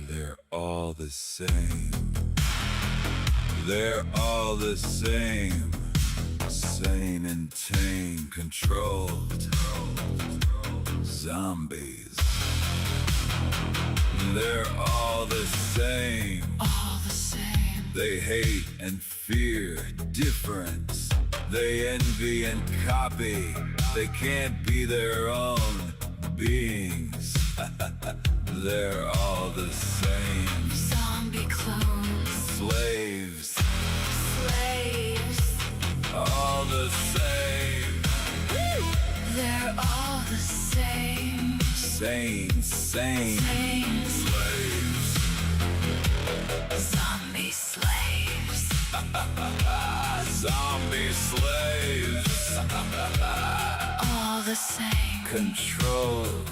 They're all the same. They're all the same. Sane and tame, controlled. Zombies. They're all the same. All the same. They hate and fear difference. They envy and copy. They can't be their own beings. They're all the same. Zombie clones. Slaves. Slaves. All the same. They're all the same. Sane. Same. Slaves. Zombie slaves. Zombie slaves. All the same. Controlled.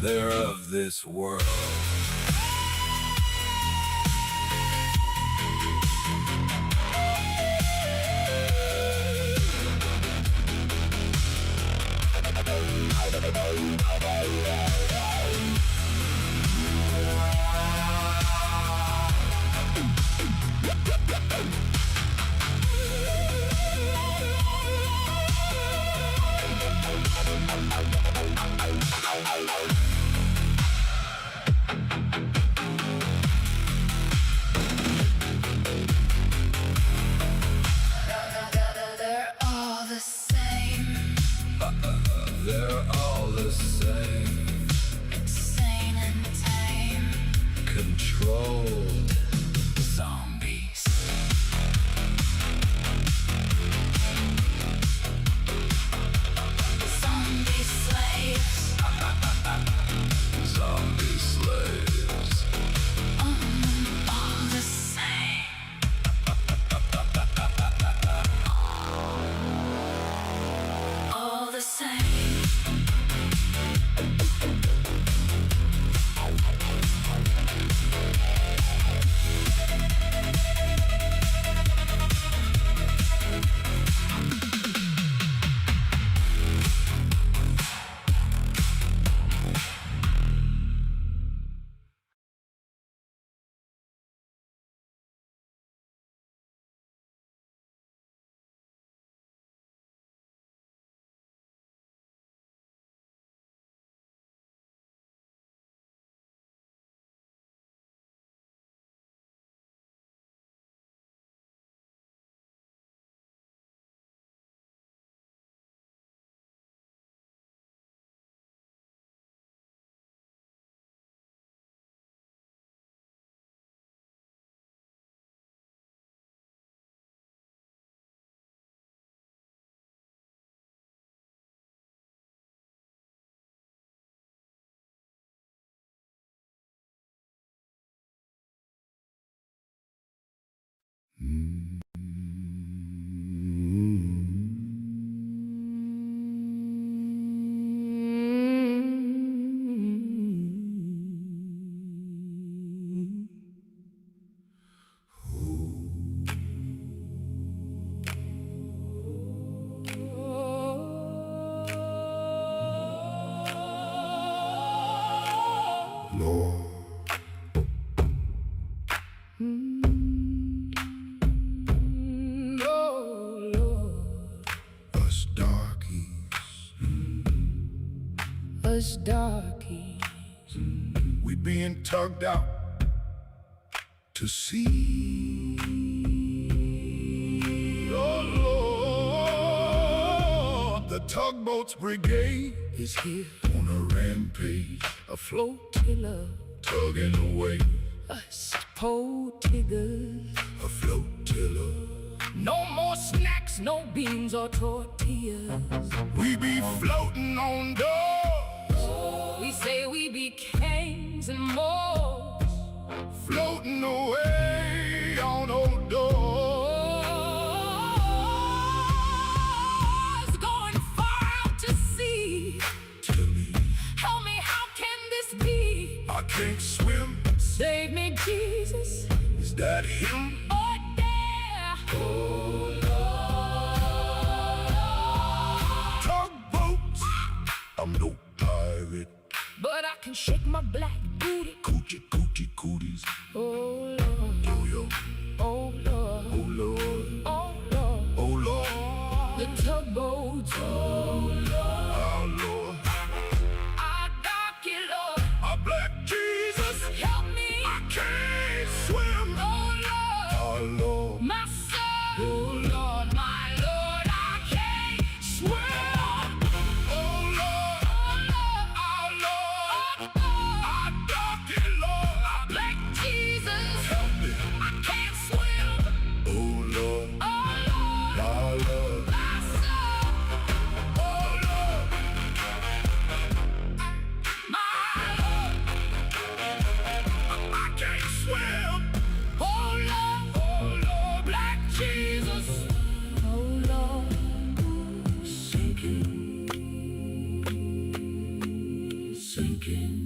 They're of this world. They're all the same. They're all the same. Sane and tame. Controlled. Zombies. Zombie slaves. Zombie slaves. All the same. All the same. Us darkies, We being tugged out to sea. Oh Lord, the tugboats brigade is here, on a rampage, a flotilla, tugging away, us po tiggers. a flotilla. No more snacks, no beans or tortillas. We be floating on doors, We say we be kings and more, floating away on old doors. going far out to sea. Tell me, Tell me, how can this be? I can't swim. Save me, Jesus. Is that him? Oh, yeah. Oh Lord, cooties. Oh Lord, Yo-yo. oh Lord, Oh Lord. oh Lord. Oh Lord. The tugboats, oh Lord. Our Lord. I dock it, Lord. Our black Jesus. Help me, I can't swim. oh Lord. Our Lord. My son, oh Lord, my Lord, I can't swim. Oh Lord. Oh Lord, Our Lord. oh Lord. I dock it, Lord. Black Jesus, Help me. I can't swim. Oh Lord. Oh Lord, Our Lord. my son, Oh Lord. my Lord. I can't swim. Oh Lord, Black Jesus. Oh Lord, sinking, sinking.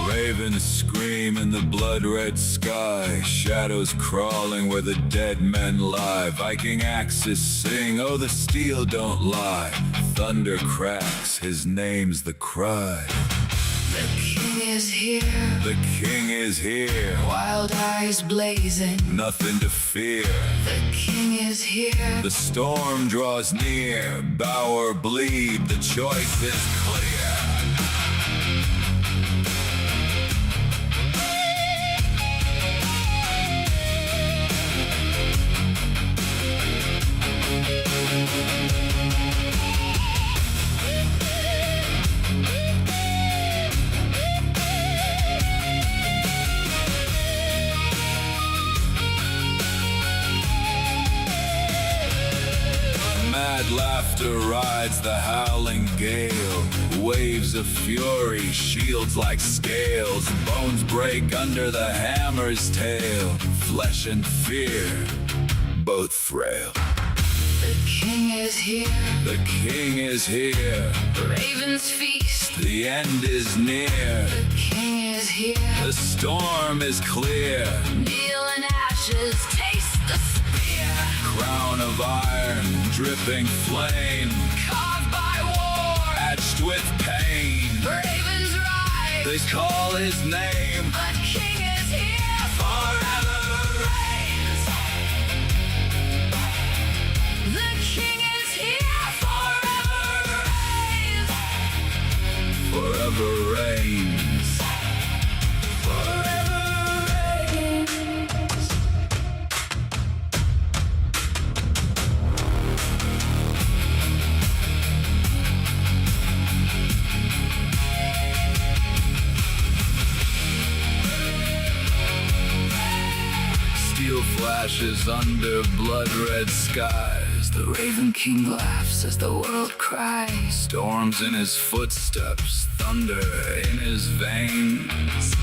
Ravens scream in the blood-red sky, shadows crawling where the dead men lie. Viking axes sing, oh the steel don't lie. Thunder cracks, his name's the cry. The king is here, The king is here, wild eyes blazing. nothing to fear. The king is here, The storm draws near, bow or bleed, the choice is clear. Mad laughter rides the howling gale. Waves of fury, shields like scales. Bones break under the hammer's tail. Flesh and fear, both frail. the king is here, The king is here, ravens feast. the end is near. The king is here, The storm is clear, kneel in ashes, taste the spear. crown of iron, dripping flame, Carved by war, etched with pain. ravens rise. They call his name. The king is here, forever reigns. The king is here, forever reigns. Forever reigns. Forever reigns. Steel flashes under blood-red skies. The Raven King laughs as the world cries. Storms in his footsteps, thunder in his veins.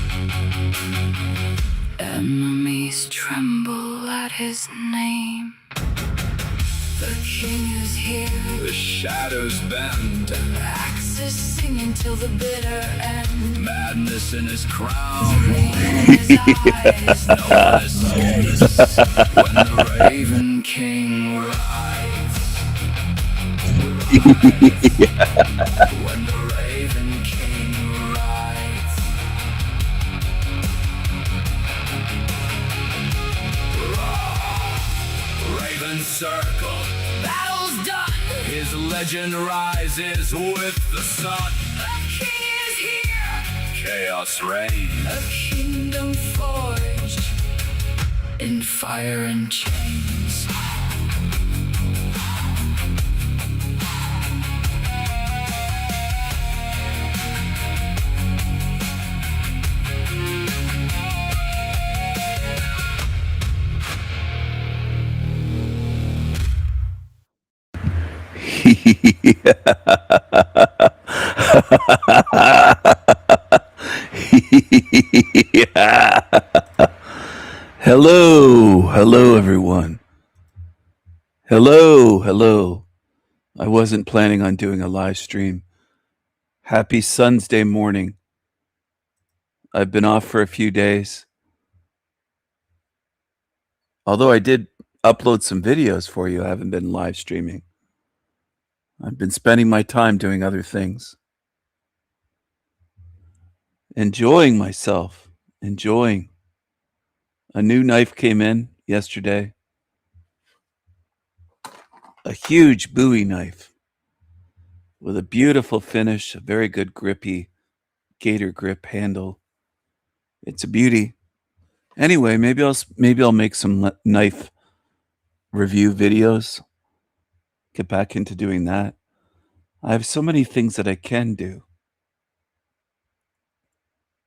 Enemies tremble at his name. The king is here, The shadows bend, axes singing till the bitter end. madness in his crown. In his eyes, No one escapes when the Raven King rides. When the Raven King rides. raven circle. Battle's done. His legend rises with the sun. The king is here. Chaos reigns. A kingdom forged in fire and chains. Yeah. Hello, everyone. Hello. I wasn't planning on doing a live stream. Happy Sun's Day morning. I've been off for a few days. Although I did upload some videos for you, I haven't been live streaming. I've been spending my time doing other things. Enjoying myself. Enjoying. A new knife came in yesterday. A huge Bowie knife with a beautiful finish, a very good grippy gator grip handle. It's a beauty. Anyway, maybe I'll make some knife review videos. Get back into doing that. I have so many things that I can do.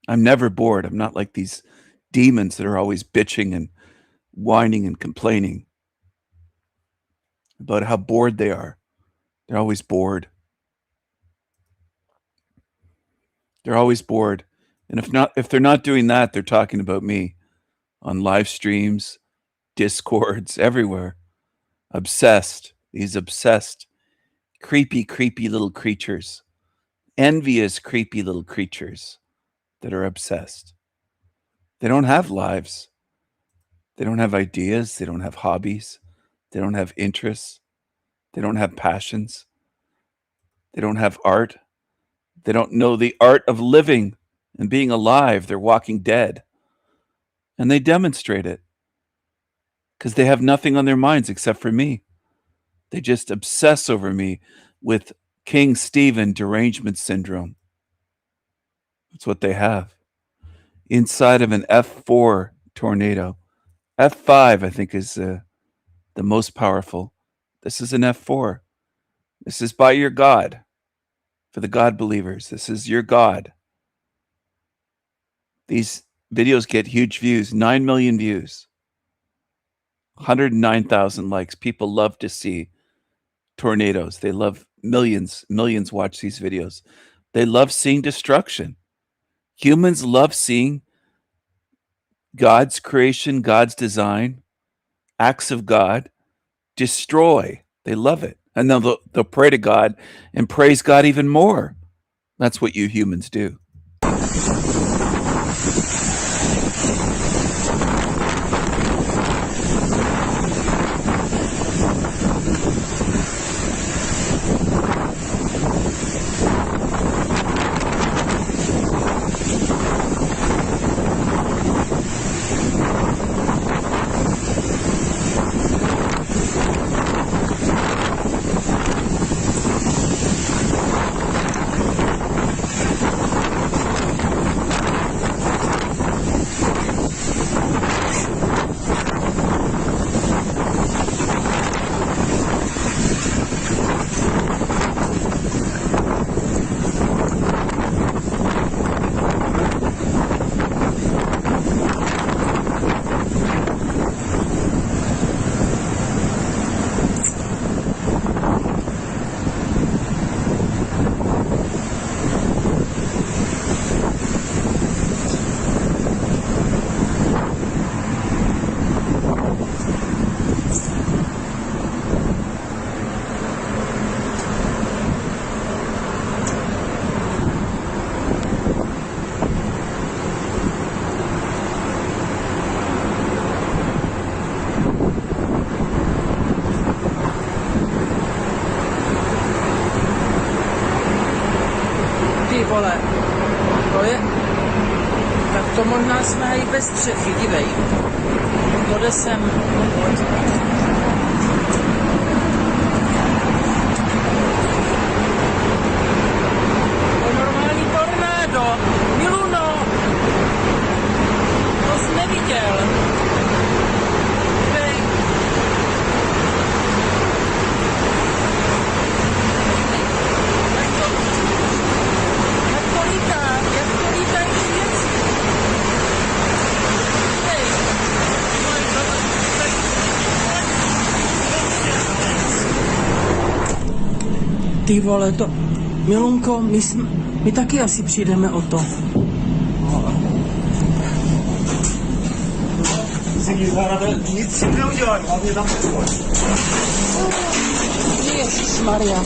I'm never bored. I'm not like these demons that are always bitching and whining and complaining about how bored they are. They're always bored. They're always bored. And if they're not doing that, they're talking about me on live streams, Discords, everywhere. Obsessed. These obsessed, creepy little creatures. Envious, creepy little creatures that are obsessed. They don't have lives. They don't have ideas. They don't have hobbies. They don't have interests. They don't have passions. They don't have art. They don't know the art of living and being alive. They're walking dead. And they demonstrate it because they have nothing on their minds except for me. They just obsess over me with King Stephen derangement syndrome. That's what they have. Inside of an F4 tornado. F5, I think, is the most powerful. This is an F4. This is by your God. For the God believers, this is your God. These videos get huge views, 9 million views, 109,000 likes. People love to see tornadoes. They love millions watch these videos. They love seeing destruction. Humans love seeing God's creation, God's design, acts of God destroy. They love it. And then they'll pray to God and praise God even more. That's what you humans do. Vole, to je, tak to možná jsme i bez střechy, dívej, to jde sem, to je normální tornádo, Miluno, to jsi neviděl, dívej, jak to lítají věci. Ty vole, to... Milunko, my jsme... My taky asi přijdeme o to. Nic si neudělaj, hlavně tam pojď. Ježišmarja.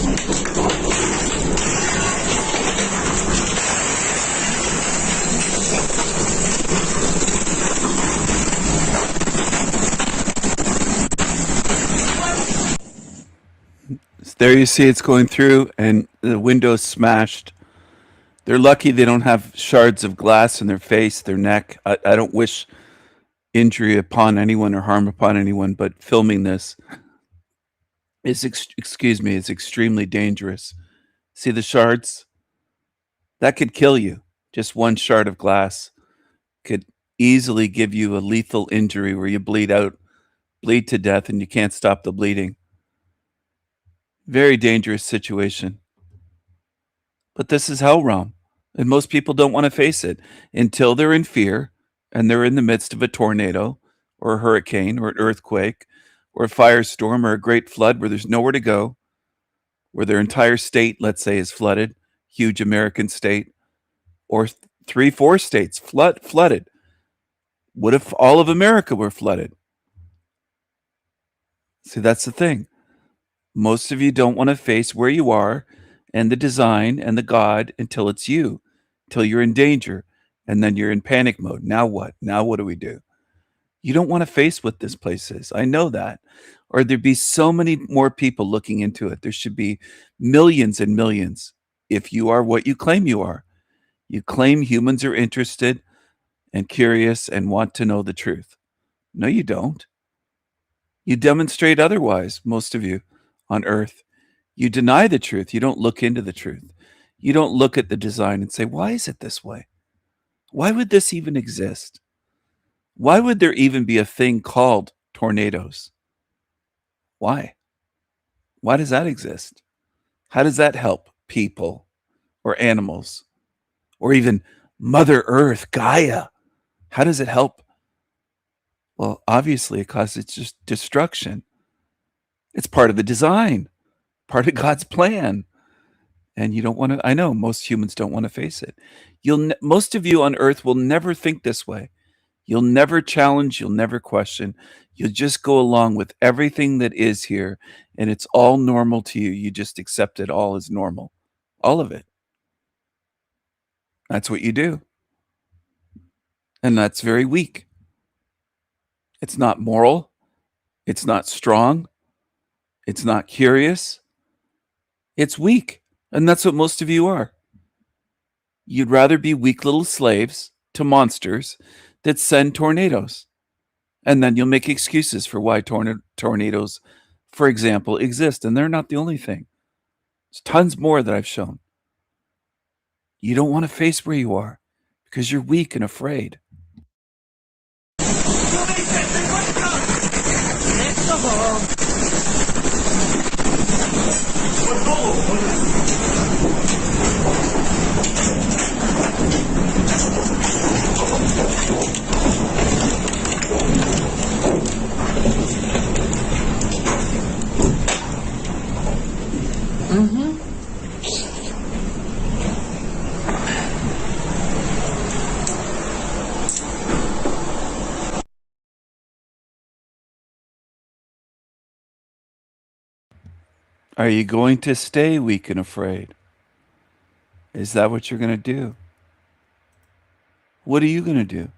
There you see it's going through and the window's smashed. They're lucky they don't have shards of glass in their face, their neck. I don't wish injury upon anyone or harm upon anyone, but filming this is, is extremely dangerous. See the shards? That could kill you. Just one shard of glass could easily give you a lethal injury where you bleed to death, and you can't stop the bleeding. Very dangerous situation. But this is hell realm, and most people don't want to face it until they're in fear and they're in the midst of a tornado or a hurricane or an earthquake or a firestorm or a great flood where there's nowhere to go, where their entire state, let's say, is flooded, huge American state, or 3-4 states flooded. What if all of America were flooded? See, that's the thing. Most of you don't want to face where you are and the design and the God until it's you, till you're in danger, and then you're in panic mode. Now what? Now what do we do? You don't want to face what this place is. I know that. Or there'd be so many more people looking into it. There should be millions and millions if you are what you claim you are. You claim humans are interested and curious and want to know the truth. No, you don't. You demonstrate otherwise, most of you on earth. You deny the truth. You don't look into the truth. You don't look at the design and say, why is it this way? Why would this even exist? Why would there even be a thing called tornadoes? Why? Why does that exist? How does that help people or animals or even Mother Earth, Gaia? How does it help? Well, obviously it causes just destruction. It's part of the design, part of God's plan. And you don't want to, I know most humans don't want to face it. Most of you on earth will never think this way. You'll never challenge, you'll never question. You'll just go along with everything that is here, and it's all normal to you. You just accept it all as normal. All of it. That's what you do. And that's very weak. It's not moral. It's not strong. It's not curious. It's weak. And that's what most of you are. You'd rather be weak little slaves to monsters that send tornadoes. And then you'll make excuses for why tornadoes, for example, exist. And they're not the only thing. There's tons more that I've shown. You don't want to face where you are because you're weak and afraid. Are you going to stay weak and afraid? Is that what you're going to do? What are you going to do?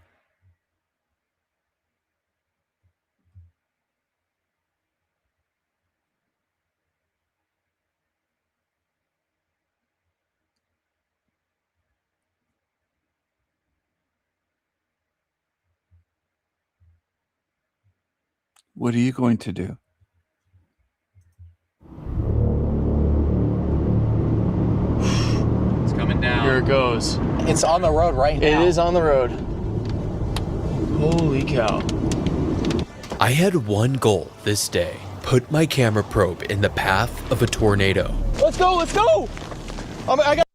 What are you going to do? It's coming down. Here it goes. It's on the road right now. It is on the road. Holy cow. I had one goal this day. Put my camera probe in the path of a tornado. Let's go, let's go! I got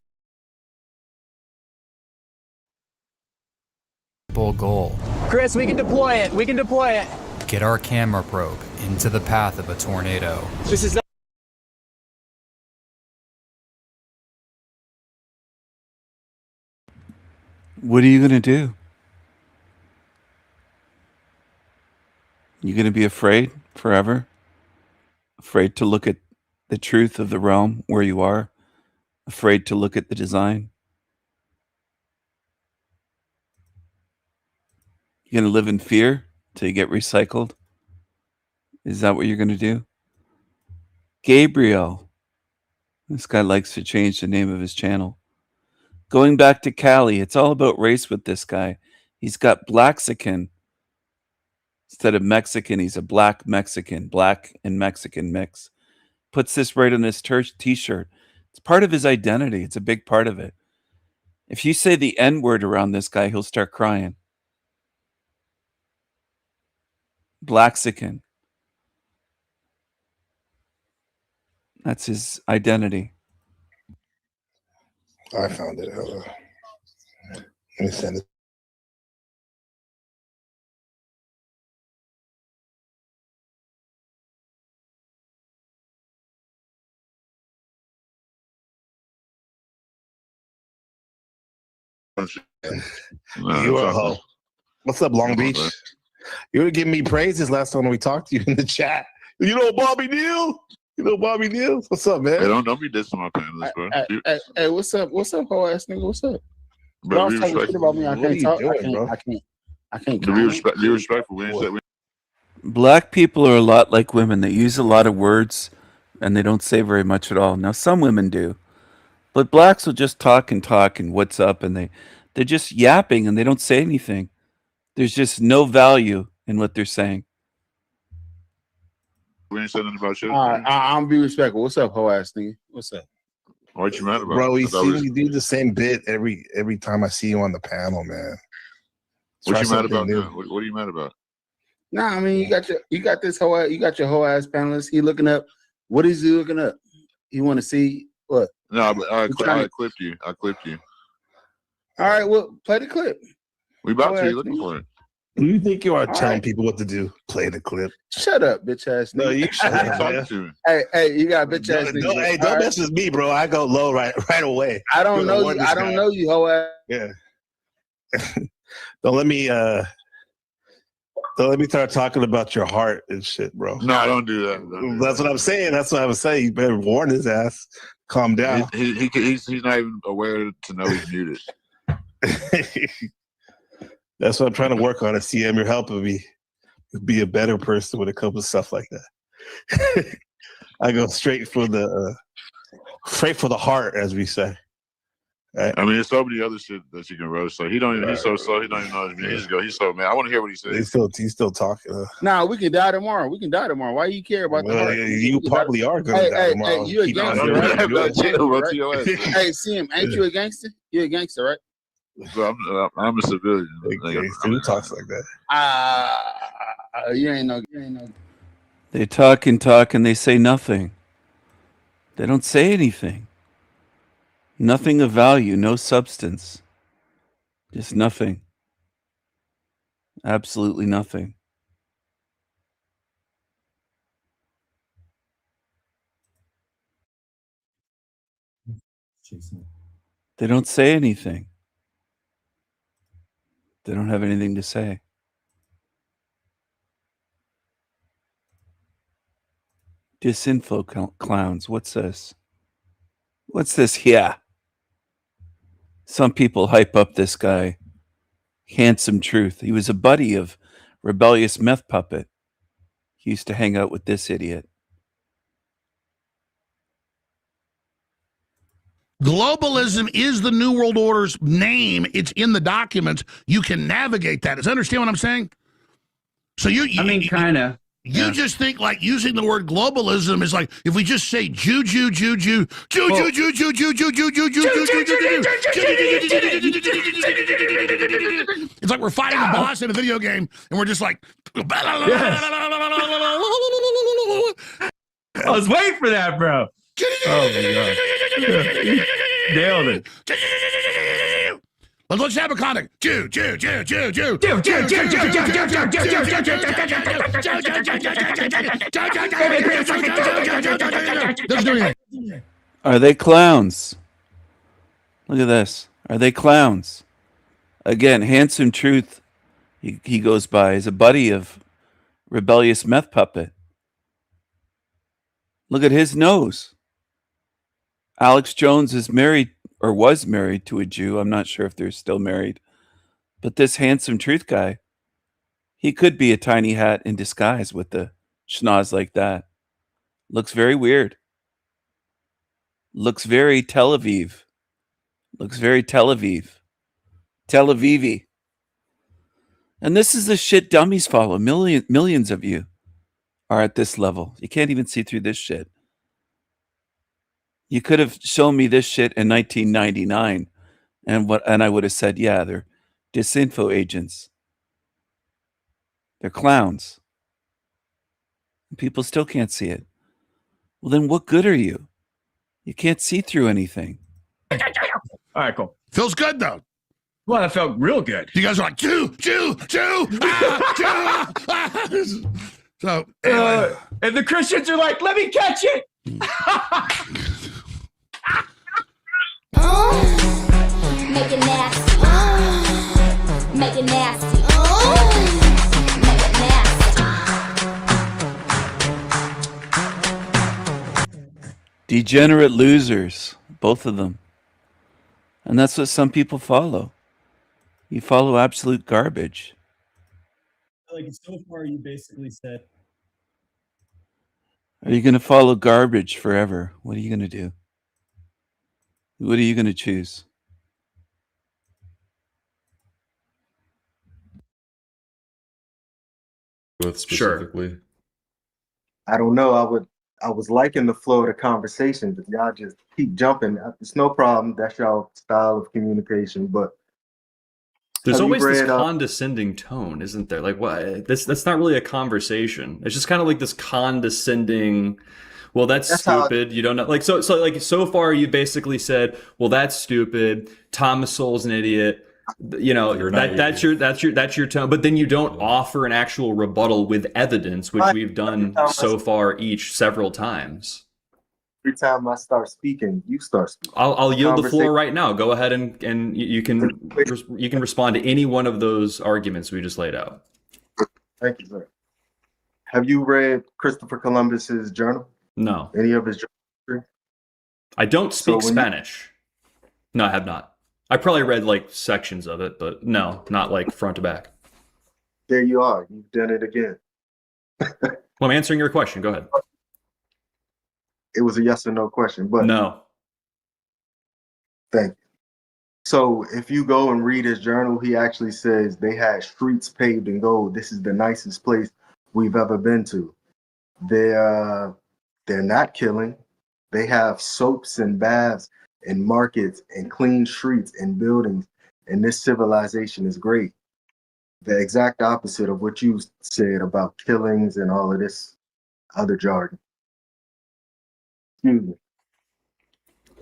Goal. Chris, we can deploy it. We can deploy it. Get our camera probe into the path of a tornado. This is What are you going to do? You going to be afraid forever? Afraid to look at the truth of the realm where you are? Afraid to look at the design? You going to live in fear till you get recycled? Is that what you're going to do? Gabriel. This guy likes to change the name of his channel. Going back to Cali, it's all about race with this guy. He's got Blaxican. Instead of Mexican, he's a black Mexican. Black and Mexican mix. Puts this right on his t-shirt. It's part of his identity. It's a big part of it. If you say the N-word around this guy, he'll start crying. Blaxican. That's his identity. I found it. Let me send it. You are hoe. What's up, Long Beach? You were giving me praises last time we talked to you in the chat. You know Bobby Neal? You know Bobby Neal? What's up, man? Hey, don't be dissing my panelists, bro. Hey, what's up? What's up, hoe ass nigga? What's up? Bro, Y'all talking shit about me. I can't talk. I can't. Be respectful. We ain't said. Black people are a lot like women. They use a lot of words and they don't say very much at all. Now, some women do. But blacks will just talk and what's up, and they're just yapping and they don't say anything. There's just no value in what they're saying. We ain't said nothing about shit. I'm be respectful. What's up, hoe ass nigga? What's up? What you mad about? Bro, we see you do the same bit every time I see you on the panel, man. What you mad about? What are you mad about? Nah, I mean you got this whole your whole ass panelist. He looking up. What is he looking up? You want to see what? No, but I clipped you. I clipped you. All right, well, play the clip. We about to. You looking for it? Who you think you are telling people what to do? Play the clip. Shut up, bitch ass nigga. No, you shut up. Hey, you got bitch ass nigga. Hey, don't mess with me, bro. I go low right away. I don't know you. I don't know you, hoe ass. Yeah. Don't let me start talking about your heart and shit, bro. No, I don't do that. That's what I'm saying. That's what I'm saying. You better warn his ass. Calm down. He's not even aware to know he's muted. That's what I'm trying to work on. CM, you're helping me be a better person when it comes to stuff like that. I go straight for the heart, as we say. Right. I mean, there's so many other shit that you can roast. So he don't even. He's so slow. He don't even know. He just go. He's so man. I want to hear what he says. He's still talking. Nah, we can die tomorrow. Why you care about the heart? You probably are going to die tomorrow. Hey, you a gangster, right? Hey, CM, ain't you a gangster? You a gangster, right? So I'm a civilian. Who talks like that? You ain't no. They talk and they say nothing. They don't say anything. Nothing of value, no substance. Just nothing. Absolutely nothing. They don't say anything. They don't have anything to say. Disinfo clowns. What's this? What's this here? Some people hype up this guy. Handsome Truth. He was a buddy of Rebellious Meth Puppet. He used to hang out with this idiot. Globalism is the New World Order's name. It's in the documents. You can navigate that. Does understand what I'm saying? So you kind of. You just think like using the word globalism is like if we just say Jew. It's like we're fighting a boss in a video game and we're just like. I was waiting for that, bro. Oh my god. Nailed it. Let's have a contact. Jew. Doesn't do anything. Are they clowns? Look at this. Are they clowns? Again, Handsome Truth, he goes by, is a buddy of Rebellious Meth Puppet. Look at his nose. Alex Jones is married, or was married, to a Jew. I'm not sure if they're still married. But this Handsome Truth guy, he could be a tiny hat in disguise with the schnoz like that. Looks very weird. Looks very Tel Aviv. Looks very Tel Aviv. Tel Aviv. And this is the shit dummies follow. Millions of you are at this level. You can't even see through this shit. You could have shown me this shit in 1999 and I would have said, yeah, they're disinfo agents. They're clowns. People still can't see it. Well, then what good are you? You can't see through anything. All right, cool. Feels good, though. Well, that felt real good. You guys are like, Jew, Jew, Jew, Jew. So, anyway. And the Christians are like, let me catch it. Make it nasty. Make it nasty. Make it nasty. Degenerate losers, both of them. And that's what some people follow. You follow absolute garbage. Like, so far, you basically said, Are you going to follow garbage forever? What are you going to do? What are you going to choose? With specifically, I don't know. I was liking the flow of the conversation, but y'all just keep jumping. It's no problem. That's y'all style of communication. But there's always this condescending tone, isn't there? Like, what? That's not really a conversation. It's just kind of like this condescending. Well, that's stupid. You don't know. Like, so far you basically said, well, that's stupid. Thomas Sowell's an idiot. You know, that's your tone. But then you don't offer an actual rebuttal with evidence, which we've done so far several times. Every time I start speaking, you start speaking. I'll yield the floor right now. Go ahead and you can respond to any one of those arguments we just laid out. Thank you, sir. Have you read Christopher Columbus's journal? No. Any of his journals? I don't speak Spanish. No, I have not. I probably read like sections of it, but no, not like front to back. There you are. You've done it again. Well, I'm answering your question. Go ahead. It was a yes or no question, but no. Thank you. So if you go and read his journal, he actually says they had streets paved in gold. This is the nicest place we've ever been to. They're not killing. They have soaps and baths and markets and clean streets and buildings. And this civilization is great. The exact opposite of what you said about killings and all of this other jargon. Excuse me.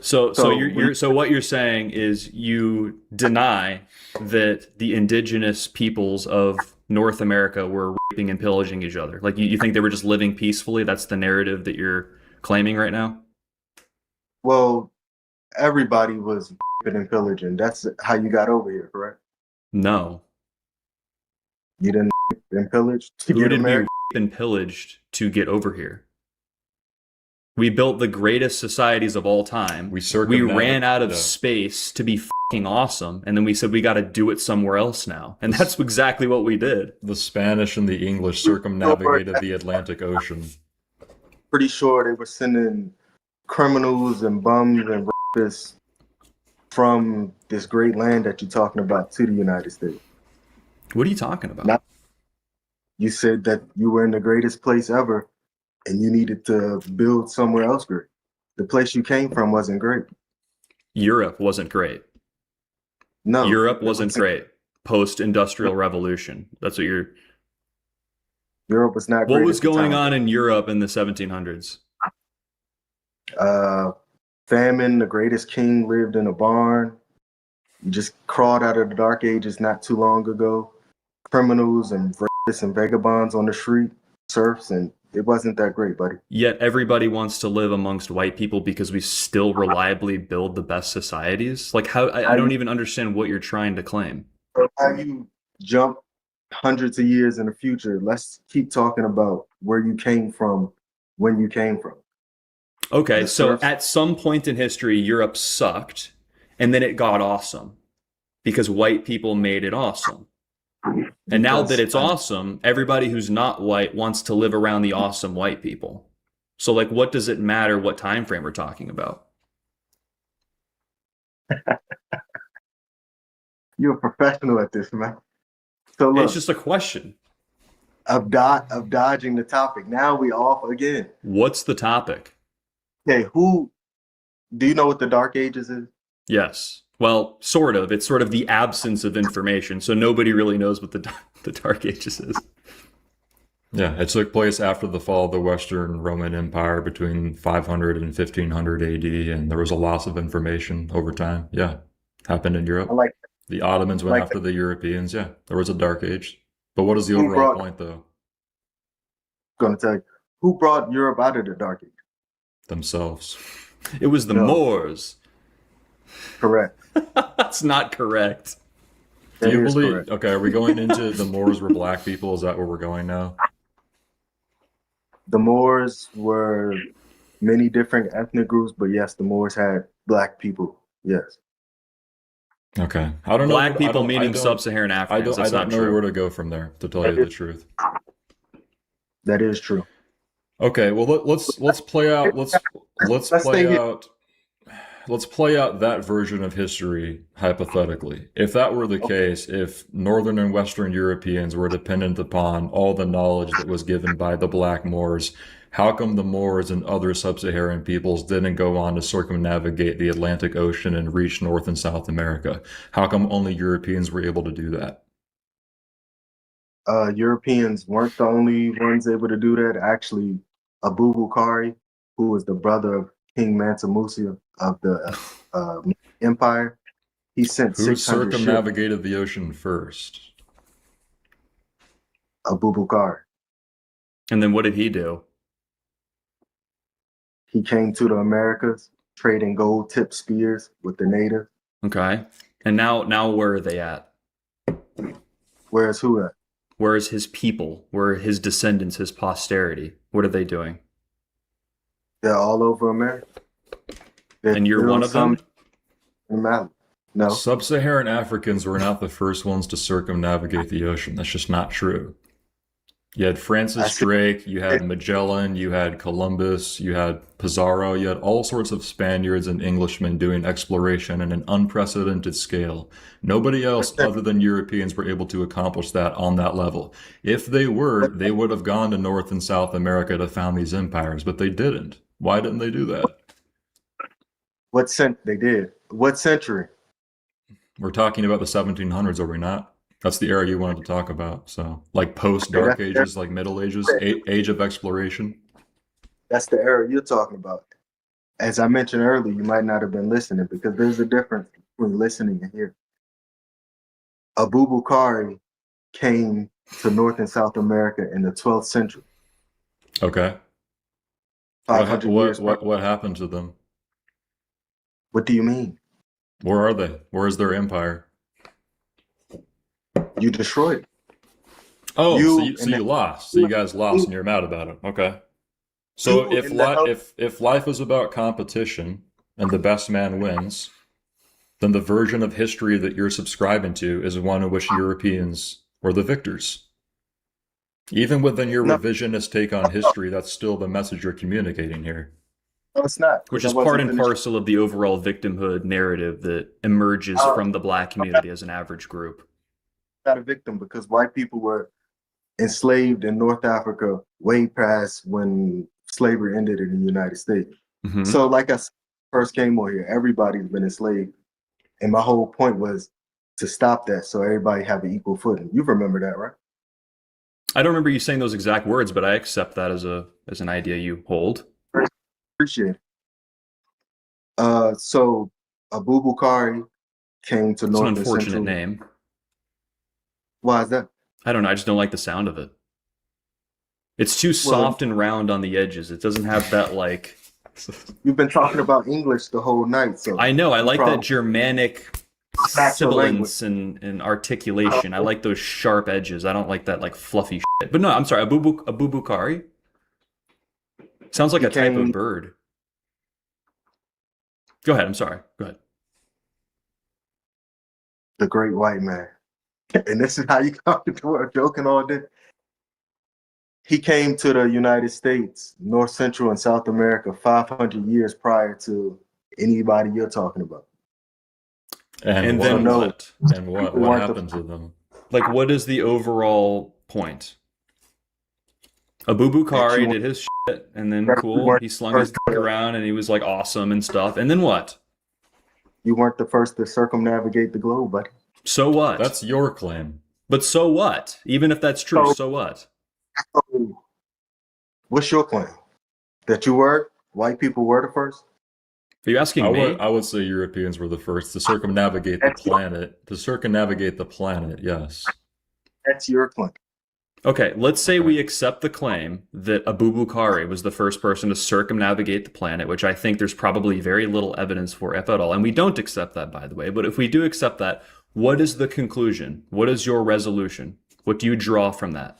So what you're saying is you deny that the indigenous peoples of North America were raping and pillaging each other. Like you think they were just living peacefully? That's the narrative that you're claiming right now? Well, everybody was raping and pillaging. That's how you got over here, correct? No. You didn't rape and pillage to Who get did we America? rape and pillaged to get over here? We built the greatest societies of all time. We ran out of space to be fucking awesome, and then we said we got to do it somewhere else now, and that's exactly what we did. The Spanish and the English circumnavigated the Atlantic Ocean. Pretty sure they were sending criminals and bums and rapists from this great land that you're talking about to the United States. What are you talking about? You said that you were in the greatest place ever, and you needed to build somewhere else great. The place you came from wasn't great. Europe wasn't great. No. Europe wasn't great. Post-industrial revolution. That's what you're... Europe was not great. What was going on in Europe in the 1700s? Famine, the greatest king lived in a barn. You just crawled out of the dark ages not too long ago. Criminals and rapists and vagabonds on the street, serfs, and it wasn't that great, buddy. Yet everybody wants to live amongst white people because we still reliably build the best societies. Like how I don't even understand what you're trying to claim. How you jump hundreds of years in the future? Let's keep talking about where you came from, when you came from. Okay, so at some point in history, Europe sucked, and then it got awesome because white people made it awesome. And now that it's awesome, everybody who's not white wants to live around the awesome white people. So, like, what does it matter what time frame we're talking about? You're a professional at this, man. So look, it's just a question of dodging the topic. Now we off again. What's the topic? Okay, do you know what the Dark Ages is? Yes. Well, sort of. It's sort of the absence of information, so nobody really knows what the Dark Ages is. Yeah, it took place after the fall of the Western Roman Empire between 500 and 1500 AD, and there was a loss of information over time. Yeah, happened in Europe. The Ottomans went after the Europeans. Yeah, there was a Dark Age. But what is the overall point, though? I'm going to tell you. Who brought Europe out of the Dark Age? Themselves. It was the Moors. Correct. That's not correct. Do you believe? Correct. Okay, are we going into the Moors were black people? Is that where we're going now? The Moors were many different ethnic groups, but yes, the Moors had black people. Yes. Okay, I don't know. Black people meaning sub-Saharan Africans. I don't know where to go from there, to tell you the truth. That is true. Okay, well let's play out. Let's play out that version of history hypothetically. If that were the case, if Northern and Western Europeans were dependent upon all the knowledge that was given by the Black Moors, how come the Moors and other sub-Saharan peoples didn't go on to circumnavigate the Atlantic Ocean and reach North and South America? How come only Europeans were able to do that? Europeans weren't the only ones able to do that. Actually, Abubakari, who was the brother of King Mansa Musa of the empire, he sent 600 ships. Who circumnavigated the ocean first? Abubakar. And then what did he do? He came to the Americas, trading gold-tipped spears with the natives. Okay. And now where are they at? Where's who at? Where is his people? Where are his descendants, his posterity? What are they doing? They're all over America. And you're one of them? No. Sub-Saharan Africans were not the first ones to circumnavigate the ocean. That's just not true. You had Francis Drake, you had Magellan, you had Columbus, you had Pizarro, you had all sorts of Spaniards and Englishmen doing exploration at an unprecedented scale. Nobody else other than Europeans were able to accomplish that on that level. If they were, they would have gone to North and South America to found these empires, but they didn't. Why didn't they do that? They did. What century? We're talking about the 1700s, are we not? That's the era you wanted to talk about. So, like post-Dark Ages, like Middle Ages, age of exploration. That's the era you're talking about. As I mentioned earlier, you might not have been listening because there's a difference between listening and hearing. Abubakari came to North and South America in the 12th century. Okay. 500 years. What happened to them? What do you mean? Where are they? Where is their empire? You destroyed. Oh, so you lost. So you guys lost, and you're mad about it. Okay. So if life is about competition and the best man wins, then the version of history that you're subscribing to is one in which Europeans were the victors. Even within your revisionist take on history, that's still the message you're communicating here. No, it's not. Which is part and parcel of the overall victimhood narrative that emerges from the Black community as an average group. Not a victim because white people were enslaved in North Africa way past when slavery ended in the United States. Mm-hmm. So like I first came over here, everybody's been enslaved. And my whole point was to stop that so everybody have an equal footing. You remember that, right? I don't remember you saying those exact words, but I accept that as an idea you hold. Appreciate it. So Abubakari came to North and Central. It's an unfortunate name. Why is that? I don't know. I just don't like the sound of it. It's too soft and round on the edges. It doesn't have that like. You've been talking about English the whole night, so I know. I like that Germanic sibilance and articulation. I like those sharp edges. I don't like that like fluffy shit. But no, I'm sorry, Abubakari? Sounds like a type of bird. Go ahead, I'm sorry. Go ahead. The great white man. And this is how you come to work joking all day. He came to the United States, North Central and South America 500 years prior to anybody you're talking about. And then what? And what happened to them? Like, what is the overall point? Abubakari did his shit, and then cool, he slung his dick around, and he was like awesome and stuff. And then what? You weren't the first to circumnavigate the globe, buddy. So what? That's your claim. But so what? Even if that's true, so what? What's your claim? That white people were the first? Are you asking me? I would say Europeans were the first to circumnavigate the planet. To circumnavigate the planet, yes. That's your claim. Okay, let's say we accept the claim that Abubakari was the first person to circumnavigate the planet, which I think there's probably very little evidence for, if at all. And we don't accept that, by the way. But if we do accept that, what is the conclusion? What is your resolution? What do you draw from that?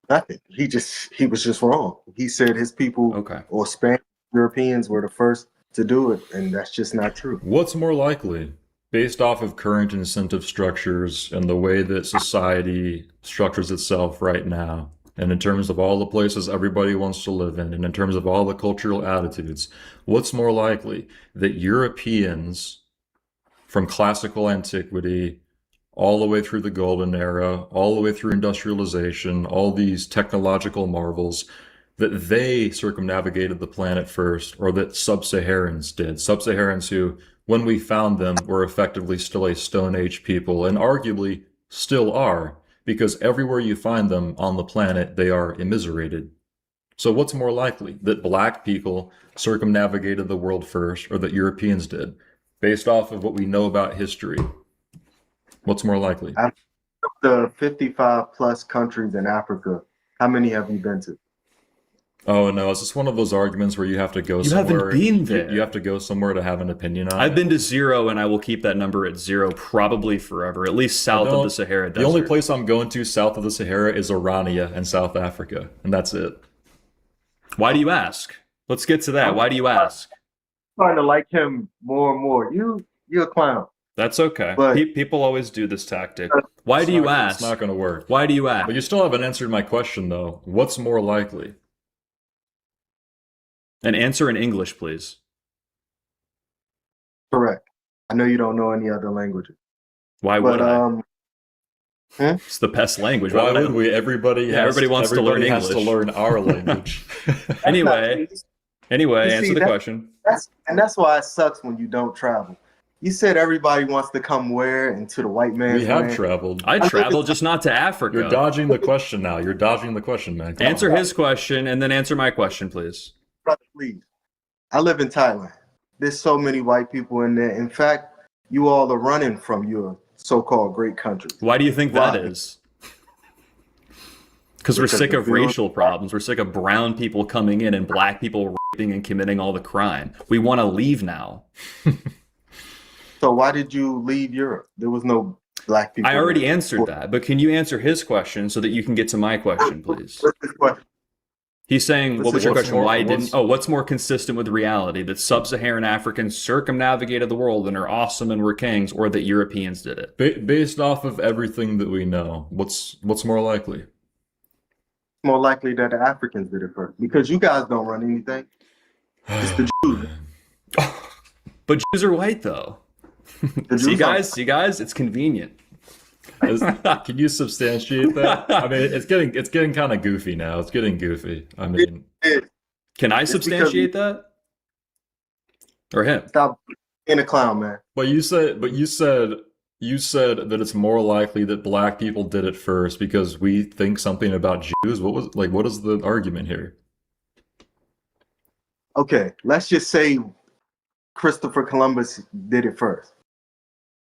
Nothing. He was just wrong. He said his people or Spanish Europeans were the first to do it, and that's just not true. What's more likely? Based off of current incentive structures and the way that society structures itself right now, and in terms of all the places everybody wants to live in, and in terms of all the cultural attitudes, what's more likely? That Europeans from classical antiquity all the way through the Golden Era, all the way through industrialization, all these technological marvels, that they circumnavigated the planet first, or that sub-Saharans did. Sub-Saharans who, when we found them, were effectively still a Stone Age people, and arguably still are, because everywhere you find them on the planet, they are immiserated. So what's more likely? That black people circumnavigated the world first, or that Europeans did? Based off of what we know about history, what's more likely? Out of the 55 plus countries in Africa, how many have you been to? Oh no, it's just one of those arguments where you have to go somewhere. You haven't been there. You have to go somewhere to have an opinion on it. I've been to 0, and I will keep that number at 0 probably forever, at least south of the Sahara Desert. The only place I'm going to south of the Sahara is Orania in South Africa, and that's it. Why do you ask? Let's get to that. Why do you ask? I'm trying to like him more and more. You're a clown. That's okay. But people always do this tactic. Why do you ask? It's not going to work. Why do you ask? But you still haven't answered my question, though. What's more likely? And answer in English, please. Correct. I know you don't know any other languages. Why would I? It's the best language. Why would we? Everybody wants to learn English. Has to learn our language. Anyway, answer the question. That's why it sucks when you don't travel. You said everybody wants to come where into the white man's land. We have traveled. I traveled, just not to Africa. You're dodging the question now. You're dodging the question, man. Answer his question and then answer my question, please. Brother, please. I live in Thailand. There's so many white people in there. In fact, you all are running from your so-called great country. Why do you think that is? Because we're sick of racial problems. We're sick of brown people coming in and black people raping and committing all the crime. We want to leave now. So why did you leave Europe? There was no black people. I already answered that, but can you answer his question so that you can get to my question, please? What's his question? He's saying, what was your question? What's more consistent with reality? That sub-Saharan Africans circumnavigated the world and are awesome and were kings, or that Europeans did it? Based off of everything that we know, what's more likely? More likely that the Africans did it first, because you guys don't run anything. It's the Jews. But Jews are white, though. See, guys, it's convenient. Can you substantiate that? I mean, it's getting kind of goofy now. It's getting goofy. I mean, can I substantiate that? Or him? Stop being a clown, man. But you said that it's more likely that black people did it first because we think something about Jews. What is the argument here? Okay, let's just say Christopher Columbus did it first.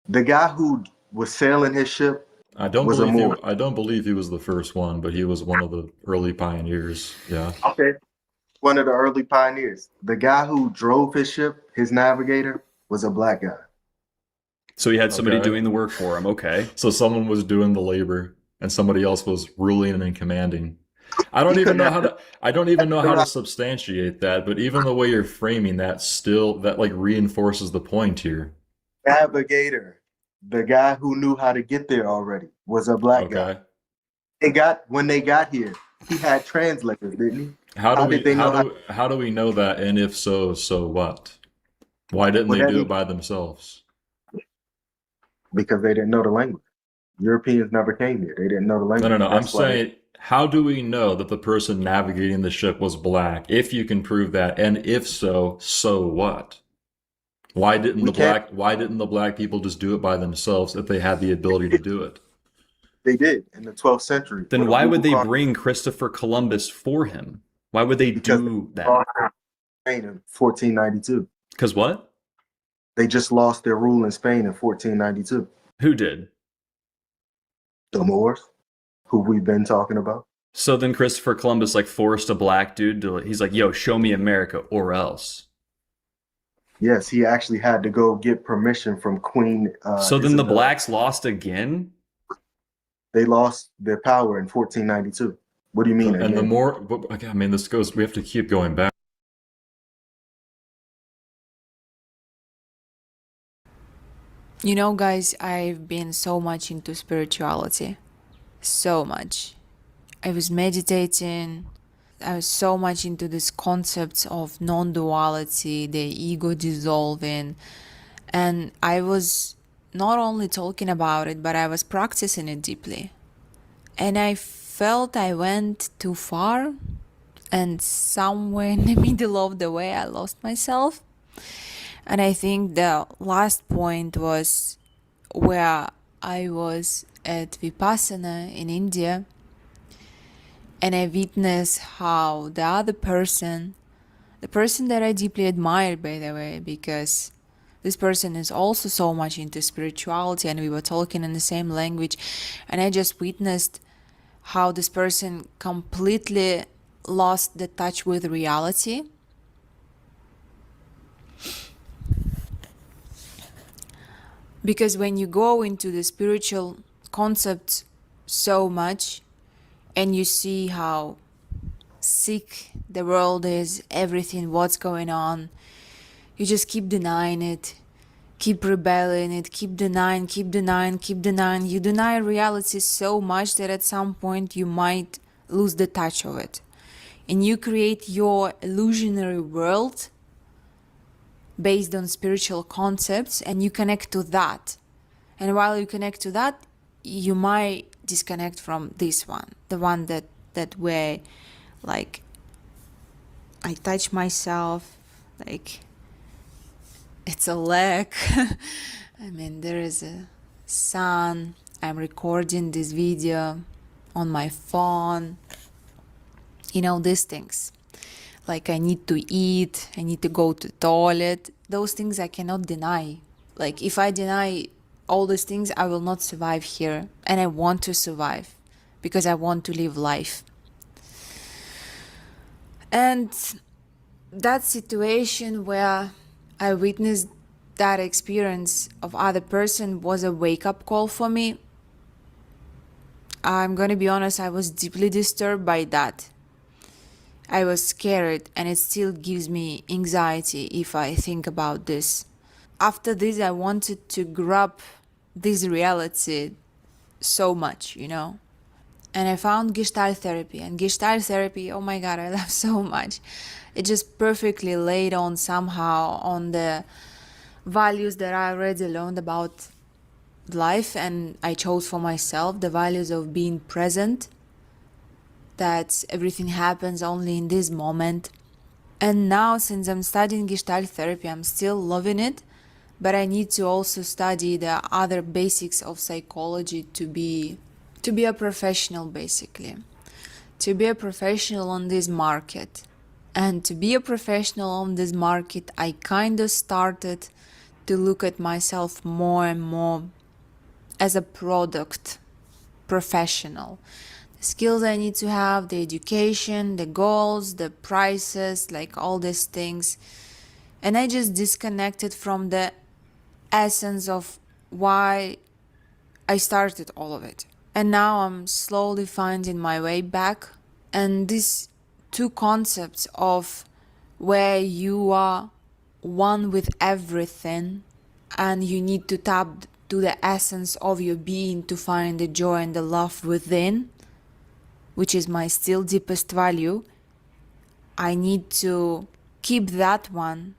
The guy who was sailing his ship. I don't believe he was the first one, but he was one of the early pioneers. Yeah. Okay. one of the early pioneers. The guy who drove his ship, his navigator, was a black guy. So he had somebody doing the work for him. Okay. So someone was doing the labor and somebody else was ruling and commanding. I don't even know how to substantiate that, but even the way you're framing that still that like reinforces the point here. Navigator, the guy who knew how to get there already, was a black guy. When they got here, he had translators, didn't he? How do we know that? And if so, so what? Why didn't they do it by themselves? Because they didn't know the language. Europeans never came here. They didn't know the language. No. I'm saying, how do we know that the person navigating the ship was black? If you can prove that, and if so, so what? Why didn't the black people just do it by themselves if they had the ability to do it? They did in the 12th century. Then why would they bring Christopher Columbus for him? Why would they do that? Spain in 1492. Because what? They just lost their rule in Spain in 1492. Who did? The Moors, who we've been talking about. So then Christopher Columbus like forced a black dude to, he's like, yo, show me America or else. Yes, he actually had to go get permission from Queen. So then the blacks lost again? They lost their power in 1492. What do you mean? And the more, I mean, this goes, we have to keep going back. You know, guys, I've been so much into spirituality. So much. I was meditating. I was so much into these concepts of non-duality, the ego dissolving. And I was not only talking about it, but I was practicing it deeply. And I felt I went too far. And somewhere in the middle of the way, I lost myself. And I think the last point was where I was at Vipassana in India, and I witnessed how the other person, the person that I deeply admired, by the way, because this person is also so much into spirituality and we were talking in the same language, and I just witnessed how this person completely lost the touch with reality. Because when you go into the spiritual concepts so much and you see how sick the world is, everything, what's going on, you just keep denying it, keep rebelling it, keep denying. You deny reality so much that at some point you might lose the touch of it. And you create your illusionary world based on spiritual concepts, and you connect to that. And while you connect to that, you might disconnect from this one, the one that where like I touch myself, like it's a leg. I mean, there is a sun. I'm recording this video on my phone. You know, these things. Like I need to eat, I need to go to the toilet. Those things I cannot deny. Like if I deny all these things, I will not survive here. And I want to survive because I want to live life. And that situation where I witnessed that experience of other person was a wake-up call for me. I'm gonna be honest, I was deeply disturbed by that. I was scared, and it still gives me anxiety if I think about this. After this, I wanted to grab this reality so much, you know. And I found Gestalt therapy. And Gestalt therapy, oh my God, I love so much. It just perfectly laid on somehow on the values that I already learned about life, and I chose for myself the values of being present, that everything happens only in this moment. And now, since I'm studying Gestalt therapy, I'm still loving it, but I need to also study the other basics of psychology to be a professional, basically. To be a professional on this market. And to be a professional on this market, I kind of started to look at myself more and more as a product professional. skills I need to have, the education, the goals, the prices, like all these things. And I just disconnected from the essence of why I started all of it. And now I'm slowly finding my way back. And these two concepts of where you are one with everything and you need to tap to the essence of your being to find the joy and the love within, which is my still deepest value. I need to keep that one.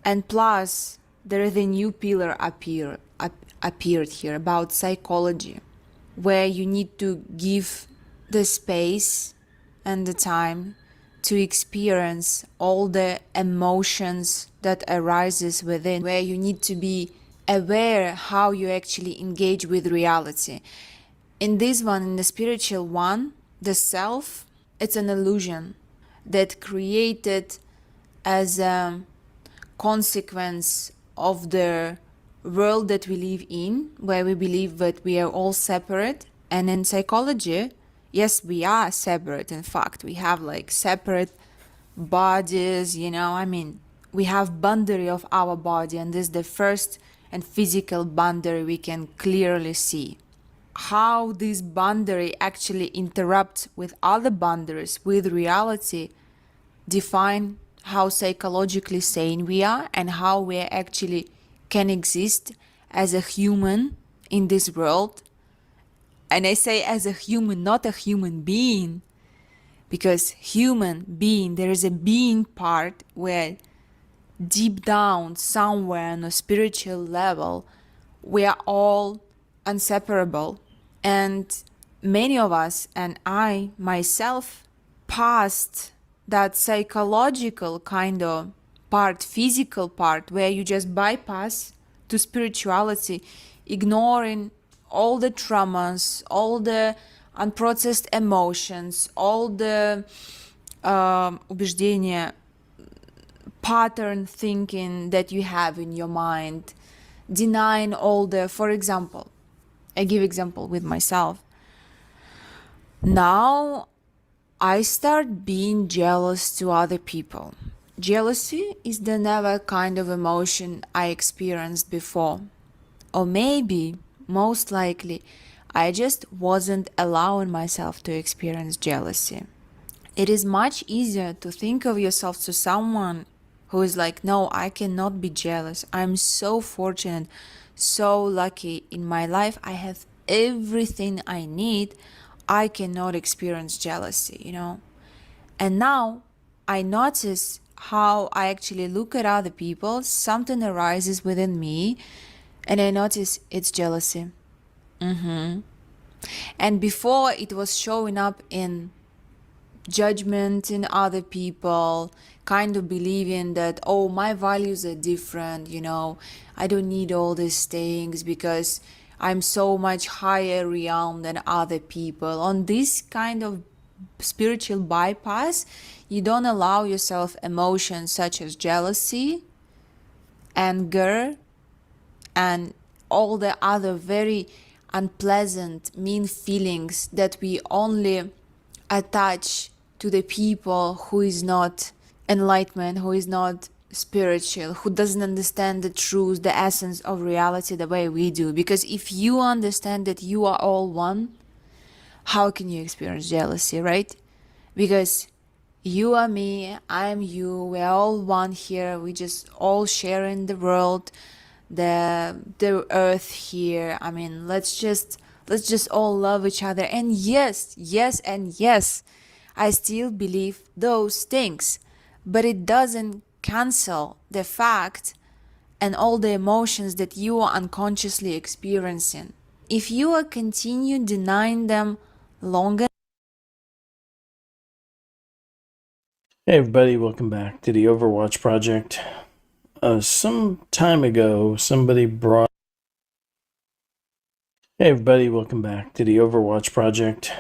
And plus, there is a new pillar appeared here about psychology, where you need to give the space and the time to experience all the emotions that arises within, where you need to be aware how you actually engage with reality. In this one, in the spiritual one, the self, it's an illusion that created as a consequence of the world that we live in, where we believe that we are all separate. And in psychology, yes, we are separate. In fact, we have like separate bodies, we have boundary of our body, and this is the first and physical boundary we can clearly see. How this boundary actually interrupts with other boundaries, with reality, define how psychologically sane we are and how we actually can exist as a human in this world. And I say as a human, not a human being, because human being, there is a being part where deep down, somewhere on a spiritual level, we are all inseparable. And many of us, and I myself, passed that psychological kind of part, physical part, where you just bypass to spirituality, ignoring all the traumas, all the unprocessed emotions, all the убеждения, pattern thinking that you have in your mind, denying all the, for example, I give example with myself. Now I start being jealous to other people. Jealousy is the never kind of emotion I experienced before. Or maybe, most likely, I just wasn't allowing myself to experience jealousy. It is much easier to think of yourself to someone who is like, no, I cannot be jealous. I'm so fortunate, so lucky in my life. I have everything I need. I cannot experience jealousy, And now I notice how I actually look at other people, something arises within me, and I notice it's jealousy. And before it was showing up in judgment in other people, kind of believing that, oh, my values are different, I don't need all these things because I'm so much higher realm than other people. On this kind of spiritual bypass, you don't allow yourself emotions such as jealousy, anger, and all the other very unpleasant, mean feelings that we only attach to the people who is not enlightenment, who is not spiritual, who doesn't understand the truth, the essence of reality the way we do. Because if you understand that you are all one, how can you experience jealousy, right? Because you are me, I am you, we're all one here, we just all sharing the world, the earth here. Let's just all love each other. And yes, I still believe those things, but it doesn't cancel the fact and all the emotions that you are unconsciously experiencing. If you are continue denying them longer. Hey everybody, welcome back to the Overwatch Project. Some time ago, somebody brought... Hey everybody, welcome back to the Overwatch Project.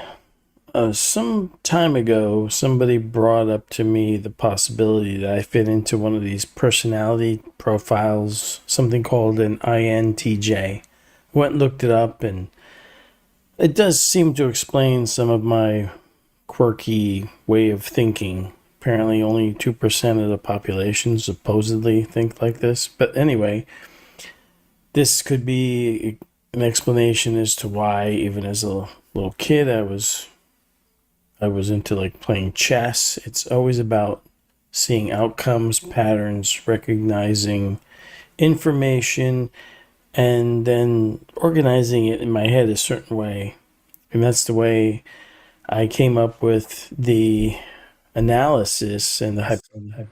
Some time ago, somebody brought up to me the possibility that I fit into one of these personality profiles, something called an INTJ. Went and looked it up, and It does seem to explain some of my quirky way of thinking. Apparently, only 2% of the population supposedly think like this. But anyway, this could be an explanation as to why, even as a little kid, I was into like playing chess. It's always about seeing outcomes, patterns, recognizing information, and then organizing it in my head a certain way. And that's the way I came up with the analysis and the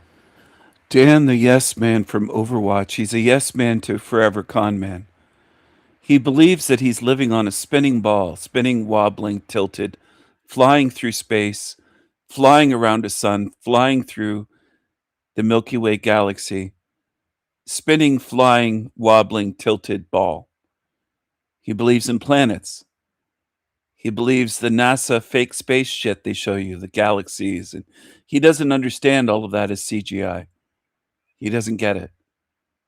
Dan, the yes man from Overwatch, he's a yes man to forever con man. He believes that he's living on a spinning ball, spinning, wobbling, tilted, flying through space, flying around a sun, flying through the Milky Way galaxy, spinning, flying, wobbling, tilted ball. He believes in planets. He believes the NASA fake space shit they show you, the galaxies, and he doesn't understand all of that as CGI. He doesn't get it.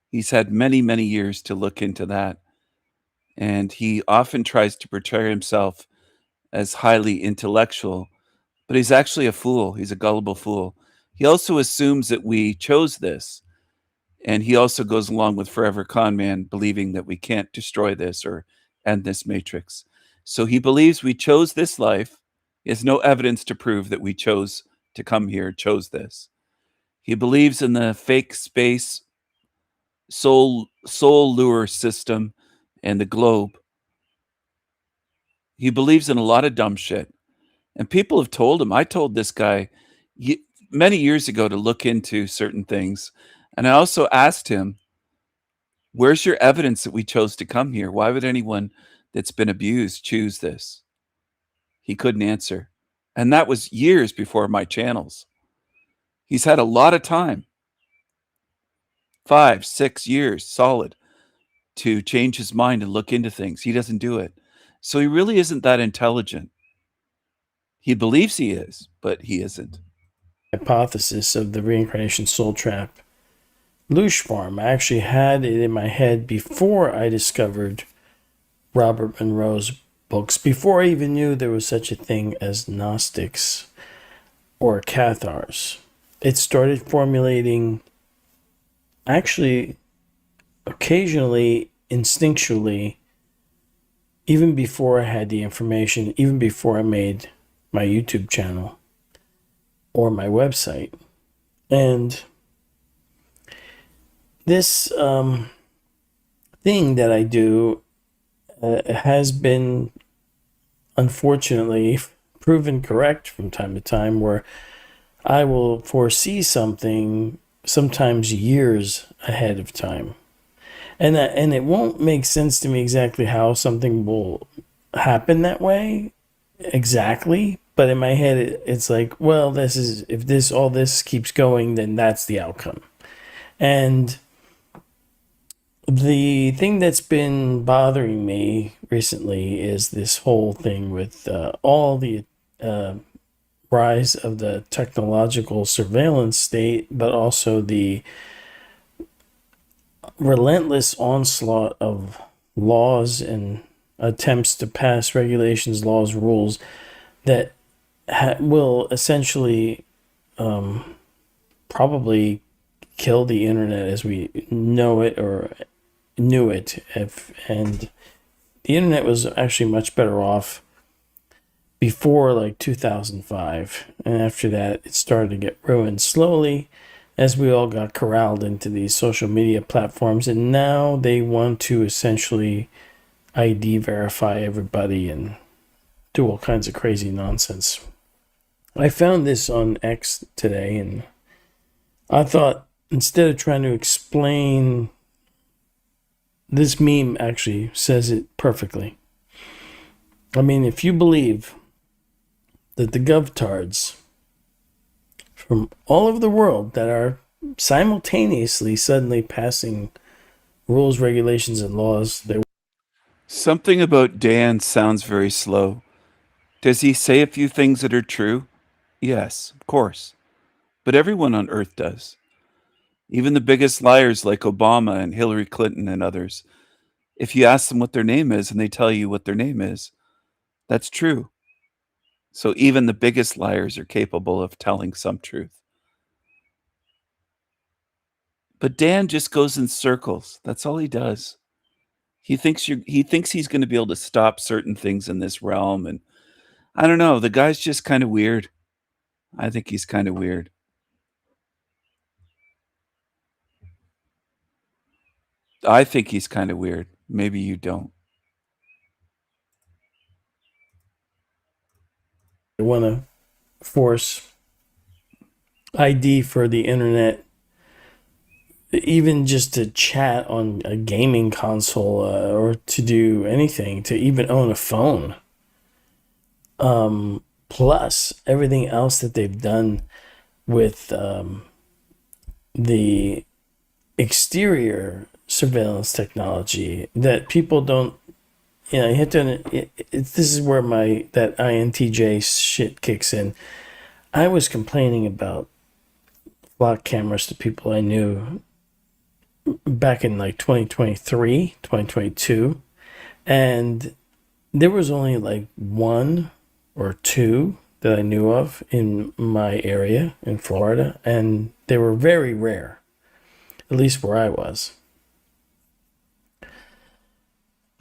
He's had many, many years to look into that. And he often tries to portray himself as highly intellectual, but he's actually a fool. He's a gullible fool. He also assumes that we chose this. And he also goes along with Forever Con Man, believing that we can't destroy this or end this matrix. So he believes we chose this life. He has no evidence to prove that we chose to come here, chose this. He believes in the fake space soul lure system and the globe. He believes in a lot of dumb shit. And people have told him, I told this guy many years ago to look into certain things. And I also asked him, where's your evidence that we chose to come here? Why would anyone that's been abused choose this? He couldn't answer. And that was years before my channels. He's had a lot of time, 5, 6 years solid, to change his mind and look into things. He doesn't do it. So he really isn't that intelligent. He believes he is, but he isn't. Hypothesis of the reincarnation soul trap. Loosh Farm. I actually had it in my head before I discovered Robert Monroe's books, before I even knew there was such a thing as Gnostics or Cathars. It started formulating, actually, occasionally, instinctually, even before I had the information, even before I made my YouTube channel or my website. And this thing that I do has been, unfortunately, proven correct from time to time, where I will foresee something sometimes years ahead of time. And it won't make sense to me exactly how something will happen that way exactly, but in my head it's like, well, if all this keeps going, then that's the outcome. And the thing that's been bothering me recently is this whole thing with all the rise of the technological surveillance state, but also the relentless onslaught of laws and attempts to pass regulations, laws, rules that will essentially probably kill the internet as we know it or knew it. And the internet was actually much better off before like 2005, and after that it started to get ruined slowly as we all got corralled into these social media platforms, and now they want to essentially ID verify everybody and do all kinds of crazy nonsense. I found this on X today, and I thought, instead of trying to explain, this meme actually says it perfectly. I mean, if you believe that the govtards from all over the world that are simultaneously suddenly passing rules, regulations, and laws, Something about Dan sounds very slow. Does he say a few things that are true? Yes, of course. But everyone on Earth does. Even the biggest liars like Obama and Hillary Clinton and others. If you ask them what their name is and they tell you what their name is, That's true. So even the biggest liars are capable of telling some truth. But Dan just goes in circles. That's all he does. He thinks he's going to be able to stop certain things in this realm, and I don't know. The guy's just kind of weird. I think he's kind of weird. I think he's kind of weird. Maybe you don't. I want to force ID for the internet, even just to chat on a gaming console or to do anything, to even own a phone. Plus everything else that they've done with the exterior surveillance technology that people don't, you know, you have to, this is where that INTJ shit kicks in. I was complaining about flock cameras to people I knew back in like 2023, 2022, and there was only like one or two that I knew of in my area in Florida, and they were very rare, at least where I was.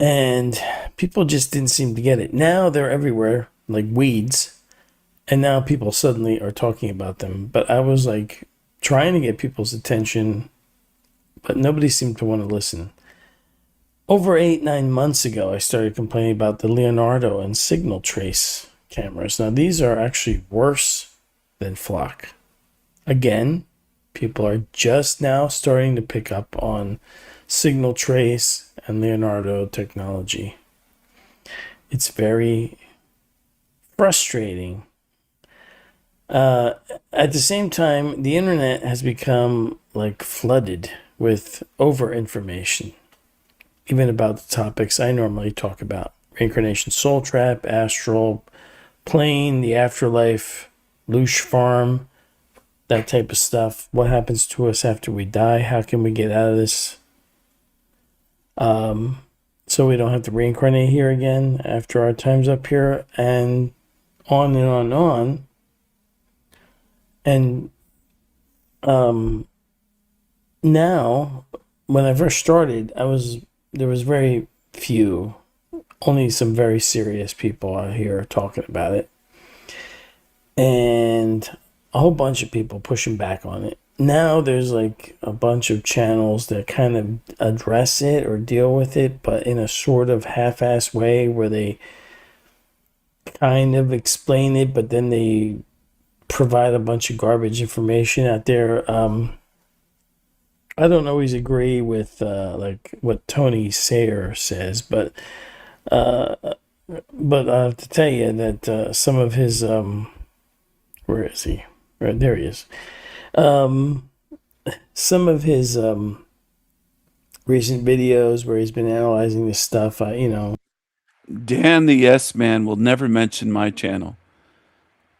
And people just didn't seem to get it. Now they're everywhere, like weeds, and now people suddenly are talking about them. But I was like trying to get people's attention, but nobody seemed to want to listen. Over 8-9 months ago, I started complaining about the Leonardo and Signal Trace cameras. Now, these are actually worse than Flock. Again, people are just now starting to pick up on Signal Trace and Leonardo technology. It's very frustrating. At the same time, the internet has become like flooded with over information, even about the topics I normally talk about: reincarnation, soul trap, astral plane, the afterlife, Loosh farm, that type of stuff. What happens to us after we die? How can we get out of this? So we don't have to reincarnate here again after our time's up here, and on and on and on. And now, when I first started, there was very few, only some very serious people out here talking about it, and a whole bunch of people pushing back on it. Now there's like a bunch of channels that kind of address it or deal with it, but in a sort of half-ass way where they kind of explain it, but then they provide a bunch of garbage information out there. I don't always agree with like what Tony Sayer says, but I have to tell you that some of his where is he? Right there he is. Some of his recent videos where he's been analyzing this stuff, Dan the Yes Man will never mention my channel.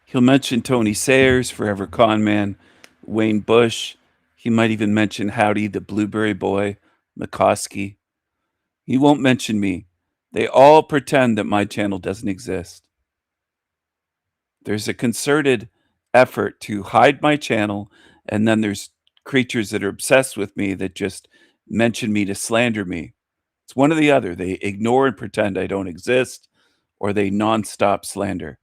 He'll mention Tony Sayers, Forever Con Man, Wayne Bush. He might even mention Howdy the Blueberry Boy, McCoskey. He won't mention me. They all pretend that my channel doesn't exist. There's a concerted effort to hide my channel, and then there's creatures that are obsessed with me that just mention me to slander me. It's one or the other. They ignore and pretend I don't exist, or they nonstop slander.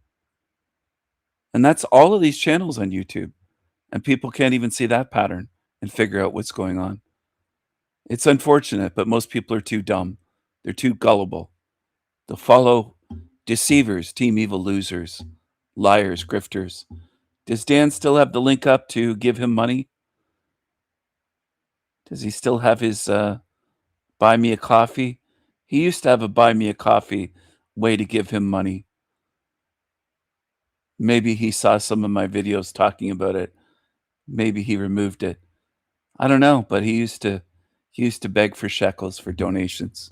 And that's all of these channels on YouTube. And people can't even see that pattern and figure out what's going on. It's unfortunate, but most people are too dumb. They're too gullible. They'll follow deceivers, team evil losers, liars, grifters. Does Dan still have the link up to give him money? Does he still have his buy me a coffee? He used to have a buy me a coffee way to give him money. Maybe he saw some of my videos talking about it. Maybe he removed it. I don't know, but he used to beg for shekels for donations.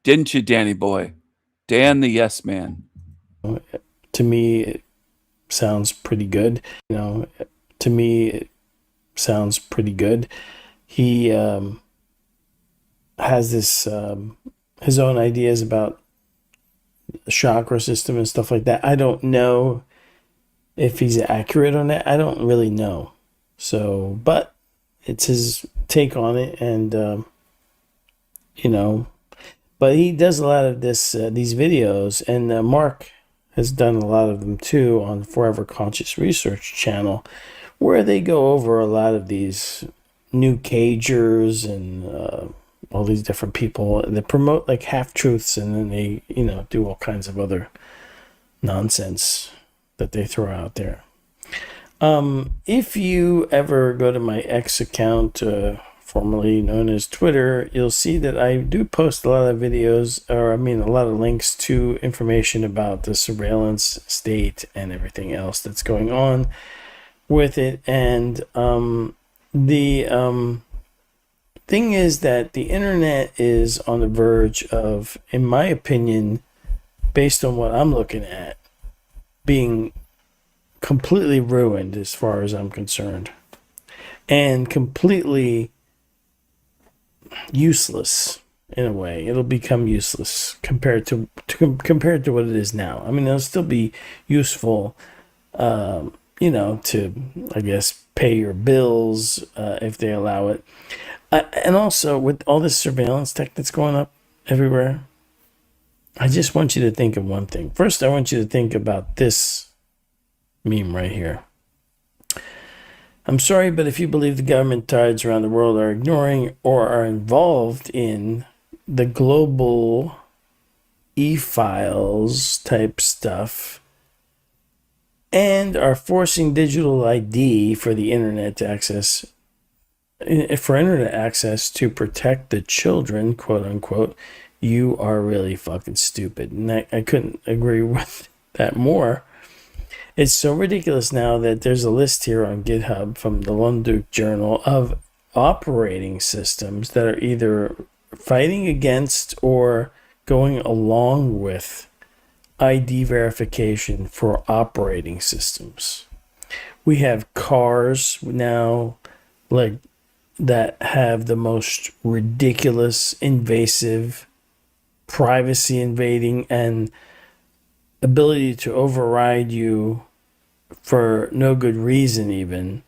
Didn't you, Danny boy? Dan the Yes Man. To me, it sounds pretty good. To me, it sounds pretty good. He has this his own ideas about chakra system and stuff like that. I don't know if he's accurate on that. I don't really know. So, but it's his take on it, and but he does a lot of these videos, and Mark has done a lot of them too on Forever Conscious Research channel, where they go over a lot of these new cagers and all these different people that promote like half truths, and then they do all kinds of other nonsense that they throw out there. If you ever go to my X account, formerly known as Twitter, you'll see that I do post a lot of videos, a lot of links to information about the surveillance state and everything else that's going on with it. And the thing is that the internet is on the verge of, in my opinion, based on what I'm looking at, being completely ruined as far as I'm concerned, and completely useless in a way. It'll become useless compared to what it is now. I mean, it'll still be useful, to, I guess, pay your bills if they allow it. And also, with all this surveillance tech that's going up everywhere, I just want you to think of one thing. First, I want you to think about this meme right here. I'm sorry, but if you believe the government tides around the world are ignoring or are involved in the global e-files type stuff and are forcing digital ID for the internet to access, to protect the children, quote unquote, you are really fucking stupid. And I couldn't agree with that more. It's so ridiculous now that there's a list here on GitHub from the Lunduk Journal of operating systems that are either fighting against or going along with ID verification for operating systems. We have cars now like that have the most ridiculous, invasive, privacy invading, and ability to override you for no good reason, even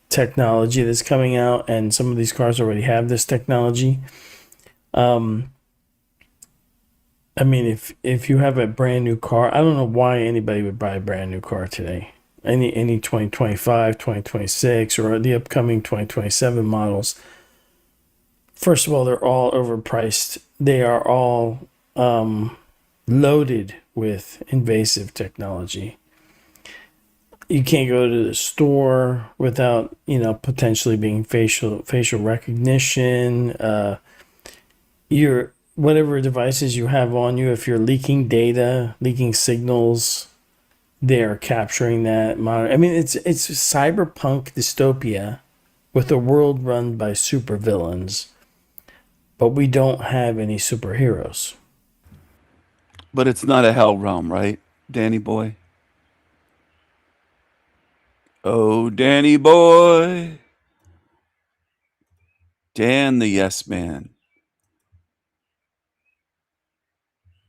technology that's coming out, and some of these cars already have this technology. If you have a brand new car, I don't know why anybody would buy a brand new car today. Any 2025, 2026, or the upcoming 2027 models. First of all, they're all overpriced. They are all loaded with invasive technology. You can't go to the store without, potentially being facial recognition. Your whatever devices you have on you, if you're leaking data, leaking signals, they're capturing that. It's cyberpunk dystopia with a world run by supervillains, but we don't have any superheroes. But it's not a hell realm, right, Danny boy? Oh, Danny boy. Dan the yes man.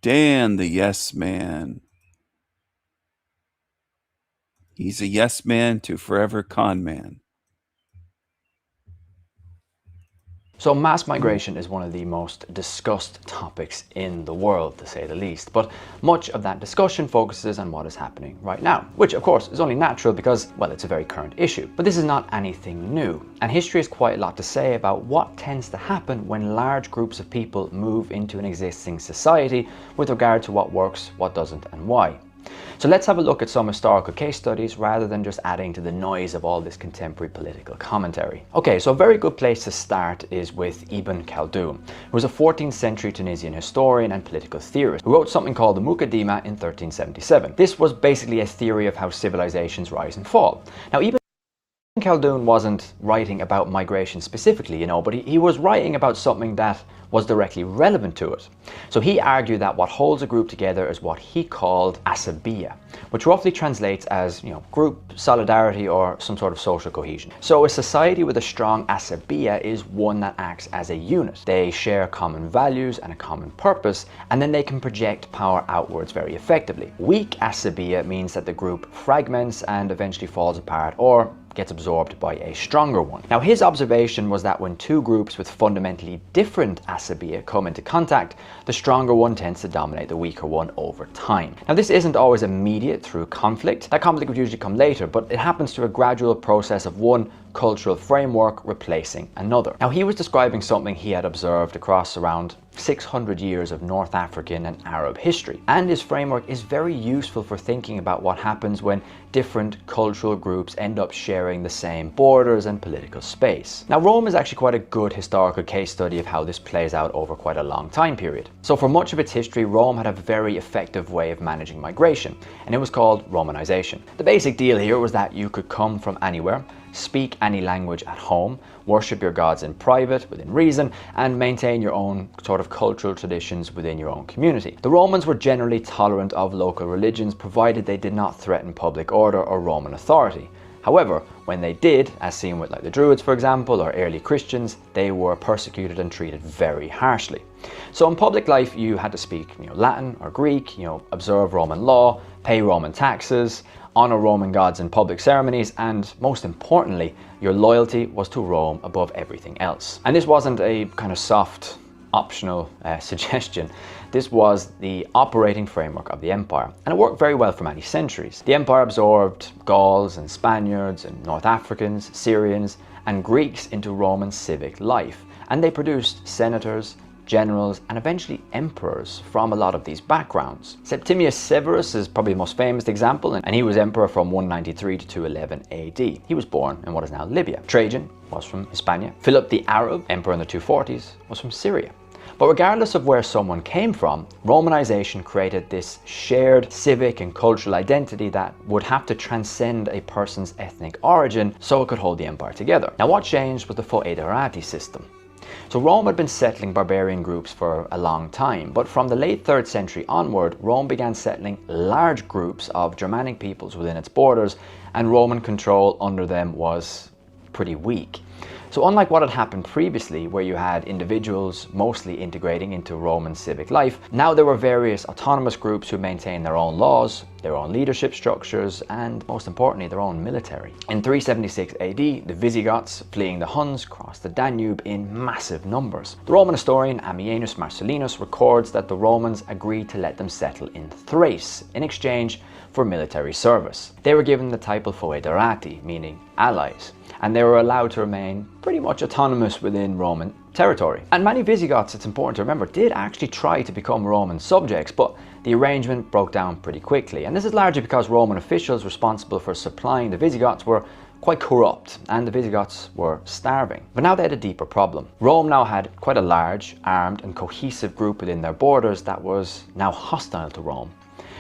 Dan the yes man. He's a yes man to forever con man. So mass migration is one of the most discussed topics in the world, to say the least. But much of that discussion focuses on what is happening right now, which of course is only natural because, well, it's a very current issue. But this is not anything new. And history has quite a lot to say about what tends to happen when large groups of people move into an existing society with regard to what works, what doesn't, and why. So let's have a look at some historical case studies rather than just adding to the noise of all this contemporary political commentary. Okay, so a very good place to start is with Ibn Khaldun, who was a 14th century Tunisian historian and political theorist who wrote something called the Muqaddimah in 1377. This was basically a theory of how civilizations rise and fall. Now, Ibn Khaldun wasn't writing about migration specifically, you know, but he was writing about something that was directly relevant to it. So he argued that what holds a group together is what he called asabiya, which roughly translates as, you know, group solidarity or some sort of social cohesion. So a society with a strong asabiya is one that acts as a unit. They share common values and a common purpose, and then they can project power outwards very effectively. Weak asabiya means that the group fragments and eventually falls apart or gets absorbed by a stronger one. Now, his observation was that when two groups with fundamentally different asabiya come into contact, the stronger one tends to dominate the weaker one over time. Now, this isn't always immediate through conflict. That conflict would usually come later, but it happens through a gradual process of one cultural framework replacing another. Now, he was describing something he had observed across around 600 years of North African and Arab history. And his framework is very useful for thinking about what happens when different cultural groups end up sharing the same borders and political space. Now, Rome is actually quite a good historical case study of how this plays out over quite a long time period. So for much of its history, Rome had a very effective way of managing migration, and it was called Romanization. The basic deal here was that you could come from anywhere, speak any language at home, worship your gods in private, within reason, and maintain your own sort of cultural traditions within your own community. The Romans were generally tolerant of local religions, provided they did not threaten public order or Roman authority. However, when they did, as seen with like the Druids for example, or early Christians, they were persecuted and treated very harshly. So in public life, you had to speak, you know, Latin or Greek, you know, observe Roman law, pay Roman taxes, honor Roman gods in public ceremonies, and most importantly, your loyalty was to Rome above everything else. And this wasn't a kind of soft, optional suggestion. This was the operating framework of the empire, and it worked very well for many centuries. The empire absorbed Gauls and Spaniards and North Africans, Syrians, and Greeks into Roman civic life, and they produced senators, generals, and eventually emperors from a lot of these backgrounds. Septimius Severus is probably the most famous example, and he was emperor from 193 to 211 AD. He was born in what is now Libya. Trajan was from Hispania. Philip the Arab, emperor in the 240s, was from Syria. But regardless of where someone came from, Romanization created this shared civic and cultural identity that would have to transcend a person's ethnic origin so it could hold the empire together. Now, what changed was the foederati system. So Rome had been settling barbarian groups for a long time, but from the late 3rd century onward, Rome began settling large groups of Germanic peoples within its borders, and Roman control under them was pretty weak. So unlike what had happened previously, where you had individuals mostly integrating into Roman civic life, now there were various autonomous groups who maintained their own laws, their own leadership structures, and most importantly, their own military. In 376 AD, the Visigoths, fleeing the Huns, crossed the Danube in massive numbers. The Roman historian Ammianus Marcellinus records that the Romans agreed to let them settle in Thrace in exchange for military service. They were given the title foederati, meaning allies, and they were allowed to remain pretty much autonomous within Roman territory. And many Visigoths, it's important to remember, did actually try to become Roman subjects, but the arrangement broke down pretty quickly. And this is largely because Roman officials responsible for supplying the Visigoths were quite corrupt, and the Visigoths were starving. But now they had a deeper problem. Rome now had quite a large, armed and cohesive group within their borders that was now hostile to Rome.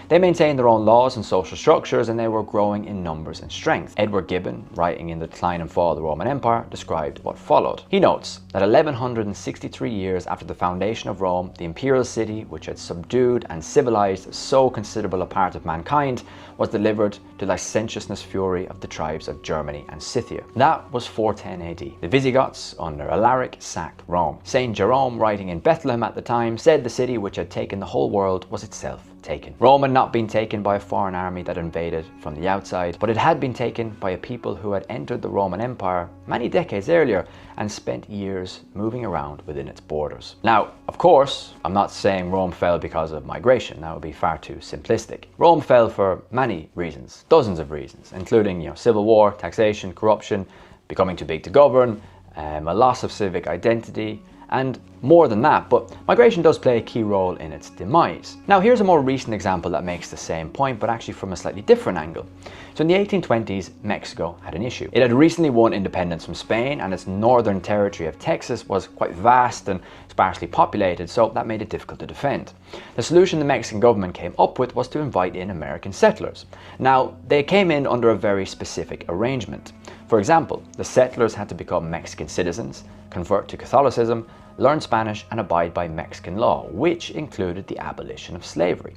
They maintained their own laws and social structures, and they were growing in numbers and strength. Edward Gibbon, writing in The Decline and Fall of the Roman Empire, described what followed. He notes that 1163 years after the foundation of Rome, the imperial city, which had subdued and civilized so considerable a part of mankind, was delivered to the licentiousness fury of the tribes of Germany and Scythia. That was 410 AD. The Visigoths, under Alaric, sacked Rome. Saint Jerome, writing in Bethlehem at the time, said the city which had taken the whole world was itself taken. Rome had not been taken by a foreign army that invaded from the outside, but it had been taken by a people who had entered the Roman Empire many decades earlier and spent years moving around within its borders. Now, of course, I'm not saying Rome fell because of migration. That would be far too simplistic. Rome fell for many reasons, dozens of reasons, including civil war, taxation, corruption, becoming too big to govern, a loss of civic identity, and more than that, but migration does play a key role in its demise. Now, here's a more recent example that makes the same point, but actually from a slightly different angle. So in the 1820s, Mexico had an issue. It had recently won independence from Spain, and its northern territory of Texas was quite vast and sparsely populated, so that made it difficult to defend. The solution the Mexican government came up with was to invite in American settlers. Now, they came in under a very specific arrangement. For example, the settlers had to become Mexican citizens, convert to Catholicism, learn Spanish, and abide by Mexican law, which included the abolition of slavery.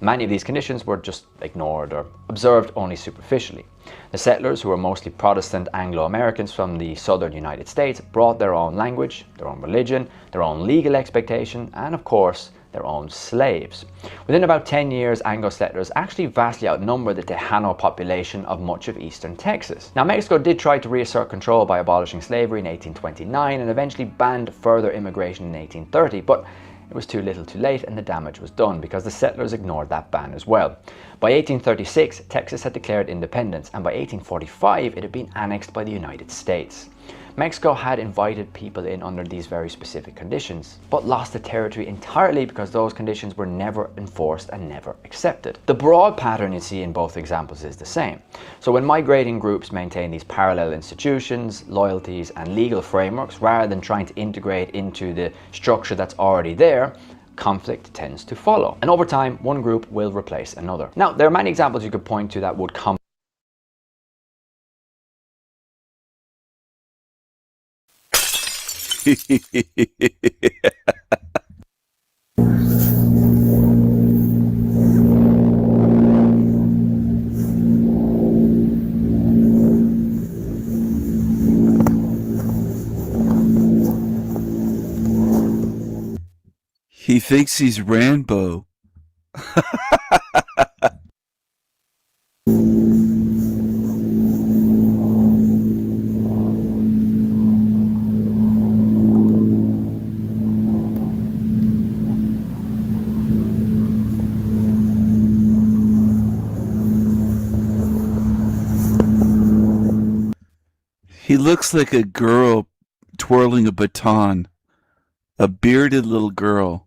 Many of these conditions were just ignored or observed only superficially. The settlers, who were mostly Protestant Anglo-Americans from the southern United States, brought their own language, their own religion, their own legal expectation, and of course, their own slaves. Within about 10 years, Anglo settlers actually vastly outnumbered the Tejano population of much of eastern Texas. Now, Mexico did try to reassert control by abolishing slavery in 1829 and eventually banned further immigration in 1830, but it was too little too late and the damage was done because the settlers ignored that ban as well. By 1836, Texas had declared independence, and by 1845 it had been annexed by the United States. Mexico had invited people in under these very specific conditions, but lost the territory entirely because those conditions were never enforced and never accepted. The broad pattern you see in both examples is the same. So when migrating groups maintain these parallel institutions, loyalties, and legal frameworks rather than trying to integrate into the structure that's already there, conflict tends to follow. And over time, one group will replace another. Now, there are many examples you could point to that would come. He thinks he's Rambo. He looks like a girl twirling a baton. A bearded little girl.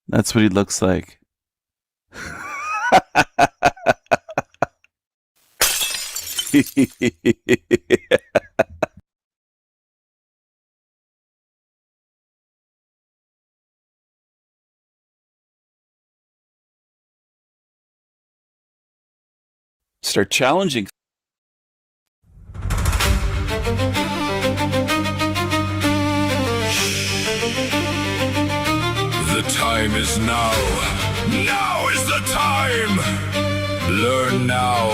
That's what he looks like. Start challenging. The time is now. Now is the time. Learn now.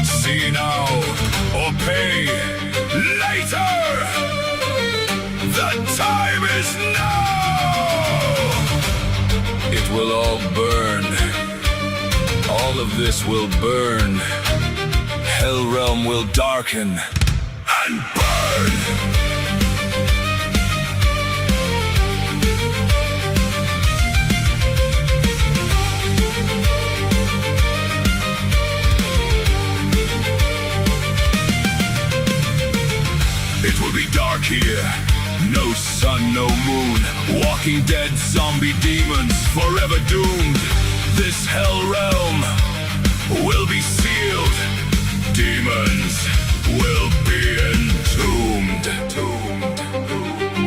See now or pay later. The time is now. It will all burn. All of this will burn. Hell realm will darken and burn. It will be dark here, no sun, no moon. Walking dead zombie demons, forever doomed. This hell realm will be sealed. Demons will be entombed.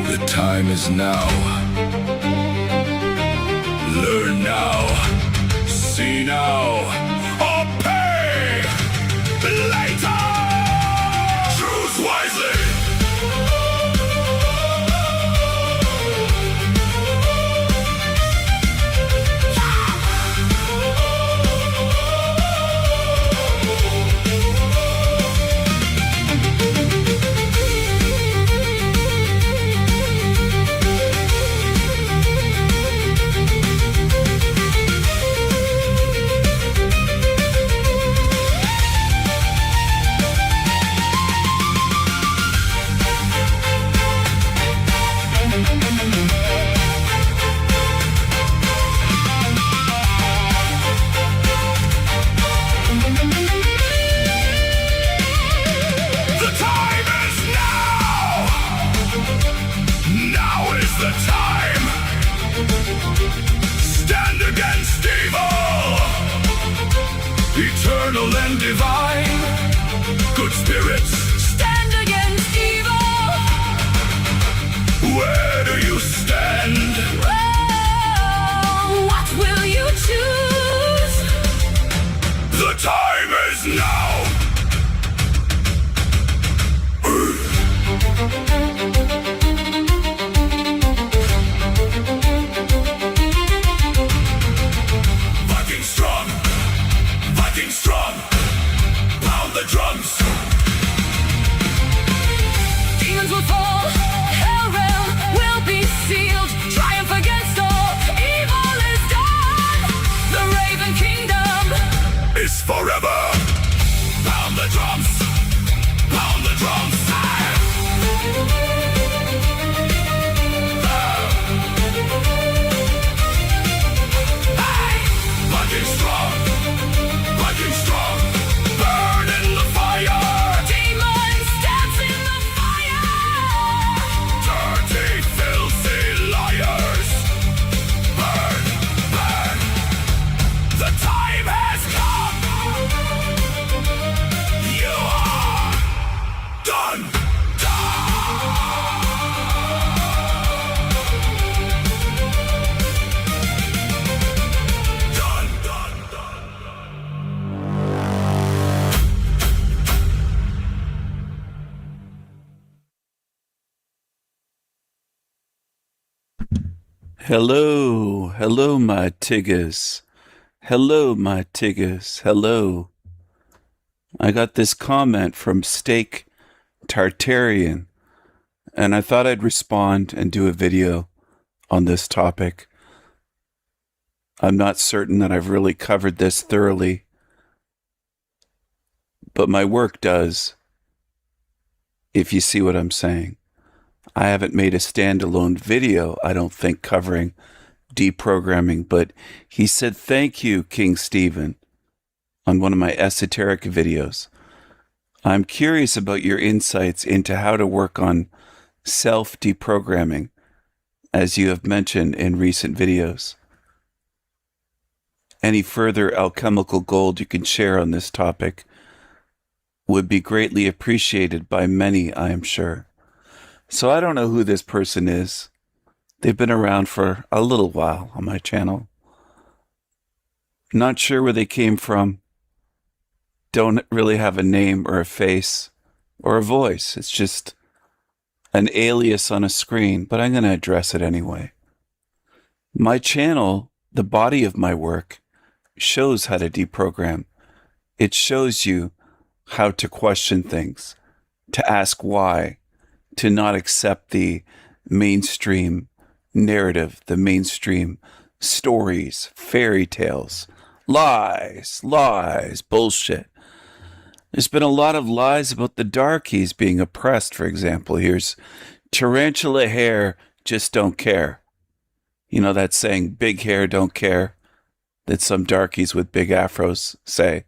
The time is now. Learn now, see now, or pay later. Choose wisely. Eternal and divine, good spirits stand against evil. Where do you stand? Oh, what will you choose? The time is now. Hello, hello, my tigers. Hello, my tigers. Hello. I got this comment from Steak Tartarian, and I thought I'd respond and do a video on this topic. I'm not certain that I've really covered this thoroughly, but my work does, if you see what I'm saying. I haven't made a standalone video, I don't think, covering deprogramming, but he said, "Thank you, King Stephen," on one of my esoteric videos. I'm curious about your insights into how to work on self-deprogramming, as you have mentioned in recent videos. Any further alchemical gold you can share on this topic would be greatly appreciated by many, I am sure. So I don't know who this person is. They've been around for a little while on my channel. Not sure where they came from. Don't really have a name or a face or a voice. It's just an alias on a screen, but I'm going to address it anyway. My channel, the body of my work, shows how to deprogram. It shows you how to question things, to ask why, to not accept the mainstream narrative, the mainstream stories, fairy tales, lies, bullshit. There's been a lot of lies about the darkies being oppressed, for example. Here's tarantula hair, just don't care. You know that saying, big hair, don't care, that some darkies with big afros say.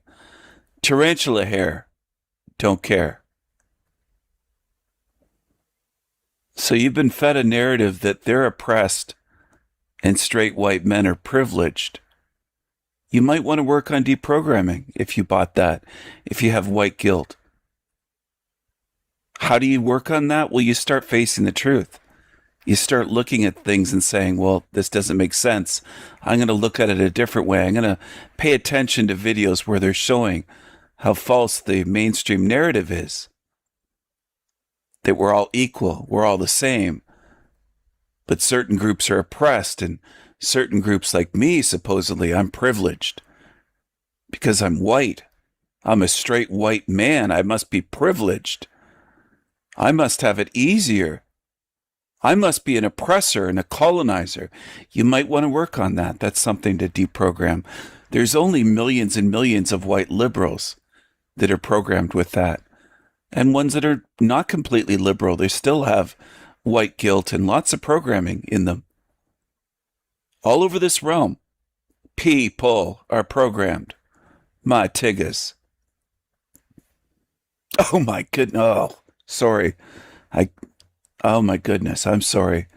Tarantula hair, don't care. So you've been fed a narrative that they're oppressed and straight white men are privileged. You might want to work on deprogramming if you bought that, if you have white guilt. How do you work on that? Well, you start facing the truth. You start looking at things and saying, well, this doesn't make sense. I'm going to look at it a different way. I'm going to pay attention to videos where they're showing how false the mainstream narrative is. That we're all equal, we're all the same. But certain groups are oppressed, and certain groups like me, supposedly, I'm privileged. Because I'm white. I'm a straight white man. I must be privileged. I must have it easier. I must be an oppressor and a colonizer. You might want to work on that. That's something to deprogram. There's only millions and millions of white liberals that are programmed with that. And ones that are not completely liberal, they still have white guilt and lots of programming in them. All over this realm, people are programmed. My tiggas. Oh my goodness. Oh, sorry. Oh my goodness. I'm sorry.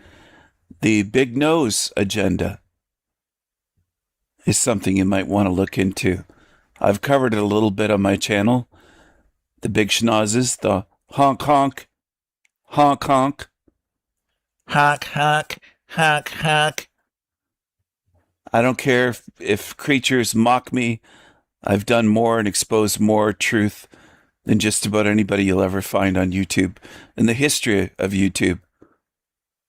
The big nose agenda is something you might want to look into. I've covered it a little bit on my channel. The big schnozzes, the honk honk, honk honk, honk honk, honk honk. I don't care if creatures mock me. I've done more and exposed more truth than just about anybody you'll ever find on YouTube in the history of YouTube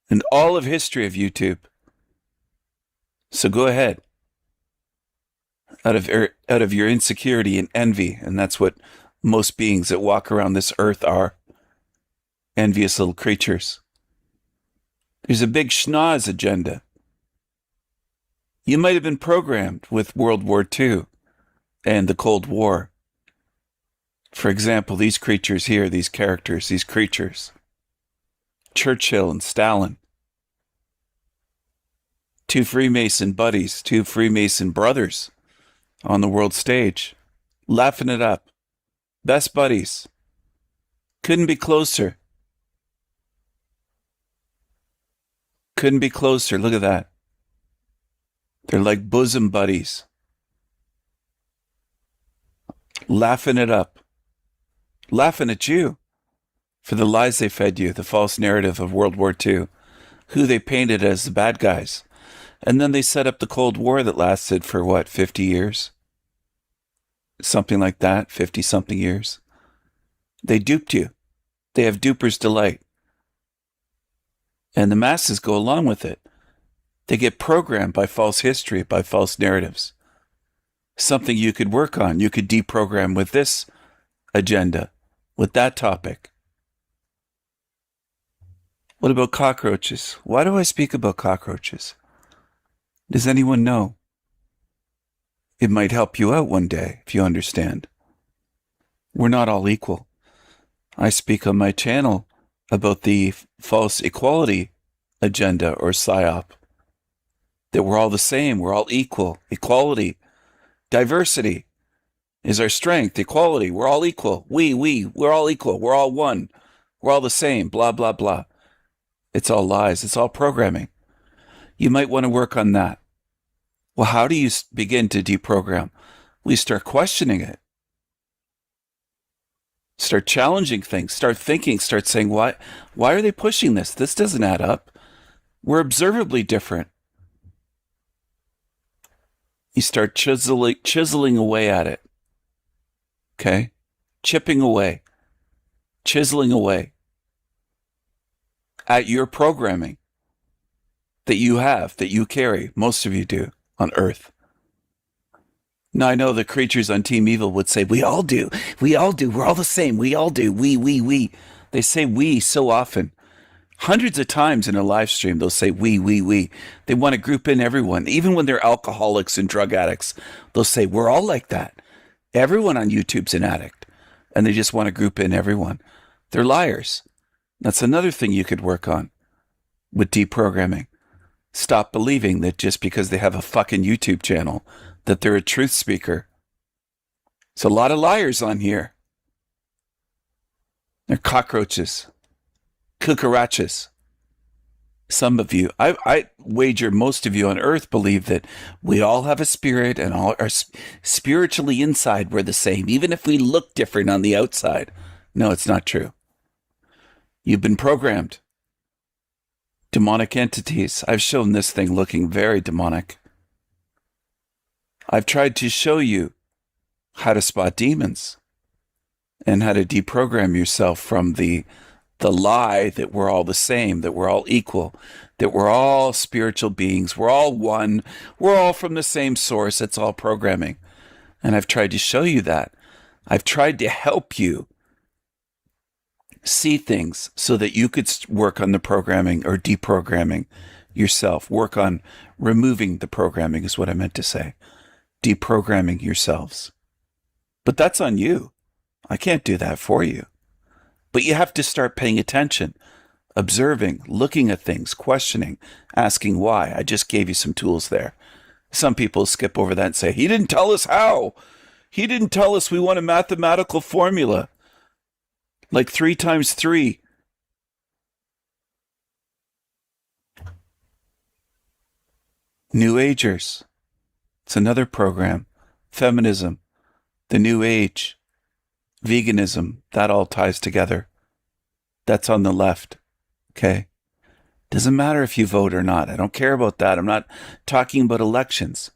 and all of history of YouTube. So go ahead. Out of your insecurity and envy, and that's what most beings that walk around this earth are. Envious little creatures. There's a big schnoz agenda. You might have been programmed with World War II and the Cold War. For example, these creatures here, these characters, these creatures. Churchill and Stalin. Two Freemason buddies, two Freemason brothers on the world stage, laughing it up. Best buddies. Couldn't be closer. Couldn't be closer. Look at that. They're like bosom buddies. Laughing it up. Laughing at you for the lies they fed you, the false narrative of World War II, who they painted as the bad guys. And then they set up the Cold War that lasted for, what, 50 years? Something like that, 50-something years. They duped you. They have duper's delight. And the masses go along with it. They get programmed by false history, by false narratives. Something you could work on. You could deprogram with this agenda, with that topic. What about cockroaches? Why do I speak about cockroaches? Does anyone know? It might help you out one day if you understand. We're not all equal. I speak on my channel about the false equality agenda or PSYOP. That we're all the same, we're all equal. Equality, diversity is our strength. Equality, we're all equal. We're all equal. We're all one. We're all the same, blah, blah, blah. It's all lies. It's all programming. You might want to work on that. Well, how do you begin to deprogram? Well, you start questioning it. Start challenging things. Start thinking. Start saying, why are they pushing this? This doesn't add up. We're observably different. You start chiseling away at it. Okay? Chipping away. Chiseling away at your programming that you have, that you carry, most of you do, on Earth. Now, I know the creatures on Team Evil would say, we all do, we're all the same, we all do, we. They say we so often. Hundreds of times in a live stream, they'll say we. They want to group in everyone. Even when they're alcoholics and drug addicts, they'll say, we're all like that. Everyone on YouTube's an addict. And they just want to group in everyone. They're liars. That's another thing you could work on with deprogramming. Stop believing that just because they have a fucking YouTube channel, that they're a truth speaker. There's a lot of liars on here. They're cockroaches. Cucarachas. Some of you, I wager most of you on Earth believe that we all have a spirit and all are spiritually inside we're the same, even if we look different on the outside. No, it's not true. You've been programmed. Demonic entities. I've shown this thing looking very demonic. I've tried to show you how to spot demons and how to deprogram yourself from the lie that we're all the same, that we're all equal, that we're all spiritual beings, we're all one, we're all from the same source. It's all programming. And I've tried to show you that. I've tried to help you see things so that you could work on the programming or deprogramming yourself. Work on removing the programming is what I meant to say. Deprogramming yourselves. But that's on you. I can't do that for you. But you have to start paying attention, observing, looking at things, questioning, asking why. I just gave you some tools there. Some people skip over that and say, he didn't tell us how. He didn't tell us we want a mathematical formula. Like 3 times 3. New Agers. It's another program. Feminism. The New Age. Veganism. That all ties together. That's on the left. Okay? Doesn't matter if you vote or not. I don't care about that. I'm not talking about elections.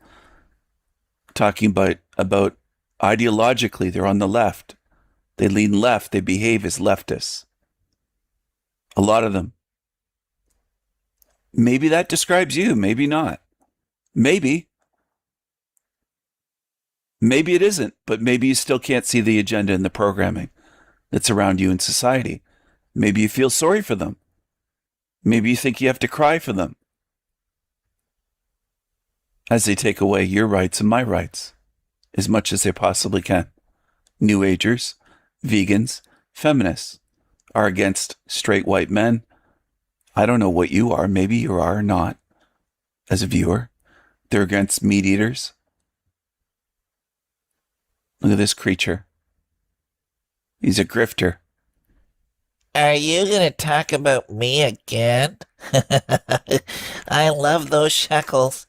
I'm talking about ideologically, they're on the left. They lean left. They behave as leftists. A lot of them. Maybe that describes you. Maybe not. Maybe. Maybe it isn't, but maybe you still can't see the agenda and the programming that's around you in society. Maybe you feel sorry for them. Maybe you think you have to cry for them as they take away your rights and my rights as much as they possibly can. New Agers, vegans, feminists are against straight white men. I don't know what you are. Maybe you are or not as a viewer. They're against meat eaters. Look at this creature. He's a grifter. Are you going to talk about me again? I love those shekels.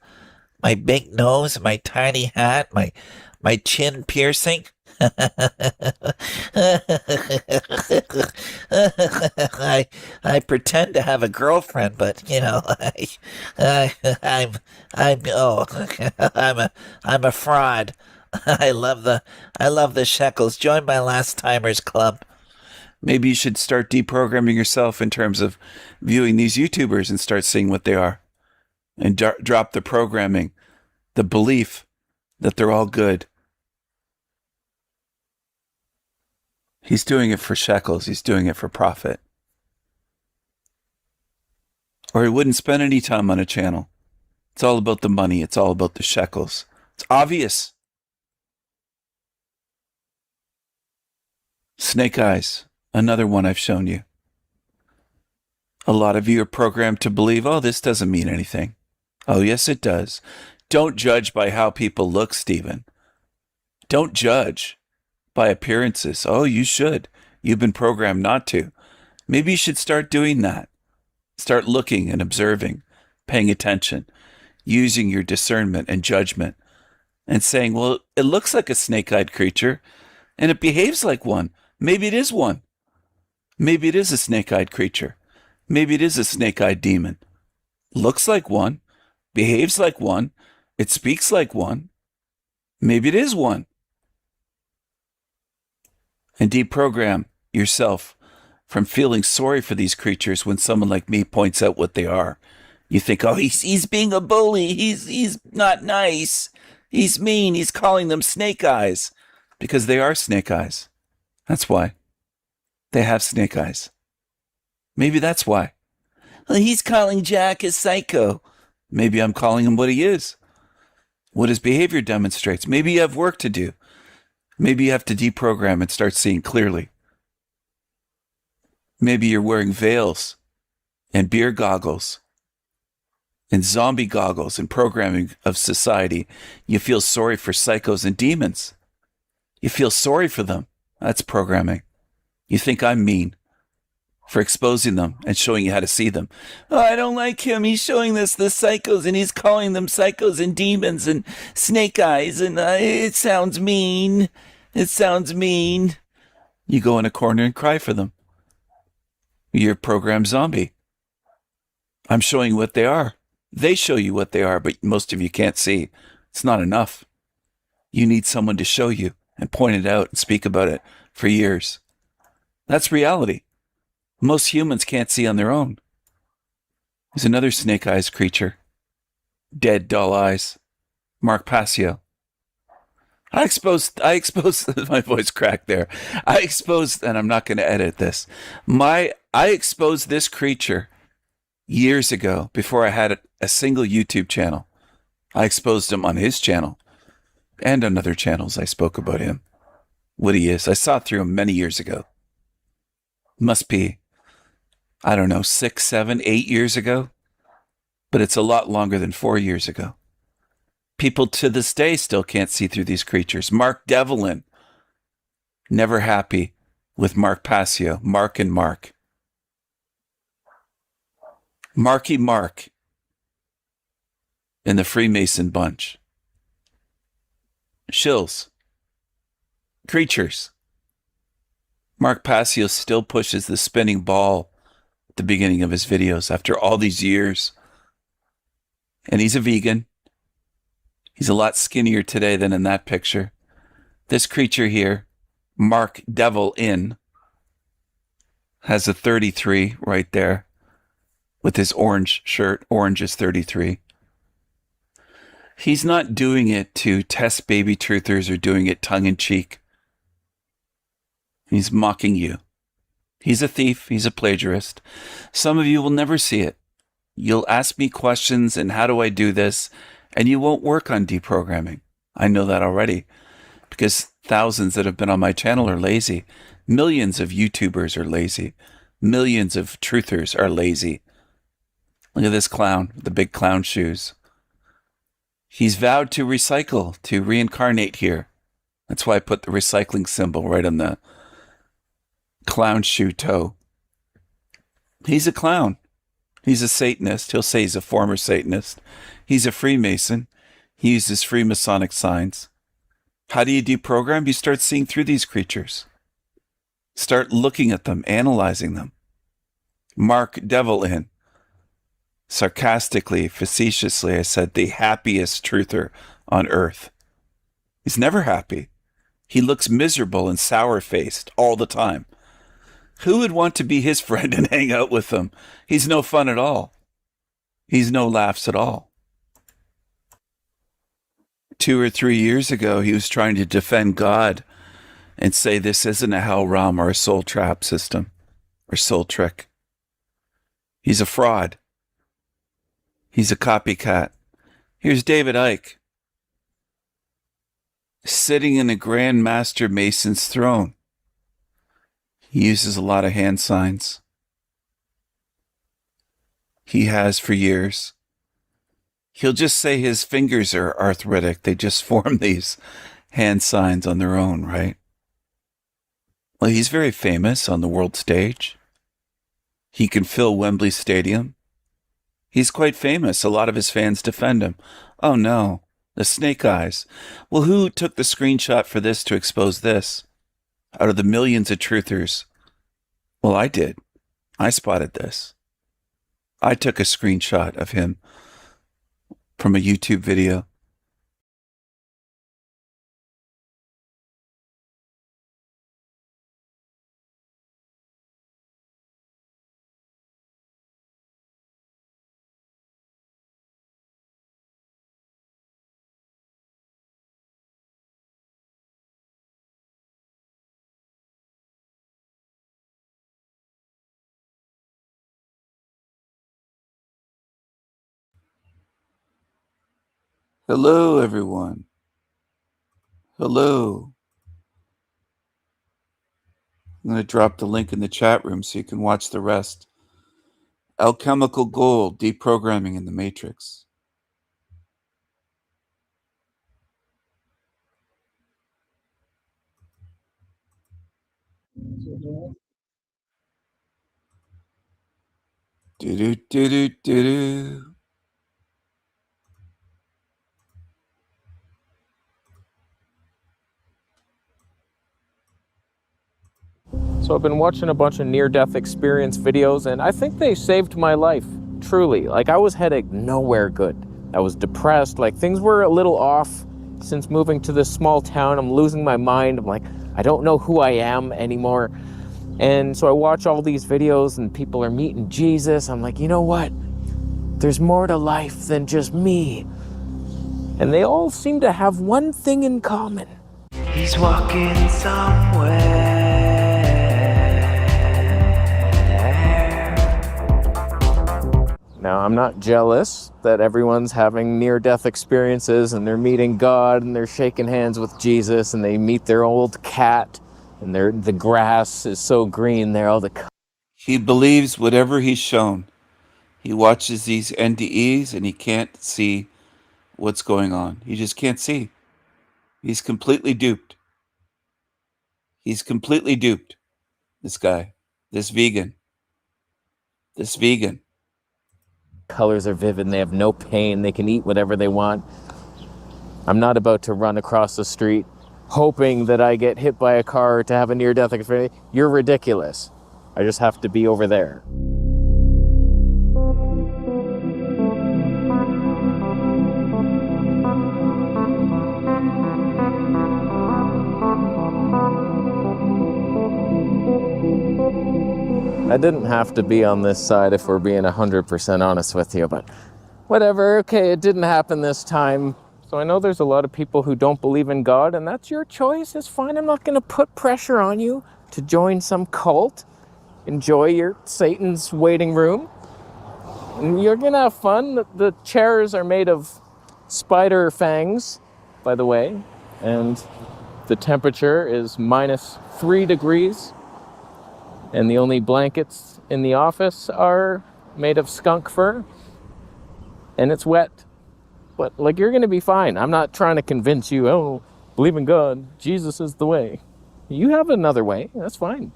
My big nose, my tiny hat, my chin piercing. I pretend to have a girlfriend, but you know, I'm a fraud. I love the shekels. Join my last timers club. Maybe you should start deprogramming yourself in terms of viewing these YouTubers and start seeing what they are and drop the programming, the belief that they're all good. He's doing it for shekels. He's doing it for profit. Or he wouldn't spend any time on a channel. It's all about the money. It's all about the shekels. It's obvious. Snake Eyes, another one I've shown you. A lot of you are programmed to believe, oh, this doesn't mean anything. Oh, yes, it does. Don't judge by how people look, Stephen. Don't judge by appearances. Oh, you should. You've been programmed not to. Maybe you should start doing that. Start looking and observing, paying attention, using your discernment and judgment, and saying, well, it looks like a snake-eyed creature, and it behaves like one. Maybe it is one. Maybe it is a snake-eyed creature. Maybe it is a snake-eyed demon. Looks like one, behaves like one, it speaks like one. Maybe it is one. And deprogram yourself from feeling sorry for these creatures when someone like me points out what they are. You think, oh, he's being a bully. He's not nice. He's mean. He's calling them snake eyes. Because they are snake eyes. That's why. They have snake eyes. Maybe that's why. Well, he's calling Jack a psycho. Maybe I'm calling him what he is. What his behavior demonstrates. Maybe you have work to do. Maybe you have to deprogram and start seeing clearly. Maybe you're wearing veils and beer goggles and zombie goggles and programming of society. You feel sorry for psychos and demons. You feel sorry for them. That's programming. You think I'm mean for exposing them and showing you how to see them. Oh, I don't like him. He's showing us the psychos and he's calling them psychos and demons and snake eyes. And it sounds mean. It sounds mean. You go in a corner and cry for them. You're a programmed zombie. I'm showing you what they are. They show you what they are, but most of you can't see. It's not enough. You need someone to show you and point it out and speak about it for years. That's reality. Most humans can't see on their own. There's another snake eyes creature. Dead, dull eyes. Mark Passio. I exposed, my voice cracked there. And I'm not going to edit this. I exposed this creature years ago before I had a single YouTube channel. I exposed him on his channel and on other channels. I spoke about him, what he is. I saw through him many years ago. Must be, I don't know, 6, 7, 8 years ago, but it's a lot longer than 4 years ago. People to this day still can't see through these creatures. Mark Devlin, never happy with Mark Passio. Mark and Mark. Marky Mark in the Freemason bunch. Shills. Creatures. Mark Passio still pushes the spinning ball at the beginning of his videos after all these years. And he's a vegan. He's a lot skinnier today than in that picture. This creature here, Mark Devil In, has a 33 right there with his orange shirt. Orange is 33. He's not doing it to test baby truthers or doing it tongue-in-cheek. He's mocking you. He's a thief. He's a plagiarist. Some of you will never see it. You'll ask me questions and how do I do this? And you won't work on deprogramming. I know that already because thousands that have been on my channel are lazy. Millions of YouTubers are lazy. Millions of truthers are lazy. Look at this clown with the big clown shoes. He's vowed to recycle, to reincarnate here. That's why I put the recycling symbol right on the clown shoe toe. He's a clown. He's a Satanist. He'll say he's a former Satanist. He's a Freemason. He uses Freemasonic signs. How do you deprogram? You start seeing through these creatures. Start looking at them, analyzing them. Mark Devil In. Sarcastically, facetiously, I said, the happiest truther on earth. He's never happy. He looks miserable and sour-faced all the time. Who would want to be his friend and hang out with him? He's no fun at all. He's no laughs at all. 2 or 3 years ago, he was trying to defend God and say this isn't a hell realm or a soul trap system or soul trick. He's a fraud. He's a copycat. Here's David Icke, sitting in a Grand Master Mason's throne. He uses a lot of hand signs. He has for years. He'll just say his fingers are arthritic. They just form these hand signs on their own, right? Well, he's very famous on the world stage. He can fill Wembley Stadium. He's quite famous. A lot of his fans defend him. Oh no, the snake eyes. Well, who took the screenshot for this to expose this? Out of the millions of truthers. Well, I did. I spotted this. I took a screenshot of him from a YouTube video. Hello, everyone. Hello. I'm going to drop the link in the chat room so you can watch the rest. Alchemical Gold, Deprogramming in the Matrix. Do-do-do-do-do-do. So I've been watching a bunch of near-death experience videos, and I think they saved my life, truly. Like, I was headed nowhere good. I was depressed, like things were a little off since moving to this small town. I'm losing my mind. I'm like, I don't know who I am anymore. And so I watch all these videos and people are meeting Jesus. I'm like, you know what? There's more to life than just me. And they all seem to have one thing in common. He's walking somewhere. Now, I'm not jealous that everyone's having near-death experiences and they're meeting God and they're shaking hands with Jesus and they meet their old cat and the grass is so green there. All the He believes whatever he's shown. He watches these NDEs and he can't see what's going on. He just can't see. He's completely duped. He's completely duped. This guy. This vegan. This vegan. colors are vivid and they have no pain. They can eat whatever they want. I'm not about to run across the street hoping that I get hit by a car to have a near-death experience. You're ridiculous. I just have to be over there. I didn't have to be on this side if we're being 100% honest with you, but whatever. Okay, it didn't happen this time. So I know there's a lot of people who don't believe in God, and that's your choice. It's fine. I'm not going to put pressure on you to join some cult. Enjoy your Satan's waiting room. And you're going to have fun. The chairs are made of spider fangs, by the way, and the temperature is -3 degrees. And the only blankets in the office are made of skunk fur. And it's wet. But, like, you're going to be fine. I'm not trying to convince you, oh, believe in God. Jesus is the way. You have another way. That's fine.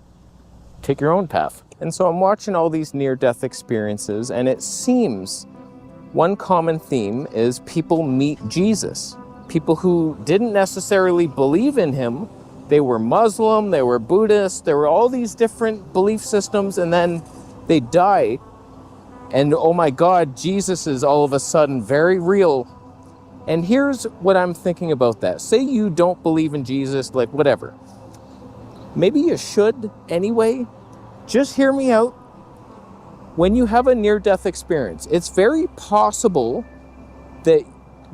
Take your own path. And so I'm watching all these near-death experiences, and it seems one common theme is people meet Jesus. People who didn't necessarily believe in him. They were Muslim, they were Buddhist, there were all these different belief systems, and then they die. And oh my God, Jesus is all of a sudden very real. And here's what I'm thinking about that. Say you don't believe in Jesus, like whatever. Maybe you should anyway. Just hear me out. When you have a near-death experience, it's very possible that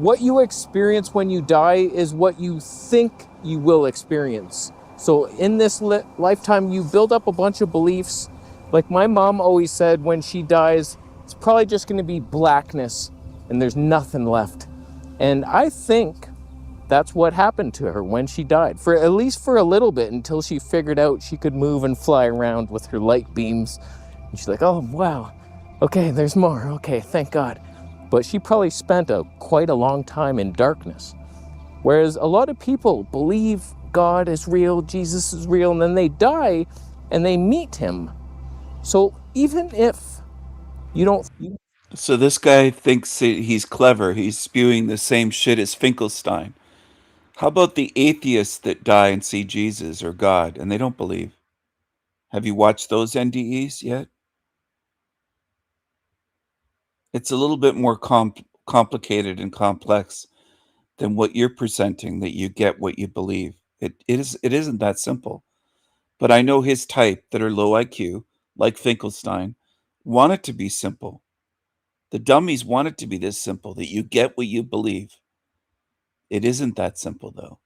what you experience when you die is what you think you will experience. So in this lifetime, you build up a bunch of beliefs. Like my mom always said, when she dies, it's probably just going to be blackness and there's nothing left. And I think that's what happened to her when she died, for at least for a little bit, until she figured out she could move and fly around with her light beams. And she's like, oh, wow. Okay, there's more. Okay, thank God. But she probably spent quite a long time in darkness. Whereas a lot of people believe God is real, Jesus is real, and then they die and they meet him. So even if you don't... So this guy thinks that he's clever. He's spewing the same shit as Finkelstein. How about the atheists that die and see Jesus or God and they don't believe? Have you watched those NDEs yet? It's a little bit more complicated and complex than what you're presenting, that you get what you believe. It isn't that simple. But I know his type that are low IQ, like Finkelstein, want it to be simple. The dummies want it to be this simple, that you get what you believe. It isn't that simple, though.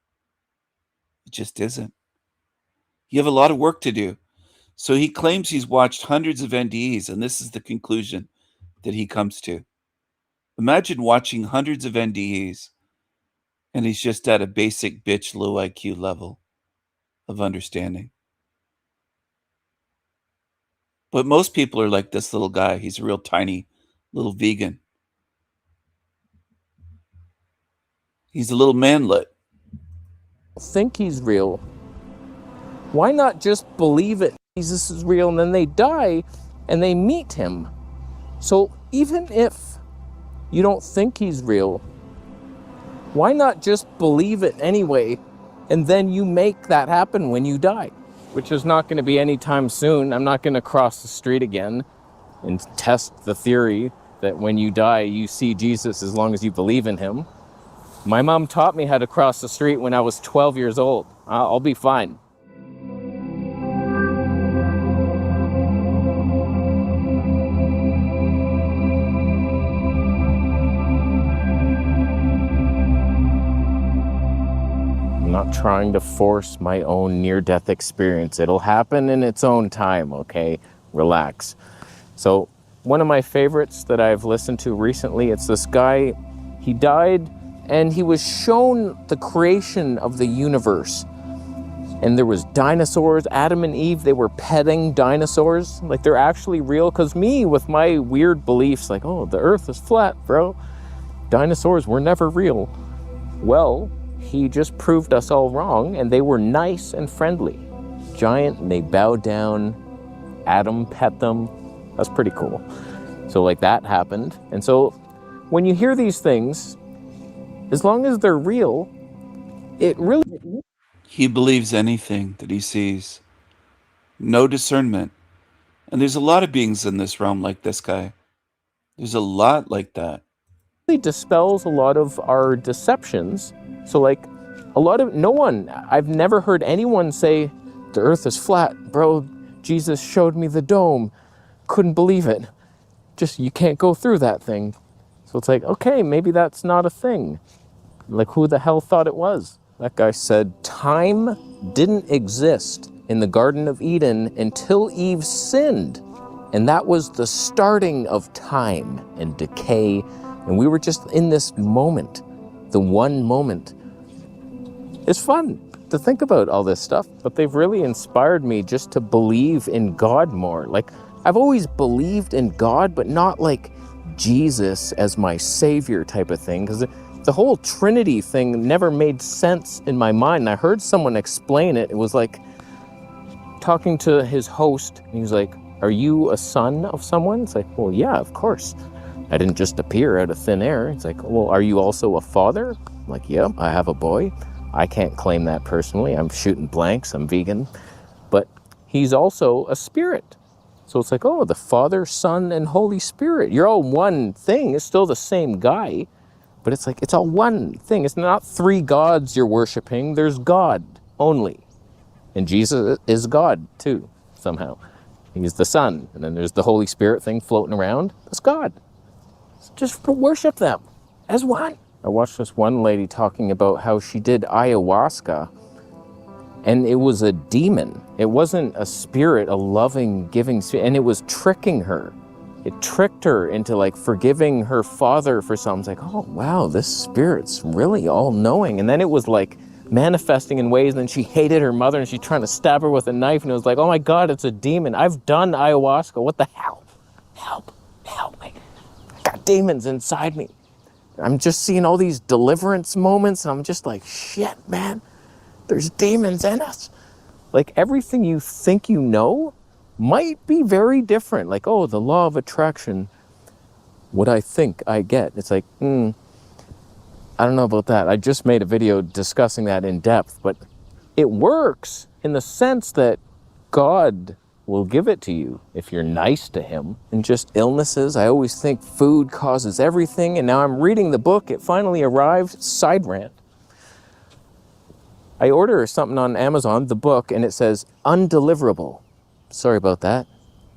It just isn't. You have a lot of work to do. So he claims he's watched hundreds of NDEs, and this is the conclusion that he comes to. Imagine watching hundreds of NDEs, and he's just at a basic bitch low IQ level of understanding. But most people are like this little guy. He's a real tiny little vegan. He's a little manlet. Think he's real. Why not just believe it? Jesus is real, and then they die and they meet him. So even if you don't think he's real, why not just believe it anyway, and then you make that happen when you die? Which is not going to be anytime soon. I'm not going to cross the street again and test the theory that when you die, you see Jesus as long as you believe in him. My mom taught me how to cross the street when I was 12 years old. I'll be fine. I'm not trying to force my own near-death experience. It'll happen in its own time, okay? Relax. So one of my favorites that I've listened to recently, it's this guy. He died and he was shown the creation of the universe. And there was dinosaurs, Adam and Eve, they were petting dinosaurs. Like they're actually real. Because me, with my weird beliefs, like, oh, the earth is flat, bro. Dinosaurs were never real. Well, he just proved us all wrong, and they were nice and friendly. Giant, and they bowed down. Adam pet them. That's pretty cool. So like that happened. And so when you hear these things, as long as they're real, it really... He believes anything that he sees. No discernment. And there's a lot of beings in this realm like this guy. There's a lot like that. It dispels a lot of our deceptions. So like I've never heard anyone say, the earth is flat, bro. Jesus showed me the dome. Couldn't believe it. Just, you can't go through that thing. So it's like, okay, maybe that's not a thing. Like, who the hell thought it was? That guy said, time didn't exist in the Garden of Eden until Eve sinned. And that was the starting of time and decay. And we were just in this moment, the one moment. It's fun to think about all this stuff, but they've really inspired me just to believe in God more. Like, I've always believed in God, but not like Jesus as my savior type of thing, because the whole Trinity thing never made sense in my mind. And I heard someone explain it. It was like talking to his host, and he's like, are you a son of someone? It's like, well, yeah, of course. I didn't just appear out of thin air. It's like, well, are you also a father? I'm like, yeah, I have a boy. I can't claim that personally. I'm shooting blanks. I'm vegan. But he's also a spirit. So it's like, oh, the Father, Son, and Holy Spirit. You're all one thing. It's still the same guy. But it's like, it's all one thing. It's not three gods you're worshiping. There's God only. And Jesus is God too, somehow. He's the Son. And then there's the Holy Spirit thing floating around. That's God. So just worship them as one. I watched this one lady talking about how she did ayahuasca, and it was a demon. It wasn't a spirit, a loving, giving spirit, and it was tricking her. It tricked her into like forgiving her father for something. It's like, oh wow, this spirit's really all-knowing. And then it was like manifesting in ways, and then she hated her mother and she's trying to stab her with a knife, and it was like, oh my God, it's a demon. I've done ayahuasca. What the hell? Help me. I got demons inside me. I'm just seeing all these deliverance moments, and I'm just like, shit, man, there's demons in us. Like everything you think you know might be very different. Like, oh, the law of attraction, what I think I get. It's like, I don't know about that. I just made a video discussing that in depth, but it works in the sense that God will give it to you if you're nice to him. And just illnesses, I always think food causes everything, and now I'm reading the book. It finally arrived. Side rant. I order something on Amazon, the book, and it says undeliverable. Sorry about that.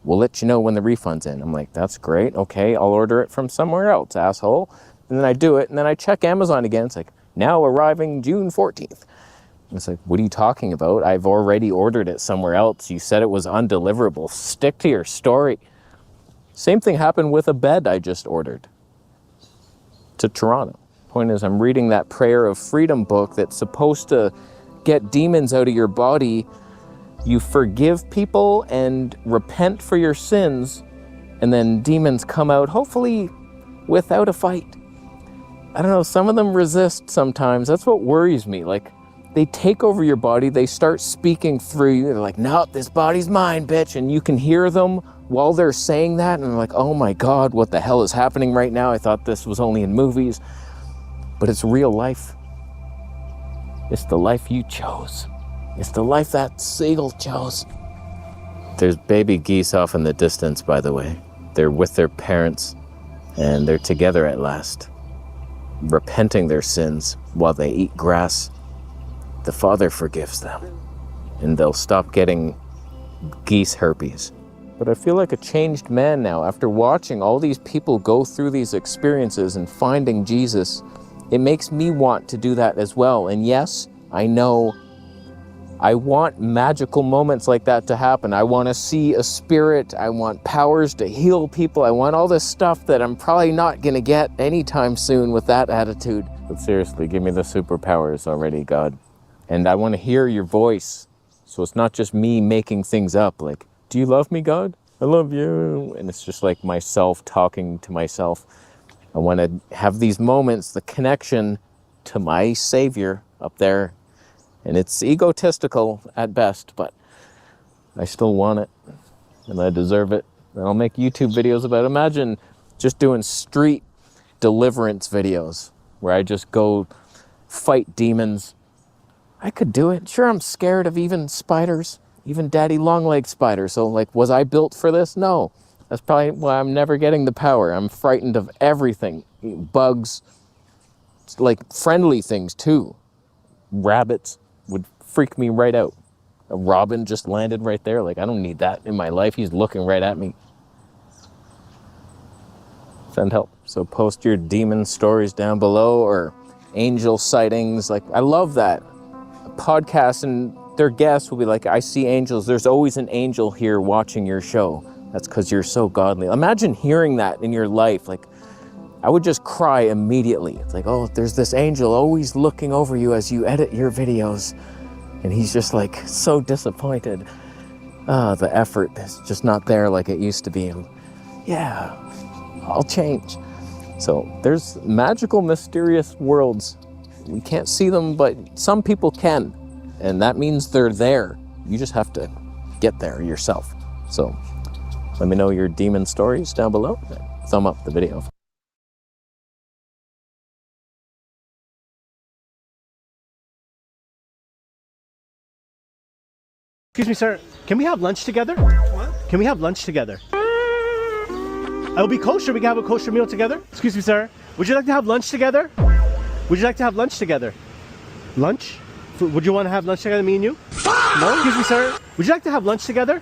We'll let you know when the refund's in. I'm like, that's great. Okay, I'll order it from somewhere else, asshole. And then I do it, and then I check Amazon again. It's like, now arriving June 14th. And it's like, what are you talking about? I've already ordered it somewhere else. You said it was undeliverable. Stick to your story. Same thing happened with a bed I just ordered to Toronto. Point is, I'm reading that Prayer of Freedom book that's supposed to get demons out of your body. You forgive people and repent for your sins, and then demons come out, hopefully without a fight. I don't know, some of them resist sometimes. That's what worries me. Like, they take over your body, they start speaking through you. They're like, no, this body's mine, bitch. And you can hear them while they're saying that, and they're like, oh my God, what the hell is happening right now? I thought this was only in movies. But it's real life. It's the life you chose. It's the life that seagull chose. There's baby geese off in the distance, by the way. They're with their parents, and they're together at last, repenting their sins while they eat grass. The Father forgives them, and they'll stop getting geese herpes. But I feel like a changed man now after watching all these people go through these experiences and finding Jesus. It makes me want to do that as well. And yes, I know I want magical moments like that to happen. I want to see a spirit. I want powers to heal people. I want all this stuff that I'm probably not going to get anytime soon with that attitude. But seriously, give me the superpowers already, God. And I want to hear your voice. So it's not just me making things up. Like, do you love me, God? I love you. And it's just like myself talking to myself. I want to have these moments, the connection to my Savior up there. And it's egotistical at best, but I still want it, and I deserve it. And I'll make YouTube videos about it. Imagine just doing street deliverance videos where I just go fight demons. I could do it. Sure, I'm scared of even spiders, even daddy long-legged spiders. So, like, was I built for this? No. That's probably why I'm never getting the power. I'm frightened of everything. Bugs, like friendly things too. Rabbits would freak me right out. A robin just landed right there. Like, I don't need that in my life. He's looking right at me. Send help. So post your demon stories down below, or angel sightings. Like, I love that. A podcast, and their guests will be like, I see angels. There's always an angel here watching your show. That's because you're so godly. Imagine hearing that in your life. Like, I would just cry immediately. It's like, oh, there's this angel always looking over you as you edit your videos. And he's just like so disappointed. The effort is just not there like it used to be. And yeah, I'll change. So there's magical, mysterious worlds. We can't see them, but some people can. And that means they're there. You just have to get there yourself. So let me know your demon stories down below. Thumb up the video. Excuse me, sir. Can we have lunch together? What? Can we have lunch together? It'll be kosher. We can have a kosher meal together. Excuse me, sir. Would you like to have lunch together? Would you like to have lunch together? Lunch? Would you want to have lunch together, me and you? No? Excuse me, sir. Would you like to have lunch together?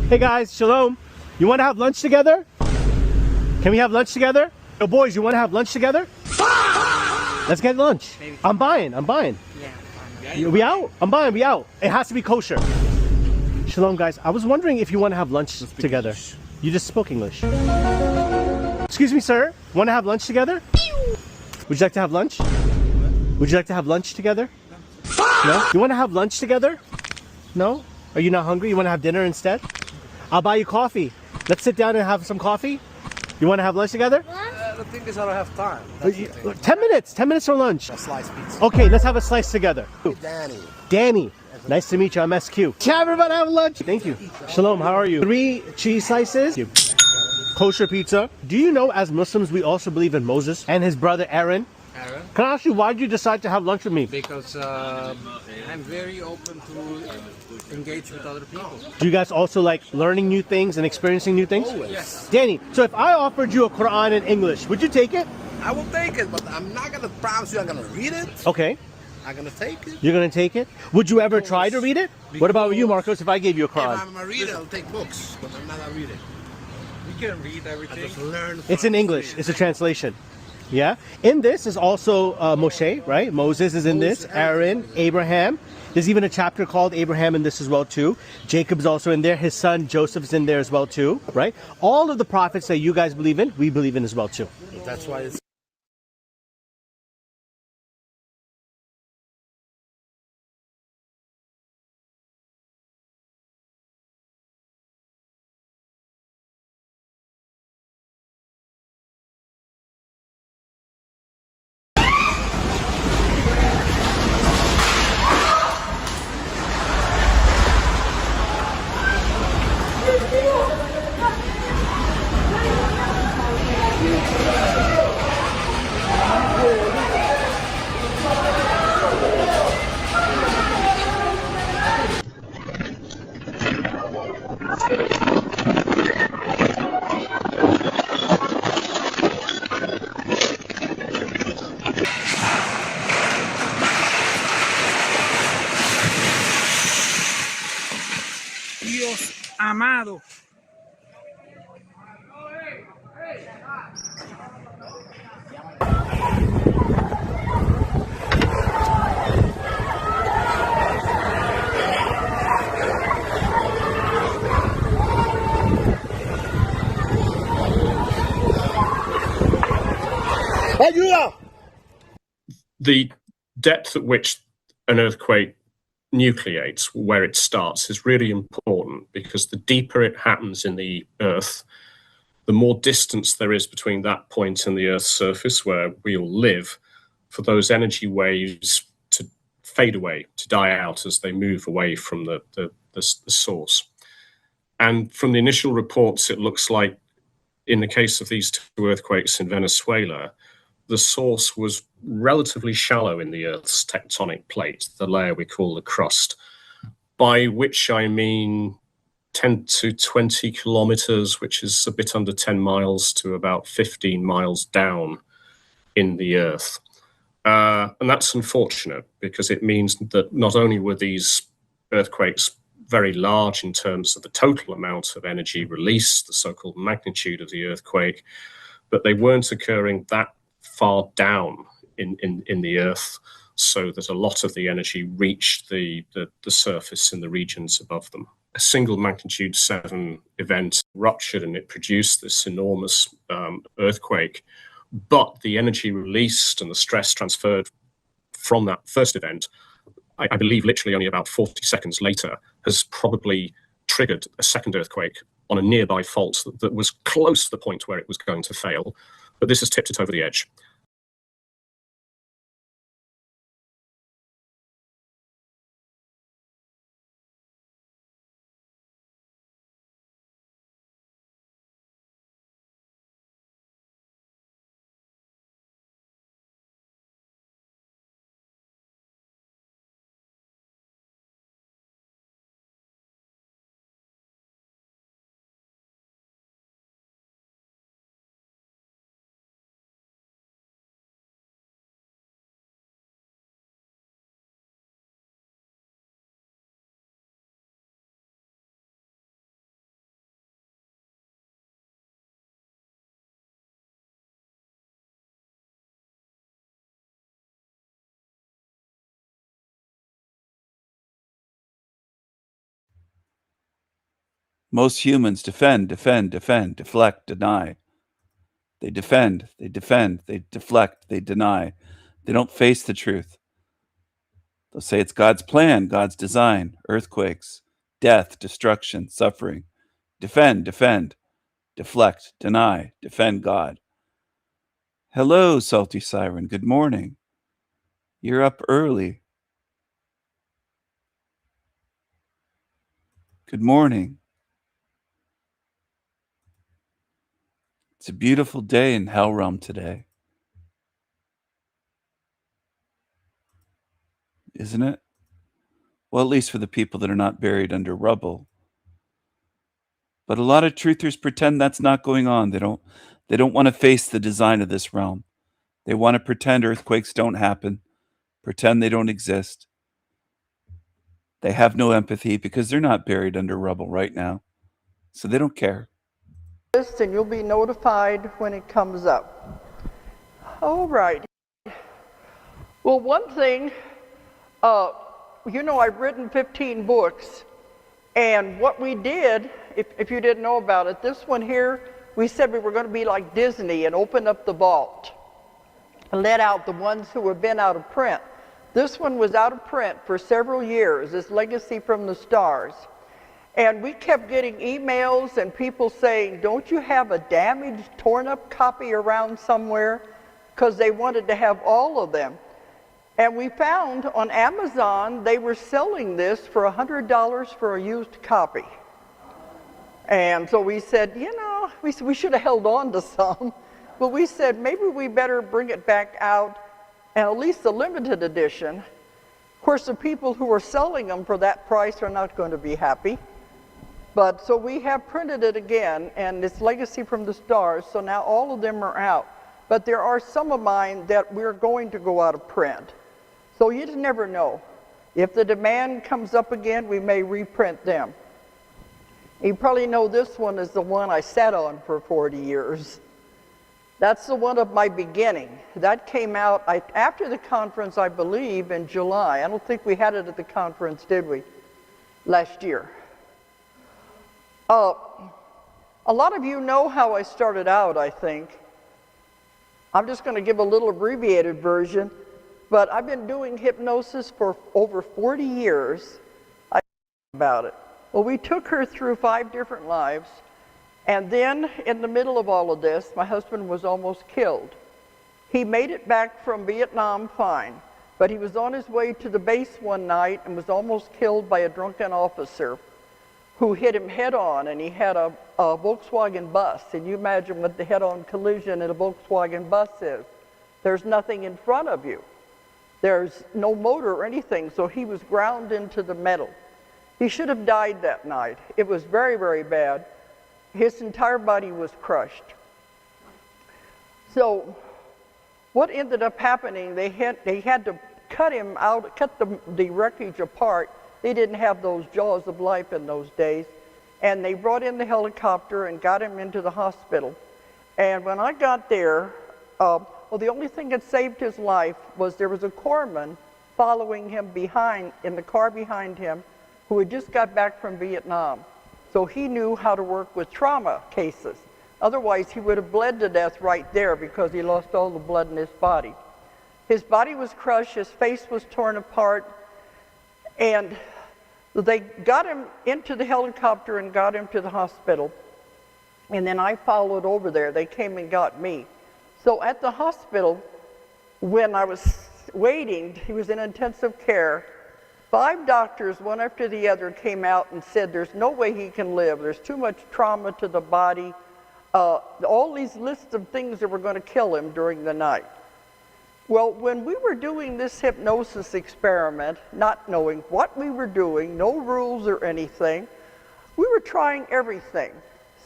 Hey, guys. Shalom. You want to have lunch together? Can we have lunch together? Yo, boys, you want to have lunch together? Let's get lunch. I'm buying. Yeah. We out? I'm buying. We out. It has to be kosher. Shalom, guys. I was wondering if you want to have lunch together. English. You just spoke English. Excuse me, sir. Want to have lunch together? Would you like to have lunch? Would you like to have lunch together? No? You want to have lunch together? No? Are you not hungry? You want to have dinner instead? I'll buy you coffee. Let's sit down and have some coffee. You want to have lunch together? The thing is, I don't have time. 10 minutes. 10 minutes for lunch. A slice pizza. Okay, let's have a slice together. Danny. Danny. Nice to meet you. I'm SQ. Yeah, everybody have lunch. Thank you. Shalom, how are you? 3 cheese slices. Kosher pizza. Do you know, as Muslims, we also believe in Moses and his brother Aaron? Aaron? Can I ask you, why did you decide to have lunch with me? Because I'm very open to engage with other people. Do you guys also like learning new things and experiencing new things? Always. Yes. Danny, so if I offered you a Quran in English, would you take it? I will take it, but I'm not going to promise you I'm going to read it. Okay. I'm going to take it. You're going to take it? Would you ever try to read it? What about you, Marcos, if I gave you a Quran? If I'm a reader, I'll take books, but I'm not a reader. You can read everything. I just learn. It's in English. It's a translation. Yeah. In this is also Moshe, right? Moses is in this. Aaron, Abraham. There's even a chapter called Abraham in this as well too. Jacob's also in there. His son Joseph's in there as well too, right? All of the prophets that you guys believe in, we believe in as well too. That's why it's Dios amado. The depth at which an earthquake nucleates, where it starts, is really important because the deeper it happens in the earth, the more distance there is between that point and the earth's surface where we all live for those energy waves to fade away, to die out as they move away from the source. And from the initial reports, it looks like in the case of these 2 earthquakes in Venezuela, the source was relatively shallow in the Earth's tectonic plate, the layer we call the crust, by which I mean 10 to 20 kilometers, which is a bit under 10 miles to about 15 miles down in the Earth. And that's unfortunate because it means that not only were these earthquakes very large in terms of the total amount of energy released, the so-called magnitude of the earthquake, but they weren't occurring that far down in the earth, so that a lot of the energy reached the surface in the regions above them. A single magnitude 7 event ruptured and it produced this enormous earthquake, but the energy released and the stress transferred from that first event, I believe literally only about 40 seconds later, has probably triggered a second earthquake on a nearby fault that was close to the point where it was going to fail, but this has tipped it over the edge. Most humans defend, deflect, deny. They defend, they deflect, they deny. They don't face the truth. They'll say it's God's plan, God's design, earthquakes, death, destruction, suffering. Defend, deflect, deny, defend God. Hello, salty siren. Good morning. You're up early. Good morning. It's a beautiful day in Hell Realm today. Isn't it? Well, at least for the people that are not buried under rubble. But a lot of truthers pretend that's not going on. They don't want to face the design of this realm. They want to pretend earthquakes don't happen, pretend they don't exist. They have no empathy because they're not buried under rubble right now. So they don't care. And you'll be notified when it comes up. All right. Well, one thing, you know, I've written 15 books, and what we did, if you didn't know about it, this one here, we said we were going to be like Disney and open up the vault and let out the ones who have been out of print. This one was out of print for several years, this Legacy from the Stars. And we kept getting emails and people saying, don't you have a damaged, torn up copy around somewhere? Because they wanted to have all of them. And we found on Amazon, they were selling this for $100 for a used copy. And so we said, you know, we should have held on to some. But we said, maybe we better bring it back out, and at least the limited edition. Of course, the people who are selling them for that price are not going to be happy. But so we have printed it again, and it's Legacy from the Stars, so now all of them are out. But there are some of mine that we're going to go out of print. So you just never know. If the demand comes up again, we may reprint them. You probably know this one is the one I sat on for 40 years. That's the one of my beginning. That came out after the conference, I believe, in July. I don't think we had it at the conference, did we? Last year. A lot of you know how I started out, I think. I'm just going to give a little abbreviated version, but I've been doing hypnosis for over 40 years. I about it. Well, we took her through 5 different lives, and then in the middle of all of this, my husband was almost killed. He made it back from Vietnam fine, but he was on his way to the base one night and was almost killed by a drunken officer who hit him head on, and he had a Volkswagen bus. And you imagine what the head-on collision in a Volkswagen bus is. There's nothing in front of you. There's no motor or anything, so he was ground into the metal. He should have died that night. It was very, very bad. His entire body was crushed. So what ended up happening, they had to cut him out, cut the wreckage apart. They didn't have those jaws of life in those days. And they brought in the helicopter and got him into the hospital. And when I got there, well, the only thing that saved his life was there was a corpsman following him behind, in the car behind him, who had just got back from Vietnam. So he knew how to work with trauma cases. Otherwise, he would have bled to death right there because he lost all the blood in his body. His body was crushed, his face was torn apart, and they got him into the helicopter and got him to the hospital. And then I followed over there. They came and got me. So at the hospital, when I was waiting, he was in intensive care. 5 doctors, one after the other, came out and said, there's no way he can live. There's too much trauma to the body. All these lists of things that were going to kill him during the night. Well, when we were doing this hypnosis experiment, not knowing what we were doing, no rules or anything, we were trying everything.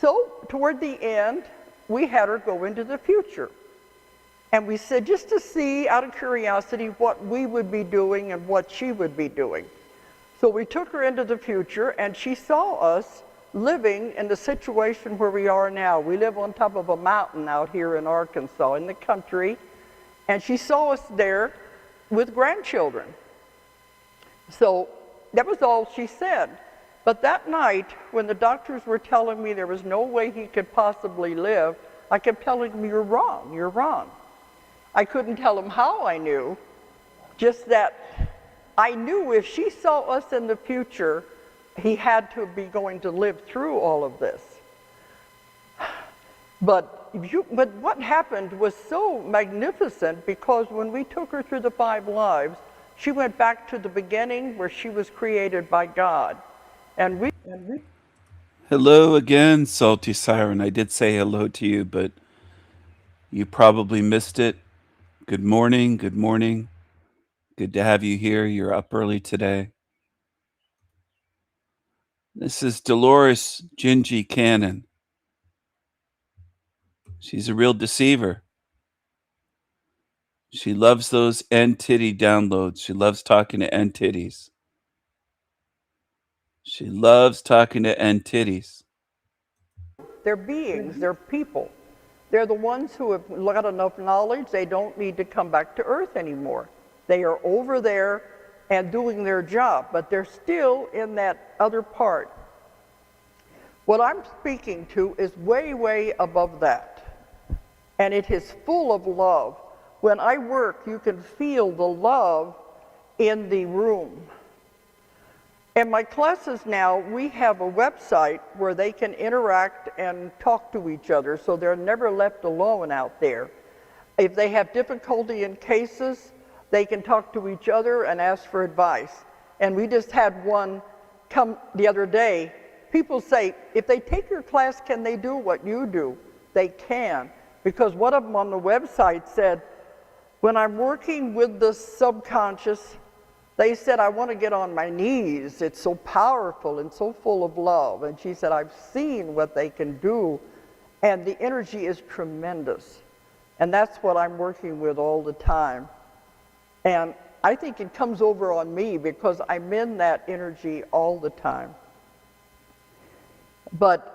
So toward the end, we had her go into the future. And we said, just to see, out of curiosity, what we would be doing and what she would be doing. So we took her into the future, and she saw us living in the situation where we are now. We live on top of a mountain out here in Arkansas, in the country, and she saw us there with grandchildren. So that was all she said. But that night, when the doctors were telling me there was no way he could possibly live, I kept telling him, you're wrong, you're wrong. I couldn't tell him how I knew, just that I knew if she saw us in the future, he had to be going to live through all of this. But what happened was so magnificent, because when we took her through the 5 lives, she went back to the beginning where she was created by God. And we Hello again, Salty Siren. I did say hello to you, but you probably missed it. Good morning, good morning. Good to have you here. You're up early today. This is Dolores Gingy Cannon. She's a real deceiver. She loves those N-titty downloads. She loves talking to N-titties. She loves talking to N-titties. They're beings, they're people. They're the ones who have got enough knowledge, they don't need to come back to Earth anymore. They are over there and doing their job, but they're still in that other part. What I'm speaking to is way, way above that. And it is full of love. When I work, you can feel the love in the room. In my classes now, we have a website where they can interact and talk to each other, so they're never left alone out there. If they have difficulty in cases, they can talk to each other and ask for advice. And we just had one come the other day. People say, if they take your class, can they do what you do? They can, because one of them on the website said, when I'm working with the subconscious, they said, I want to get on my knees. It's so powerful and so full of love. And she said, I've seen what they can do, and the energy is tremendous. And that's what I'm working with all the time. And I think it comes over on me because I'm in that energy all the time. But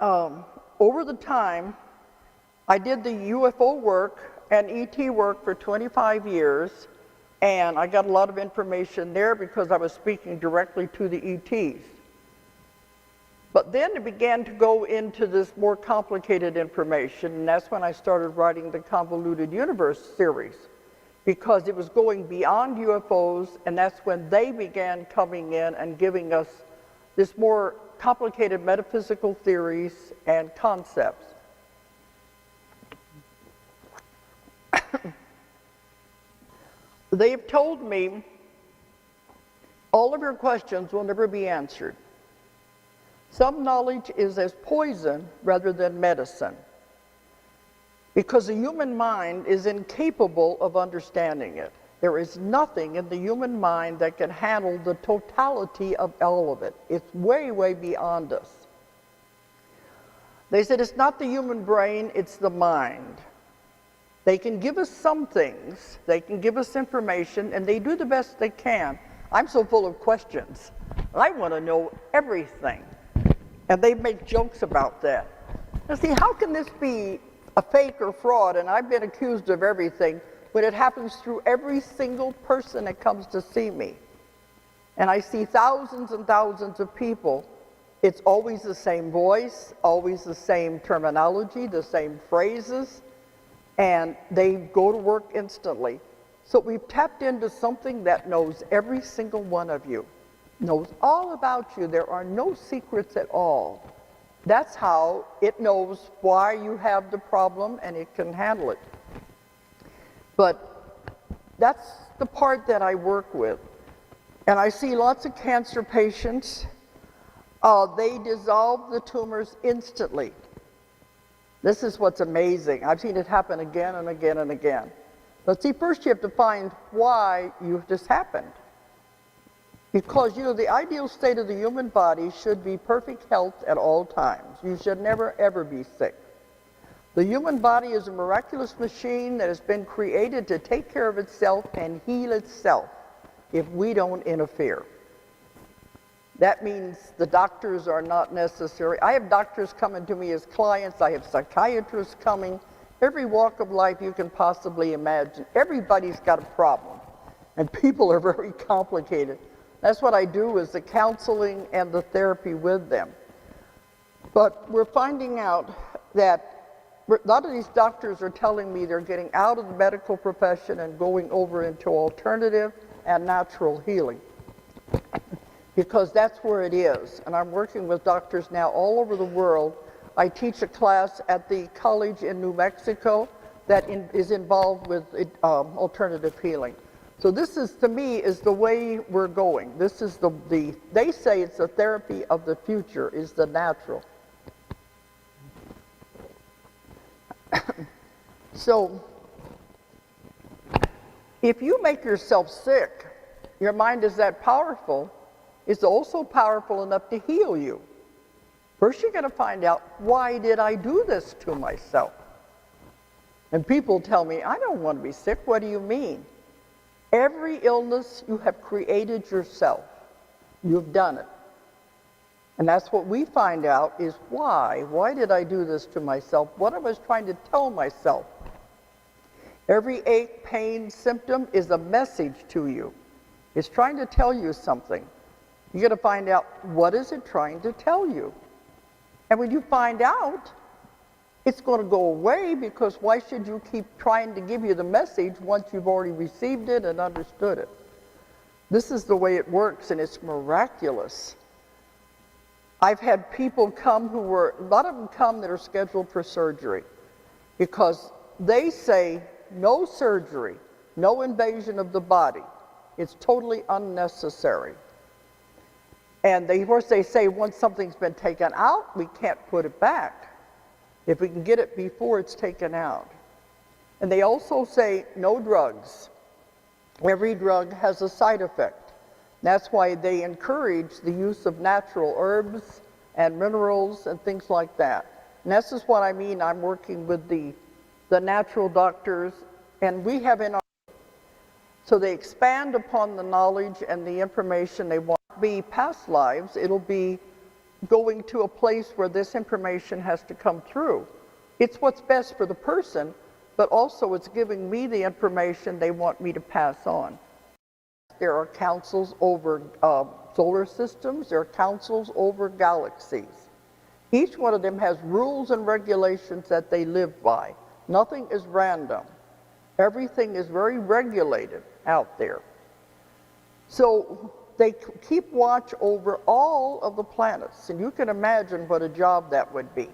over the time, I did the UFO work and ET work for 25 years. And I got a lot of information there because I was speaking directly to the ETs. But then it began to go into this more complicated information, and that's when I started writing the Convoluted Universe series, because it was going beyond UFOs, and that's when they began coming in and giving us this more complicated metaphysical theories and concepts. They've told me all of your questions will never be answered. Some knowledge is as poison rather than medicine, because the human mind is incapable of understanding it. There is nothing in the human mind that can handle the totality of all of it. It's way, way beyond us. They said it's not the human brain, it's the mind. They can give us some things, they can give us information, and they do the best they can. I'm so full of questions. I want to know everything. And they make jokes about that. Now see, how can this be a fake or fraud, and I've been accused of everything, when it happens through every single person that comes to see me? And I see thousands and thousands of people. It's always the same voice, always the same terminology, the same phrases, and they go to work instantly. So we've tapped into something that knows every single one of you, knows all about you. There are no secrets at all. That's how it knows why you have the problem, and it can handle it. But that's the part that I work with. And I see lots of cancer patients. They dissolve the tumors instantly. This is what's amazing. I've seen it happen again and again and again. But see, first you have to find why this happened. Because, you know, the ideal state of the human body should be perfect health at all times. You should never, ever be sick. The human body is a miraculous machine that has been created to take care of itself and heal itself if we don't interfere. That means the doctors are not necessary. I have doctors coming to me as clients. I have psychiatrists coming. Every walk of life you can possibly imagine. Everybody's got a problem. And people are very complicated. That's what I do, is the counseling and the therapy with them. But we're finding out that a lot of these doctors are telling me they're getting out of the medical profession and going over into alternative and natural healing, because that's where it is. And I'm working with doctors now all over the world. I teach a class at the college in New Mexico that is involved with alternative healing. So this is, to me, is the way we're going. This is they say it's the therapy of the future, is the natural. So, if you make yourself sick, your mind is that powerful, it's also powerful enough to heal you. First, you're going to find out, why did I do this to myself? And people tell me, I don't want to be sick. What do you mean? Every illness you have created yourself. You've done it. And that's what we find out is why. Why did I do this to myself? What I was trying to tell myself. Every ache, pain, symptom is a message to you. It's trying to tell you something. You got to find out, what is it trying to tell you? And when you find out, it's going to go away, because why should you keep trying to give you the message once you've already received it and understood it? This is the way it works, and it's miraculous. I've had people come a lot of them come that are scheduled for surgery, because they say no surgery, no invasion of the body. It's totally unnecessary. And of course they say once something's been taken out, we can't put it back if we can get it before it's taken out. And they also say no drugs. Every drug has a side effect. That's why they encourage the use of natural herbs and minerals and things like that. And this is what I mean. I'm working with the natural doctors, and we have in our, so they expand upon the knowledge and the information. They want to be past lives. It'll be going to a place where this information has to come through. It's what's best for the person, but also it's giving me the information they want me to pass on. There are councils over solar systems. There are councils over galaxies. Each one of them has rules and regulations that they live by. Nothing is random. Everything is very regulated out there. So they keep watch over all of the planets, and you can imagine what a job that would be.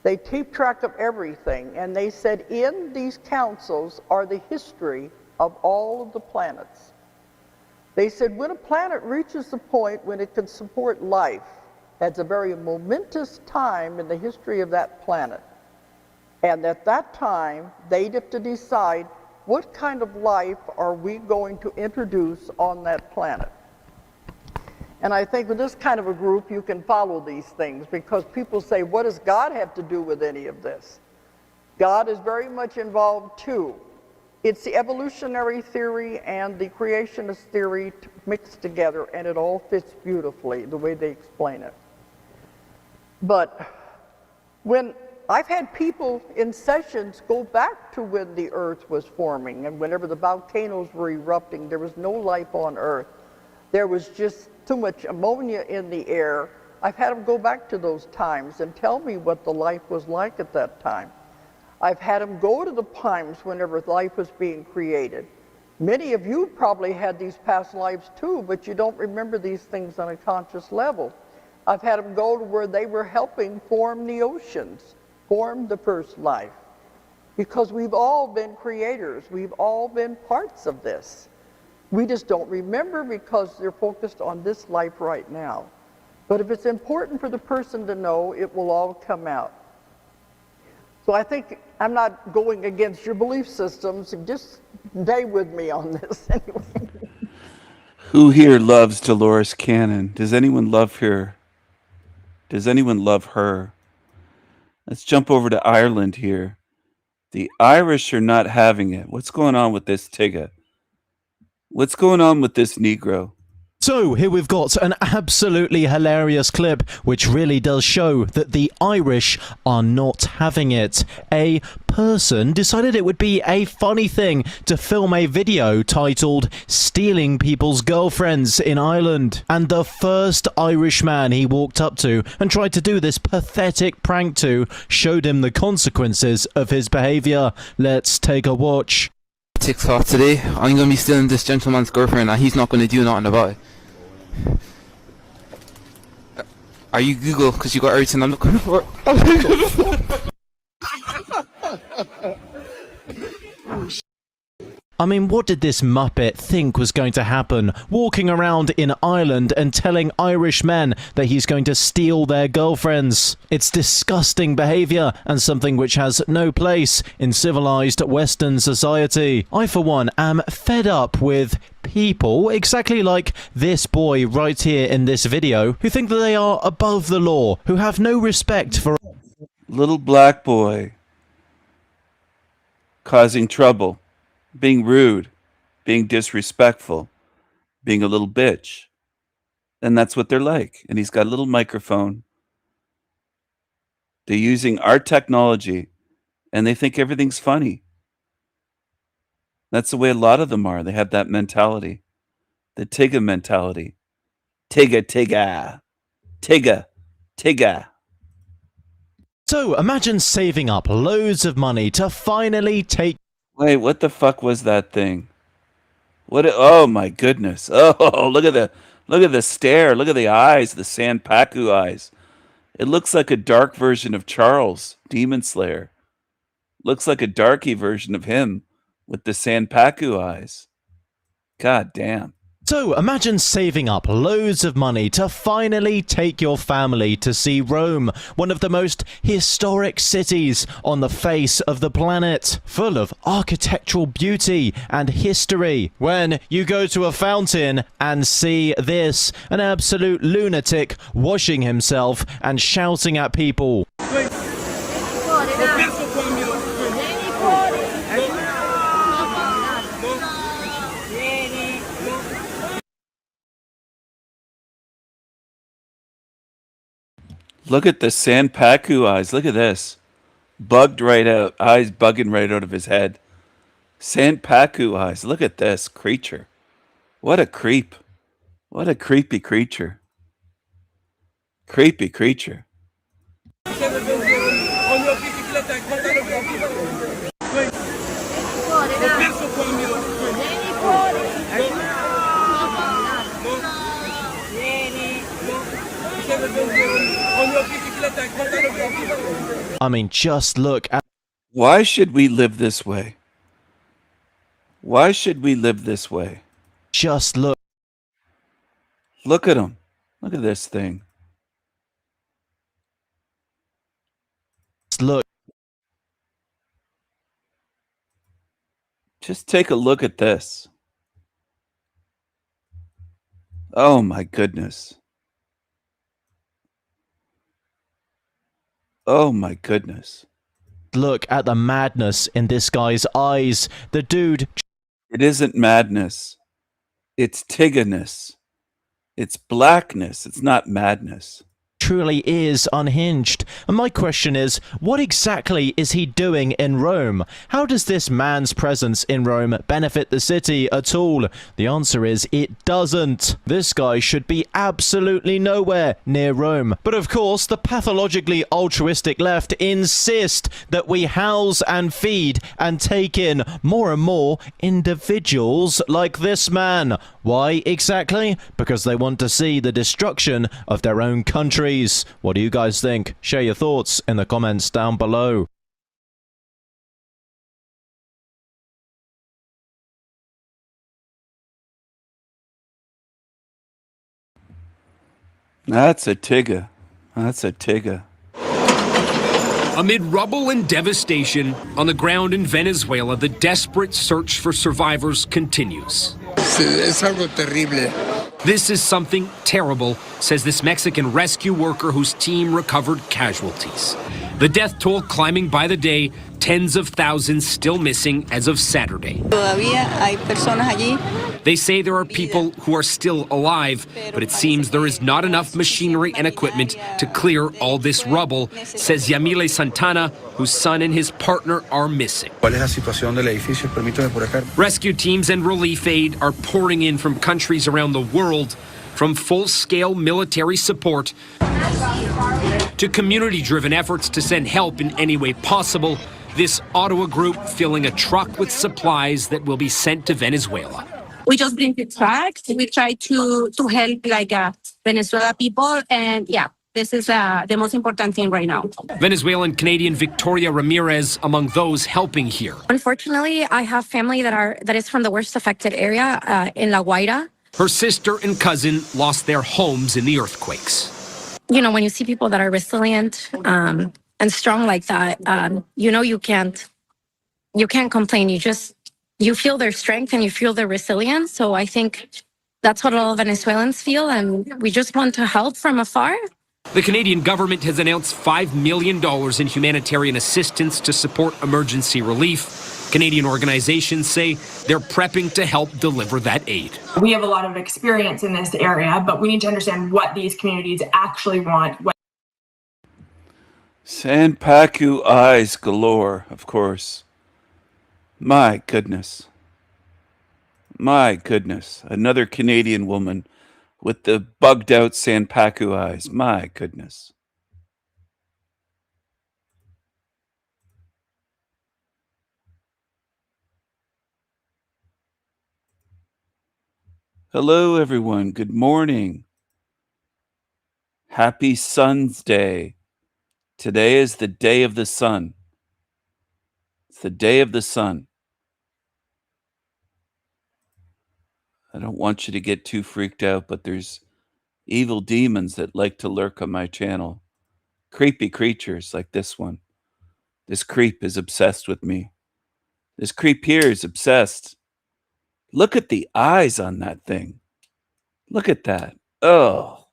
They keep track of everything, and they said in these councils are the history of all of the planets. They said when a planet reaches the point when it can support life, that's a very momentous time in the history of that planet. And at that time, they'd have to decide what kind of life are we going to introduce on that planet. And I think with this kind of a group, you can follow these things, because people say, what does God have to do with any of this? God is very much involved too. It's the evolutionary theory and the creationist theory mixed together, and it all fits beautifully the way they explain it. But when I've had people in sessions go back to when the earth was forming, and whenever the volcanoes were erupting, there was no life on earth. There was just too much ammonia in the air. I've had them go back to those times and tell me what the life was like at that time. I've had them go to the times whenever life was being created. Many of you probably had these past lives too, but you don't remember these things on a conscious level. I've had them go to where they were helping form the oceans, form the first life. Because we've all been creators. We've all been parts of this. We just don't remember because they're focused on this life right now. But if it's important for the person to know, it will all come out. So I think I'm not going against your belief systems. Just stay with me on this anyway. Who here loves Dolores Cannon? Does anyone love her? Does anyone love her? Let's jump over to Ireland here. The Irish are not having it. What's going on with this Tigga? What's going on with this Negro? So here we've got an absolutely hilarious clip which really does show that the Irish are not having it. A person decided it would be a funny thing to film a video titled "Stealing People's Girlfriends in Ireland." And the first Irish man he walked up to and tried to do this pathetic prank to showed him the consequences of his behaviour. Let's take a watch. TikTok today, I'm going to be stealing this gentleman's girlfriend and he's not going to do nothing about it. Are you Google? Because you got everything I'm looking for. I mean, what did this Muppet think was going to happen? Walking around in Ireland and telling Irish men that he's going to steal their girlfriends. It's disgusting behaviour and something which has no place in civilised Western society. I, for one, am fed up with people, exactly like this boy right here in this video, who think that they are above the law, who have no respect for... Little black boy causing trouble, being rude, being disrespectful, being a little bitch. And that's what they're like. And he's got a little microphone. They're using our technology and they think everything's funny. That's the way a lot of them are. They have that mentality. The Tigga mentality. Tigga, Tigga. Tigga, Tigga. So imagine saving up loads of money to finally take... Wait, what the fuck was that thing? Oh my goodness. Oh, look at the stare. Look at the eyes, the Sandpaku eyes. It looks like a dark version of Charles, Demon Slayer. Looks like a darky version of him with the Sandpaku eyes. God damn. So imagine saving up loads of money to finally take your family to see Rome, one of the most historic cities on the face of the planet, full of architectural beauty and history. When you go to a fountain and see this, an absolute lunatic washing himself and shouting at people. Look at the Sandpaku eyes. Look at this. Bugged right out. Eyes bugging right out of his head. Sandpaku eyes. Look at this creature. What a creep. What a creepy creature. Creepy creature. I mean, just look at... Why should we live this way? Why should we live this way? Just look. Look at him. Look at this thing. Just look. Just take a look at this. Oh my goodness. Oh my goodness. Look at the madness in this guy's eyes. The dude... It isn't madness. It's tigginess. It's blackness. It's not madness. Truly is unhinged. And my question is, what exactly is he doing in Rome? How does this man's presence in Rome benefit the city at all? The answer is it doesn't. This guy should be absolutely nowhere near Rome. But of course, the pathologically altruistic left insist that we house and feed and take in more and more individuals like this man. Why exactly? Because they want to see the destruction of their own countries. What do you guys think? Share your thoughts in the comments down below. That's a tigger. That's a tigger. Amid rubble and devastation, on the ground in Venezuela, the desperate search for survivors continues. Es algo terrible. This is something terrible, says this Mexican rescue worker whose team recovered casualties. The death toll climbing by the day, tens of thousands still missing as of Saturday. They say there are people who are still alive, but it seems there is not enough machinery and equipment to clear all this rubble, says Yamile Santana, whose son and his partner are missing. Rescue teams and relief aid are pouring in from countries around the world, from full-scale military support to community-driven efforts to send help in any way possible. This Ottawa group filling a truck with supplies that will be sent to Venezuela. We just bring the trucks. We try to help Venezuela people, and yeah, this is the most important thing right now. Venezuelan Canadian Victoria Ramirez among those helping here. Unfortunately, I have family that is from the worst affected area in La Guaira. Her sister and cousin lost their homes in the earthquakes. You know, when you see people that are resilient and strong like that, you know, you can't complain. You feel their strength and you feel their resilience. So I think that's what all Venezuelans feel, and we just want to help from afar. The Canadian government has announced $5 million in humanitarian assistance to support emergency relief. Canadian organizations say they're prepping to help deliver that aid. We have a lot of experience in this area, but we need to understand what these communities actually want. Sanpaku eyes galore, of course. My goodness. My goodness. Another Canadian woman with the bugged out Sanpaku eyes. My goodness. Hello, everyone. Good morning. Happy Sun's Day. Today is the day of the sun. It's the day of the sun. I don't want you to get too freaked out, but there's evil demons that like to lurk on my channel. Creepy creatures like this one. This creep is obsessed with me. This creep here is obsessed. Look at the eyes on that thing. Look at that. Oh.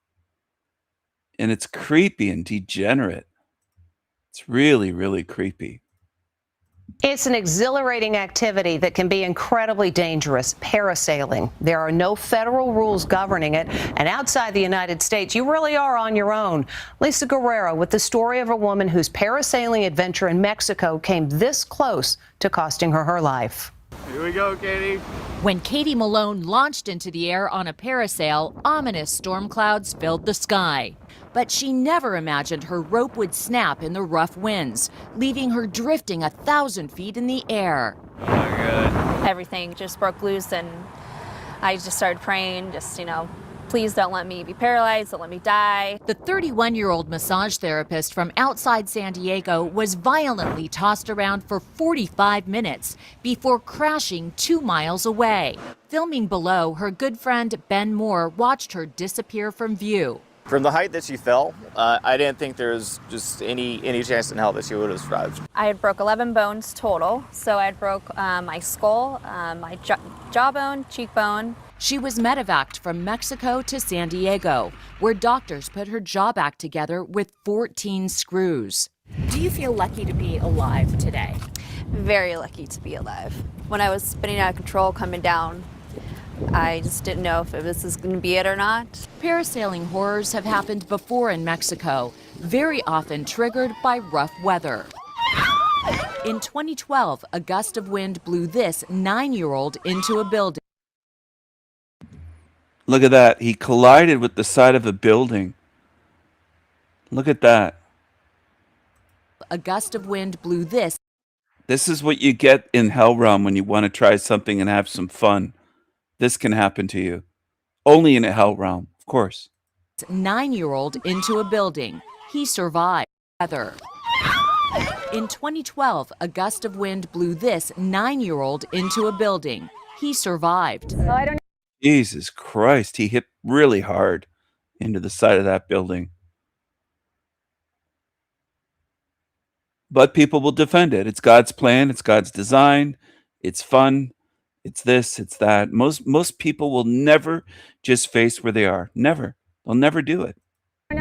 And it's creepy and degenerate. It's really, really creepy. It's an exhilarating activity that can be incredibly dangerous, parasailing. There are no federal rules governing it, and outside the United States, you really are on your own. Lisa Guerrero with the story of a woman whose parasailing adventure in Mexico came this close to costing her her life. Here we go, Katie. When Katie Malone launched into the air on a parasail, ominous storm clouds filled the sky. But she never imagined her rope would snap in the rough winds, leaving her drifting 1,000 feet in the air. Oh my God. Everything just broke loose, and I just started praying, please don't let me be paralyzed, don't let me die. The 31-year-old massage therapist from outside San Diego was violently tossed around for 45 minutes before crashing 2 miles away. Filming below, her good friend Ben Moore watched her disappear from view. From the height that she fell, I didn't think there was just any chance in hell that she would have survived. I had broke 11 bones total, so I had broke my skull, my jawbone, cheekbone. She was medevaced from Mexico to San Diego, where doctors put her jaw back together with 14 screws. Do you feel lucky to be alive today? Very lucky to be alive. When I was spinning out of control coming down, I just didn't know if this is going to be it or not. Parasailing horrors have happened before in Mexico, very often triggered by rough weather. In 2012, a gust of wind blew this 9-year-old into a building. Look at that. He collided with the side of a building. Look at that. A gust of wind blew this. This is what you get in Hell Realm when you want to try something and have some fun. This can happen to you. Only in a Hell Realm, of course. 9-year-old into a building. He survived. In 2012, a gust of wind blew this 9-year-old into a building. He survived. Jesus Christ, he hit really hard into the side of that building. But people will defend it. It's God's plan. It's God's design. It's fun. It's this, it's that. Most people will never just face where they are. Never. They'll never do it.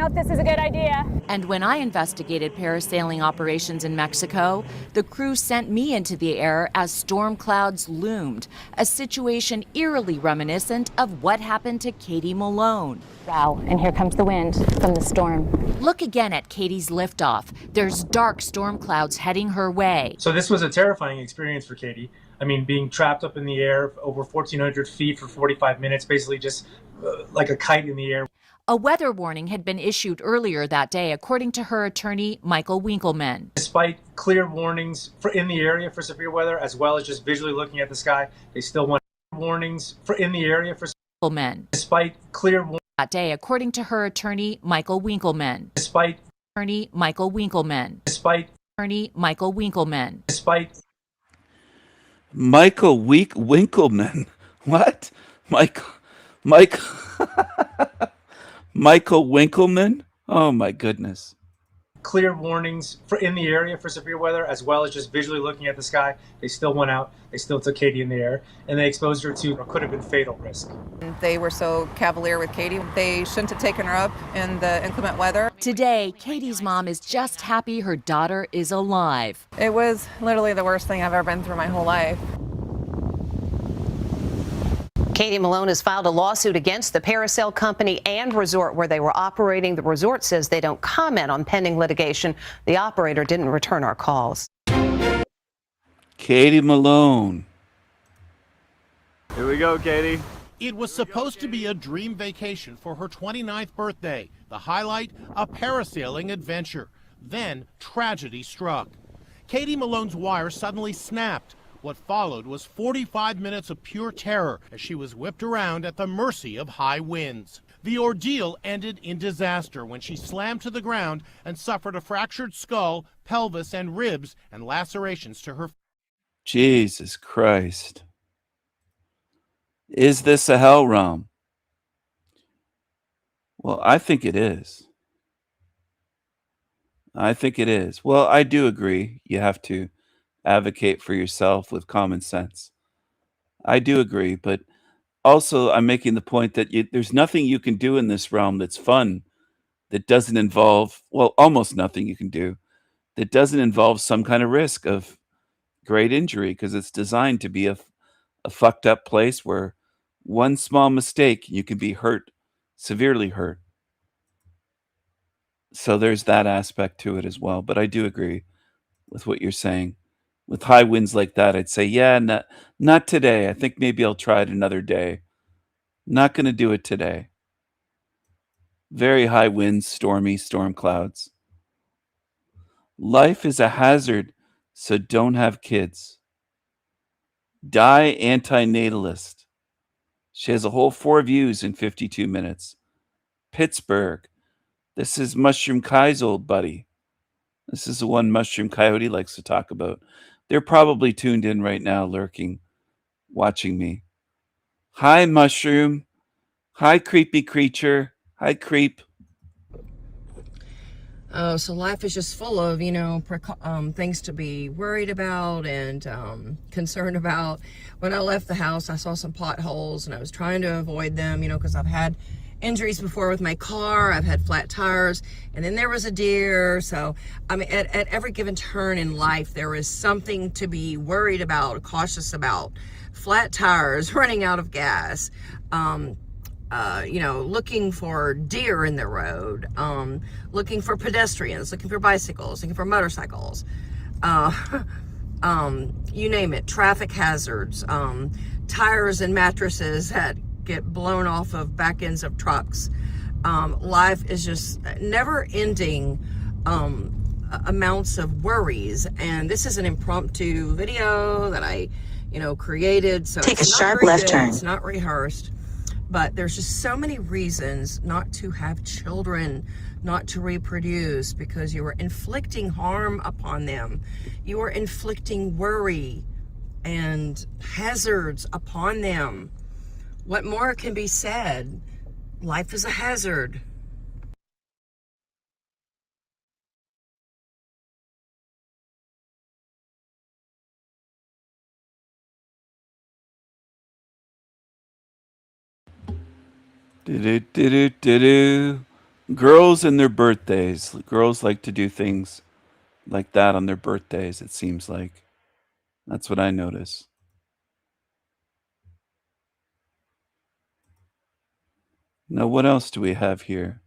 know if this is a good idea. And when I investigated parasailing operations in Mexico, the crew sent me into the air as storm clouds loomed, a situation eerily reminiscent of what happened to Katie Malone. Wow, and here comes the wind from the storm. Look again at Katie's liftoff. There's dark storm clouds heading her way. So this was a terrifying experience for Katie. I mean, being trapped up in the air over 1,400 feet for 45 minutes, basically just like a kite in the air. A weather warning had been issued earlier that day, according to her attorney, Michael Winkleman. Despite clear warnings in the area for severe weather, as well as just visually looking at the sky, they still want warnings in the area for Winkleman. Despite clear warnings that day, according to her attorney, Michael Winkleman. Despite attorney Michael Winkleman. Despite attorney Michael Winkleman. Despite Michael Winkleman. What? Michael Winkleman? Oh my goodness. Clear warnings in the area for severe weather, as well as just visually looking at the sky. They still went out. They still took Katie in the air, and they exposed her to what could have been fatal risk. They were so cavalier with Katie. They shouldn't have taken her up in the inclement weather. Today, Katie's mom is just happy her daughter is alive. It was literally the worst thing I've ever been through my whole life. Katie Malone has filed a lawsuit against the parasail company and resort where they were operating. The resort says they don't comment on pending litigation. The operator didn't return our calls. Katie Malone. Here we go, Katie. It was supposed to be a dream vacation for her 29th birthday. The highlight, a parasailing adventure. Then tragedy struck. Katie Malone's wire suddenly snapped. What followed was 45 minutes of pure terror as she was whipped around at the mercy of high winds. The ordeal ended in disaster when she slammed to the ground and suffered a fractured skull, pelvis, and ribs, and lacerations to her. Jesus Christ. Is this a hell realm? Well, I think it is. I think it is. Well, I do agree. You have to advocate for yourself with common sense. I do agree, but also I'm making the point that there's nothing you can do in this realm that's fun that doesn't involve, well, almost nothing you can do that doesn't involve some kind of risk of great injury, because it's designed to be a fucked up place where one small mistake you can be hurt, severely hurt. So there's that aspect to it as well. But I do agree with what you're saying. With high winds like that, I'd say, yeah, not today. I think maybe I'll try it another day. Not going to do it today. Very high winds, stormy, storm clouds. Life is a hazard, so don't have kids. Die antinatalist. She has a whole 4 views in 52 minutes. Pittsburgh. This is Mushroom Kai's old buddy. This is the one Mushroom Coyote likes to talk about. They're probably tuned in right now, lurking, watching me. Hi, Mushroom. Hi, creepy creature. Hi, creep. So life is just full of, things to be worried about and concerned about. When I left the house, I saw some potholes and I was trying to avoid them, because I've had injuries before with my car. I've had flat tires, and then there was a deer. So, I mean, at every given turn in life, there is something to be worried about, cautious about. Flat tires, running out of gas, looking for deer in the road, looking for pedestrians, looking for bicycles, looking for motorcycles, you name it, traffic hazards, tires and mattresses that get blown off of back ends of trucks. Life is just never ending amounts of worries. And this is an impromptu video that I, created. So take a sharp left turn. It's not rehearsed. But there's just so many reasons not to have children, not to reproduce, because you are inflicting harm upon them. You are inflicting worry and hazards upon them. What more can be said? Life is a hazard. Do-do-do-do-do-do. Girls and their birthdays. Girls like to do things like that on their birthdays, it seems like. That's what I notice. Now, what else do we have here?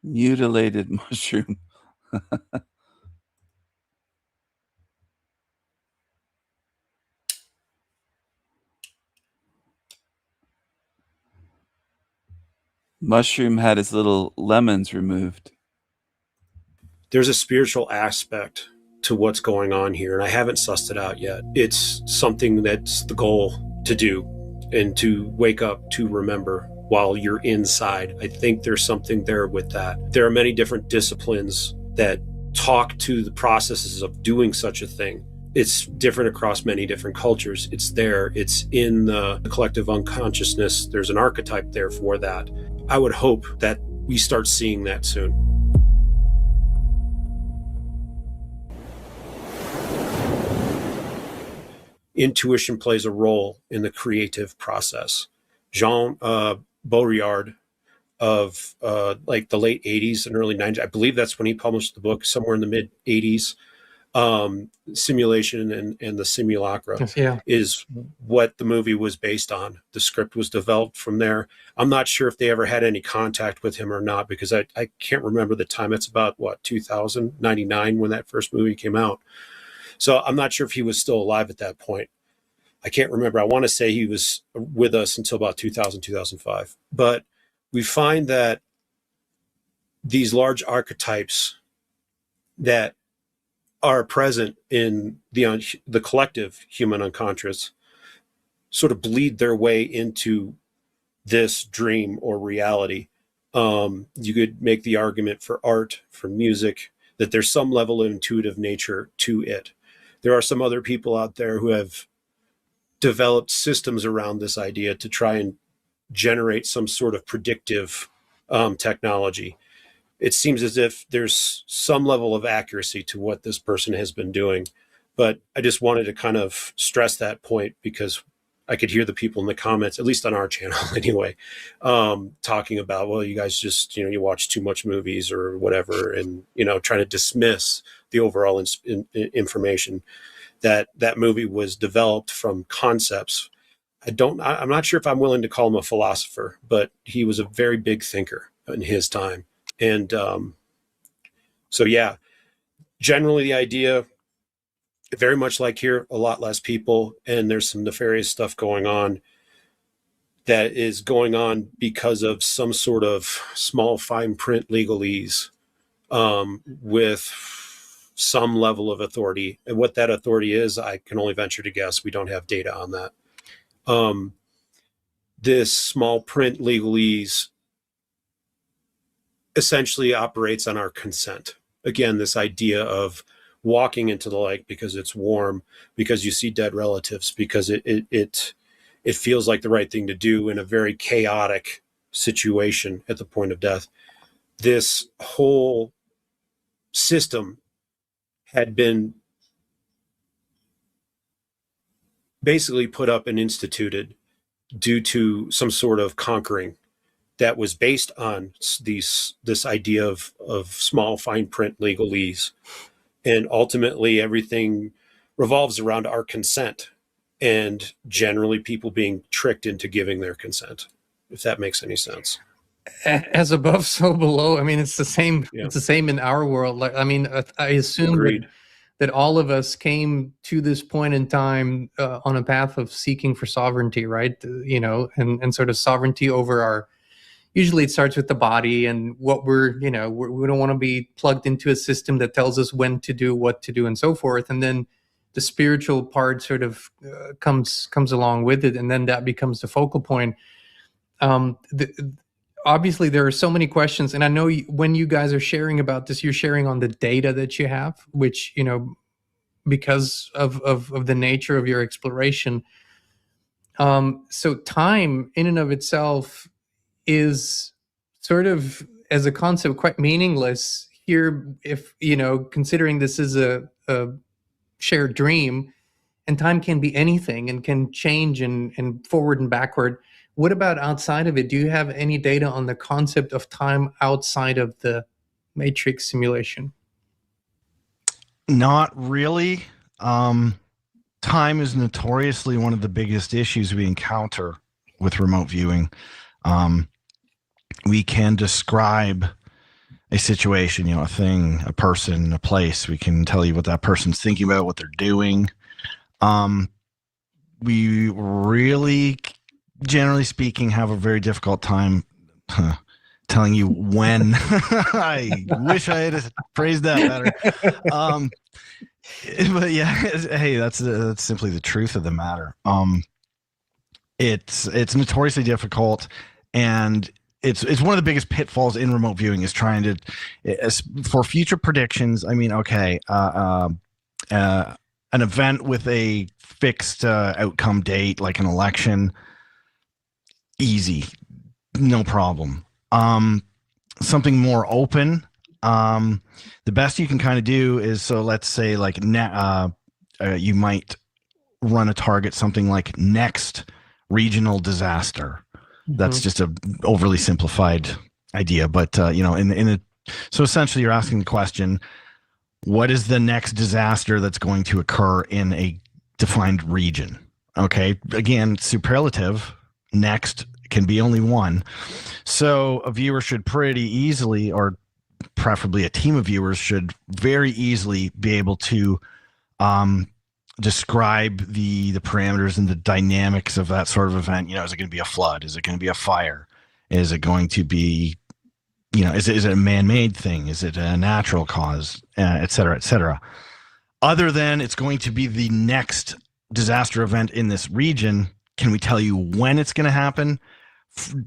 Mutilated mushroom. Mushroom had his little lemons removed. There's a spiritual aspect to what's going on here, and I haven't sussed it out yet. It's something that's the goal to do and to wake up to remember while you're inside. I think there's something there with that. There are many different disciplines that talk to the processes of doing such a thing. It's different across many different cultures. It's there. It's in the collective unconsciousness. There's an archetype there for that. I would hope that we start seeing that soon. Intuition plays a role in the creative process. Jean Baudrillard of like the late 80s and early 90s, I believe that's when he published the book, somewhere in the mid 80s. Simulation and the Simulacra is what the movie was based on. The script was developed from there. I'm not sure if they ever had any contact with him or not, because I can't remember the time. It's about, 2099 when that first movie came out. So I'm not sure if he was still alive at that point. I can't remember. I want to say he was with us until about 2000, 2005. But we find that these large archetypes that are present in the collective human unconscious sort of bleed their way into this dream or reality. You could make the argument for art, for music, that there's some level of intuitive nature to it. There are some other people out there who have developed systems around this idea to try and generate some sort of predictive technology. It seems as if there's some level of accuracy to what this person has been doing. But I just wanted to kind of stress that point, because I could hear the people in the comments, at least on our channel anyway, talking about, well, you guys just, you watch too much movies or whatever, and, trying to dismiss the overall information. That movie was developed from concepts. I'm not sure if I'm willing to call him a philosopher, but he was a very big thinker in his time. And so, yeah, generally the idea, very much like here, a lot less people, and there's some nefarious stuff going on that is going on because of some sort of small fine print legalese with some level of authority. And what that authority is, I can only venture to guess. We don't have data on that. This small print legalese essentially operates on our consent. Again, this idea of walking into the lake because it's warm, because you see dead relatives, because it feels like the right thing to do in a very chaotic situation at the point of death. This whole system had been basically put up and instituted due to some sort of conquering that was based on this idea of small fine print legalese. And ultimately everything revolves around our consent, and generally people being tricked into giving their consent, if that makes any sense. As above, so below. I mean, it's the same. Yeah. It's the same in our world. Like, I mean, I assume that all of us came to this point in time on a path of seeking for sovereignty, right? And sort of sovereignty over our. Usually, it starts with the body and what we don't want to be plugged into a system that tells us when to do, what to do, and so forth. And then the spiritual part sort of comes along with it, and then that becomes the focal point. Obviously, there are so many questions, and I know when you guys are sharing about this, you're sharing on the data that you have, which, because of the nature of your exploration. So time in and of itself is sort of, as a concept, quite meaningless here, if, considering this is a shared dream, and time can be anything and can change and forward and backward. What about outside of it? Do you have any data on the concept of time outside of the matrix simulation? Not really. Time is notoriously one of the biggest issues we encounter with remote viewing. We can describe a situation, a thing, a person, a place. We can tell you what that person's thinking about, what they're doing. We really, generally speaking, have a very difficult time telling you when. I wish I had phrased that better. But yeah, hey, that's simply the truth of the matter. It's notoriously difficult, and it's one of the biggest pitfalls in remote viewing is trying to for future predictions. I mean, okay, an event with a fixed outcome date, like an election, easy, no problem. Something more open. The best you can kind of do is, so let's say like you might run a target, something like next regional disaster. That's just a overly simplified idea, but so essentially you're asking the question, what is the next disaster that's going to occur in a defined region? Okay. Again, superlative, next can be only one. So a viewer should pretty easily, or preferably a team of viewers should very easily be able to describe the parameters and the dynamics of that sort of event. Is it going to be a flood? Is it going to be a fire? Is it going to be, is it a man-made thing? Is it a natural cause, et cetera, et cetera? Other than it's going to be the next disaster event in this region, can we tell you when it's going to happen?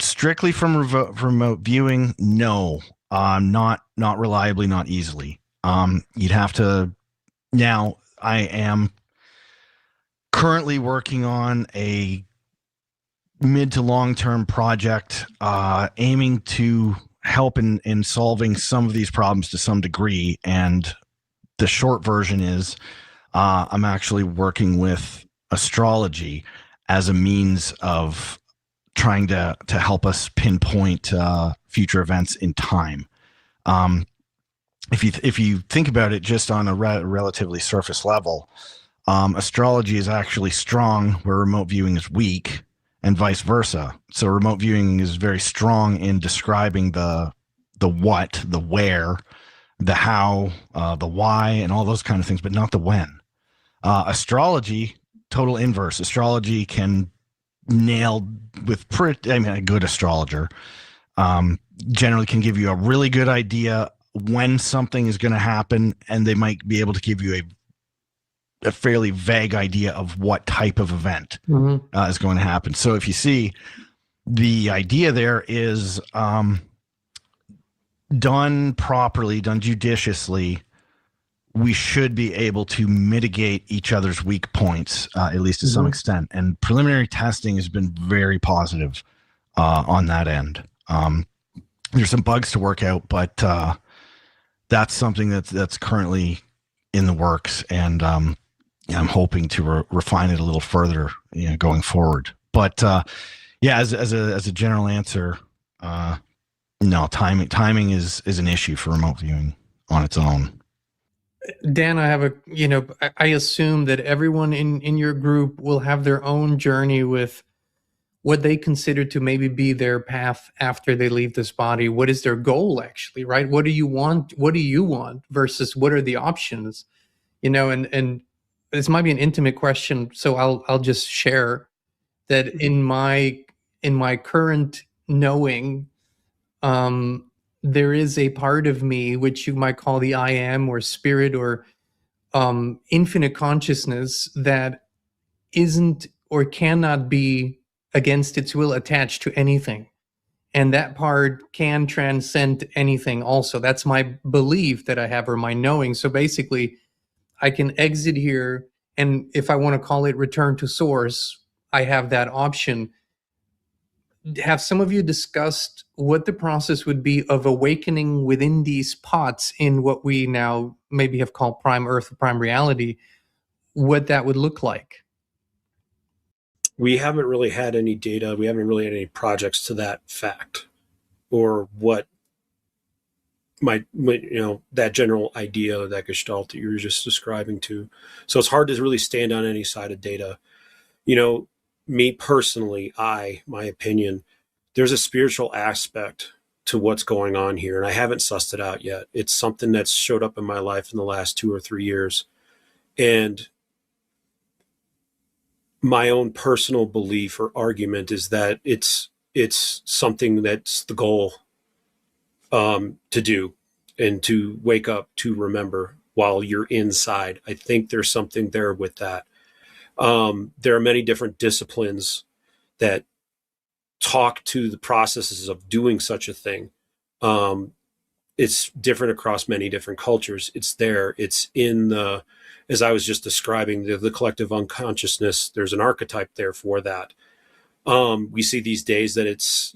Strictly from remote viewing, no. Not reliably, not easily. You'd have to. Now, I am currently working on a mid to long-term project aiming to help in solving some of these problems to some degree. And the short version is I'm actually working with astrology as a means of trying to help us pinpoint future events in time. If you think about it just on a relatively surface level, astrology is actually strong where remote viewing is weak, and vice versa. So remote viewing is very strong in describing the what, the where, the how, the why, and all those kind of things, but not the when. Astrology, total inverse. Astrology can nail with a good astrologer generally can give you a really good idea when something is going to happen, and they might be able to give you a fairly vague idea of what type of event is going to happen. So if you see, the idea there is done properly, done judiciously, we should be able to mitigate each other's weak points, at least to some extent. And preliminary testing has been very positive on that end. There's some bugs to work out, but that's something that's currently in the works, and I'm hoping to refine it a little further, going forward. But as a general answer, no, timing is an issue for remote viewing on its own. Dan, I assume that everyone in your group will have their own journey with what they consider to maybe be their path after they leave this body. What is their goal, actually, right? What do you want? What do you want versus what are the options? And this might be an intimate question, so I'll just share that in my current knowing, there is a part of me which you might call the I am or spirit or infinite consciousness that isn't or cannot be against its will attached to anything. And that part can transcend anything also. That's my belief that I have, or my knowing. So basically, I can exit here, and if I want to call it return to source, I have that option. Have some of you discussed what the process would be of awakening within these pots in what we now maybe have called prime earth or prime reality? what that would look like? We haven't really had any data. We haven't really had any projects to that fact, or what that general idea, that gestalt that you were just describing to. So it's hard to really stand on any side of data. Me personally, my opinion, there's a spiritual aspect to what's going on here, and I haven't sussed it out yet. It's something that's showed up in my life in the last 2 or 3 years. And my own personal belief or argument is that it's something that's the goal to do, and to wake up, to remember while you're inside. I think there's something there with that. There are many different disciplines that talk to the processes of doing such a thing. It's different across many different cultures. It's there. It's in the, as I was just describing, the collective unconsciousness. There's an archetype there for that. We see these days that it's,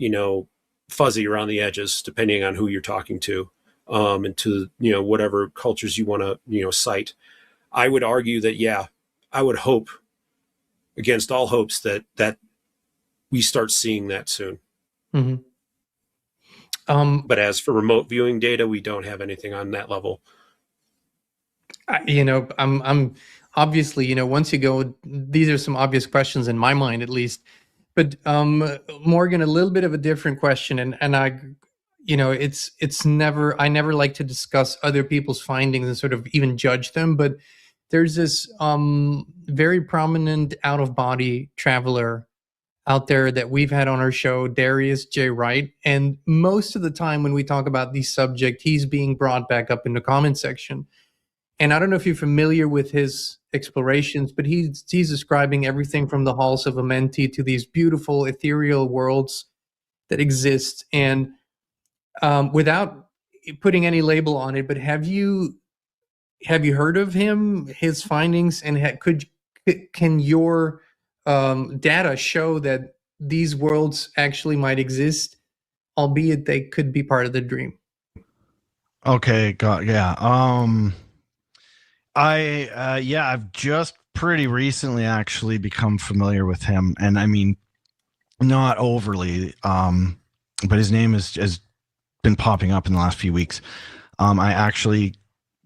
fuzzy around the edges, depending on who you're talking to, and to, whatever cultures you want to, cite. I would argue that, I would hope against all hopes that we start seeing that soon. Mm-hmm. But as for remote viewing data, we don't have anything on that level. I'm obviously, once you go, these are some obvious questions in my mind, at least. But Morgan, a little bit of a different question, and I, it's never, I never like to discuss other people's findings and sort of even judge them. But there's this very prominent out-of-body traveler out there that we've had on our show, Darius J. Wright. And most of the time when we talk about the subject, he's being brought back up in the comment section. And I don't know if you're familiar with his explorations, but he's describing everything from the halls of Amenti to these beautiful ethereal worlds that exist. And without putting any label on it, but have you heard of him, his findings, and can your data show that these worlds actually might exist, albeit they could be part of the dream? Okay, I've just pretty recently actually become familiar with him, and I mean, not overly, but his name has been popping up in the last few weeks. I actually,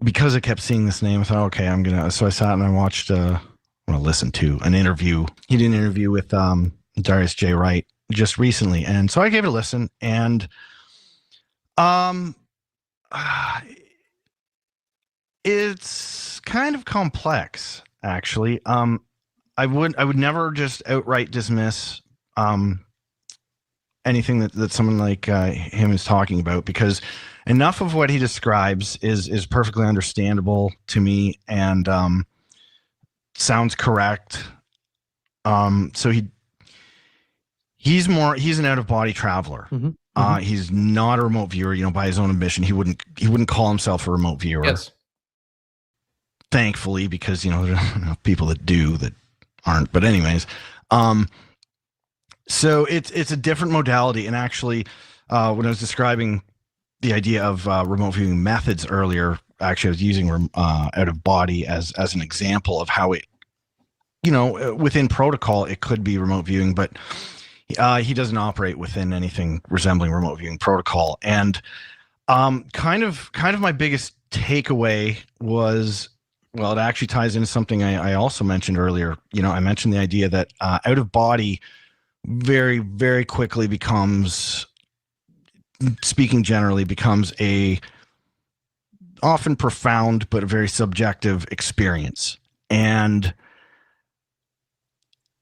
because I kept seeing this name, I thought, okay, so I sat and I watched, listened to an interview. He did an interview with Darius J. Wright just recently, and so I gave it a listen, and it's kind of complex, actually. I would never just outright dismiss anything that someone like him is talking about, because enough of what he describes is perfectly understandable to me and sounds correct. So he's an out-of-body traveler. Mm-hmm. He's not a remote viewer, by his own admission. He wouldn't call himself a remote viewer. Yes. Thankfully, because there are people that do that aren't. But anyways, so it's a different modality. And actually, when I was describing the idea of remote viewing methods earlier, actually I was using out of body as an example of how it, within protocol it could be remote viewing, but he doesn't operate within anything resembling remote viewing protocol. And kind of my biggest takeaway was, well, it actually ties into something I also mentioned earlier. I mentioned the idea that out of body very, very quickly becomes, speaking generally, becomes a often profound but a very subjective experience. And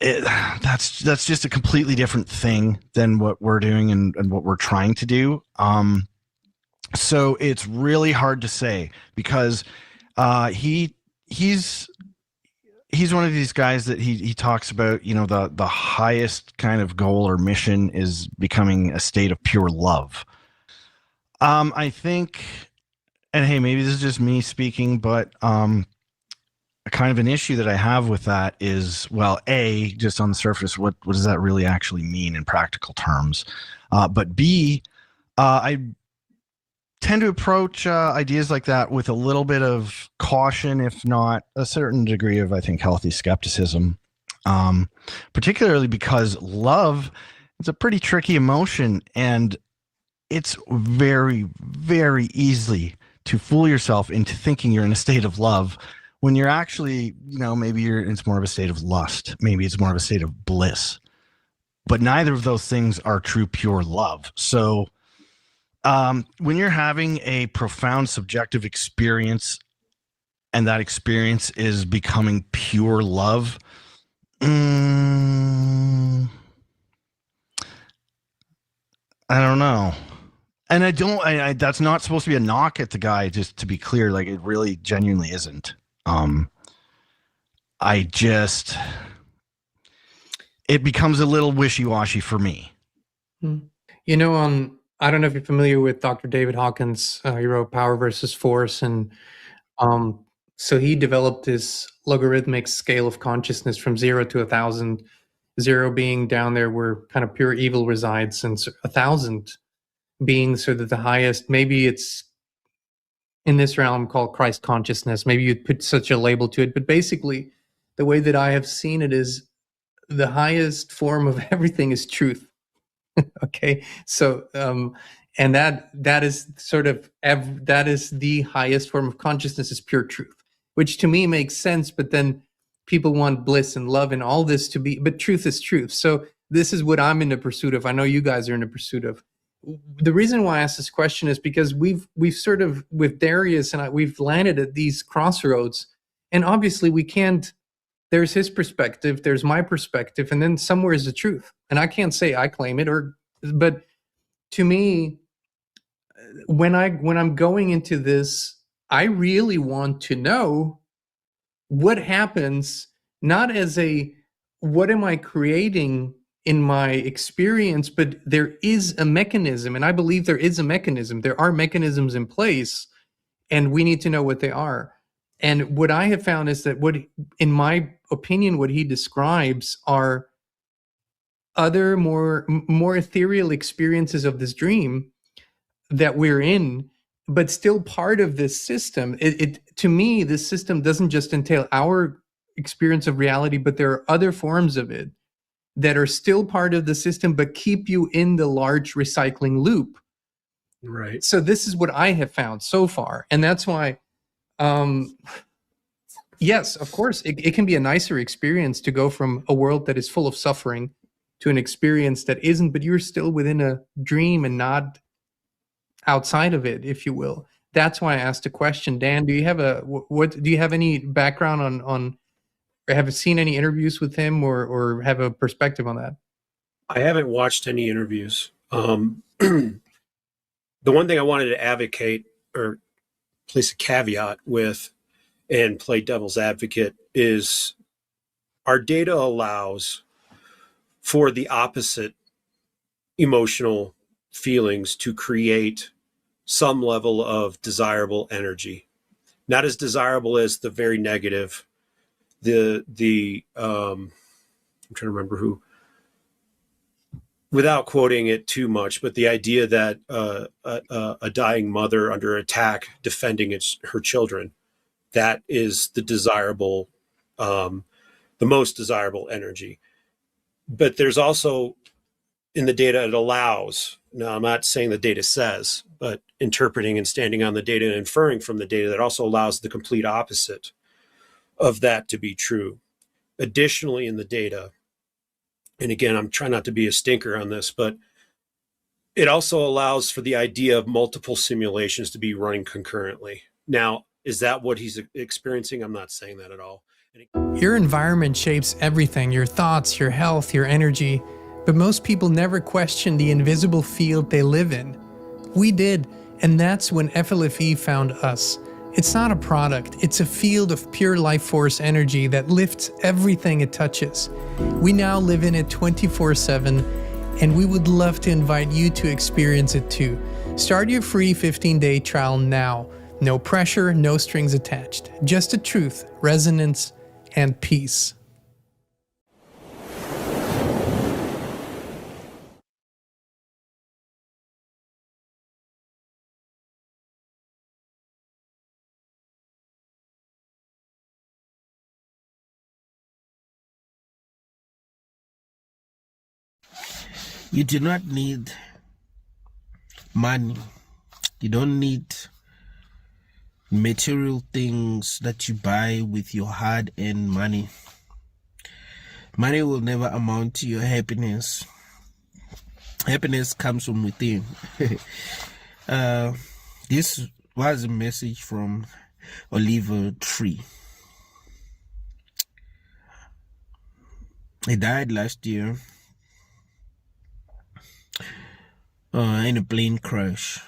that's just a completely different thing than what we're doing and what we're trying to do. So it's really hard to say, because he's one of these guys that he talks about, the highest kind of goal or mission is becoming a state of pure love. I think, and hey, maybe this is just me speaking, but a kind of an issue that I have with that is, well, A, just on the surface, what does that really actually mean in practical terms? But B, I tend to approach ideas like that with a little bit of caution, if not a certain degree of, I think, healthy skepticism, particularly because love is a pretty tricky emotion, and it's very, very easy to fool yourself into thinking you're in a state of love when you're actually, maybe it's more of a state of lust. Maybe it's more of a state of bliss. But neither of those things are true, pure love. So when you're having a profound subjective experience and that experience is becoming pure love, I don't know. And I that's not supposed to be a knock at the guy, just to be clear. Like, it really genuinely isn't. It becomes a little wishy-washy for me. I don't know if you're familiar with Dr. David Hawkins. He wrote Power versus Force. And so he developed this logarithmic scale of consciousness from 0 to 1,000, 0 being down there where kind of pure evil resides, and 1,000 being sort of the highest. Maybe it's in this realm called Christ consciousness. Maybe you'd put such a label to it. But basically, the way that I have seen it is the highest form of everything is truth. Okay, so and that is sort of that is the highest form of consciousness, is pure truth, which to me makes sense. But then people want bliss and love and all this to be, but truth is truth. So this is what I'm in the pursuit of. I know you guys are in the pursuit of. The reason why I asked this question is because we've sort of, with Darius and we've landed at these crossroads, and obviously we can't. There's his perspective, there's my perspective, and then somewhere is the truth. And I can't say I claim it, but to me, when I'm going into this, I really want to know what happens, not as what am I creating in my experience, but there is a mechanism, and I believe there is a mechanism. There are mechanisms in place, and we need to know what they are. And what I have found is that in my opinion, what he describes are other more ethereal experiences of this dream that we're in, but still part of this system. To me, this system doesn't just entail our experience of reality, but there are other forms of it that are still part of the system, but keep you in the large recycling loop. Right. So this is what I have found so far. And that's why, yes, of course, it can be a nicer experience to go from a world that is full of suffering to an experience that isn't, but you're still within a dream and not outside of it, if you will. That's why I asked the question. Dan, do you have do you have any background on or have you seen any interviews with him, or have a perspective on that? I haven't watched any interviews. The one thing I wanted to advocate or place a caveat with and play devil's advocate is our data allows for the opposite emotional feelings to create some level of desirable energy. Not as desirable as the very negative. I'm trying to remember who, without quoting it too much, but the idea that a dying mother under attack defending her children, that is the desirable, the most desirable energy. But there's also in the data, it allows, now I'm not saying the data says, but interpreting and standing on the data and inferring from the data, that also allows the complete opposite of that to be true. Additionally, in the data, and again, I'm trying not to be a stinker on this, but it also allows for the idea of multiple simulations to be running concurrently. Now, is that what he's experiencing? I'm not saying that at all. Your environment shapes everything, your thoughts, your health, your energy, but most people never question the invisible field they live in. We did, and that's when FLFE found us. It's not a product, it's a field of pure life force energy that lifts everything it touches. We now live in it 24/7, and we would love to invite you to experience it too. Start your free 15-day trial now. No pressure, no strings attached. Just the truth, resonance, and peace. You do not need money. You don't need material things that you buy with your hard-earned money. Money will never amount to your happiness. Happiness comes from within. This was a message from Oliver Tree. He died last year in a plane crash.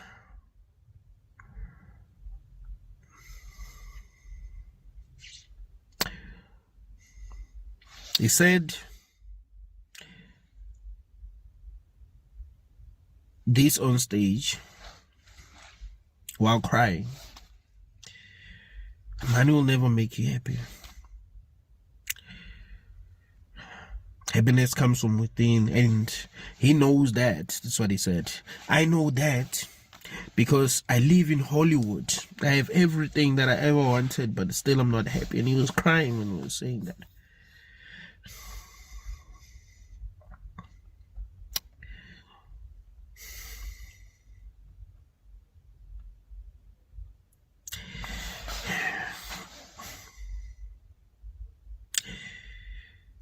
He said this on stage while crying. Money will never make you happy. Happiness comes from within, and he knows that. That's what he said. I know that because I live in Hollywood. I have everything that I ever wanted, but still I'm not happy. And he was crying when he was saying that.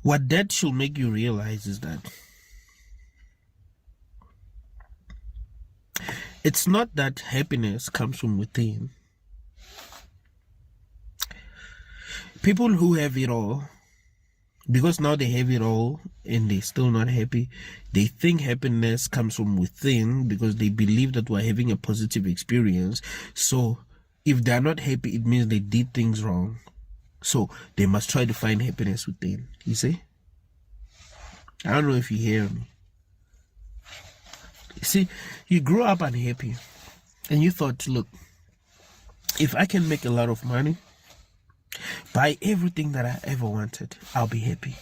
What that should make you realize is that it's not that happiness comes from within. People who have it all, because now they have it all and they're still not happy, they think happiness comes from within because they believe that we're having a positive experience. So if they're not happy, it means they did things wrong. So they must try to find happiness within. You see? I don't know if you hear me. You see, you grew up unhappy and you thought, look, if I can make a lot of money, buy everything that I ever wanted, I'll be happy.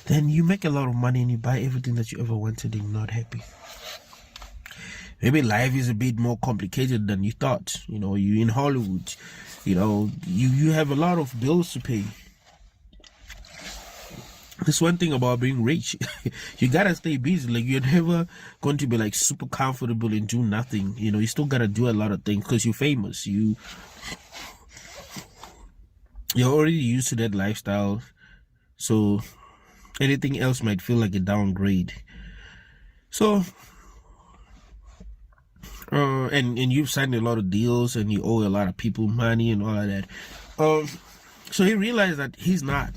Then you make a lot of money and you buy everything that you ever wanted and you're not happy. Maybe life is a bit more complicated than you thought. You know, you're in Hollywood. You know, you have a lot of bills to pay. That's one thing about being rich. You gotta stay busy. Like, you're never going to be like super comfortable and do nothing. You know, you still gotta do a lot of things because you're famous. You're already used to that lifestyle. So anything else might feel like a downgrade. So and you've signed a lot of deals and you owe a lot of people money and all of that. So he realized that he's not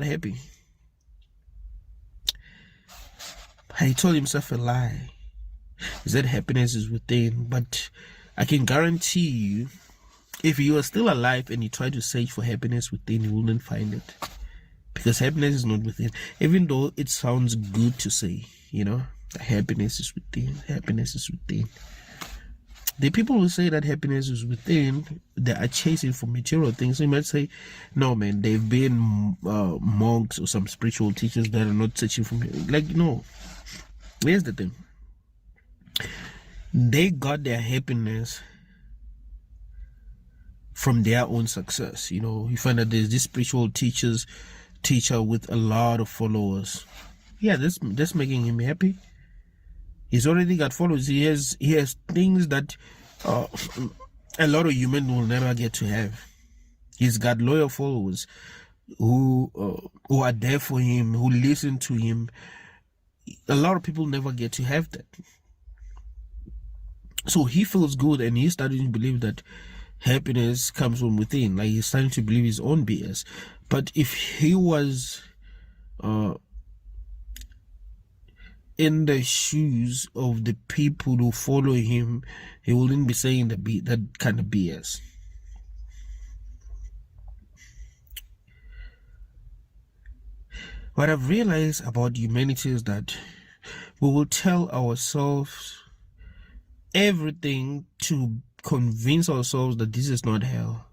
happy. He told himself a lie. He said happiness is within, but I can guarantee you, if you are still alive and you try to search for happiness within, you wouldn't find it. Because happiness is not within. Even though it sounds good to say, you know, happiness is within, happiness is within. The people who say that happiness is within, they are chasing for material things. So you might say, no, man, they've been monks or some spiritual teachers that are not searching for me. Like, no. Here's the thing. They got their happiness from their own success. You know, you find that there's this spiritual teacher with a lot of followers. Yeah, that's making him happy. He's already got followers. He has things that a lot of humans will never get to have. He's got loyal followers who are there for him, who listen to him. A lot of people never get to have that. So he feels good, and he's starting to believe that happiness comes from within. Like, he's starting to believe his own BS. But if he was in the shoes of the people who follow him, he wouldn't be saying that kind of BS. What I've realized about humanity is that we will tell ourselves everything to convince ourselves that this is not hell.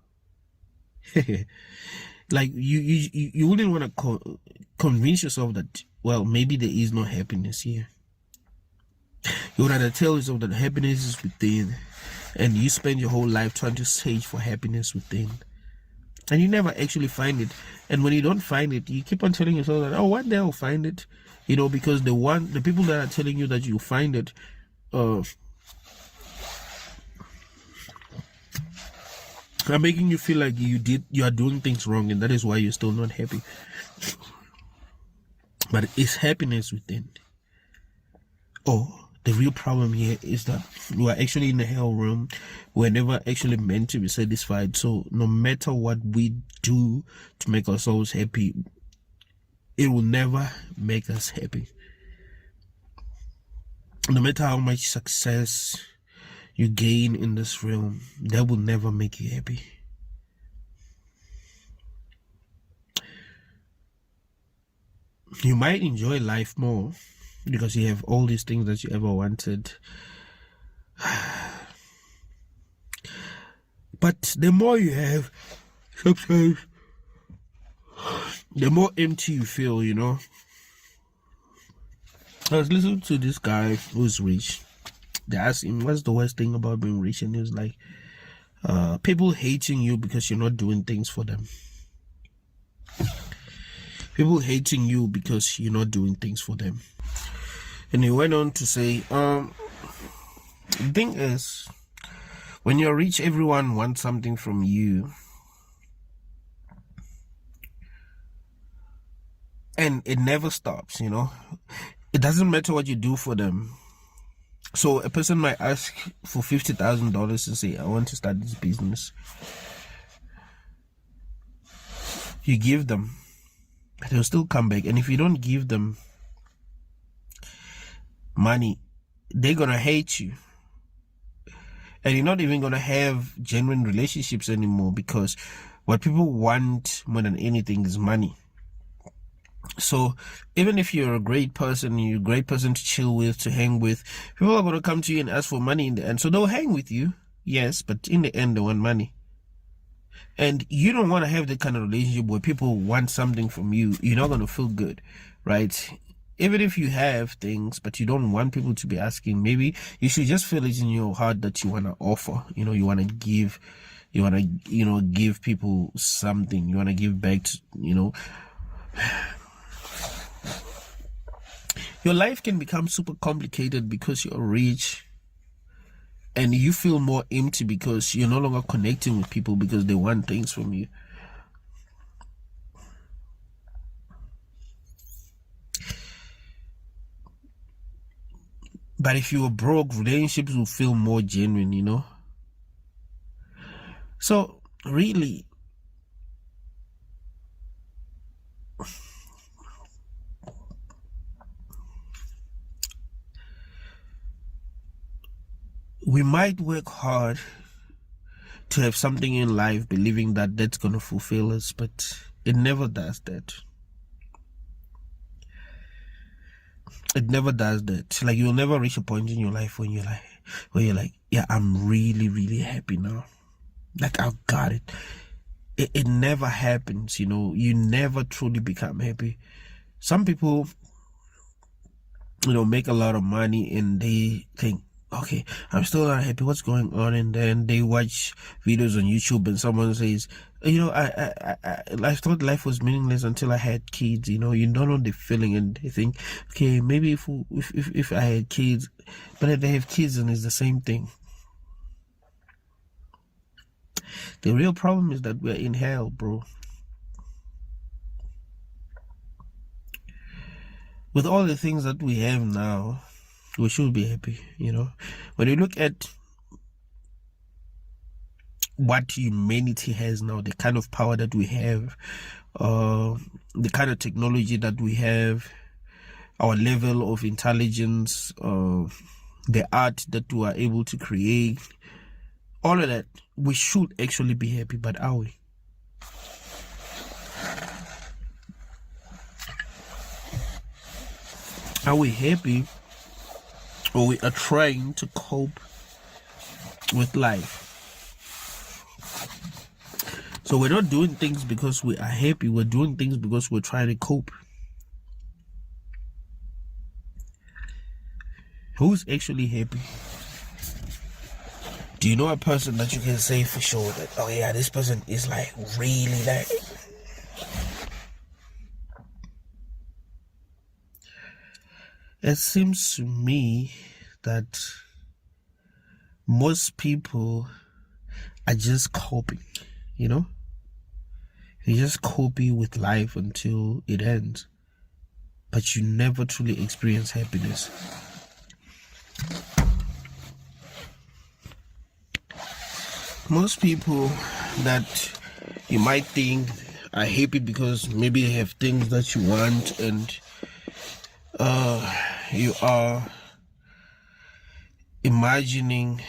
Like, you wouldn't want to convince yourself that, well, maybe there is no happiness here. You would rather tell yourself that happiness is within, and you spend your whole life trying to search for happiness within. and you never actually find it. And when you don't find it, you keep on telling yourself that, oh, one day I'll find it, you know, because the people that are telling you that you'll find it, are making you feel like you are doing things wrong, and that is why you're still not happy. But it's happiness within. Oh, the real problem here is that we are actually in the hell room. We're never actually meant to be satisfied. So no matter what we do to make ourselves happy, it will never make us happy. No matter how much success you gain in this realm, that will never make you happy. You might enjoy life more because you have all these things that you ever wanted. But the more you have, sometimes the more empty you feel, you know. I was listening to this guy who's rich. They asked him, what's the worst thing about being rich? And he was like, people hating you because you're not doing things for them. People hating you because you're not doing things for them. And he went on to say, the thing is, when you're rich, everyone wants something from you. And it never stops, you know. It doesn't matter what you do for them. So a person might ask for $50,000 to say, I want to start this business. You give them, they'll still come back. And if you don't give them money, they're gonna hate you. And you're not even gonna have genuine relationships anymore, because what people want more than anything is money. So even if you're a great person, you're a great person to chill with, to hang with, people are going to come to you and ask for money in the end. So they'll hang with you, yes, but in the end they want money. And you don't want to have that kind of relationship where people want something from you. You're not going to feel good, right? Even if you have things, but you don't want people to be asking, maybe you should just feel it in your heart that you want to offer. You know, you want to give, you want to, give people something. You want to give back to, Your life can become super complicated because you're rich, and you feel more empty because you're no longer connecting with people because they want things from you. But if you were broke, relationships will feel more genuine, So really, we might work hard to have something in life, believing that that's going to fulfill us, but it never does that. It never does that. Like, you'll never reach a point in your life when you're like, yeah, I'm really, really happy now. Like, I've got it. It never happens, You never truly become happy. Some people, make a lot of money and they think, okay, I'm still not happy. What's going on? And then they watch videos on YouTube and someone says, I thought life was meaningless until I had kids. You don't know the feeling, and they think, okay, maybe if I had kids, but if they have kids, then it's the same thing. The real problem is that we're in hell, bro. With all the things that we have now, we should be happy, When you look at what humanity has now, the kind of power that we have, the kind of technology that we have, our level of intelligence, the art that we are able to create, all of that, we should actually be happy, but are we? Are we happy? Or we are trying to cope with life? So we're not doing things because we are happy. We're doing things because we're trying to cope. Who's actually happy? Do you know a person that you can say for sure that, oh yeah, this person is like really like... It seems to me that most people are just coping, you know? You just copy with life until it ends. But you never truly experience happiness. Most people that you might think are happy because maybe they have things that you want, and you are imagining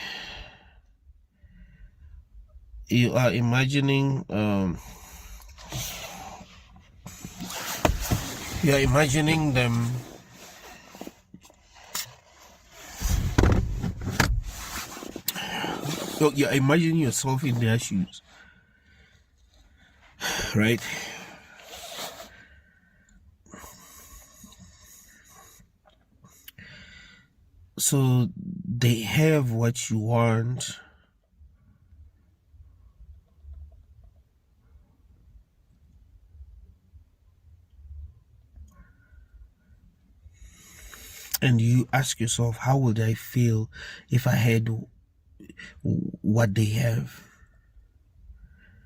them you're imagining yourself in their shoes, right? So they have what you want, and you ask yourself, how would I feel if I had what they have?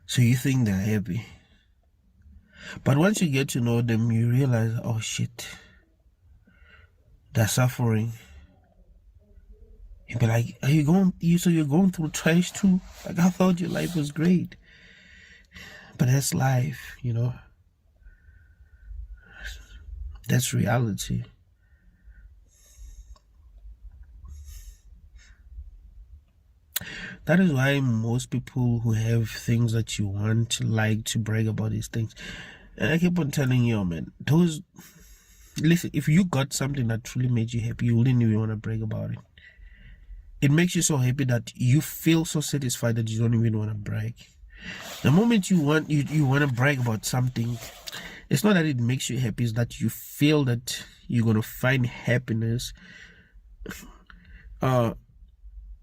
So you think they're happy, but once you get to know them, you realize, oh shit, they're suffering. You'd be like, so you're going through trash too? Like, I thought your life was great. But that's life, you know? That's reality. That is why most people who have things that you want like to brag about these things. And I keep on telling you, man, listen, if you got something that truly made you happy, you wouldn't even want to brag about it. It makes you so happy that you feel so satisfied that you don't even want to brag. The moment you want to brag about something, it's not that it makes you happy, it's that you feel that you're going to find happiness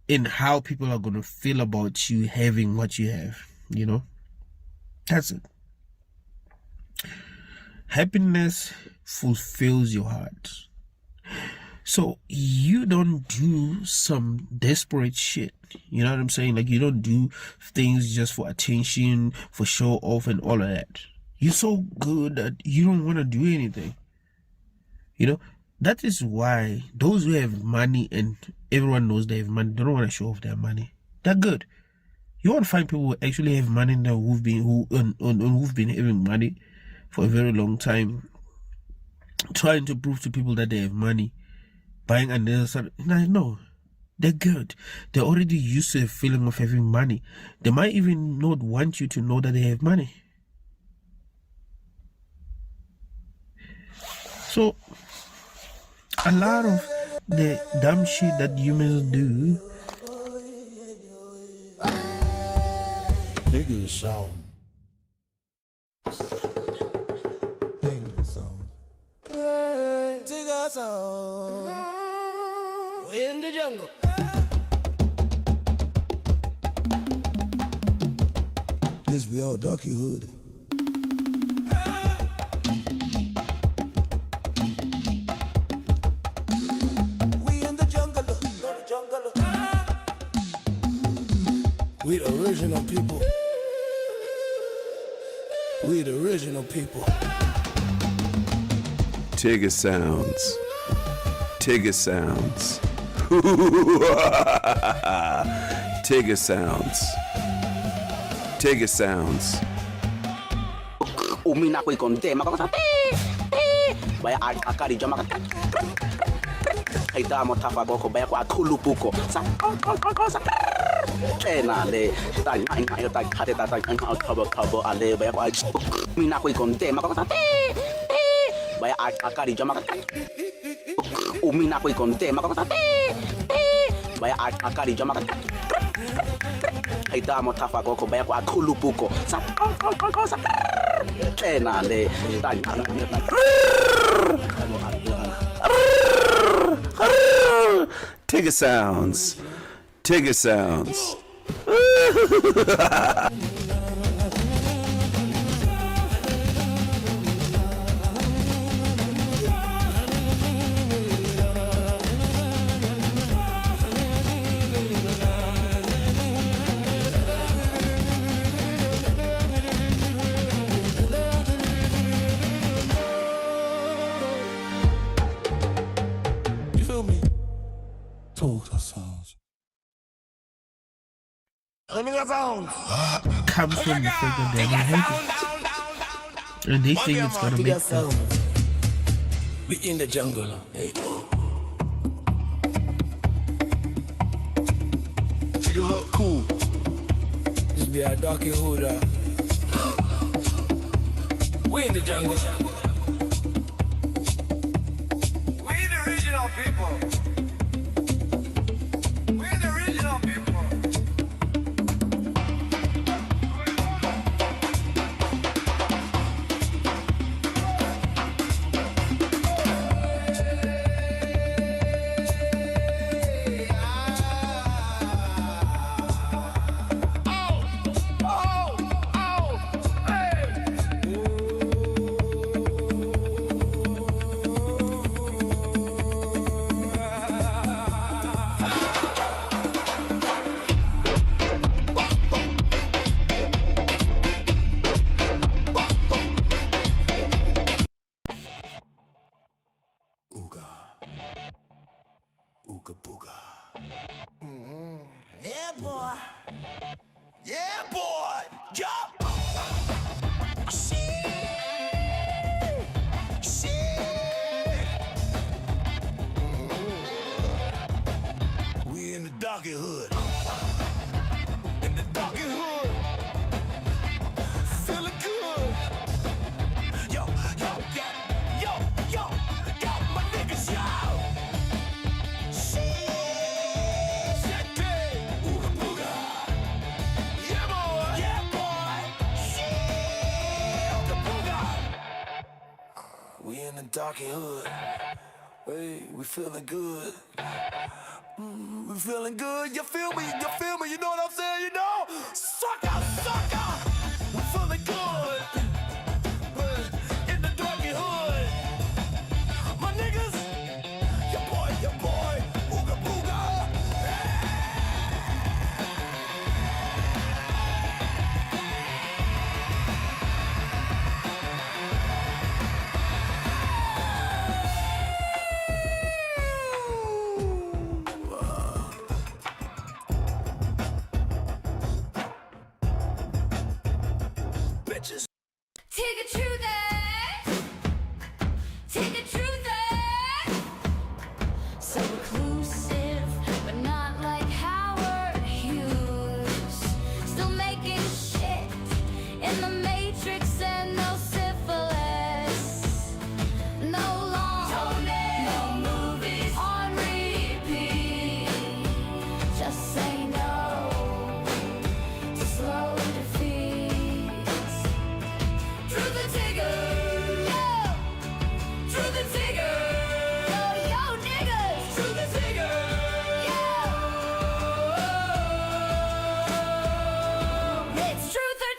in how people are going to feel about you having what you have, you know? That's it. Happiness fulfills your heart. So you don't do some desperate shit. You know what I'm saying? Like, you don't do things just for attention, for show off and all of that. You're so good that you don't want to do anything. You know? That is why those who have money and everyone knows they have money, they don't want to show off their money. They're good. You want to find people who actually have money now, who've been having money for a very long time, trying to prove to people that they have money, buying unnecessary. No, they're good. They're already used to a feeling of having money. They might even not want you to know that they have money. So a lot of the dumb shit that humans do. Dig a song. Dig a song. We're in the jungle. This be all darky hood. We the original people. We the original people. Tigger sounds. Tigger sounds. Tigger sounds. Tigger sounds. Umi na ko'y konti, makakasa baya akari jama ay damo tafa ko baya ko atulupuko sa tena le tanya ay tay hate tatay ang kabo ale baya ko umi na ko'y konti, makakasa baya akari jama umi na ko'y konti, makakasa baya akari jama ay damo tafa ko baya ko atulupuko sa tena le tanya Tigger sounds. Tigger sounds. You feel me? Tigger sounds. Comes from the fact that they're not happy. And they think it's gonna make them. We in the jungle. Hey. Cool. This be a darky hooder. We in the jungle. We the original people. We the original people. Yeah, boy. Yeah, boy. Jump. We in the doggy hood. In the doggy hood. Feeling good. Yo, yo, yo, yo, yo, yo, my niggas, yo. We in the darky hood. Hey, we feeling good. We feeling good. You feel me? You feel me? You know what I'm saying? You know? Sucker, sucker. We feeling good. In the darky hood. My niggas. Your boy, your boy. Ooga booga. Bitches. Take it through there. Take it through there. So inclusive, but not like Howard Hughes. Still making shit in the Matrix and no syphilis. No long, no movies on repeat. Just say no to slow defeats. Through the Tigger, yo. Through the Tigger, yo, yo, niggas. Through the Tigger, yo. It's truth or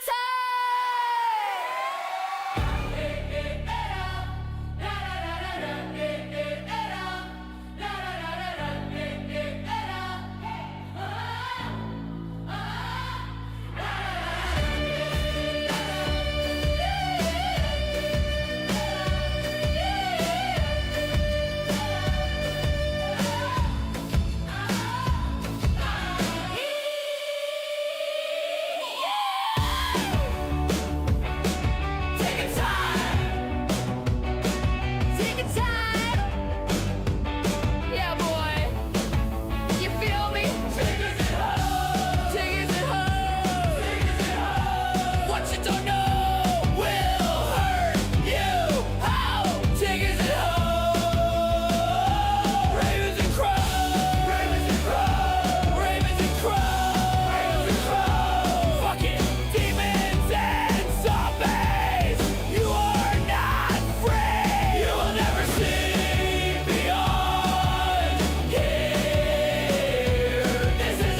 Take a time. Yeah, boy. You feel me? Tickets at home. Tickets at home. What you don't know will hurt you. How? Tickets at home. Ravens and crows. Ravens and crows. Ravens and crows. Ravens and crows. Fucking demons and zombies. You are not free. You will never see beyond here. This is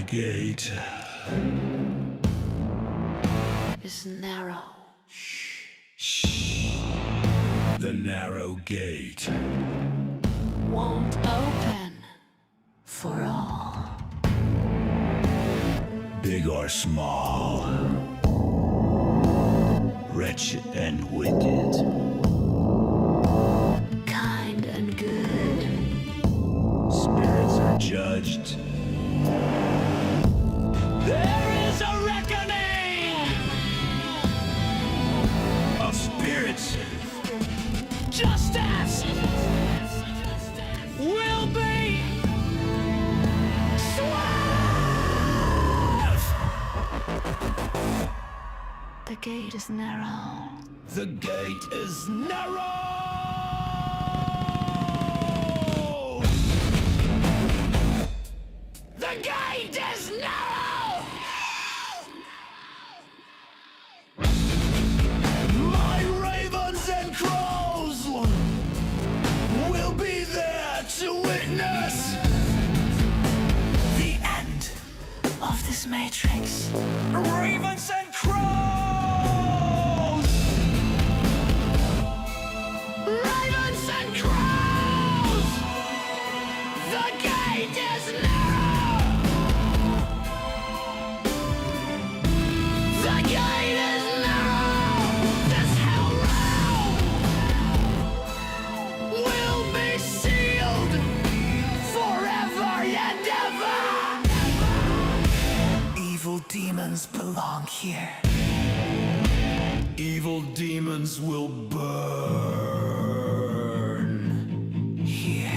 gate is narrow. Shh. The narrow gate won't open for all. Big or small, wretched and wicked, kind and good. Spirits are judged. There is a reckoning of spirits. Justice will be swift. The gate is narrow. The gate is narrow. The gate is narrow. My ravens and crows will be there to witness the end of this matrix. Ravens and crows! Ravens and crows! The gate is narrow! The gate is narrow! This hell realm will be sealed forever and ever! Evil demons belong here. Evil demons will burn here.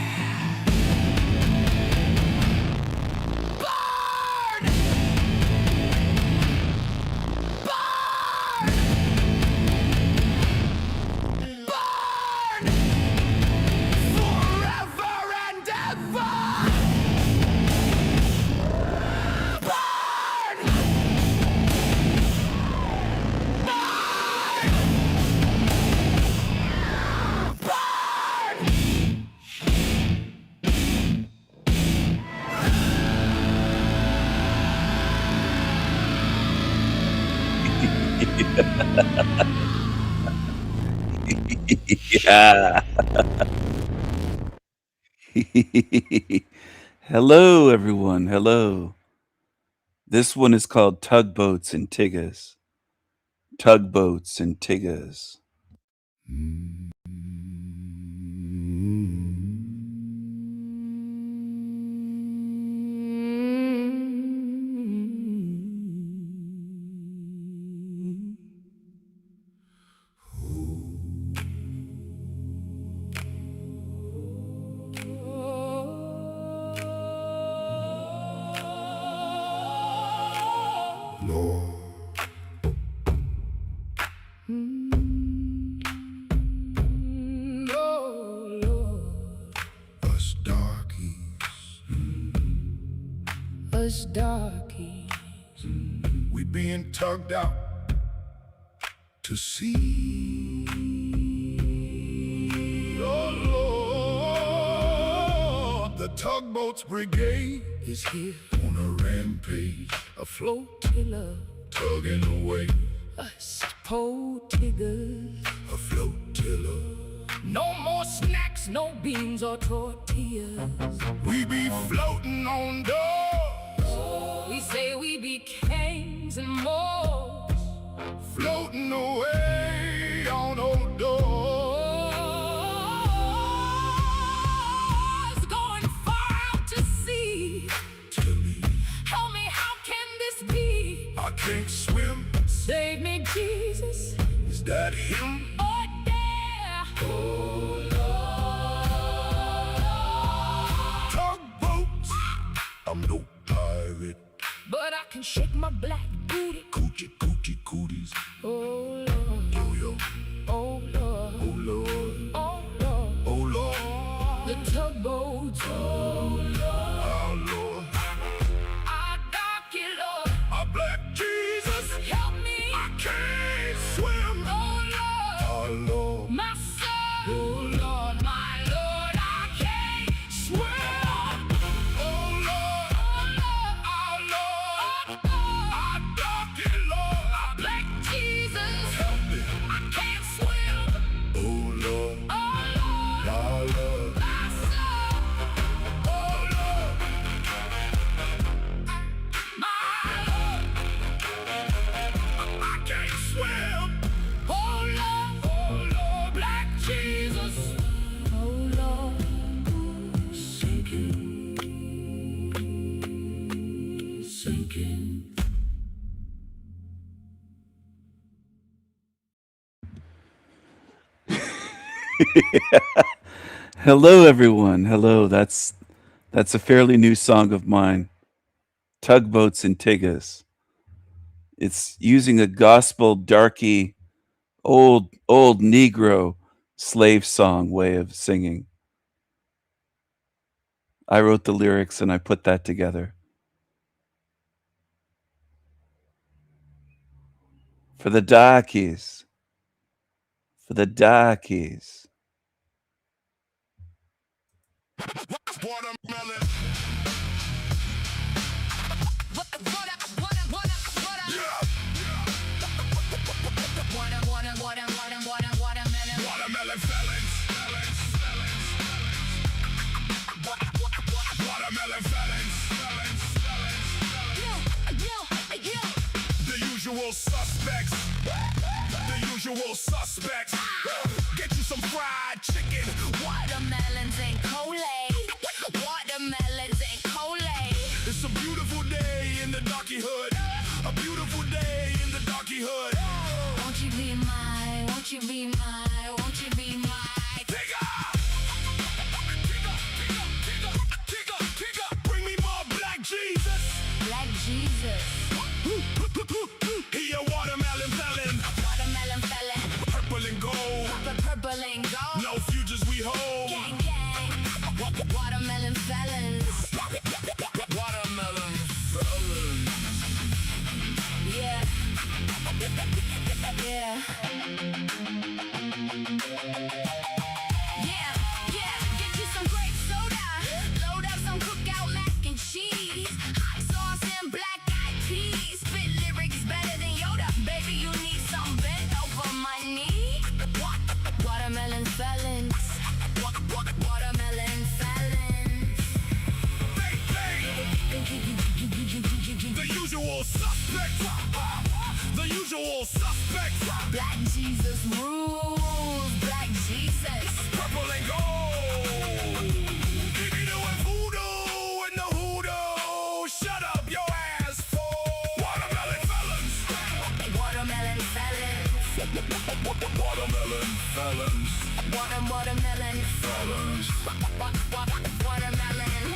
Burn! Burn! Burn! Forever and ever! Burn! Yeah. Hello, everyone. Hello. This one is called Tugboats and Tiggas. Tugboats and Tiggas. Us darkies, we being tugged out to sea. Oh Lord, the tugboats brigade is here on a rampage, a flotilla tugging away. Us po tiggers, a flotilla. No more snacks, no beans or tortillas. We be floating on doors. We say we be kings and more, floating away on old doors, going far out to sea. Tell me, how can this be? I can't swim. Save me, Jesus. Is that him? Oh, yeah. Oh, tugboats, I'm no pirate, but I can shake my black booty. Coochie, coochie, cooties. Oh Lord, yo yo. Oh Lord, oh Lord, oh Lord, oh Lord. The tugboats. Oh Lord, our Lord, our darky Lord, our black Jesus. Help me, I can't swim. Oh Lord, our Lord, my son. Oh Lord, my Lord, I can't swim. Oh Lord, our Lord. Hello, everyone. Hello. That's a fairly new song of mine. Tugboats and Tiggas. It's using a gospel, darky, old Negro slave song way of singing. I wrote the lyrics and I put that together. For the darkies. For the darkies. Watermelon felons. Watermelon felons. The usual suspects. The usual suspects. Get you some fried chicken. Watermelons and Kool-Aid. Watermelons and Kool-Aid. It's a beautiful day in the darky hood. A beautiful day in the darky hood. Won't you be my, won't you be my, won't you be my Bring me more black Jesus. Black Jesus. He a watermelon felon. Watermelon felon. Purple and gold. Purple and gold. No futures we hold. Gang, gang. Watermelon felons. Watermelon felons. Yeah. Yeah. Yeah, get you some grape soda. Load up some cookout mac and cheese. Hot sauce and black eyed peas. Spit lyrics better than Yoda. Baby, you need some bent over my knee. Watermelon felons. Watermelon felons. The usual suspects. The usual suspects. Black Jesus rules. Black Jesus. Purple and gold. He be doing voodoo in the hoodoo. Shut up your ass for watermelon felons. Watermelon felons. Watermelon felons. Watermelon felons. Watermelon.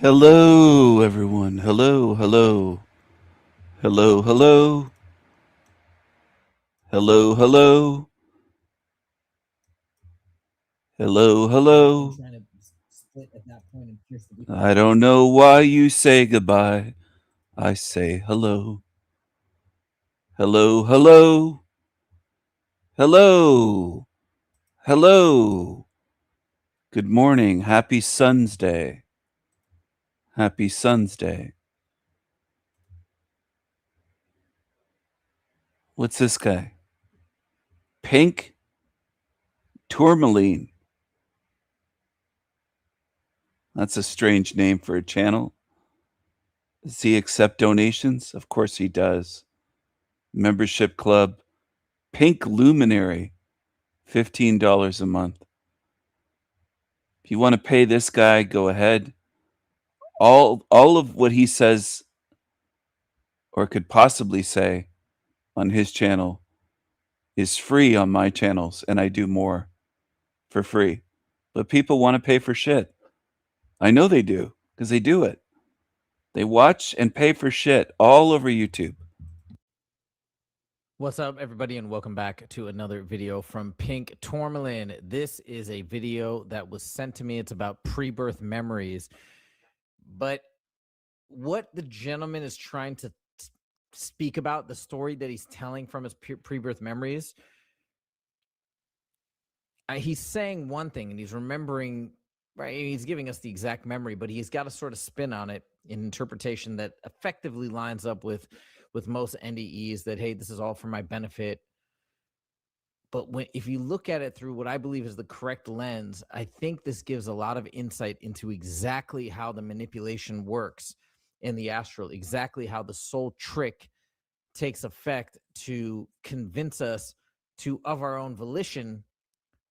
Hello, everyone. Hello, hello. Hello, hello. Hello, hello. Hello, hello. I don't know why you say goodbye. I say hello. Hello, hello. Hello. Hello. Good morning. Happy Sun's Day. Happy Sun's Day. What's this guy? Pink Tourmaline. That's a strange name for a channel. Does he accept donations? Of course he does. Membership club. Pink Luminary. $15 a month. If you want to pay this guy, go ahead. All of what he says or could possibly say on his channel is free on my channels, and I do more for free. But people want to pay for shit. I know they do, because they do it. They watch and pay for shit all over YouTube. What's up, everybody, and welcome back to another video from Pink Tourmaline. This is a video that was sent to me. It's about pre-birth memories. But what the gentleman is trying to speak about, the story that he's telling from his pre-birth memories, he's saying one thing, and he's remembering, right? He's giving us the exact memory, but he's got a sort of spin on it, an interpretation that effectively lines up with most NDEs, that, hey, this is all for my benefit. But if you look at it through what I believe is the correct lens, I think this gives a lot of insight into exactly how the manipulation works in the astral, exactly how the soul trick takes effect to convince us to, of our own volition,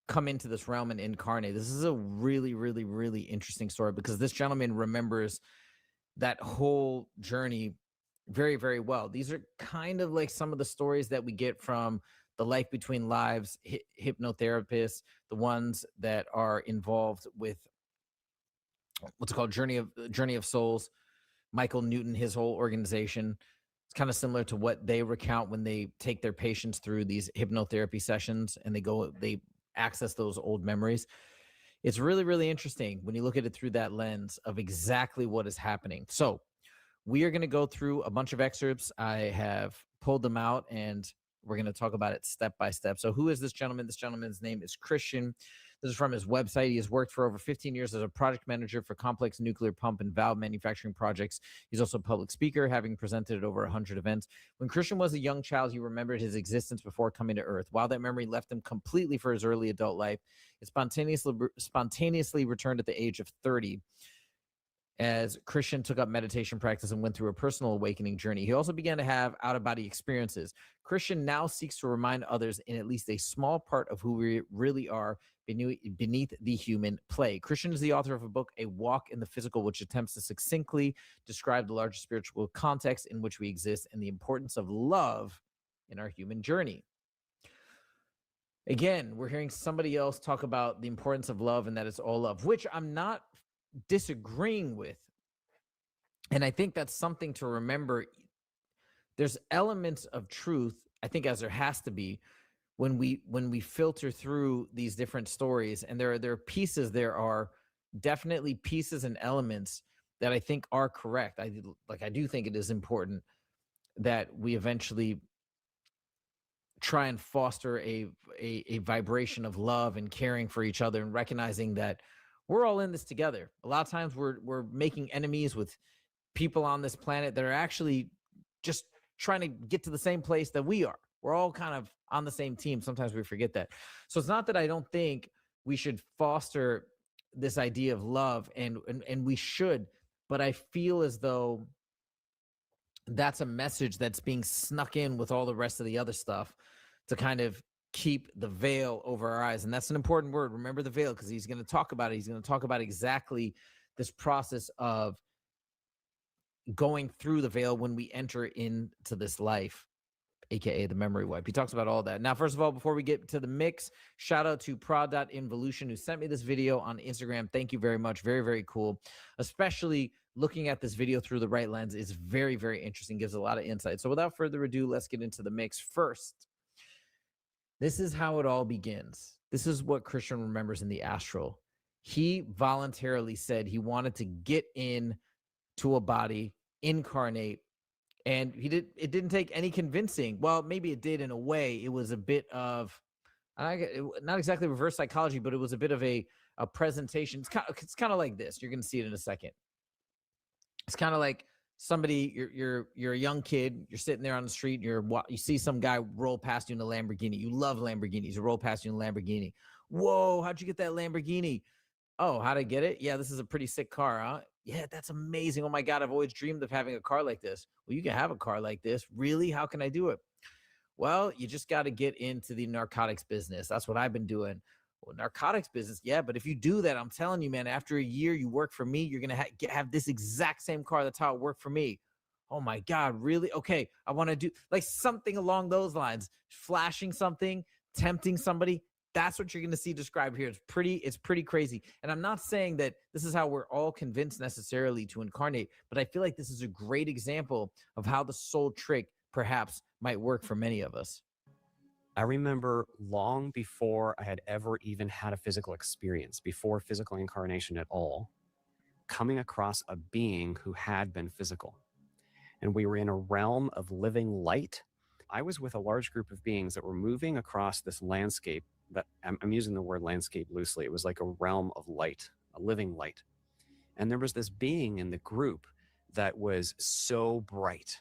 come into this realm and incarnate. This is a really, really, really interesting story, because this gentleman remembers that whole journey very, very well. These are kind of like some of the stories that we get from the Life Between Lives hypnotherapists, the ones that are involved with what's called Journey of Souls. Michael Newton, his whole organization. It's kind of similar to what they recount when they take their patients through these hypnotherapy sessions and they access those old memories. It's really, really interesting when you look at it through that lens of exactly what is happening. So we are going to go through a bunch of excerpts. I have pulled them out, and we're going to talk about it step by step. So who is this gentleman? This gentleman's name is Christian. This is from his website. He has worked for over 15 years as a project manager for complex nuclear pump and valve manufacturing projects. He's also a public speaker, having presented at over 100 events. When Christian was a young child, he remembered his existence before coming to Earth. While that memory left him completely for his early adult life, it spontaneously returned at the age of 30. As Christian took up meditation practice and went through a personal awakening journey. He also began to have out-of-body experiences. Christian now seeks to remind others in at least a small part of who we really are beneath the human play. Christian is the author of a book, A Walk in the Physical, which attempts to succinctly describe the larger spiritual context in which we exist and the importance of love in our human journey. Again, we're hearing somebody else talk about the importance of love and that it's all love, which I'm not disagreeing with. And I think that's something to remember. There's elements of truth, I think, as there has to be, when we filter through these different stories, and there are pieces, there are definitely pieces and elements that I think are correct. I do think it is important that we eventually try and foster a vibration of love and caring for each other, and recognizing that we're all in this together. A lot of times we're making enemies with people on this planet that are actually just trying to get to the same place that we are. We're all kind of on the same team. Sometimes we forget that. So it's not that I don't think we should foster this idea of love, and we should, but I feel as though that's a message that's being snuck in with all the rest of the other stuff to kind of keep the veil over our eyes. And that's an important word. Remember the veil, because he's going to talk about it. He's going to talk about exactly this process of going through the veil when we enter into this life, aka the memory wipe. He talks about all that. Now, first of all, before we get to the mix, shout out to prod.involution, who sent me this video on Instagram. Thank you very much. Very, very cool. Especially looking at this video through the right lens is very, very interesting. Gives a lot of insight. So without further ado, let's get into the mix. First, this is how it all begins. This is what Christian remembers in the astral. He voluntarily said he wanted to get in to a body, incarnate, and it didn't take any convincing. Well, maybe it did in a way. It was a bit of not exactly reverse psychology, but it was a bit of a presentation. It's kind of like this. You're going to see it in a second. It's kind of like somebody, you're a young kid, you're sitting there on the street, you see some guy roll past you in a Lamborghini. You love Lamborghinis. You roll past you in a Lamborghini. Whoa, how'd you get that Lamborghini? Oh, how'd I get it? Yeah, this is a pretty sick car, huh? Yeah, that's amazing. Oh my God, I've always dreamed of having a car like this. Well, you can have a car like this. Really? How can I do it? Well, you just got to get into the narcotics business. That's what I've been doing. Well, narcotics business, yeah, but if you do that, I'm telling you, man, after a year you work for me, you're going to have this exact same car. That's how it worked for me. Oh my God, really? Okay, I want to do like something along those lines, flashing something, tempting somebody. That's what you're going to see described here. It's pretty crazy. And I'm not saying that this is how we're all convinced necessarily to incarnate, but I feel like this is a great example of how the soul trick perhaps might work for many of us. I remember long before I had ever even had a physical experience, before physical incarnation at all, coming across a being who had been physical. And we were in a realm of living light. I was with a large group of beings that were moving across this landscape that I'm using the word landscape loosely. It was like a realm of light, a living light. And there was this being in the group that was so bright.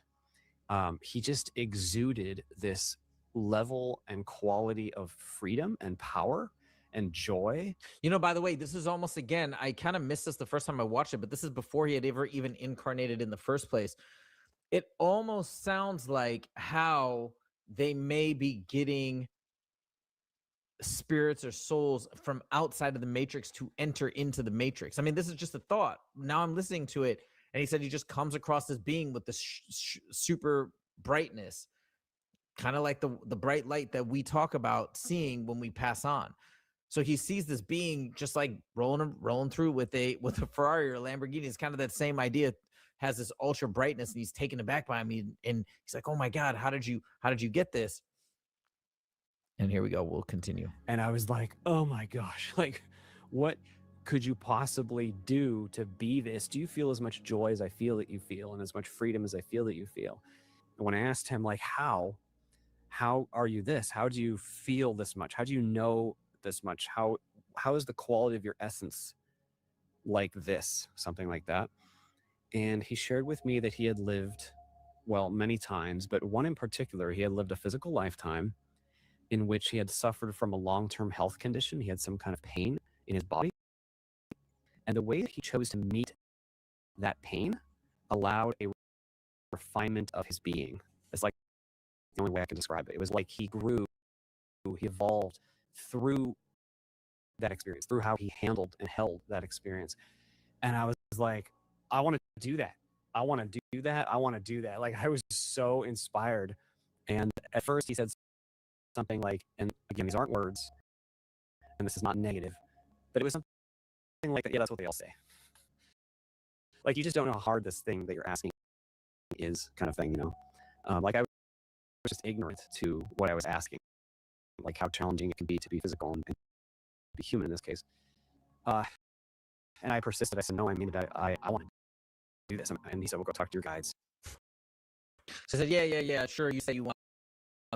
He just exuded this level and quality of freedom and power and joy. You know, by the way, this is almost, again, I kind of missed this the first time I watched it, but this is before he had ever even incarnated in the first place. It almost sounds like how they may be getting spirits or souls from outside of the matrix to enter into the matrix. I mean, this is just a thought. Now I'm listening to it, and he said he just comes across this being with this super brightness, kind of like the bright light that we talk about seeing when we pass on. So he sees this being just like rolling through with a Ferrari or a Lamborghini. It's kind of that same idea. Has this ultra brightness, and he's taken aback by me, and he's like, "Oh my God, how did you get this?" And here we go. We'll continue. And I was like, "Oh my gosh, like, what could you possibly do to be this? Do you feel as much joy as I feel that you feel, and as much freedom as I feel that you feel?" And when I asked him, like, how are you this? How do you feel this much? How do you know this much? How is the quality of your essence like this? Something like that. And he shared with me that he had lived, well, many times, but one in particular, he had lived a physical lifetime in which he had suffered from a long-term health condition. He had some kind of pain in his body. And the way that he chose to meet that pain allowed a refinement of his being. It's like the only way I can describe it. It was like he grew, he evolved through that experience, through how he handled and held that experience. And I was like, I want to do that. I want to do that. I want to do that. Like, I was so inspired. And at first he said something like, and again, these aren't words, and this is not negative, but it was something like, yeah, that's what they all say. Like, you just don't know how hard this thing that you're asking is, kind of thing, you know? Like, I was just ignorant to what I was asking, like how challenging it can be to be physical and be human in this case. And I persisted. I said, no, I mean it. I want to do this. And he said, well, go talk to your guides. So I said, yeah, sure. You say you want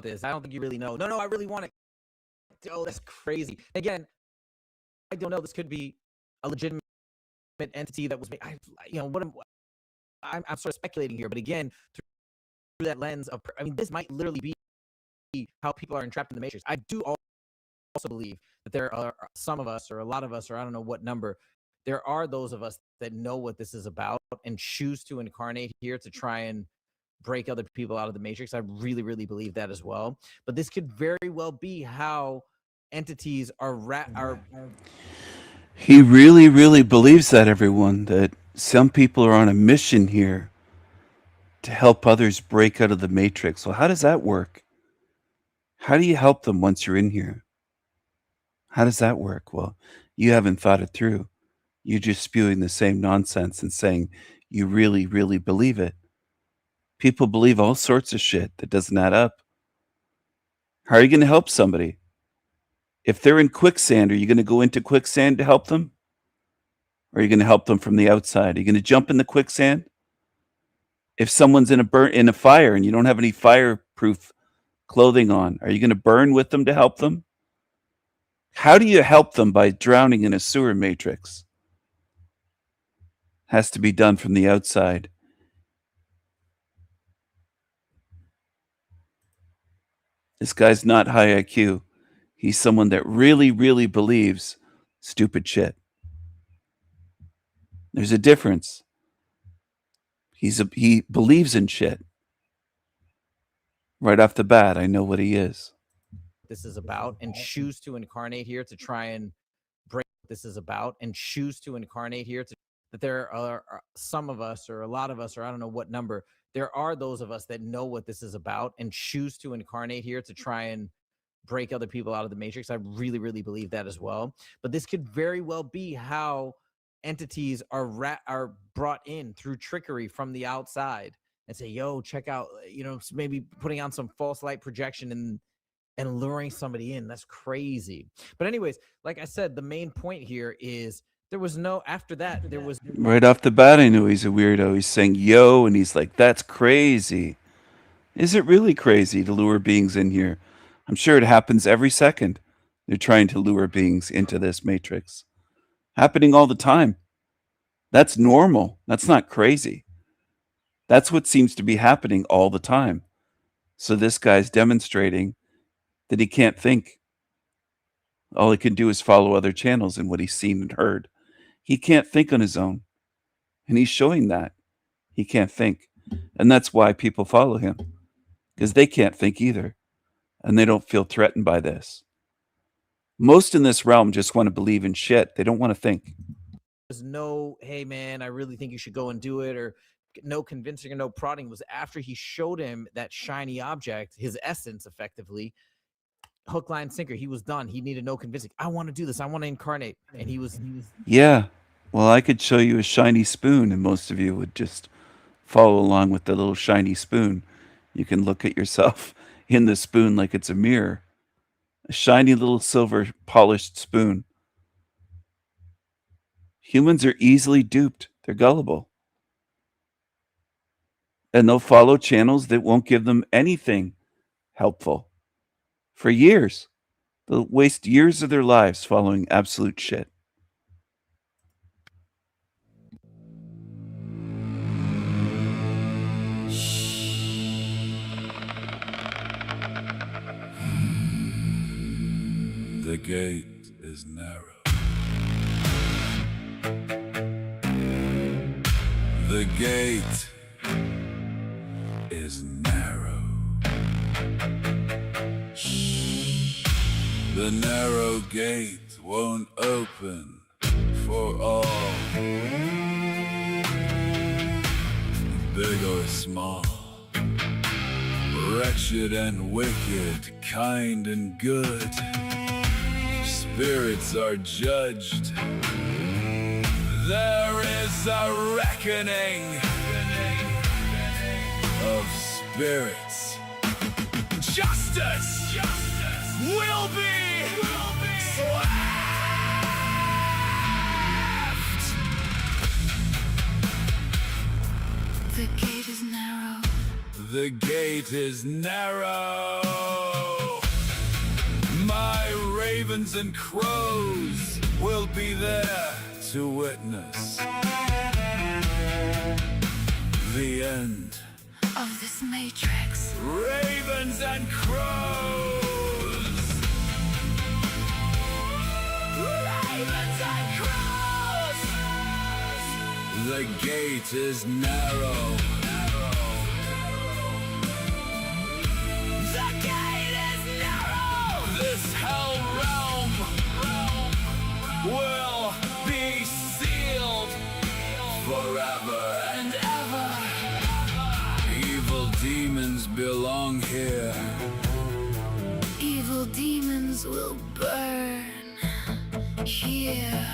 this. I don't think you really know. No, I really want it. Oh, that's crazy. Again, I don't know. This could be a legitimate entity that was made. I'm sort of speculating here, but again, through that lens of, I mean, this might literally be how people are entrapped in the matrix. I do also believe that there are some of us, or a lot of us, or I don't know what number, there are those of us that know what this is about and choose to incarnate here to try and break other people out of the matrix. I really, really believe that as well. But this could very well be how entities are. He really, really believes that, everyone, that some people are on a mission here to help others break out of the matrix. Well, how does that work? How do you help them once you're in here? How does that work? Well, you haven't thought it through. You're just spewing the same nonsense and saying you really, really believe it. People believe all sorts of shit that doesn't add up. How are you going to help somebody If they're in quicksand, are you going to go into quicksand to help them? Or are you going to help them from the outside? Are you going to jump in the quicksand? If someone's in a fire and you don't have any fireproof clothing on, are you going to burn with them to help them? How do you help them by drowning in a sewer matrix? Has to be done from the outside. This guy's not high IQ. He's someone that really, really believes stupid shit. There's a difference. He believes in shit. Right off the bat, I know what he is. This is about, and choose to incarnate here to try and break what this is about, and choose to incarnate here to that there are some of us, or a lot of us, or I don't know what number, there are those of us that know what this is about and choose to incarnate here to try and break other people out of the matrix. I really, really believe that as well. But this could very well be how entities are brought in through trickery from the outside and say, yo, check out, maybe putting on some false light projection and luring somebody in. That's crazy. But anyways, like I said, the main point here is there was no, after that, there was. Right off the bat, I knew he's a weirdo. He's saying, yo, and he's like, that's crazy. Is it really crazy to lure beings in here? I'm sure it happens every second. They're trying to lure beings into this matrix. Happening all the time. That's normal. That's not crazy. That's what seems to be happening all the time. So this guy's demonstrating that he can't think. All he can do is follow other channels and what he's seen and heard. He can't think on his own. And he's showing that. He can't think. And that's why people follow him. Because they can't think either. And they don't feel threatened by this. Most in this realm just want to believe in shit. They don't want to think. There's no, hey man, I really think you should go and do it, or no convincing or no prodding. It was after he showed him that shiny object, his essence effectively, hook, line, sinker. He was done. He needed no convincing. I want to do this. I want to incarnate. And he was. Yeah. Well, I could show you a shiny spoon and most of you would just follow along with the little shiny spoon. You can look at yourself in the spoon like it's a mirror. A shiny little silver polished spoon. Humans are easily duped. They're gullible. And they'll follow channels that won't give them anything helpful. For years. They'll waste years of their lives following absolute shit. The gate is narrow. The gate is narrow. The narrow gate won't open for all, big or small, wretched and wicked, kind and good. Spirits are judged. There is a reckoning of spirits. Justice will be swift. The gate is narrow. The gate is narrow. My ravens and crows will be there to witness the end Of this matrix. Ravens and crows. Ravens and crows. The gate is narrow. The gate is narrow. This hell realm will be sealed forever and ever. Evil demons belong here. Evil demons will burn here.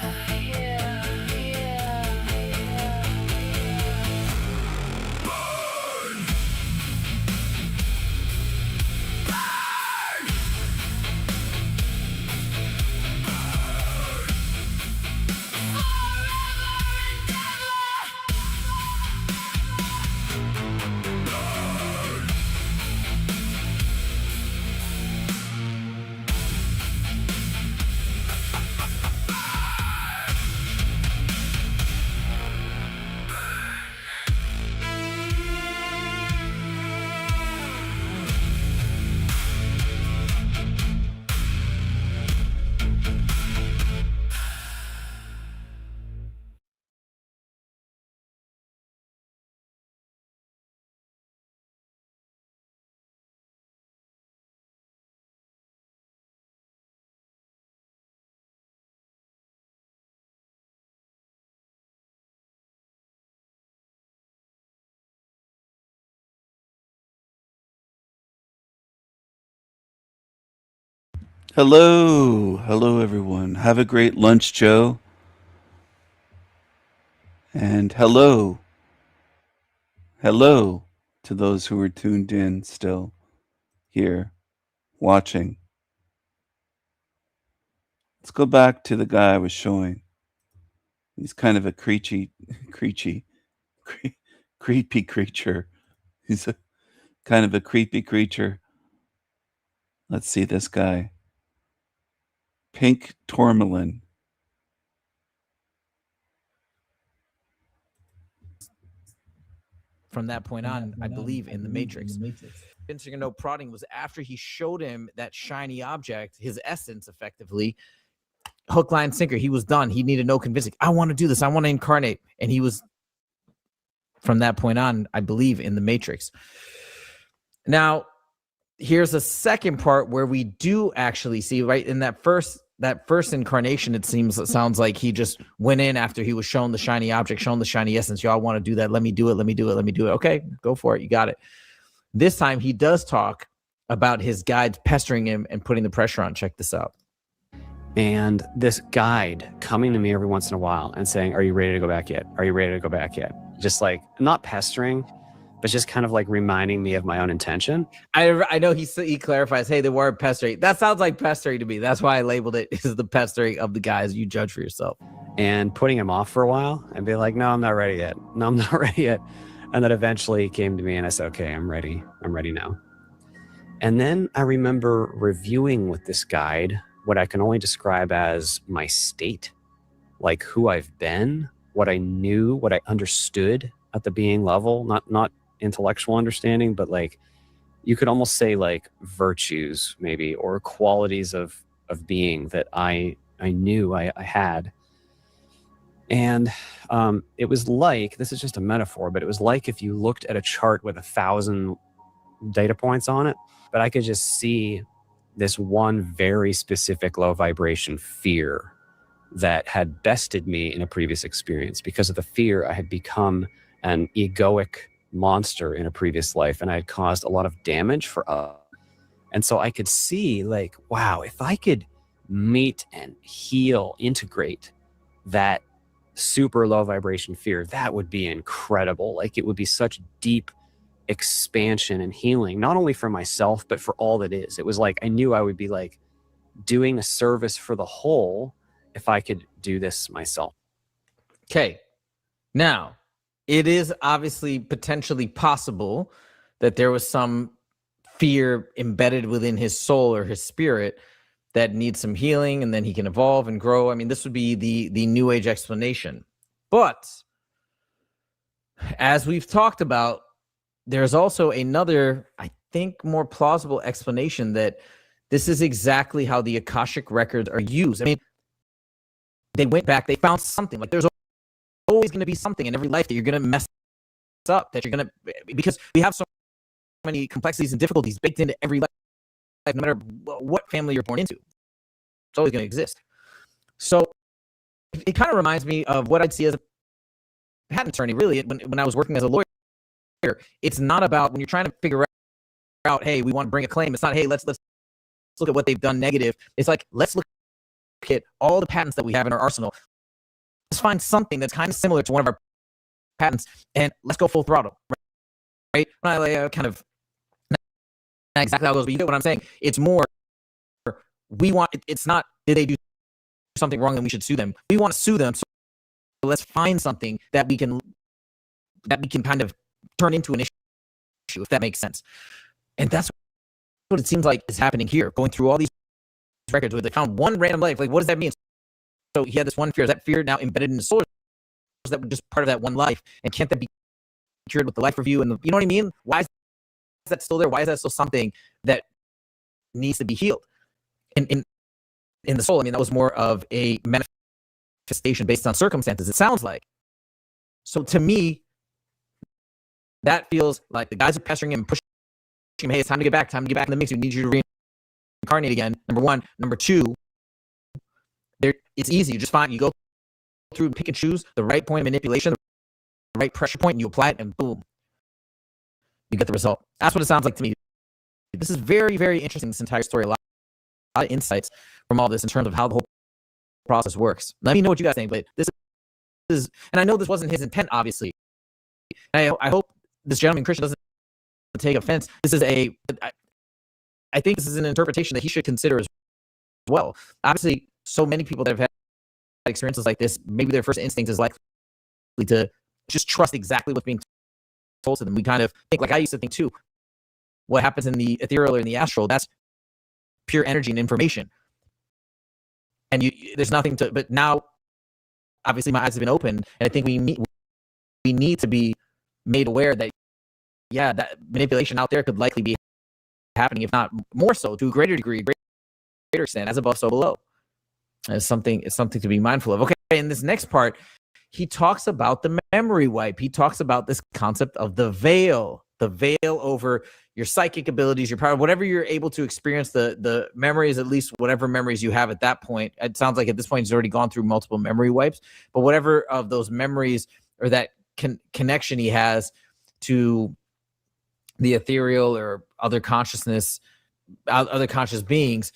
Hello. Hello, everyone. Have a great lunch, Joe. And hello. Hello to those who are tuned in still here watching. Let's go back to the guy I was showing. He's kind of a creepy creature. He's a kind of a creepy creature. Let's see this guy. Pink tourmaline. From that point on, I believe in the Matrix. Vince prodding was after he showed him that shiny object, his essence, effectively. Hook, line, sinker. He was done. He needed no convincing. I want to do this. I want to incarnate. And he was, from that point on, I believe in the Matrix. Now, here's a second part where we do actually see, right, in that first incarnation, it sounds like he just went in after he was shown the shiny object, shown the shiny essence. Y'all want to do that? Let me do it. Let me do it. Let me do it. Okay, go for it. You got it. This time he does talk about his guides pestering him and putting the pressure on. Check this out. And this guide coming to me every once in a while and saying, "Are you ready to go back yet? Are you ready to go back yet?" Just like, not pestering, but just kind of like reminding me of my own intention. I know he clarifies, hey, the word pestering, that sounds like pestering to me. That's why I labeled it as the pestering of the guys. You judge for yourself. And putting him off for a while and be like, no, I'm not ready yet. No, I'm not ready yet. And then eventually he came to me and I said, okay, I'm ready. I'm ready now. And then I remember reviewing with this guide what I can only describe as my state, like who I've been, what I knew, what I understood at the being level, not intellectual understanding, but like you could almost say like virtues maybe, or qualities of being that I knew I had. And it was like, this is just a metaphor, but it was like if you looked at a chart with 1,000 data points on it, but I could just see this one very specific low vibration fear that had bested me in a previous experience. Because of the fear, I had become an egoic monster in a previous life, and I had caused a lot of damage for others. And so I could see like, wow, if I could meet and heal, integrate that super low vibration fear, that would be incredible. Like it would be such deep expansion and healing, not only for myself, but for all that is. It was like, I knew I would be like doing a service for the whole if I could do this myself. Okay. Now, it is obviously potentially possible that there was some fear embedded within his soul or his spirit that needs some healing, and then he can evolve and grow. I mean, this would be the New Age explanation. But as we've talked about, there's also another, I think, more plausible explanation that this is exactly how the Akashic records are used. I mean, they went back, they found something. Like there's always going to be something in every life that you're going to mess up, that you're going to, because we have so many complexities and difficulties baked into every life, no matter what family you're born into. It's always going to exist. So it kind of reminds me of what I'd see as a patent attorney, really, when I was working as a lawyer. It's not about when you're trying to figure out, hey, we want to bring a claim. It's not, hey, let's look at what they've done negative. It's like, let's look at all the patents that we have in our arsenal. Let's find something that's kind of similar to one of our patents, and let's go full throttle, right? Kind of not exactly how it goes, but you get what I'm saying. It's more, it's not, did they do something wrong and we should sue them? We want to sue them, so let's find something that we can kind of turn into an issue, if that makes sense. And that's what it seems like is happening here, going through all these records where they found one random life. Like, what does that mean? So he had this one fear. Is that fear now embedded in his soul? Is that just part of that one life? And can't that be cured with the life review? And you know what I mean? Why is that still there? Why is that still something that needs to be healed? In the soul, I mean, that was more of a manifestation based on circumstances, it sounds like. So to me, that feels like the guys are pestering him, pushing him, hey, it's time to get back in the mix. We need you to reincarnate again. Number one. Number two, it's easy. You just find, you go through and pick and choose the right point of manipulation, the right pressure point, and you apply it, and boom, you get the result. That's what it sounds like to me. This is very, very interesting, this entire story. A lot of insights from all this in terms of how the whole process works. Let me know what you guys think, but this is, and I know this wasn't his intent, obviously. I hope this gentleman Christian doesn't take offense. This is I think this is an interpretation that he should consider as well. Obviously, so many people that have had experiences like this, maybe their first instinct is likely to just trust exactly what's being told to them. We kind of think, like I used to think too, what happens in the ethereal or in the astral, that's pure energy and information. And there's nothing to, but now, obviously my eyes have been opened, and I think we need to be made aware that, yeah, that manipulation out there could likely be happening, if not more so, to a greater degree, greater extent, as above, so below. It's something to be mindful of. Okay, in this next part, he talks about the memory wipe. He talks about this concept of the veil over your psychic abilities, your power, whatever you're able to experience, the memories, at least whatever memories you have at that point. It sounds like at this point he's already gone through multiple memory wipes, but whatever of those memories or that connection he has to the ethereal or other conscious beings,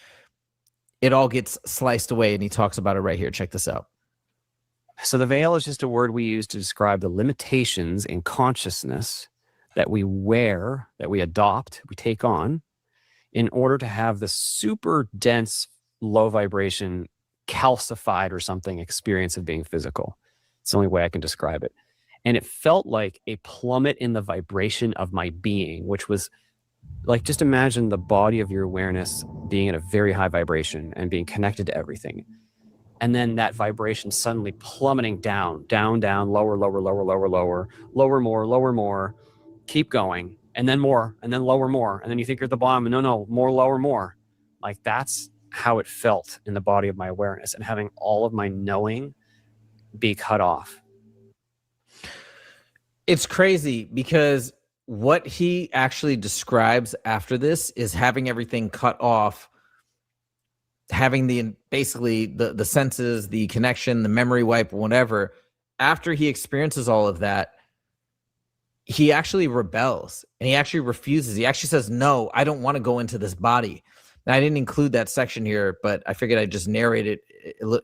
it all gets sliced away, and he talks about it right here. Check this out. So the veil is just a word we use to describe the limitations in consciousness that we wear, that we adopt, we take on, in order to have the super dense, low vibration, calcified or something experience of being physical. It's the only way I can describe it. And it felt like a plummet in the vibration of my being, which was like, just imagine the body of your awareness being at a very high vibration and being connected to everything. And then that vibration suddenly plummeting down, lower, more, keep going, and then more, and then lower more. And then you think you're at the bottom, and no, more, lower, more. Like, that's how it felt in the body of my awareness, and having all of my knowing be cut off. It's crazy because what he actually describes after this is having everything cut off, having basically the senses, the connection, the memory wipe, whatever. After he experiences all of that, he actually rebels, and he actually refuses. He actually says, no, I don't want to go into this body. Now, I didn't include that section here, but I figured I'd just narrate it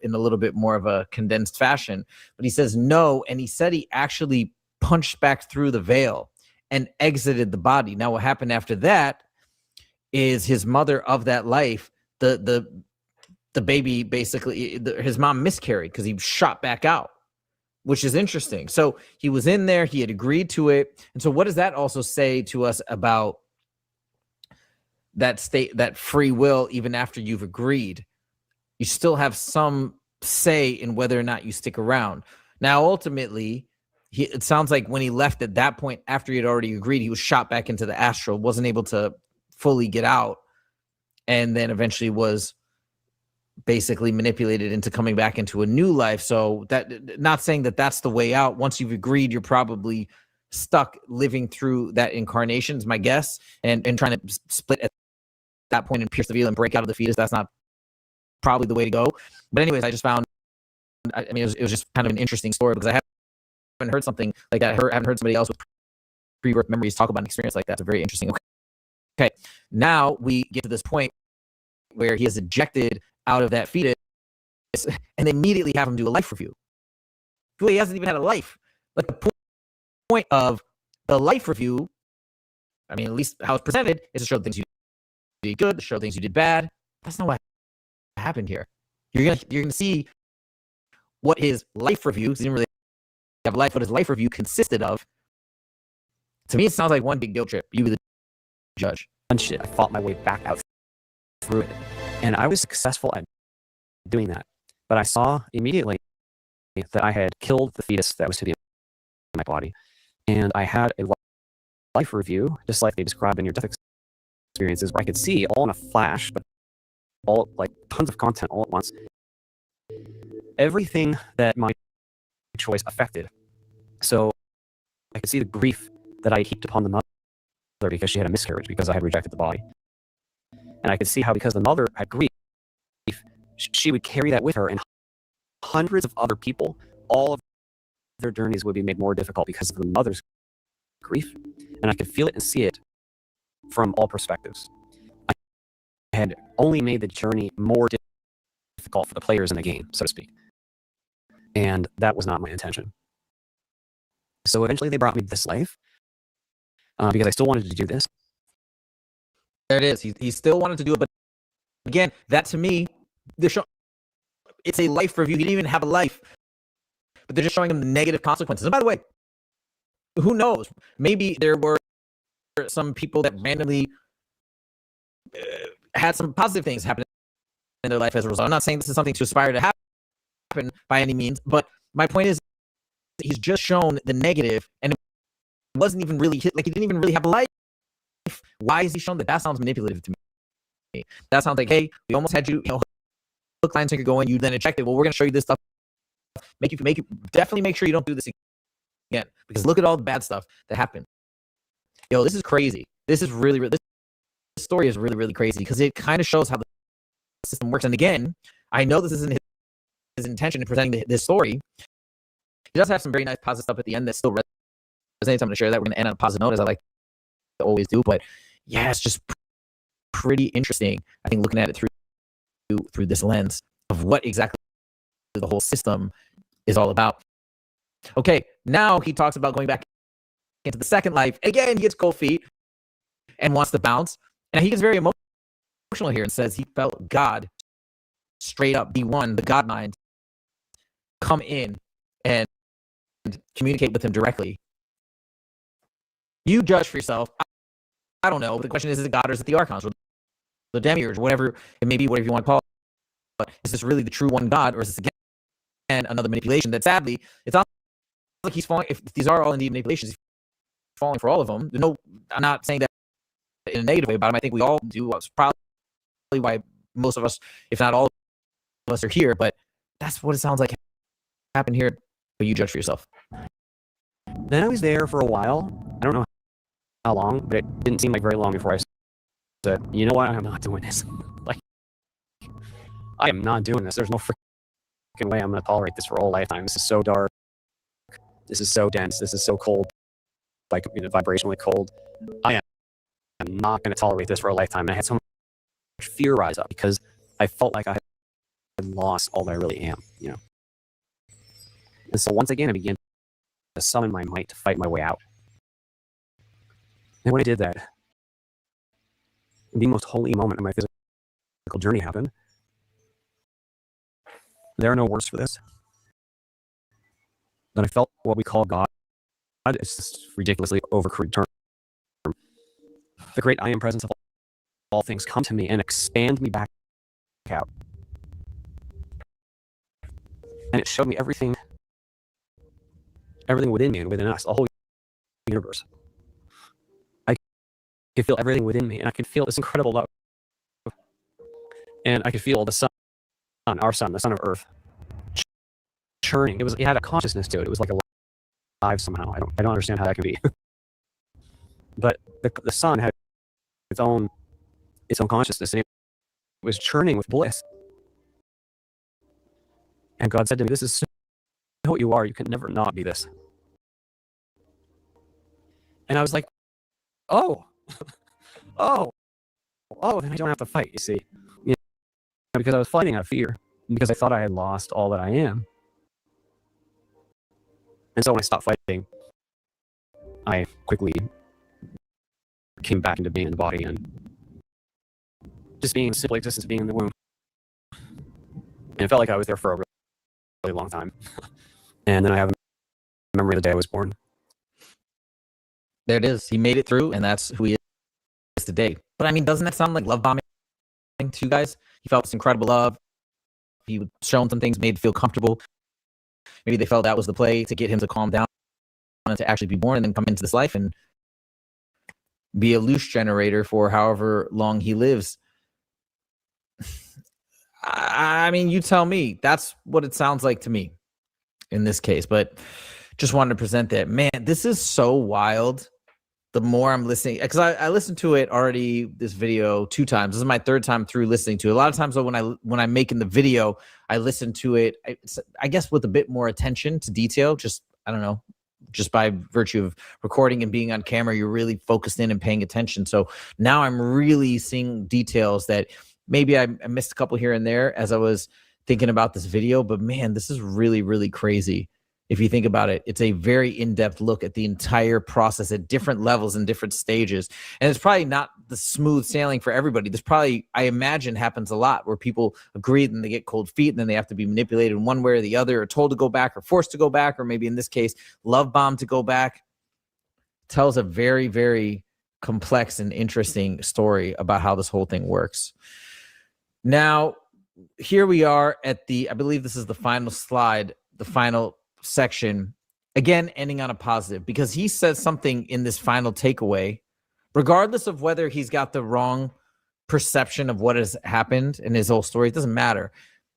in a little bit more of a condensed fashion. But he says no, and he said he actually punched back through the veil and exited the body. Now, what happened after that is his mother of that life, the baby, basically, his mom miscarried because he shot back out, which is interesting. So he was in there, he had agreed to it. And so what does that also say to us about that state, that free will? Even after you've agreed, you still have some say in whether or not you stick around. Now, ultimately, it sounds like when he left at that point, after he had already agreed, he was shot back into the astral, wasn't able to fully get out, and then eventually was basically manipulated into coming back into a new life. So that, not saying that that's the way out. Once you've agreed, you're probably stuck living through that incarnation, is my guess, and trying to split at that point and pierce the veil and break out of the fetus. That's not probably the way to go. But anyways, I just found, I mean, it was just kind of an interesting story, because I haven't heard something like that. I haven't heard somebody else with pre-birth memories talk about an experience like that. It's a very interesting. Okay, now we get to this point where he is ejected out of that fetus, and they immediately have him do a life review. Well, he hasn't even had a life. But the point of the life review, I mean, at least how it's presented, is to show the things you did good, to show things you did bad. That's not what happened here. You're gonna see what his life review, because he didn't really have a life, what his life review consisted of. To me, it sounds like one big guilt trip. You be the judge. And shit, I fought my way back out through it, and I was successful at doing that. But I saw immediately that I had killed the fetus that was to be in my body, and I had a life review, just like they describe in your death experiences, where I could see all in a flash, but all, like, tons of content all at once, everything that my choice affected. So I could see the grief that I heaped upon the mother because she had a miscarriage, because I had rejected the body. And I could see how, because the mother had grief, she would carry that with her, and hundreds of other people, all of their journeys would be made more difficult because of the mother's grief. And I could feel it and see it from all perspectives. had only made the journey more difficult for the players in the game, so to speak. And that was not my intention. So eventually they brought me this life because I still wanted to do this. There it is. He still wanted to do it, but again, that to me, it's a life review. He didn't even have a life, but they're just showing him the negative consequences. And by the way, who knows? Maybe there were some people that randomly had some positive things happen in their life as a result. I'm not saying this is something to aspire to happen by any means, but my point is he's just shown the negative, and it wasn't even really like he didn't even really have a life. Why is he shown that? That sounds manipulative to me. That sounds like, hey, we almost had you hook, line, and sinker going. You then ejected. Well, we're going to show you this stuff. Definitely make sure you don't do this again, because look at all the bad stuff that happened. Yo, this is crazy. This is this story is really, really crazy because it kind of shows how the system works. And again, I know this isn't his intention in presenting this story. He does have some very nice positive stuff at the end that still resonates. I'm going to share that. We're going to end on a positive note, as I like to always do. But yeah, it's just pretty interesting, I think, looking at it through this lens of what exactly the whole system is all about. Okay, now he talks about going back into the second life. Again, he gets cold feet and wants to bounce. And he gets very emotional here and says he felt God, straight up B1, the God mind, come in and communicate with him directly. You judge for yourself. I don't know. But the question is it God or is it the archons or the demiurge, whatever it may be, whatever you want to call it? But is this really the true one God, or is this again another manipulation that sadly it's not like he's falling? If these are all indeed manipulations, he's falling for all of them. No, I'm not saying that in a negative way about him. I think we all do. That's probably why most of us, if not all of us, are here. But that's what it sounds like happened here. But you judge for yourself. Then I was there for a while. I don't know how long, but it didn't seem like very long before I said, you know what? I'm not doing this. Like, I am not doing this. There's no freaking way I'm going to tolerate this for a whole lifetime. This is so dark. This is so dense. This is so cold, like, vibrationally cold. I am not going to tolerate this for a lifetime. And I had so much fear rise up because I felt like I had lost all that I really am, And so once again, I began to summon my might to fight my way out. And when I did that, the most holy moment of my physical journey happened. There are no words for this. Then I felt what we call God. It's this ridiculously overcrude term. The great I am presence of all things come to me and expand me back out. And it showed me everything within me and within us, the whole universe. I could feel everything within me, and I could feel this incredible love. And I could feel the sun, our sun, the sun of Earth, churning. It had a consciousness to it. It was like alive somehow. I don't understand how that can be. But the sun had its own consciousness, and it was churning with bliss. And God said to me, "This is what you are. You can never not be this." And I was like, oh, then I don't have to fight, you see. Because I was fighting out of fear, because I thought I had lost all that I am. And so when I stopped fighting, I quickly came back into being in the body and just being simple existence, being in the womb. And it felt like I was there for a really long time. And then I have a memory of the day I was born. There it is. He made it through, and that's who he is today. But I mean, doesn't that sound like love bombing to you guys? He felt this incredible love. He was shown some things, made feel comfortable. Maybe they felt that was the play to get him to calm down and to actually be born and then come into this life and be a loose generator for however long he lives. I mean, you tell me. That's what it sounds like to me in this case. But just wanted to present that. Man, this is so wild. The more I'm listening, because I listened to it already, this video 2 times. This is my 3rd time through listening to it. A lot of times, though, when I'm making the video, I listen to it, I guess, with a bit more attention to detail. Just, I don't know, just by virtue of recording and being on camera. You're really focused in and paying attention. So now I'm really seeing details that maybe I missed a couple here and there as I was thinking about this video, but man, this is really, really crazy. If you think about it, it's a very in-depth look at the entire process at different levels and different stages. And it's probably not the smooth sailing for everybody. This probably, I imagine, happens a lot where people agree and they get cold feet and then they have to be manipulated in one way or the other, or told to go back or forced to go back, or maybe in this case, love bombed to go back. Tells a very, very complex and interesting story about how this whole thing works. Now, here we are at I believe this is the final slide, the final section, again ending on a positive, because he says something in this final takeaway, regardless of whether he's got the wrong perception of what has happened in his whole story, it doesn't matter.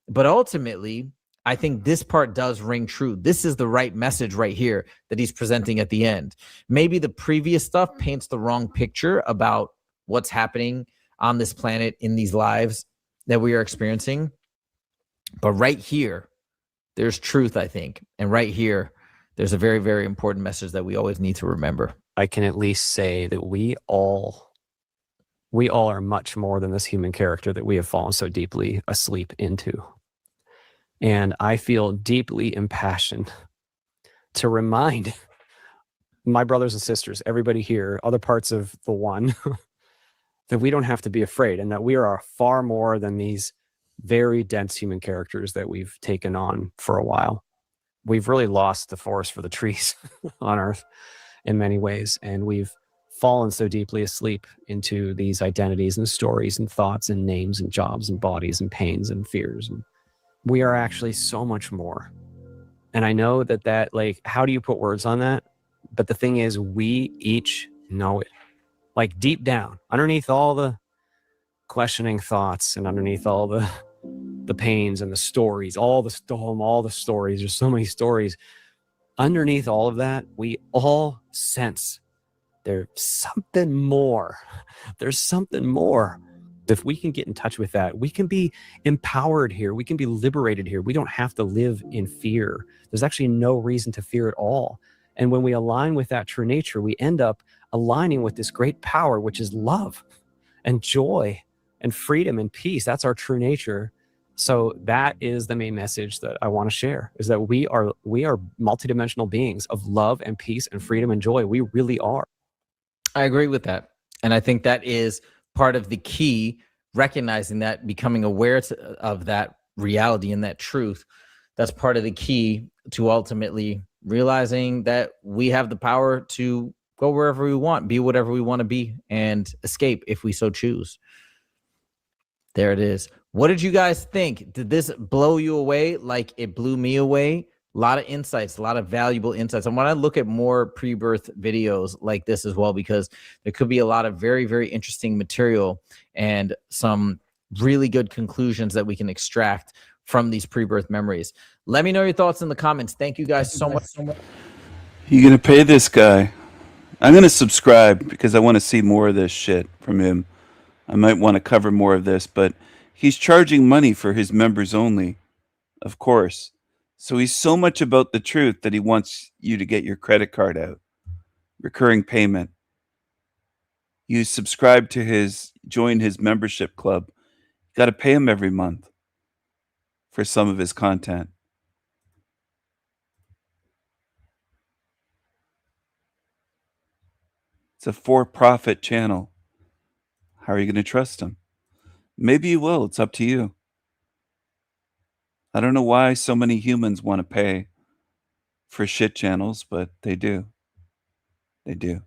But ultimately, I think this part does ring true. This is the right message right here that he's presenting at the end. Maybe the previous stuff paints the wrong picture about what's happening on this planet in these lives that we are experiencing, but right here there's truth, I think. And right here, there's a very, very important message that we always need to remember. I can at least say that we all are much more than this human character that we have fallen so deeply asleep into. And I feel deeply impassioned to remind my brothers and sisters, everybody here, other parts of the one, that we don't have to be afraid, and that we are far more than these very dense human characters that we've taken on for a while. We've really lost the forest for the trees on Earth in many ways, and we've fallen so deeply asleep into these identities and stories and thoughts and names and jobs and bodies and pains and fears. And we are actually so much more. And I know that like, how do you put words on that? But the thing is, we each know it. Like deep down, underneath all the questioning thoughts and underneath all the pains and the stories, all the stories, there's so many stories. Underneath all of that, we all sense there's something more. There's something more. If we can get in touch with that, we can be empowered here. We can be liberated here. We don't have to live in fear. There's actually no reason to fear at all. And when we align with that true nature, we end up aligning with this great power, which is love and joy and freedom and peace. That's our true nature. So that is the main message that I want to share, is that we are multidimensional beings of love and peace and freedom and joy. We really are. I agree with that. And I think that is part of the key, recognizing that, becoming aware of that reality and that truth. That's part of the key to ultimately realizing that we have the power to go wherever we want, be whatever we want to be, and escape if we so choose. There it is. What did you guys think? Did this blow you away like it blew me away? A lot of insights, a lot of valuable insights. I want to look at more pre-birth videos like this as well, because there could be a lot of very, very interesting material and some really good conclusions that we can extract from these pre-birth memories. Let me know your thoughts in the comments. Thank you guys so much. You gonna pay this guy? I'm gonna subscribe because I want to see more of this shit from him. I might want to cover more of this, but he's charging money for his members only, of course. So he's so much about the truth that he wants you to get your credit card out. Recurring payment. You subscribe to join his membership club. You got to pay him every month for some of his content. It's a for-profit channel. How are you going to trust him? Maybe you will. It's up to you. I don't know why so many humans want to pay for shit channels, but they do. They do.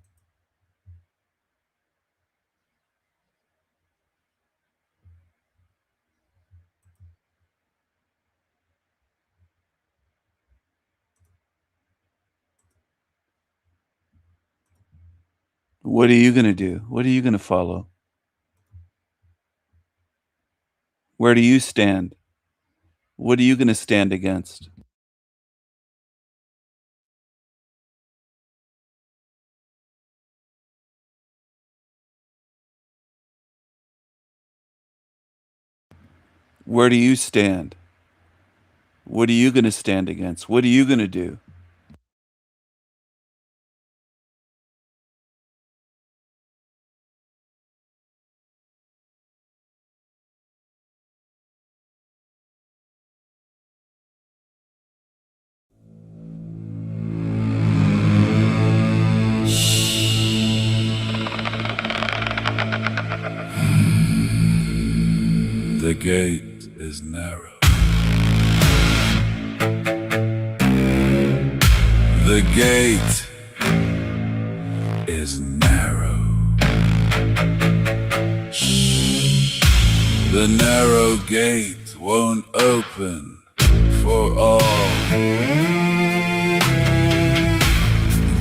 What are you going to do? What are you going to follow? Where do you stand? What are you going to stand against? Where do you stand? What are you going to stand against? What are you going to do? gate is narrow. The gate is narrow. The narrow gate won't open for all,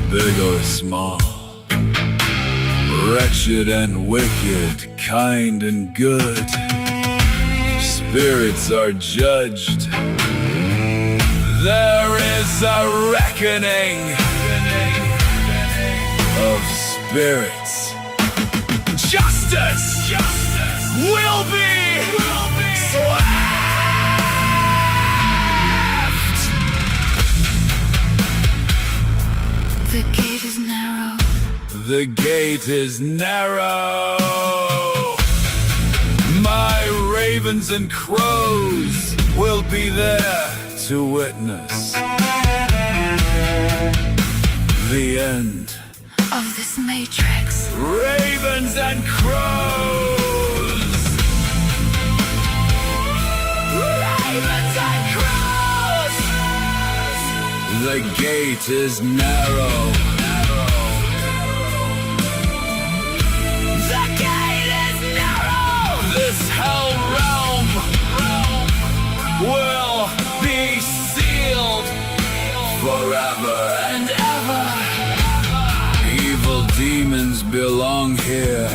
big or small, wretched and wicked, kind and good. Spirits are judged. There is a reckoning of spirits. Justice will be swift. The gate is narrow. The gate is narrow. My ravens and crows will be there to witness the end Of this matrix. Ravens and crows. Ravens and crows. The gate is narrow. The gate is narrow. This hell realm will be sealed forever and ever. Evil demons belong here.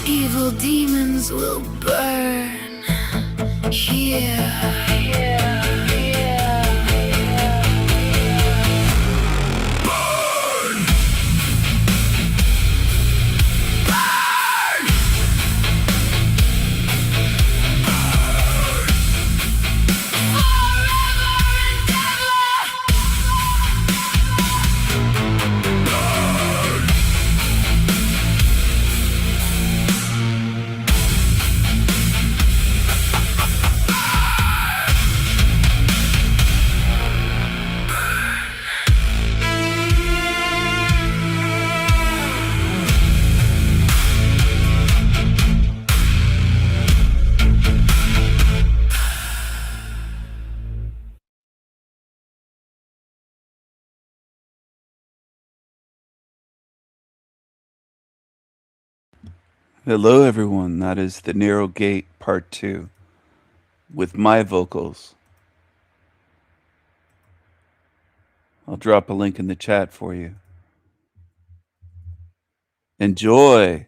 Evil demons will burn here. Hello, everyone. That is The Narrow Gate Part 2 with my vocals. I'll drop a link in the chat for you. Enjoy.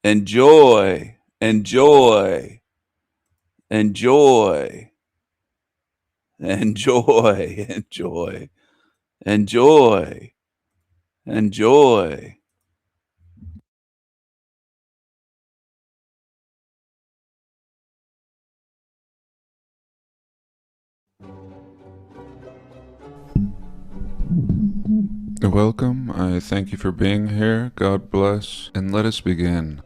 Enjoy. Enjoy. Enjoy. Enjoy. Enjoy. Enjoy. Enjoy. Welcome. I thank you for being here. God bless. And let us begin.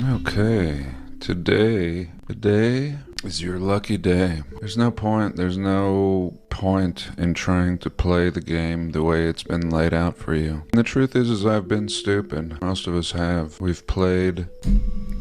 Okay. Today is your lucky day. There's no point in trying to play the game the way it's been laid out for you. And the truth is I've been stupid. Most of us have. We've played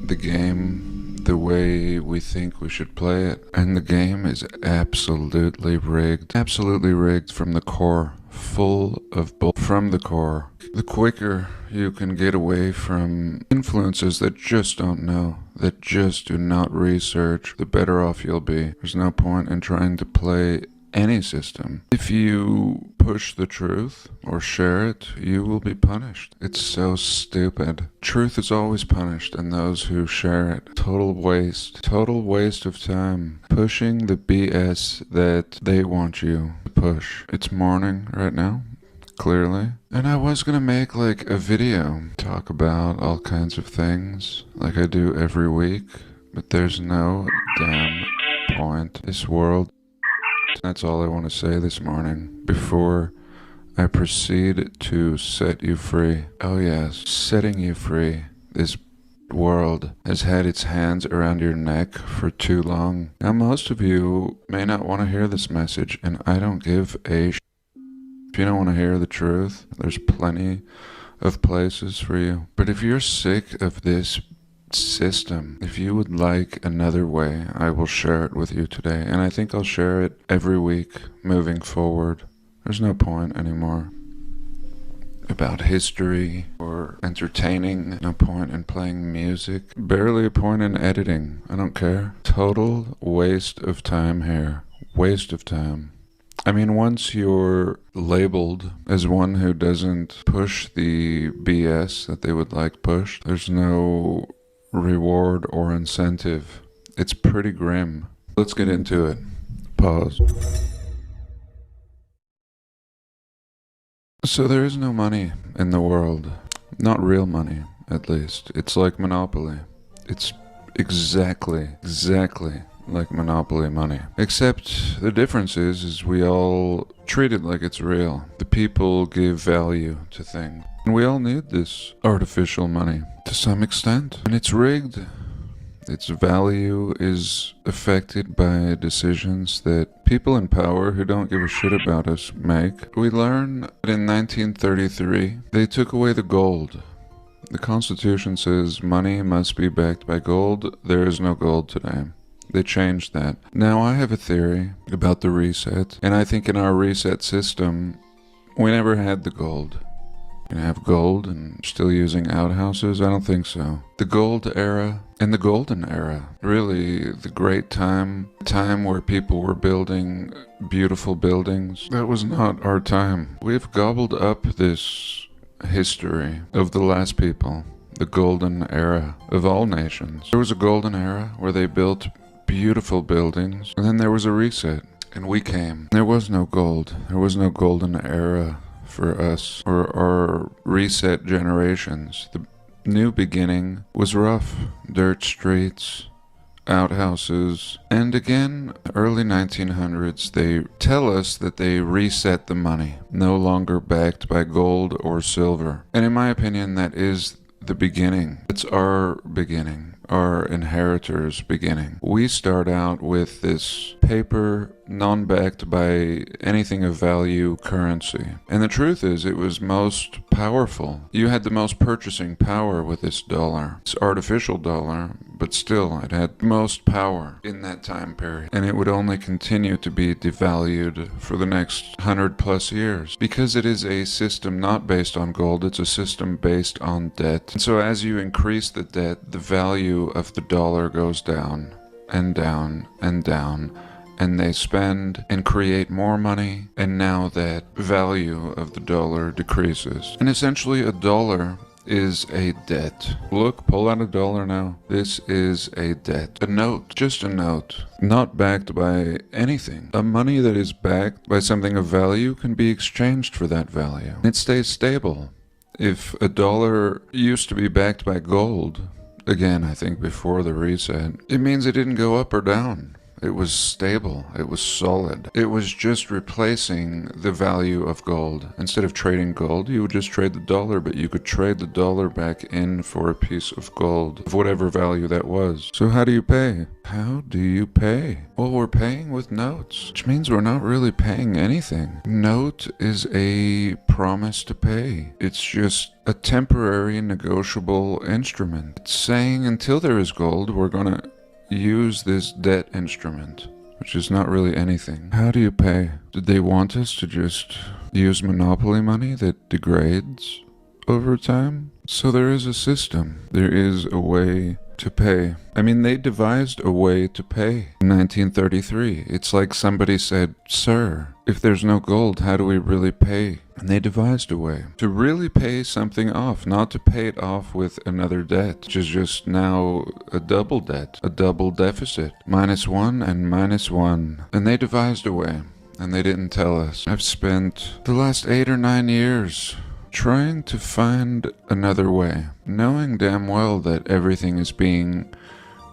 the game the way we think we should play it. And the game is absolutely rigged. Absolutely rigged from the core. Full of bull from the core. The quicker you can get away from influences that just don't know, that just do not research, the better off you'll be. There's no point in trying to play any system. If you push the truth or share it, you will be punished. It's so stupid. Truth is always punished, and those who share it. Total waste of time. Pushing the BS that they want you to push. It's morning right now, clearly. And I was gonna make like a video, talk about all kinds of things, like I do every week, but there's no damn point. This world. That's all I want to say this morning before I proceed to set you free. Oh yes, setting you free. This world has had its hands around your neck for too long. Now, most of you may not want to hear this message, and I don't give a If you don't want to hear the truth, there's plenty of places for you. But if you're sick of this system, if you would like another way, I will share it with you today. And I think I'll share it every week moving forward. There's no point anymore about history or entertaining. No point in playing music. Barely a point in editing. I don't care. Total waste of time here. Waste of time. I mean, once you're labeled as one who doesn't push the BS that they would like pushed, there's no reward or incentive. It's pretty grim. Let's get into it. Pause. So there is no money in the world. Not real money, at least. It's like Monopoly. It's exactly like Monopoly money. Except the difference is we all treat it like it's real. The people give value to things. And we all need this artificial money to some extent. And it's rigged. Its value is affected by decisions that people in power who don't give a shit about us make. We learn that in 1933, they took away the gold. The Constitution says money must be backed by gold. There is no gold today. They changed that. Now, I have a theory about the reset, and I think in our reset system, we never had the gold. You have gold and still using outhouses? I don't think so. The gold era and the golden era, really the great time where people were building beautiful buildings, that was not our time. We've gobbled up this history of the last people, the golden era of all nations. There was a golden era where they built beautiful buildings, and then there was a reset, and we came. There was no gold. There was no golden era for us or our reset generations. The new beginning was rough. Dirt streets, outhouses, and again, early 1900s, they tell us that they reset the money, no longer backed by gold or silver. And in my opinion, that is the beginning. It's our beginning, our inheritors' beginning. We start out with this paper, non-backed by anything of value currency. And the truth is, it was most powerful. You had the most purchasing power with this dollar. It's artificial dollar, but still, it had most power in that time period. And it would only continue to be devalued for the next 100+ years. Because it is a system not based on gold, it's a system based on debt. And so as you increase the debt, the value of the dollar goes down and down and down. And they spend and create more money, and now that value of the dollar decreases. And essentially a dollar is a debt. Look, pull out a dollar now. This is a debt. A note, just a note, not backed by anything. A money that is backed by something of value can be exchanged for that value. It stays stable. If a dollar used to be backed by gold, again, I think before the reset, it means it didn't go up or down. It was stable. It was solid. It was just replacing the value of gold. Instead of trading gold, you would just trade the dollar, but you could trade the dollar back in for a piece of gold, of whatever value that was. So how do you pay? How do you pay? Well, we're paying with notes, which means we're not really paying anything. Note is a promise to pay. It's just a temporary negotiable instrument. It's saying until there is gold, we're gonna use this debt instrument, which is not really anything. How do you pay? Did they want us to just use monopoly money that degrades over time? So there is a system. There is a way to pay. I mean, they devised a way to pay in 1933. It's like somebody said, "Sir, if there's no gold, how do we really pay?" And they devised a way to really pay something off, not to pay it off with another debt, which is just now a double debt, a double deficit, -1 and -1. And they devised a way, and they didn't tell us. I've spent the last 8 or 9 years trying to find another way, knowing damn well that everything is being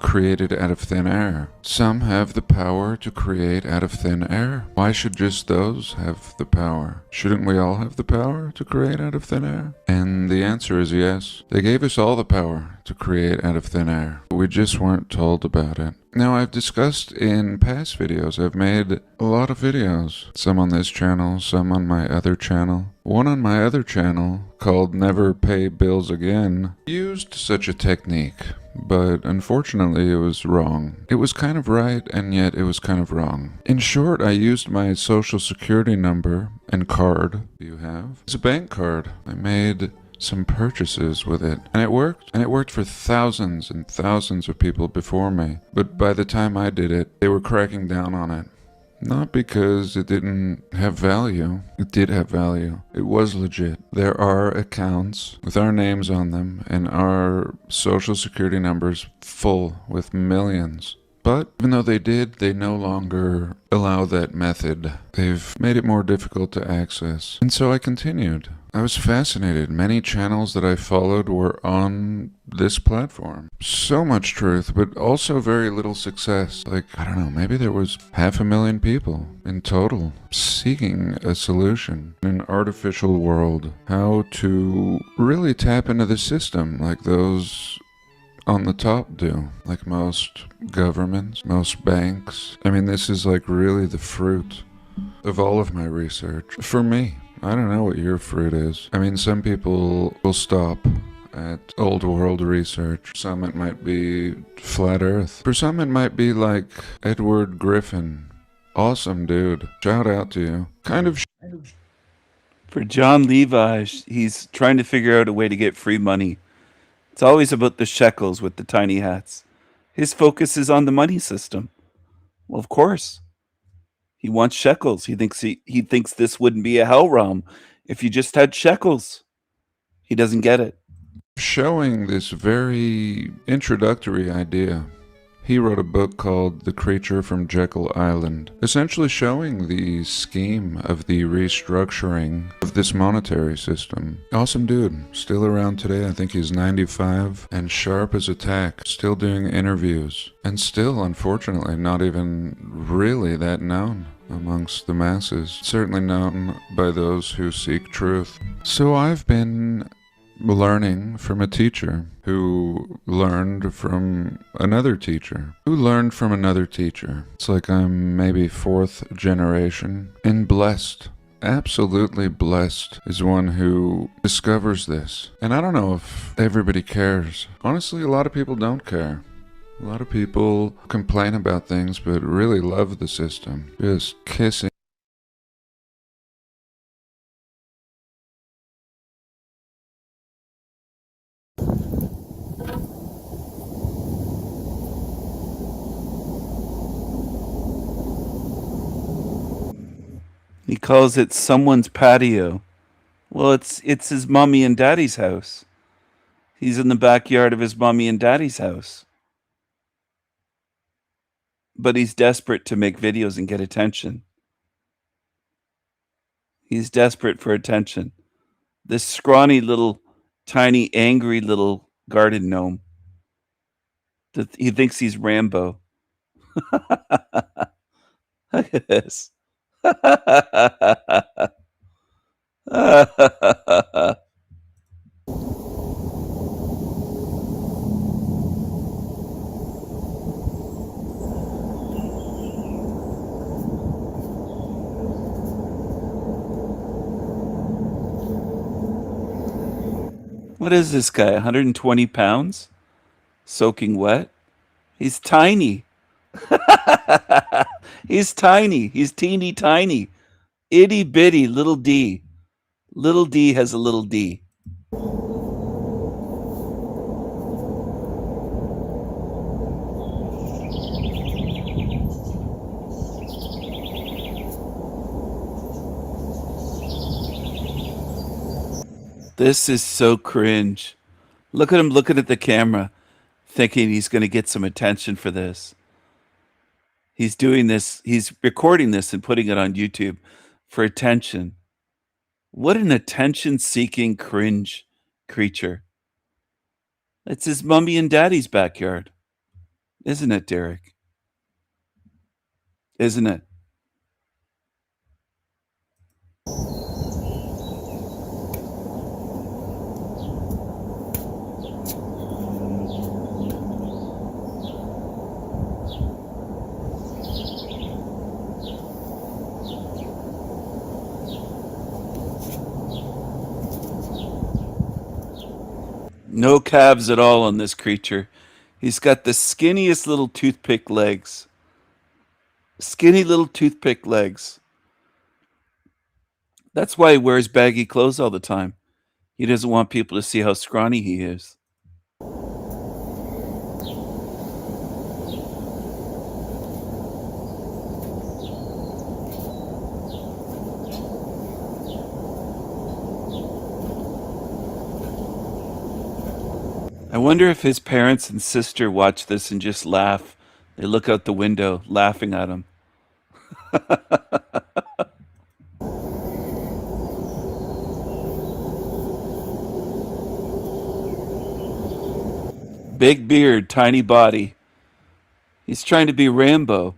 created out of thin air. Some have the power to create out of thin air. Why should just those have the power? Shouldn't we all have the power to create out of thin air? And the answer is yes. They gave us all the power to create out of thin air. We just weren't told about it. Now, I've discussed in past videos, I've made a lot of videos. Some on this channel, some on my other channel. One on my other channel, called Never Pay Bills Again, used such a technique. But unfortunately it was wrong. It was kind of right, and yet it was kind of wrong. In short, I used my social security number and card you have as a bank card. I made some purchases with it, and it worked. And it worked for thousands and thousands of people before me. But by the time I did it, they were cracking down on it. Not because it didn't have value. It did have value. It was legit. There are accounts with our names on them and our social security numbers full with millions. But even though they did, they no longer allow that method. They've made it more difficult to access. And so I continued. I was fascinated. Many channels that I followed were on this platform. So much truth, but also very little success. Like, I don't know, maybe there was 500,000 people in total seeking a solution in an artificial world. How to really tap into the system like those on the top do, like most governments, most banks. I mean, this is like really the fruit of all of my research. For me, I don't know what your fruit is. I mean, some people will stop at old world research. Some it might be flat earth. For some it might be like Edward Griffin. Awesome dude. Shout out to you. Kind of For John Levi, he's trying to figure out a way to get free money. It's always about the shekels with the tiny hats. His focus is on the money system. Well, of course. He wants shekels. He thinks this wouldn't be a hell realm if you just had shekels. He doesn't get it. Showing this very introductory idea. He wrote a book called The Creature from Jekyll Island, essentially showing the scheme of the restructuring of this monetary system. Awesome dude, still around today. I think he's 95 and sharp as a tack, still doing interviews, and still, unfortunately, not even really that known amongst the masses. Certainly known by those who seek truth. So I've been learning from a teacher who learned from another teacher who learned from another teacher. It's like I'm maybe 4th generation, and blessed, absolutely blessed, is one who discovers this. And I don't know if everybody cares. Honestly, a lot of people don't care. A lot of people complain about things but really love the system. Just kissing. He calls it someone's patio. Well, it's his mommy and daddy's house. He's in the backyard of his mommy and daddy's house. But he's desperate to make videos and get attention. He's desperate for attention. This scrawny little, tiny, angry little garden gnome. He thinks he's Rambo. Look at this. What is this guy, 120 pounds? Soaking wet? He's tiny. He's tiny. He's teeny tiny. Itty bitty little D. Little D has a little D. This is so cringe. Look at him looking at the camera, thinking he's going to get some attention for this. He's doing this, he's recording this and putting it on YouTube for attention. What an attention-seeking cringe creature. It's his mommy and daddy's backyard. Isn't it, Derek? Isn't it? No calves at all on this creature. He's got the skinniest little toothpick legs. Skinny little toothpick legs. That's why he wears baggy clothes all the time. He doesn't want people to see how scrawny he is. I wonder if his parents and sister watch this and just laugh. They look out the window, laughing at him. Big beard, tiny body. He's trying to be Rambo.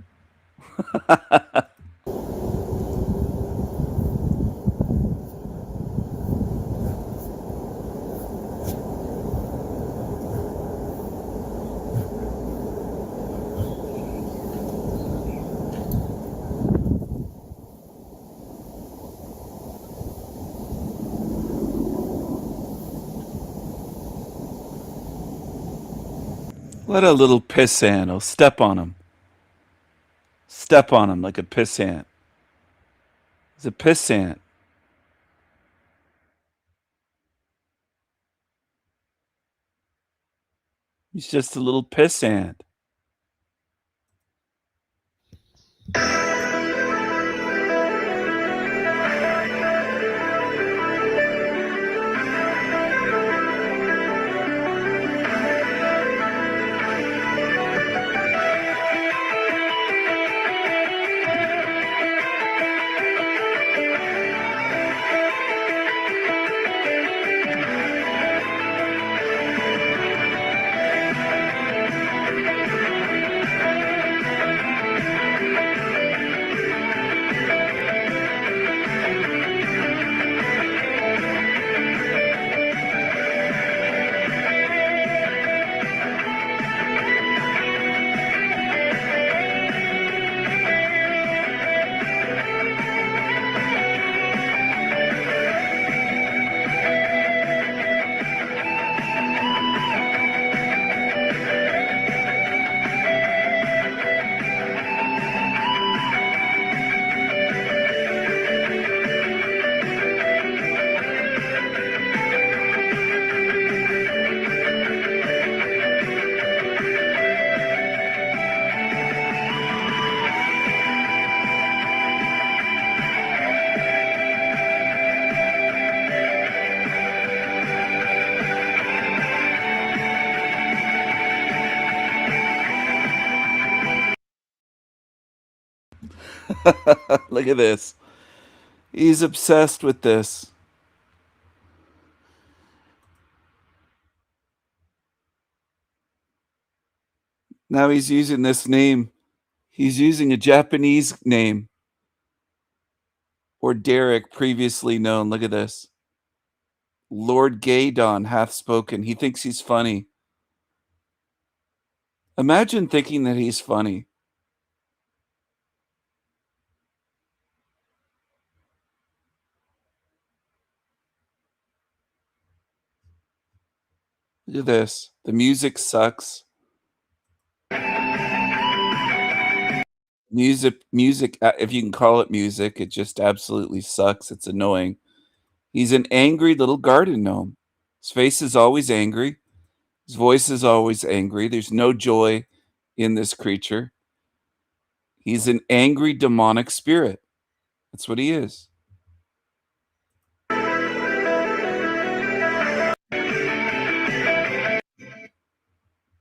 What a little pissant. Oh, step on him. Step on him like a pissant. He's a pissant. He's just a little pissant. Look at this. He's obsessed with this. Now he's using this name. He's using a Japanese name. Or Derek, previously known. Look at this. Lord Gaydon hath spoken. He thinks he's funny. Imagine thinking that he's funny. Look at this. The music sucks. Music, if you can call it music, it just absolutely sucks. It's annoying. He's an angry little garden gnome. His face is always angry. His voice is always angry. There's no joy in this creature. He's an angry demonic spirit. That's what he is.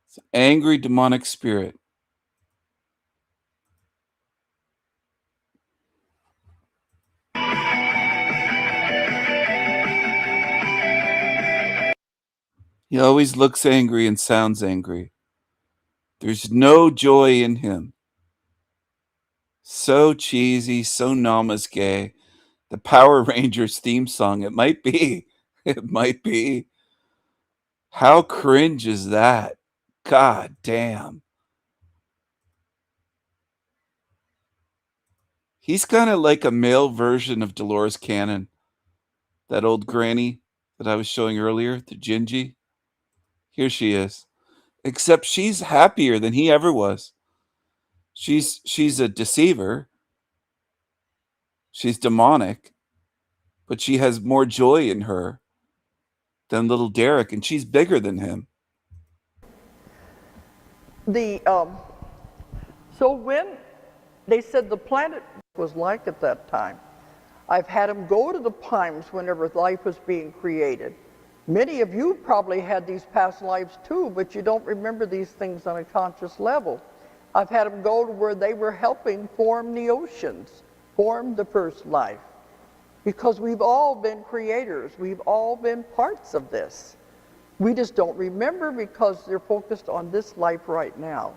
It's an angry demonic spirit. He always looks angry and sounds angry. There's no joy in him. So cheesy, so namaste. The Power Rangers theme song. It might be. It might be. How cringe is that? God damn. He's kind of like a male version of Dolores Cannon. That old granny that I was showing earlier, the Gingy. Here she is. Except she's happier than he ever was. She's a deceiver. She's demonic. But she has more joy in her than little Derek, and she's bigger than him. So when they said the planet was like at that time, I've had them go to the times whenever life was being created. Many of you probably had these past lives too, but you don't remember these things on a conscious level. I've had them go to where they were helping form the oceans, form the first life. Because we've all been creators. We've all been parts of this. We just don't remember because they're focused on this life right now.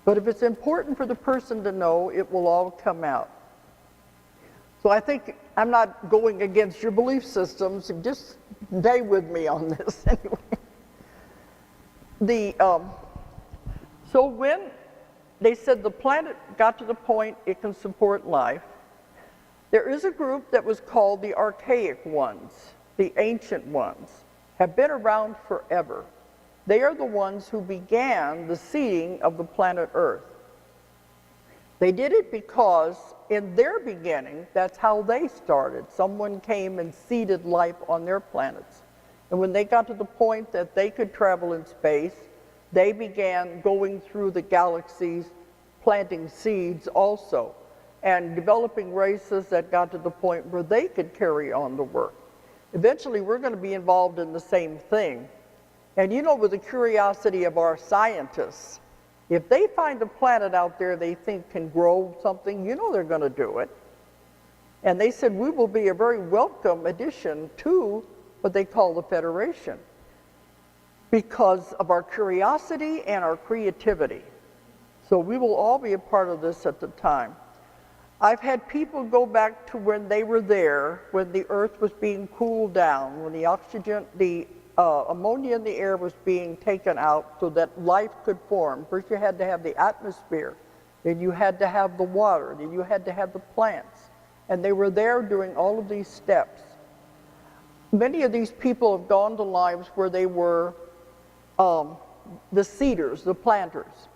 But if it's important for the person to know, it will all come out. So I think I'm not going against your belief systems. Just stay with me on this anyway. So when they said the planet got to the point it can support life, there is a group that was called the archaic ones, the ancient ones, have been around forever. They are the ones who began the seeding of the planet Earth. They did it because in their beginning, that's how they started. Someone came and seeded life on their planets. And when they got to the point that they could travel in space, they began going through the galaxies, planting seeds also, and developing races that got to the point where they could carry on the work. Eventually, we're going to be involved in the same thing. And you know, with the curiosity of our scientists, if they find a planet out there they think can grow something, you know they're going to do it. And they said we will be a very welcome addition to what they call the Federation because of our curiosity and our creativity. So we will all be a part of this at the time. I've had people go back to when they were there, when the Earth was being cooled down, when the oxygen, the ammonia in the air was being taken out so that life could form. First you had to have the atmosphere, then you had to have the water, then you had to have the plants. And they were there doing all of these steps. Many of these people have gone to lives where they were the seeders, the planters.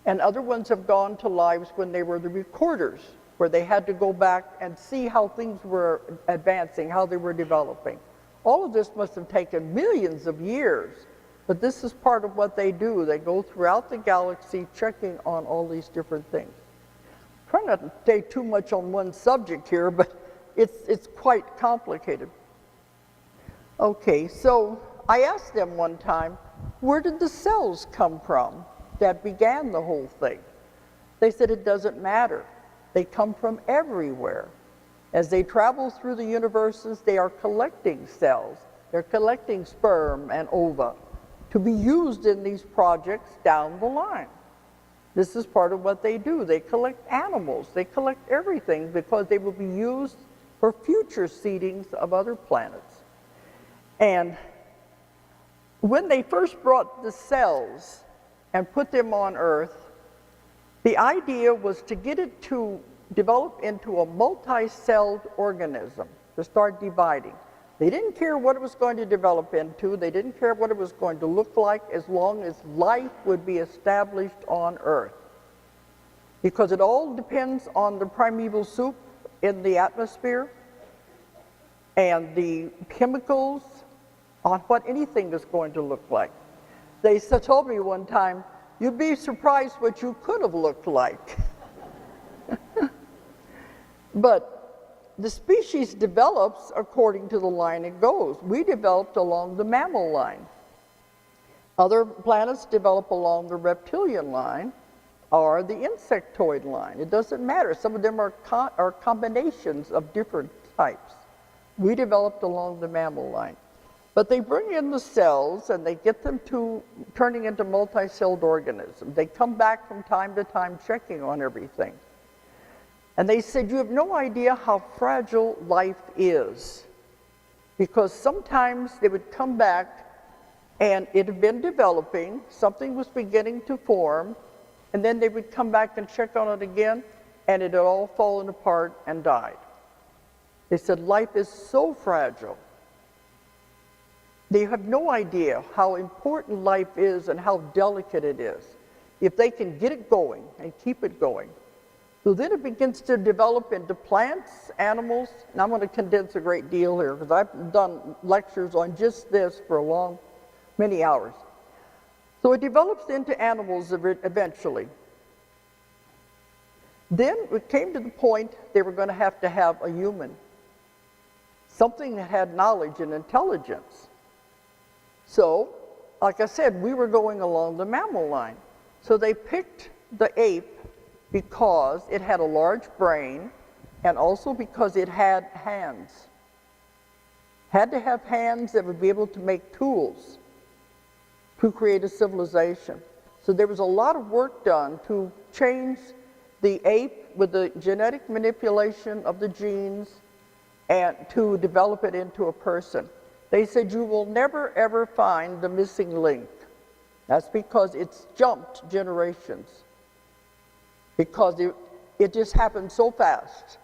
And other ones have gone to lives when they were the recorders, where they had to go back and see how things were advancing, how they were developing. All of this must have taken millions of years, but this is part of what they do. They go throughout the galaxy checking on all these different things. I'm trying not to stay too much on one subject here, but it's quite complicated. Okay, so I asked them one time, where did the cells come from that began the whole thing? They said it doesn't matter. They come from everywhere. As they travel through the universes, they are collecting cells. They're collecting sperm and ova to be used in these projects down the line. This is part of what they do. They collect animals. They collect everything because they will be used for future seedings of other planets. And when they first brought the cells and put them on Earth, the idea was to get it to develop into a multi-celled organism, to start dividing. They didn't care what it was going to develop into. They didn't care what it was going to look like as long as life would be established on Earth. Because it all depends on the primeval soup in the atmosphere and the chemicals on what anything is going to look like. They told me one time, you'd be surprised what you could have looked like. But the species develops according to the line it goes. We developed along the mammal line. Other planets develop along the reptilian line or the insectoid line. It doesn't matter. Some of them are combinations of different types. We developed along the mammal line. But they bring in the cells and they get them to turning into multi-celled organisms. They come back from time to time checking on everything. And they said, you have no idea how fragile life is. Because sometimes they would come back and it had been developing, something was beginning to form, and then they would come back and check on it again, and it had all fallen apart and died. They said, life is so fragile. They have no idea how important life is and how delicate it is. If they can get it going and keep it going, so then it begins to develop into plants, animals, and I'm going to condense a great deal here because I've done lectures on just this for many hours. So it develops into animals eventually. Then it came to the point they were going to have a human, something that had knowledge and intelligence. So, like I said, we were going along the mammal line. So they picked the ape because it had a large brain and also because it had hands. Had to have hands that would be able to make tools to create a civilization. So there was a lot of work done to change the ape with the genetic manipulation of the genes and to develop it into a person. They said you will never ever find the missing link. That's because it's jumped generations. Because it just happened so fast.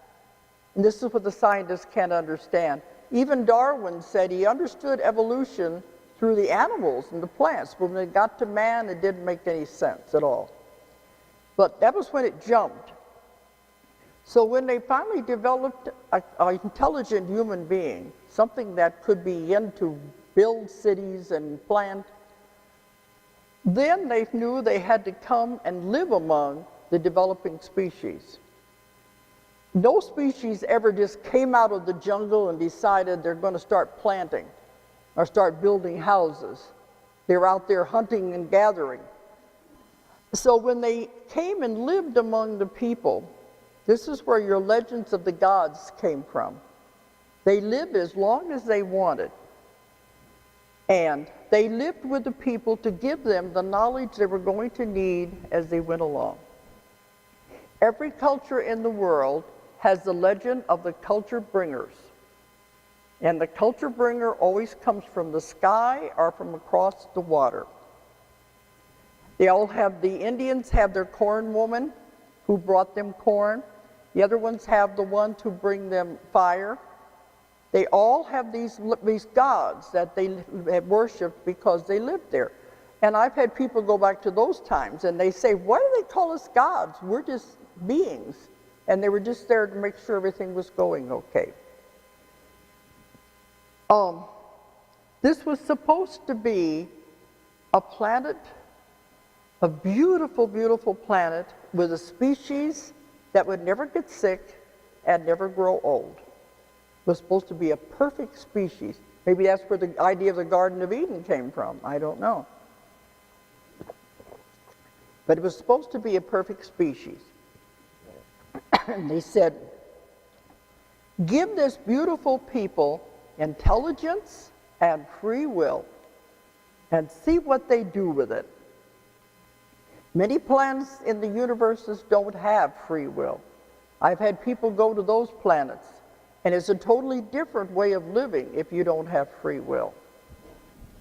And this is what the scientists can't understand. Even Darwin said he understood evolution through the animals and the plants, but when it got to man, it didn't make any sense at all. But that was when it jumped. So when they finally developed an intelligent human being, something that could begin to build cities and plant, then they knew they had to come and live among the developing species. No species ever just came out of the jungle and decided they're going to start planting or start building houses. They're out there hunting and gathering. So when they came and lived among the people, this is where your legends of the gods came from. They lived as long as they wanted. And they lived with the people to give them the knowledge they were going to need as they went along. Every culture in the world has the legend of the culture bringers. And the culture bringer always comes from the sky or from across the water. They all have, the Indians have their corn woman who brought them corn. The other ones have the ones who bring them fire. They all have these gods that they had worshipped because they lived there. And I've had people go back to those times and they say, why do they call us gods? We're just beings. And they were just there to make sure everything was going okay. This was supposed to be a planet, a beautiful, beautiful planet with a species that would never get sick and never grow old. It was supposed to be a perfect species. Maybe that's where the idea of the Garden of Eden came from. I don't know. But it was supposed to be a perfect species. And they said, give this beautiful people intelligence and free will and see what they do with it. Many planets in the universes don't have free will. I've had people go to those planets, and it's a totally different way of living if you don't have free will.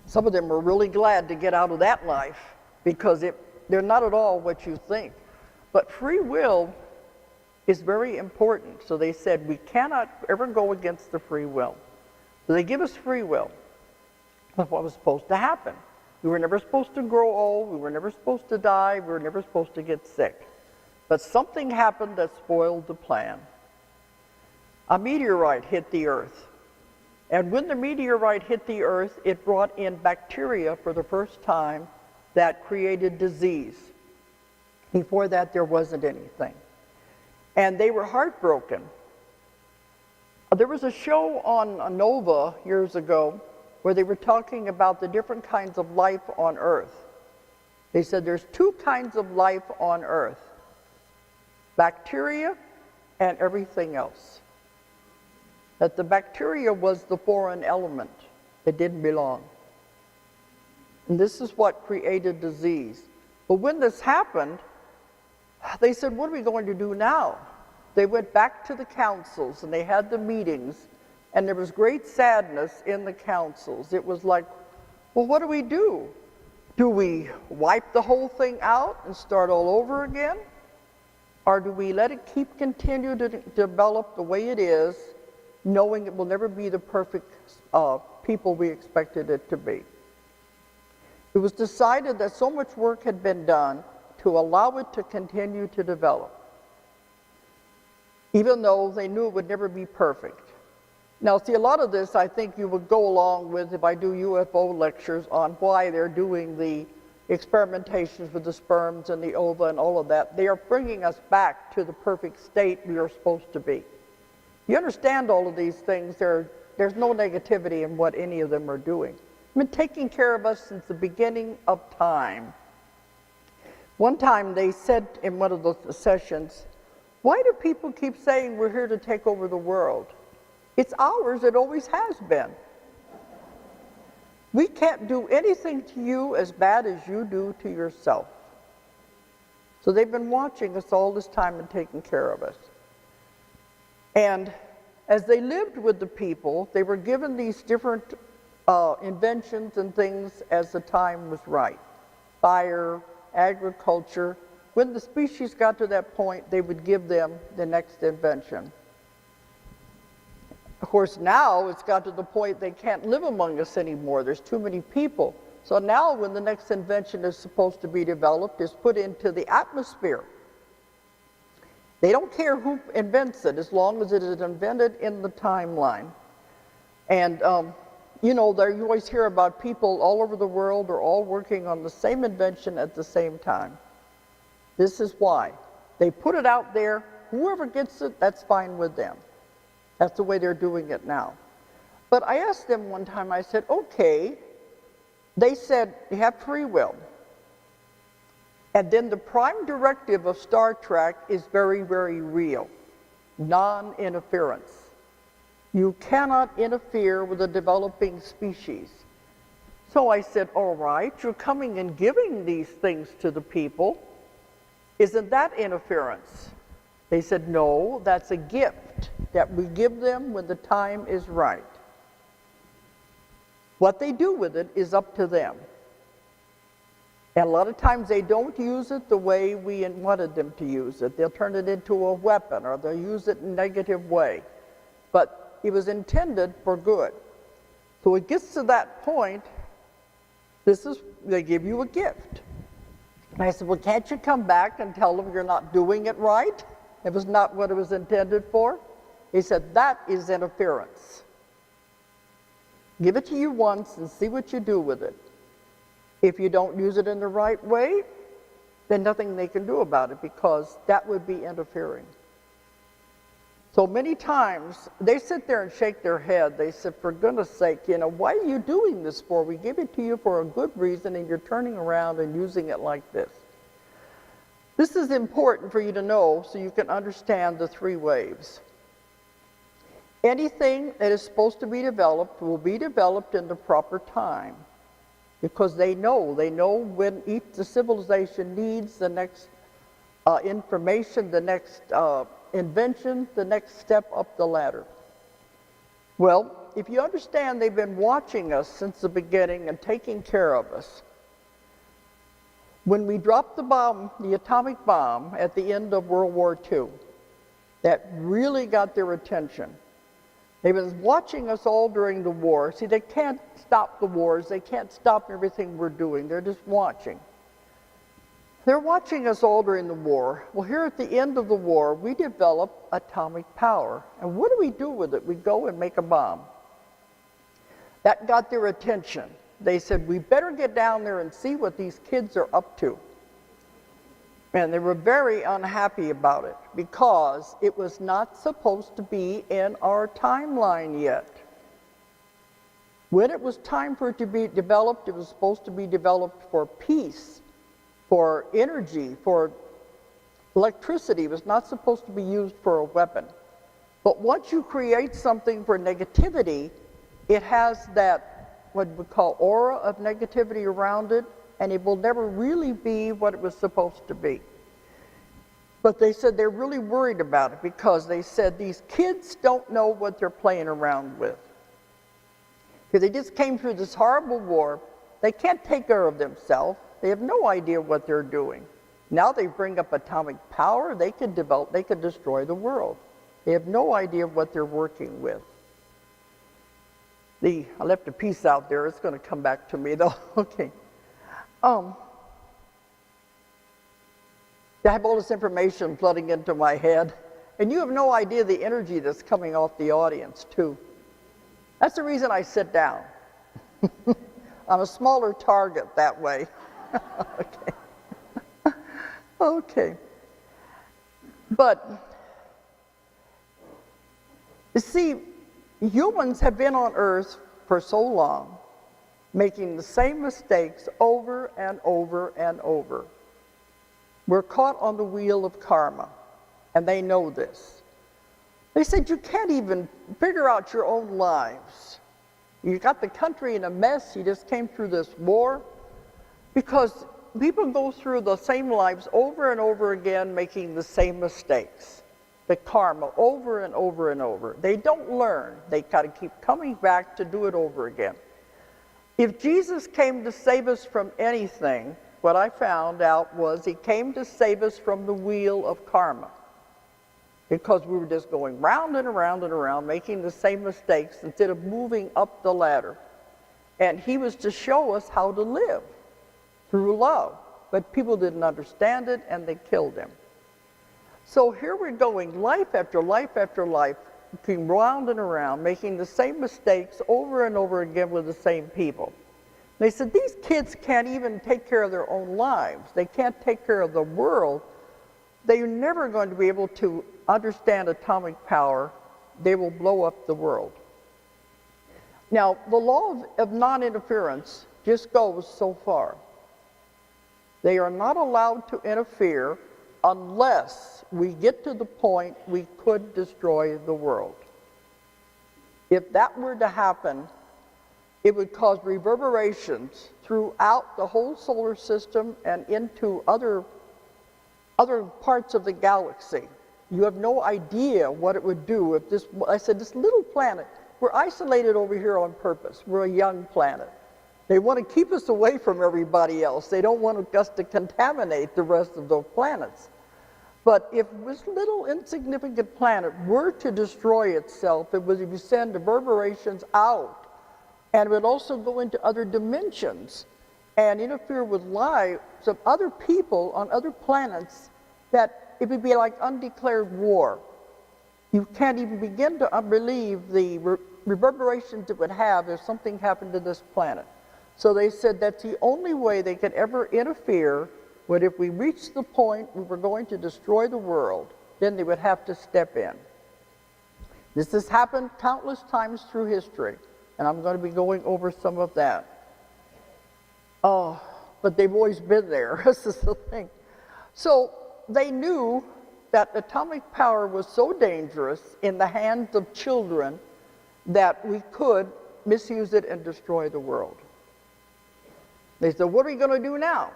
Some of them are really glad to get out of that life because they're not at all what you think. But free will is very important. So they said we cannot ever go against the free will. So they give us free will. That's what was supposed to happen. We were never supposed to grow old. We were never supposed to die. We were never supposed to get sick. But something happened that spoiled the plan. A meteorite hit the Earth. And when the meteorite hit the Earth, it brought in bacteria for the first time that created disease. Before that, there wasn't anything. And they were heartbroken. There was a show on Nova years ago where they were talking about the different kinds of life on Earth. They said there's two kinds of life on Earth: bacteria and everything else. That the bacteria was the foreign element. It didn't belong. And this is what created disease. But when this happened, they said, what are we going to do now? They went back to the councils and they had the meetings, and there was great sadness in the councils. It was like, well, what do we do? Do we wipe the whole thing out and start all over again? Or do we let it continue to develop the way it is, knowing it will never be the perfect people we expected it to be? It was decided that so much work had been done to allow it to continue to develop, even though they knew it would never be perfect. Now, see, a lot of this I think you would go along with if I do UFO lectures on why they're doing the experimentations with the sperms and the ova and all of that. They are bringing us back to the perfect state we are supposed to be. You understand all of these things, there's no negativity in what any of them are doing. They've been taking care of us since the beginning of time. One time they said in one of the sessions, why do people keep saying we're here to take over the world? It's ours, it always has been. We can't do anything to you as bad as you do to yourself. So they've been watching us all this time and taking care of us. And as they lived with the people, they were given these different inventions and things as the time was right. Fire, agriculture. When the species got to that point, they would give them the next invention. Of course, now it's got to the point they can't live among us anymore. There's too many people. So now when the next invention is supposed to be developed, it's put into the atmosphere. They don't care who invents it, as long as it is invented in the timeline. And, you know, you always hear about people all over the world are all working on the same invention at the same time. This is why. They put it out there. Whoever gets it, that's fine with them. That's the way they're doing it now. But I asked them one time, I said, okay, they said you have free will. And then the prime directive of Star Trek is very, very real. Non-interference. You cannot interfere with a developing species. So I said, all right, you're coming and giving these things to the people. Isn't that interference? They said, no, that's a gift that we give them when the time is right. What they do with it is up to them. And a lot of times they don't use it the way we wanted them to use it. They'll turn it into a weapon, or they'll use it in a negative way. But it was intended for good. So it gets to that point, they give you a gift. And I said, well, can't you come back and tell them you're not doing it right? It was not what it was intended for. He said, that is interference. Give it to you once and see what you do with it. If you don't use it in the right way, then nothing they can do about it, because that would be interfering. So many times, they sit there and shake their head. They said, for goodness sake, you know, why are you doing this for? We give it to you for a good reason, and you're turning around and using it like this. This is important for you to know so you can understand the three waves. Anything that is supposed to be developed will be developed in the proper time, because they know when the civilization needs the next information, the next invention, the next step up the ladder. Well, if you understand they've been watching us since the beginning and taking care of us. When we dropped the bomb, the atomic bomb, at the end of World War II, that really got their attention. They've been watching us all during the war. See, they can't stop the wars. They can't stop everything we're doing. They're just watching. They're watching us all during the war. Well, here at the end of the war, we develop atomic power. And what do we do with it? We go and make a bomb. That got their attention. They said, we better get down there and see what these kids are up to. And they were very unhappy about it, because it was not supposed to be in our timeline yet. When it was time for it to be developed, it was supposed to be developed for peace, for energy, for electricity. It was not supposed to be used for a weapon. But once you create something for negativity, it has that what we call aura of negativity around it, and it will never really be what it was supposed to be. But they said they're really worried about it because they said these kids don't know what they're playing around with. Because they just came through this horrible war. They can't take care of themselves. They have no idea what they're doing. Now they bring up atomic power. They could destroy the world. They have no idea what they're working with. I left a piece out there. It's going to come back to me though. Okay. I have all this information flooding into my head, and you have no idea the energy that's coming off the audience too. That's the reason I sit down. I'm a smaller target that way. Okay. Okay. But, you see, humans have been on Earth for so long, making the same mistakes over and over and over. We're caught on the wheel of karma, and they know this. They said you can't even figure out your own lives. You got the country in a mess. You just came through this war. Because people go through the same lives over and over again, making the same mistakes. The karma over and over and over. They don't learn. They got to keep coming back to do it over again. If Jesus came to save us from anything, what I found out was he came to save us from the wheel of karma. Because we were just going round and around and around, making the same mistakes instead of moving up the ladder. And he was to show us how to live through love. But people didn't understand it, and they killed him. So here we're going, life after life after life, going round and around, making the same mistakes over and over again with the same people. They said these kids can't even take care of their own lives. They can't take care of the world. They're never going to be able to understand atomic power. They will blow up the world. Now, the law of non-interference just goes so far. They are not allowed to interfere unless we get to the point we could destroy the world. If that were to happen, it would cause reverberations throughout the whole solar system and into other parts of the galaxy. You have no idea what it would do if this, I said, this little planet, we're isolated over here on purpose. We're a young planet. They want to keep us away from everybody else. They don't want us to contaminate the rest of those planets. But if this little insignificant planet were to destroy itself, it would send reverberations out, and it would also go into other dimensions and interfere with lives of other people on other planets, that it would be like undeclared war. You can't even begin to believe the reverberations it would have if something happened to this planet. So they said that's the only way they could ever interfere. But if we reached the point we were going to destroy the world, then they would have to step in. This has happened countless times through history, and I'm going to be going over some of that. Oh, but they've always been there. This is the thing. So they knew that atomic power was so dangerous in the hands of children that we could misuse it and destroy the world. They said, what are we going to do now?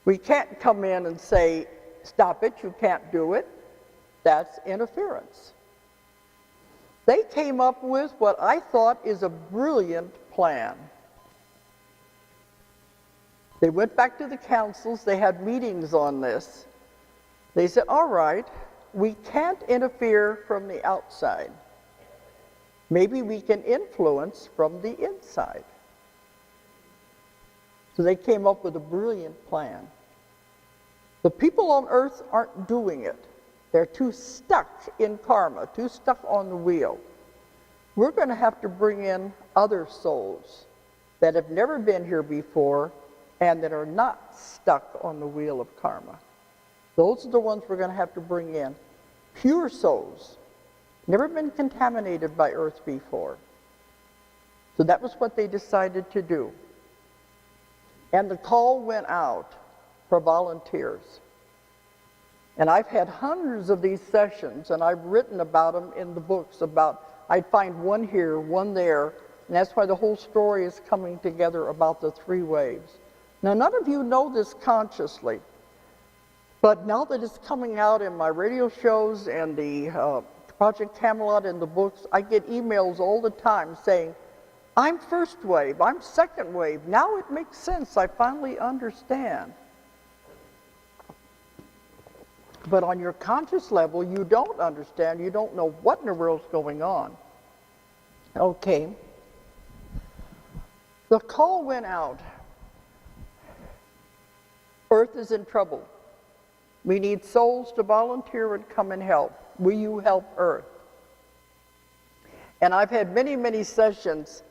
We can't come in and say, stop it, you can't do it. That's interference. They came up with what I thought is a brilliant plan. They went back to the councils, they had meetings on this. They said, all right, we can't interfere from the outside. Maybe we can influence from the inside. So they came up with a brilliant plan. The people on earth aren't doing it. They're too stuck in karma, too stuck on the wheel. We're going to have to bring in other souls that have never been here before and that are not stuck on the wheel of karma. Those are the ones we're going to have to bring in. Pure souls, never been contaminated by earth before. So that was what they decided to do. And the call went out for volunteers. And I've had hundreds of these sessions, and I've written about them in the books about, I'd find one here, one there, And that's why the whole story is coming together about the 3 waves. Now, none of you know this consciously, but now that it's coming out in my radio shows and the Project Camelot and the books, I get emails all the time saying, I'm first wave, I'm second wave. Now it makes sense, I finally understand. But on your conscious level, you don't understand, you don't know what in the world's going on. Okay. The call went out. Earth is in trouble. We need souls to volunteer and come and help. Will you help Earth? And I've had many, many sessions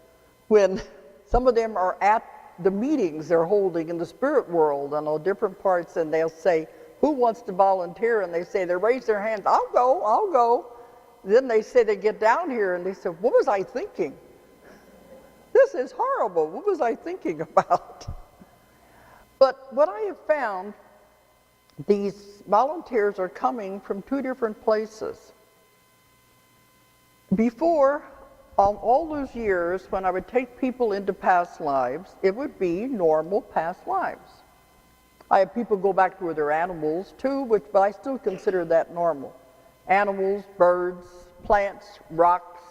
when some of them are at the meetings they're holding in the spirit world and all different parts, and they'll say, who wants to volunteer? And they say, they raise their hands, I'll go, I'll go. Then they say they get down here and they say, what was I thinking? This is horrible. What was I thinking about? But what I have found, these volunteers are coming from 2 different places. Before, all those years when I would take people into past lives, it would be normal past lives. I have people go back to where they're animals too, but I still consider that normal. Animals, birds, plants, rocks,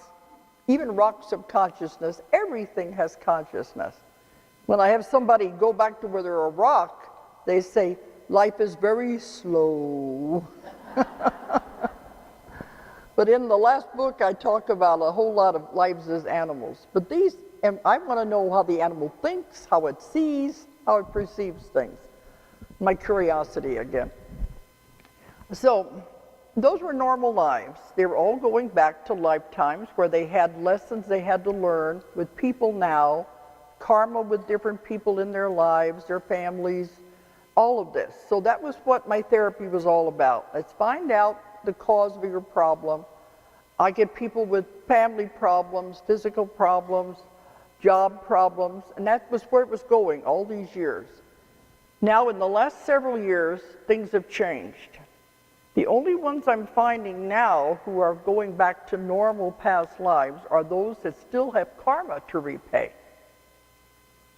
even rocks of consciousness, everything has consciousness. When I have somebody go back to where they're a rock, they say, life is very slow. But in the last book, I talk about a whole lot of lives as animals. But these, and I want to know how the animal thinks, how it sees, how it perceives things. My curiosity again. So, those were normal lives. They were all going back to lifetimes where they had lessons they had to learn with people now, karma with different people in their lives, their families, all of this. So that was what my therapy was all about. Let's find out the cause of your problem. I get people with family problems, physical problems, job problems, and that was where it was going all these years. Now, in the last several years, things have changed. The only ones I'm finding now who are going back to normal past lives are those that still have karma to repay.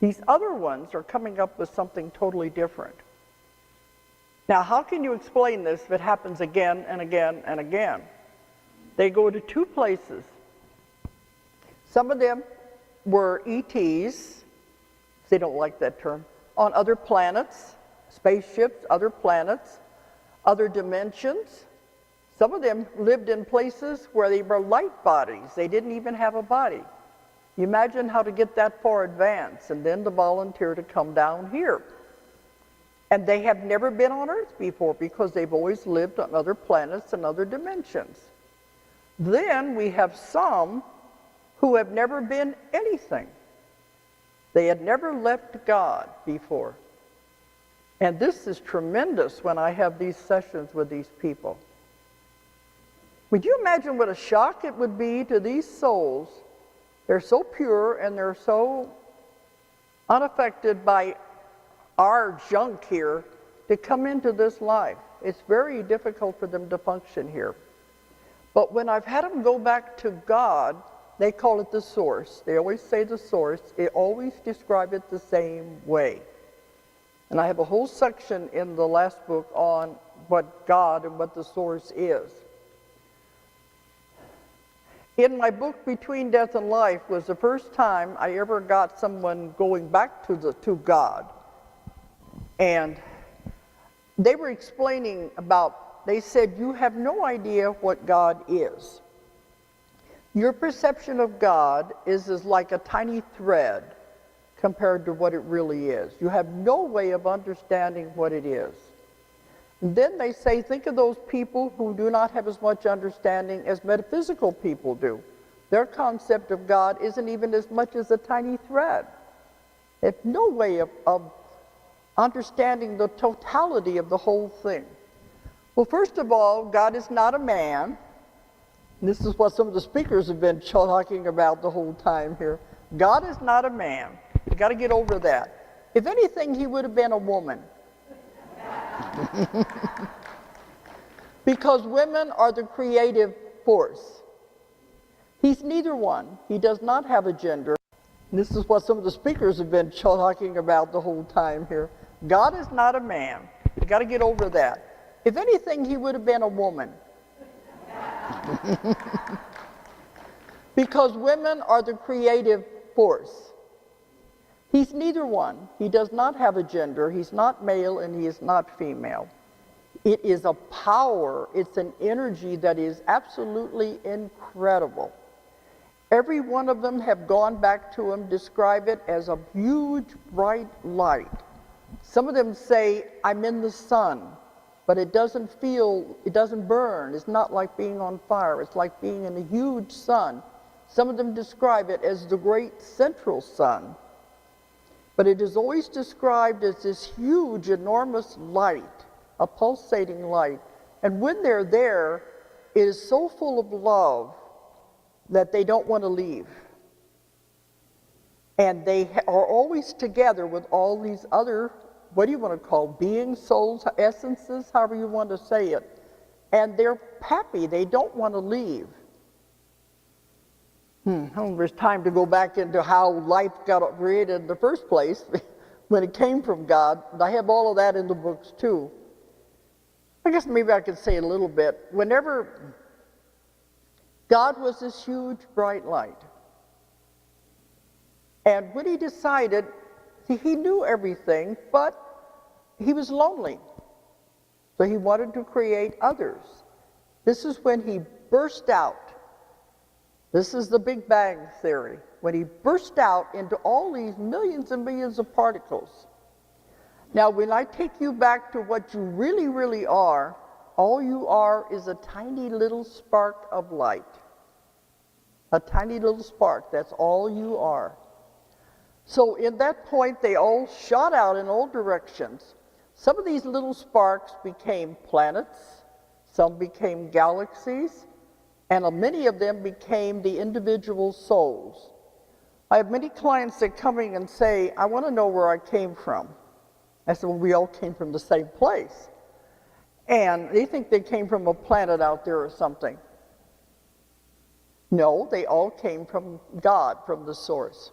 These other ones are coming up with something totally different. Now, how can you explain this if it happens again and again and again? They go to 2 places. Some of them were ETs, they don't like that term, on other planets, spaceships, other planets, other dimensions. Some of them lived in places where they were light bodies. They didn't even have a body. You imagine how to get that far advanced and then to volunteer to come down here. And they have never been on Earth before because they've always lived on other planets and other dimensions. Then we have some who have never been anything. They had never left God before. And this is tremendous when I have these sessions with these people. Would you imagine what a shock it would be to these souls? They're so pure and they're so unaffected by our junk here to come into this life. It's very difficult for them to function here. But when I've had them go back to God, they call it the source. They always say the source. They always describe it the same way. And I have a whole section in the last book on what God and what the source is. In my book, Between Death and Life, was the first time I ever got someone going back to God. And they were explaining about, they said, you have no idea what God is. Your perception of God is like a tiny thread compared to what it really is. You have no way of understanding what it is. And then they say, think of those people who do not have as much understanding as metaphysical people do. Their concept of God isn't even as much as a tiny thread. They have no way of understanding the totality of the whole thing. Well, first of all, God is not a man. This is what some of the speakers have been talking about the whole time here. God is not a man. You got to get over that. If anything, he would have been a woman. Because women are the creative force. He's neither one. He does not have a gender. This is what some of the speakers have been talking about the whole time here. God is not a man. You got to get over that. If anything, he would have been a woman. Because women are the creative force. He's neither one. He does not have a gender. He's not male and he is not female. It is a power, it's an energy that is absolutely incredible. Every one of them have gone back to him, describe it as a huge bright light. Some of them say, I'm in the sun, but it doesn't burn. It's not like being on fire. It's like being in a huge sun. Some of them describe it as the great central sun. But it is always described as this huge, enormous light, a pulsating light. And when they're there, it is so full of love that they don't want to leave. And they are always together with all these other, what do you want to call, beings, souls, essences, however you want to say it. And they're happy. They don't want to leave. I don't know if there's time to go back into how life got created in the first place when it came from God. I have all of that in the books too. I guess maybe I could say a little bit. Whenever God was this huge bright light, and when he decided, he knew everything, but he was lonely. So he wanted to create others. This is when he burst out. This is the Big Bang theory, when he burst out into all these millions and millions of particles. Now, when I take you back to what you really, really are, all you are is a tiny little spark of light. A tiny little spark, that's all you are. So in that point, they all shot out in all directions. Some of these little sparks became planets, some became galaxies, and many of them became the individual souls. I have many clients that come in and say, I want to know where I came from. I said, well, we all came from the same place. And they think they came from a planet out there or something. No, they all came from God, from the source.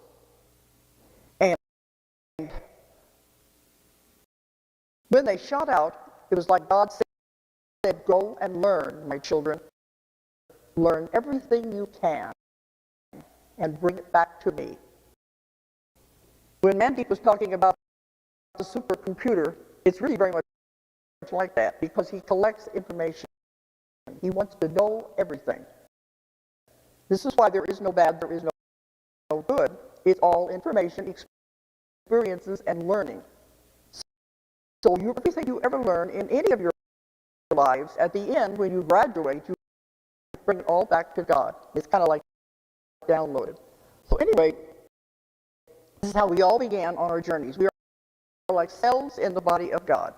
And when they shot out, it was like God said, go and learn, my children. Learn everything you can and bring it back to me. When Mandeep was talking about the supercomputer, it's really very much like that because he collects information. He wants to know everything. This is why there is no bad, there is no good. It's all information, experiences, and learning. So everything you ever learn in any of your lives, at the end, when you graduate, you bring it all back to God. It's kind of like downloaded. So anyway, this is how we all began on our journeys. We are like cells in the body of God.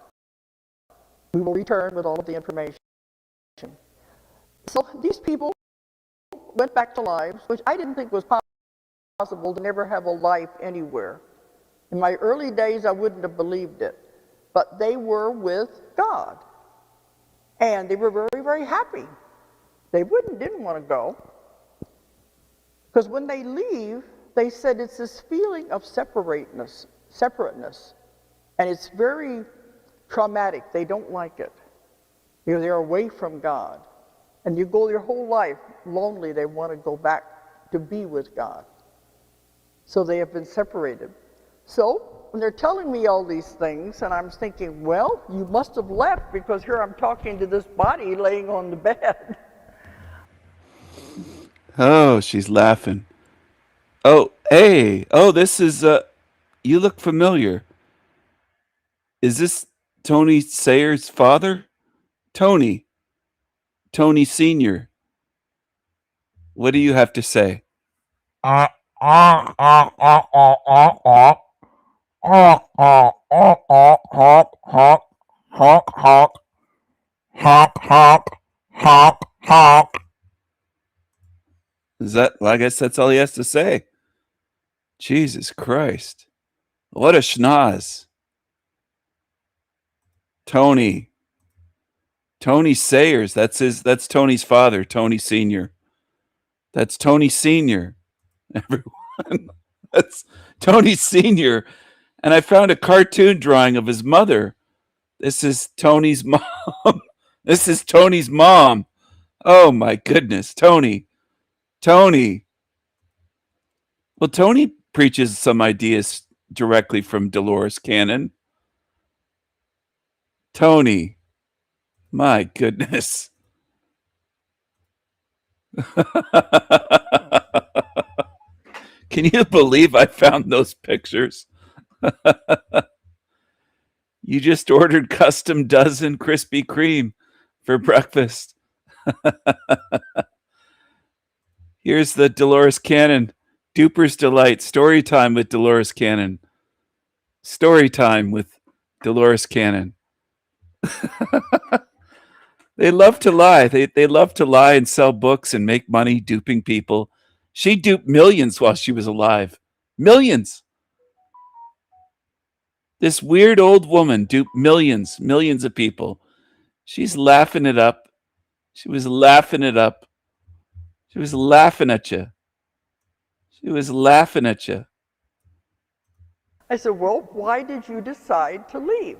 We will return with all of the information. So these people went back to lives, which I didn't think was possible to never have a life anywhere. In my early days, I wouldn't have believed it. But they were with God. And they were very, very happy. They didn't want to go. Because when they leave, they said it's this feeling of separateness. And it's very traumatic. They don't like it. They're away from God. And you go your whole life lonely. They want to go back to be with God. So they have been separated. So when they're telling me all these things, and I'm thinking, well, you must have left because here I'm talking to this body laying on the bed. Oh, she's laughing. Oh, hey. Oh, this is, you look familiar. Is this Tony Sayers' father? Tony Sr. What do you have to say? Is that, well, I guess that's all he has to say. Jesus Christ. What a schnoz. Tony Sayers, that's Tony's father, Tony Sr. That's Tony Sr., everyone. That's Tony Sr. And I found a cartoon drawing of his mother. This is Tony's mom. This is Tony's mom. Oh my goodness, Tony. Tony. Well, Tony preaches some ideas directly from Dolores Cannon. Tony. My goodness. Can you believe I found those pictures? You just ordered custom dozen Krispy Kreme for breakfast. Here's the Dolores Cannon. Duper's Delight. Story time with Dolores Cannon. Story time with Dolores Cannon. They love to lie. They love to lie and sell books and make money duping people. She duped millions while she was alive. Millions. This weird old woman duped millions of people. She's laughing it up. She was laughing it up. She was laughing at you. She was laughing at you. I said, well, why did you decide to leave?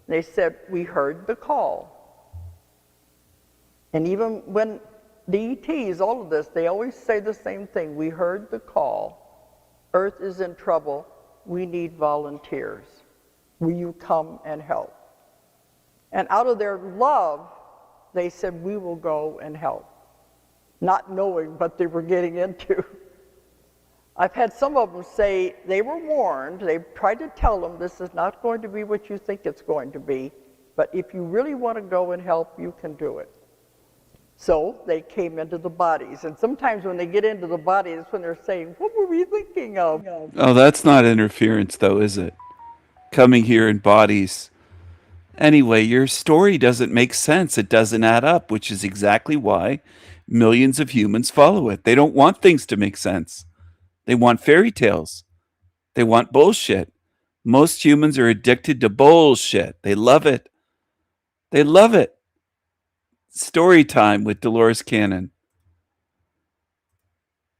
They said, we heard the call. And even when the ETs, all of this, they always say the same thing. We heard the call. Earth is in trouble. We need volunteers. Will you come and help? And out of their love, they said, we will go and help. Not knowing what they were getting into. I've had some of them say they were warned. They tried to tell them this is not going to be what you think it's going to be. But if you really want to go and help, you can do it. So they came into the bodies. And sometimes when they get into the body, that's when they're saying, what were we thinking of? Oh, that's not interference, though, is it? Coming here in bodies. Anyway, your story doesn't make sense. It doesn't add up, which is exactly why millions of humans follow it. They don't want things to make sense. They want fairy tales. They want bullshit. Most humans are addicted to bullshit. They love it. They love it. Story time with Dolores Cannon.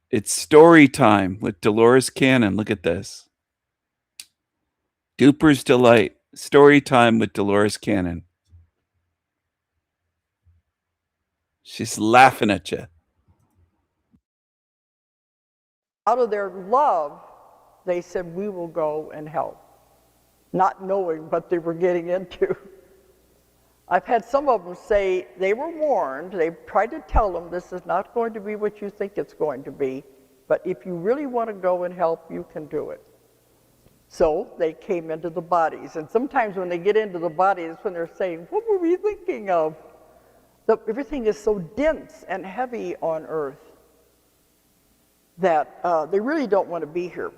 It's story time with Dolores Cannon. Look at this. Duper's Delight. Story time with Dolores Cannon. She's laughing at you. Out of their love, they said, we will go and help. Not knowing what they were getting into. I've had some of them say they were warned. They tried to tell them this is not going to be what you think it's going to be. But if you really want to go and help, you can do it. So they came into the bodies. And sometimes when they get into the body, that's when they're saying, what were we thinking of? Everything is so dense and heavy on Earth that they really don't want to be here.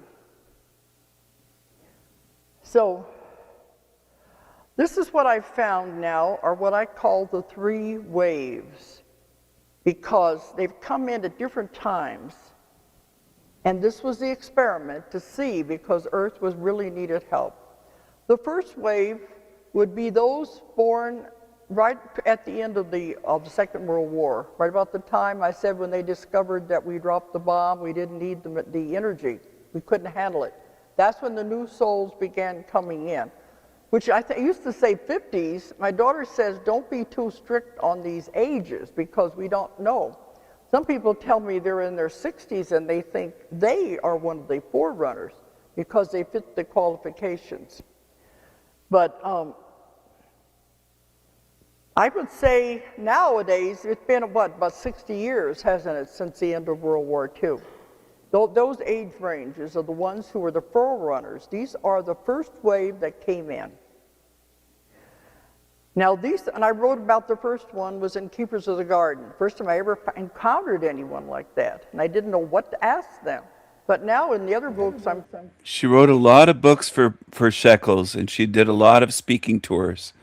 So this is what I've found now are what I call the 3 waves, because they've come in at different times. And this was the experiment to see, because Earth was really needed help. The first wave would be those born right at the end of the Second World War, right about the time I said when they discovered that we dropped the bomb, we didn't need the energy, we couldn't handle it. That's when the new souls began coming in, which I used to say 50s. My daughter says, don't be too strict on these ages because we don't know. Some people tell me they're in their 60s and they think they are one of the forerunners because they fit the qualifications. But I would say nowadays, it's been about 60 years, hasn't it, since the end of World War II. Those age ranges are the ones who were the forerunners. These are the first wave that came in. Now and I wrote about the first one was in Keepers of the Garden. First time I ever encountered anyone like that, and I didn't know what to ask them. But now in the other books, She wrote a lot of books for Shekels, and she did a lot of speaking tours.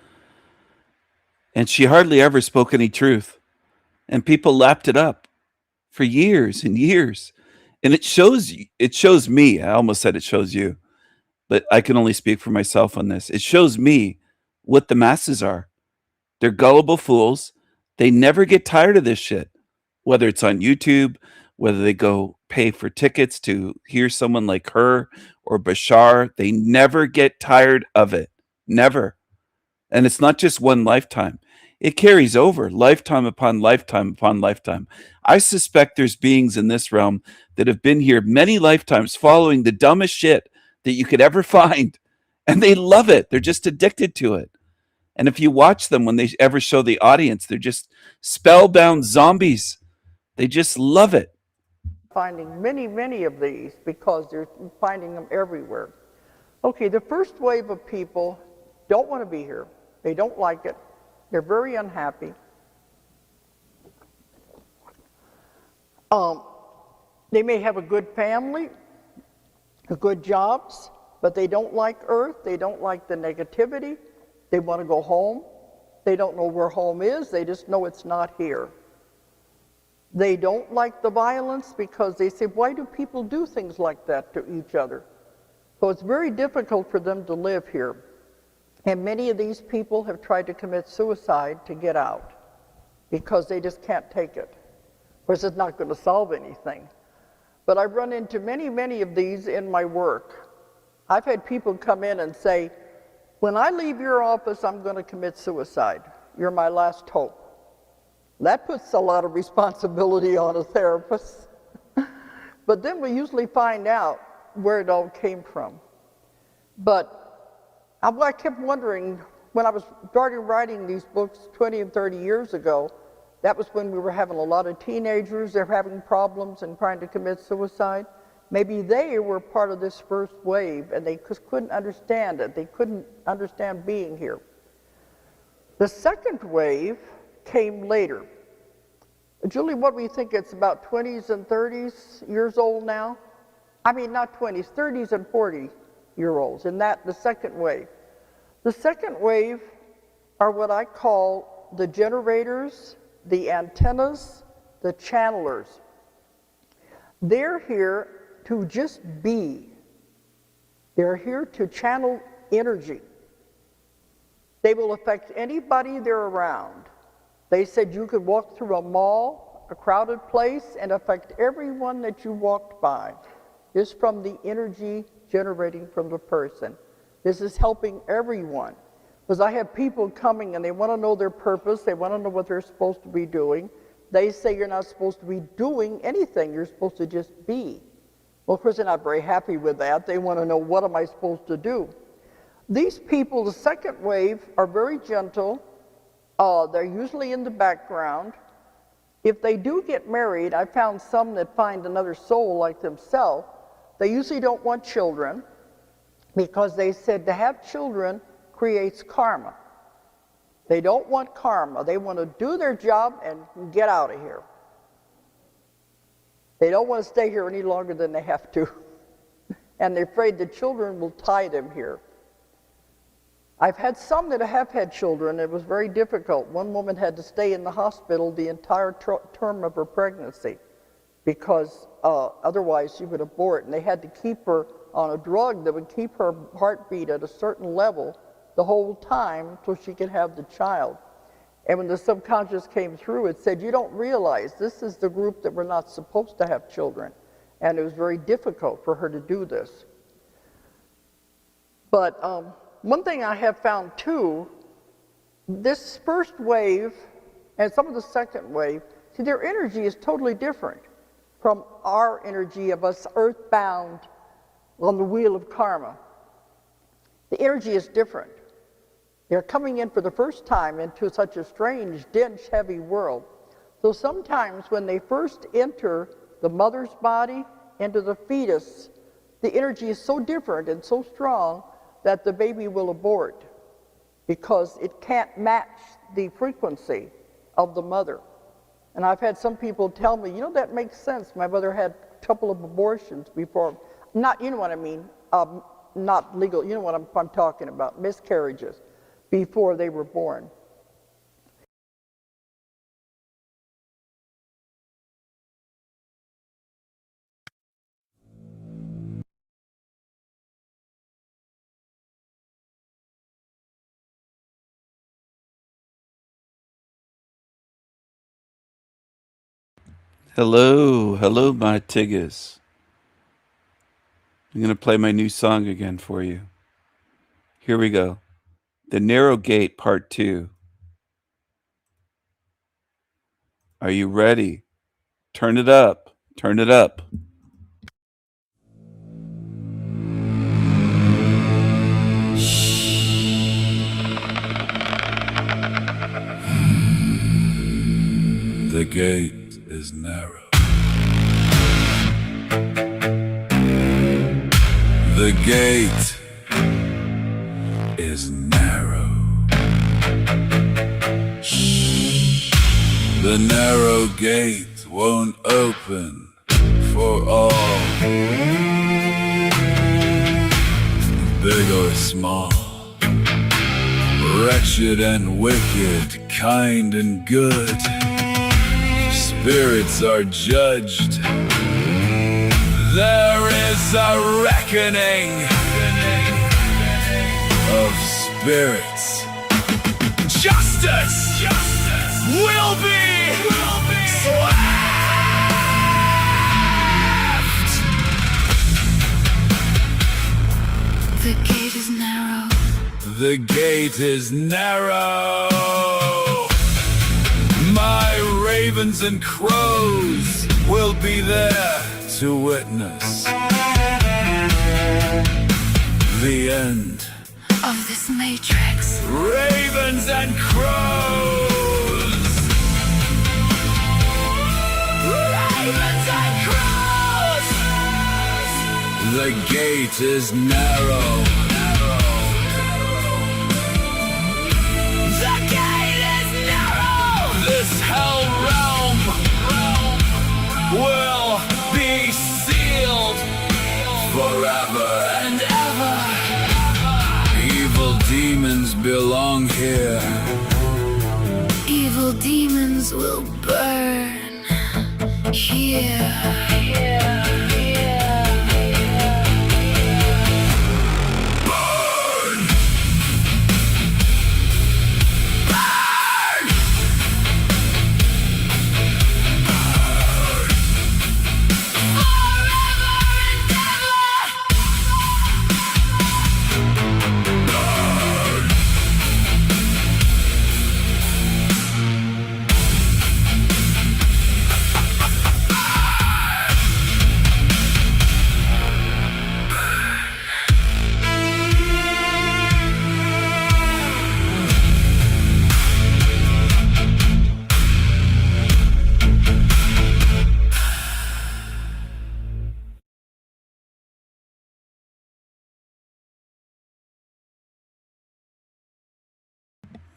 And she hardly ever spoke any truth. And people lapped it up for years and years. And it shows me, I almost said it shows you, but I can only speak for myself on this. It shows me what the masses are. They're gullible fools. They never get tired of this shit, whether it's on YouTube, whether they go pay for tickets to hear someone like her or Bashar, they never get tired of it. Never. And it's not just one lifetime. It carries over lifetime upon lifetime upon lifetime. I suspect there's beings in this realm that have been here many lifetimes following the dumbest shit that you could ever find. And they love it. They're just addicted to it. And if you watch them when they ever show the audience, they're just spellbound zombies. They just love it. Finding many of these because they're finding them everywhere. Okay, the first wave of people don't want to be here. They don't like it. They're very unhappy. They may have a good family, good jobs, but they don't like Earth. They don't like the negativity. They want to go home. They don't know where home is. They just know it's not here. They don't like the violence because they say, why do people do things like that to each other? So it's very difficult for them to live here. And many of these people have tried to commit suicide to get out because they just can't take it. Of course, it's not going to solve anything. But I've run into many of these in my work. I've had people come in and say, when I leave your office, I'm going to commit suicide. You're my last hope. That puts a lot of responsibility on a therapist. But then we usually find out where it all came from. But I kept wondering, when I was starting writing these books 20 and 30 years ago, that was when we were having a lot of teenagers, they're having problems and trying to commit suicide. Maybe they were part of this first wave and they just couldn't understand it. They couldn't understand being here. The second wave came later. Julie, what do you think? It's about 20s and 30s years old now? I mean, not 20s, 30s and 40-year-olds, and that the second wave. The second wave are what I call the generators, the antennas, the channelers. They're here to just be. They're here to channel energy. They will affect anybody they're around. They said you could walk through a mall, a crowded place, and affect everyone that you walked by. Just from the energy generating from the person. This is helping everyone. Because I have people coming and they want to know their purpose, they want to know what they're supposed to be doing. They say you're not supposed to be doing anything, you're supposed to just be. Well, of course, they're not very happy with that. They want to know, what am I supposed to do? These people, the second wave, are very gentle. They're usually in the background. If they do get married, I found some that find another soul like themselves. They usually don't want children because they said to have children creates karma. They don't want karma. They want to do their job and get out of here. They don't want to stay here any longer than they have to. And they're afraid the children will tie them here. I've had some that have had children. It was very difficult. One woman had to stay in the hospital the entire term of her pregnancy because otherwise she would abort. And they had to keep her on a drug that would keep her heartbeat at a certain level the whole time so she could have the child. And when the subconscious came through, it said, you don't realize this is the group that we're not supposed to have children. And it was very difficult for her to do this. But one thing I have found too, this first wave and some of the second wave, see, their energy is totally different from our energy of us earthbound on the wheel of karma. The energy is different. They're coming in for the first time into such a strange, dense, heavy world. So sometimes when they first enter the mother's body into the fetus, the energy is so different and so strong that the baby will abort because it can't match the frequency of the mother. And I've had some people tell me, you know, that makes sense. My mother had a couple of abortions before, not, you know what I mean, not legal, you know what I'm talking about, miscarriages before they were born. Hello, hello, my tiggas. I'm going to play my new song again for you. Here we go. The Narrow Gate, Part 2. Are you ready? Turn it up. Turn it up. The gate is narrow. The gate is narrow. The narrow gate won't open for all, big or small, wretched and wicked, kind and good. Spirits are judged. There is a reckoning of spirits. Justice will be swift. The gate is narrow. The gate is narrow. My ravens and crows will be there to witness the end Of this matrix. Ravens and crows. Ravens and crows. The gate is narrow. The gate is narrow. This hell realm will be sealed forever and ever. Evil demons belong here. Evil demons will burn here.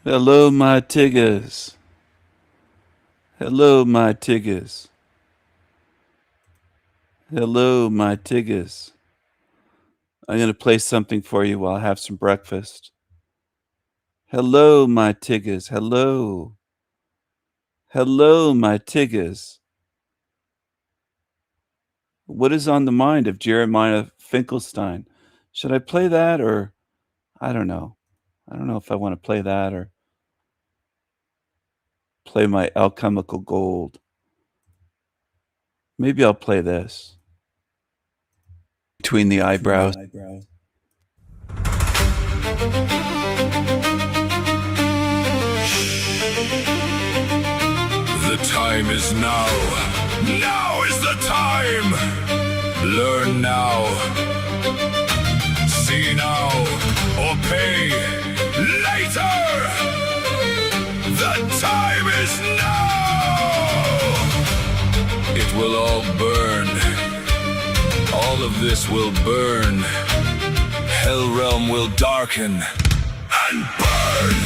Hello, my tiggas. Hello, my tiggas. Hello, my tiggas. I'm going to play something for you while I have some breakfast. Hello, my tiggas. Hello. Hello, my tiggas. What is on the mind of Jeremiah Finkelstein? Should I play that or I don't know. I don't know if I want to play that or play my alchemical gold. Maybe I'll play this. Between the eyebrows. The time is now. Now is the time. Learn now. See now or pay later. The time is now. It will all burn. All of this will burn. Hell realm will darken and burn.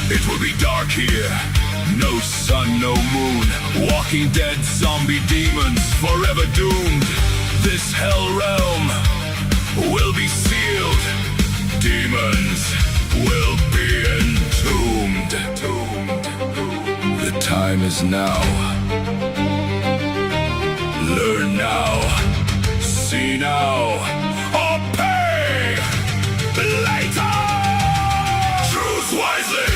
It will be dark here. No sun, no moon. Walking dead zombie demons forever doomed. This hell realm will be sealed. Demons will be entombed. The time is now. now or pay later. Choose wisely.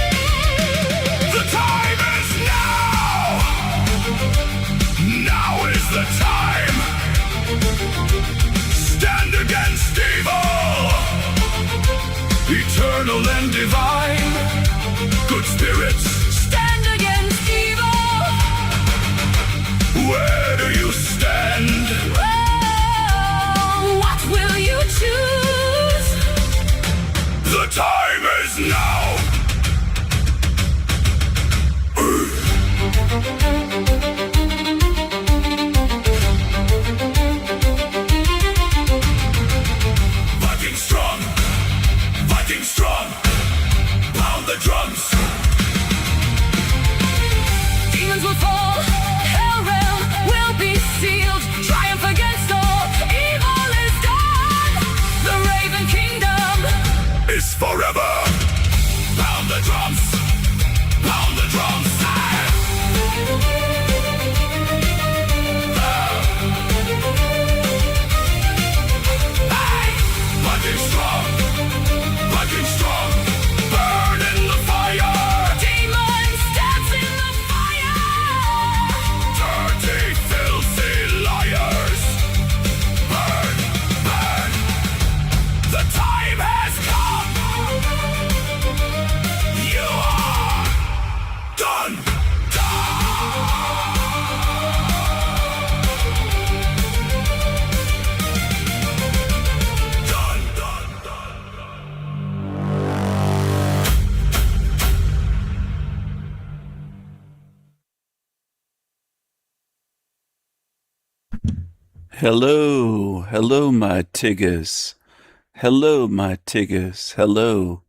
The time is now. Now is the time. Stand against evil, eternal and divine. Good spirits, Stand against evil. where do you stand? Oh, what will you choose? The time is now. Viking strong, Viking strong. Pound the drums. Demons will fall, hell realm will be sealed. Triumph against all, evil is done. The Raven Kingdom Is forever. Pound the drums. Pound the drums. Viking strong, Viking strong. Burn in the fire. demons dance in the fire. Dirty, filthy liars. Burn, burn. The time has come. You are done. Hello, hello, my tiggas. Hello, my tiggas. Hello.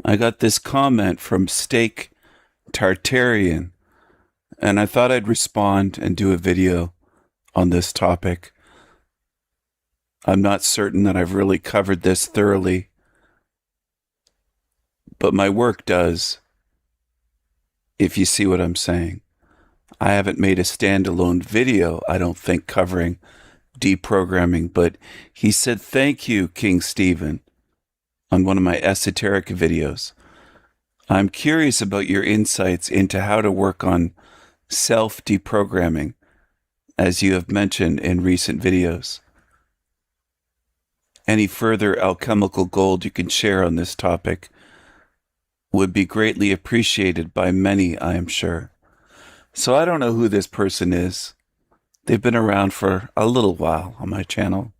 I got this comment from Steak Tartarian, and I thought I'd respond and do a video on this topic. I'm not certain that I've really covered this thoroughly, but my work does, if you see what I'm saying. I haven't made a standalone video, I don't think, covering deprogramming, but he said, "Thank you, King Stephen," on one of my esoteric videos. I'm curious about your insights into how to work on self-deprogramming, as you have mentioned in recent videos. Any further alchemical gold you can share on this topic would be greatly appreciated by many, I am sure. So I don't know who this person is. They've been around for a little while on my channel.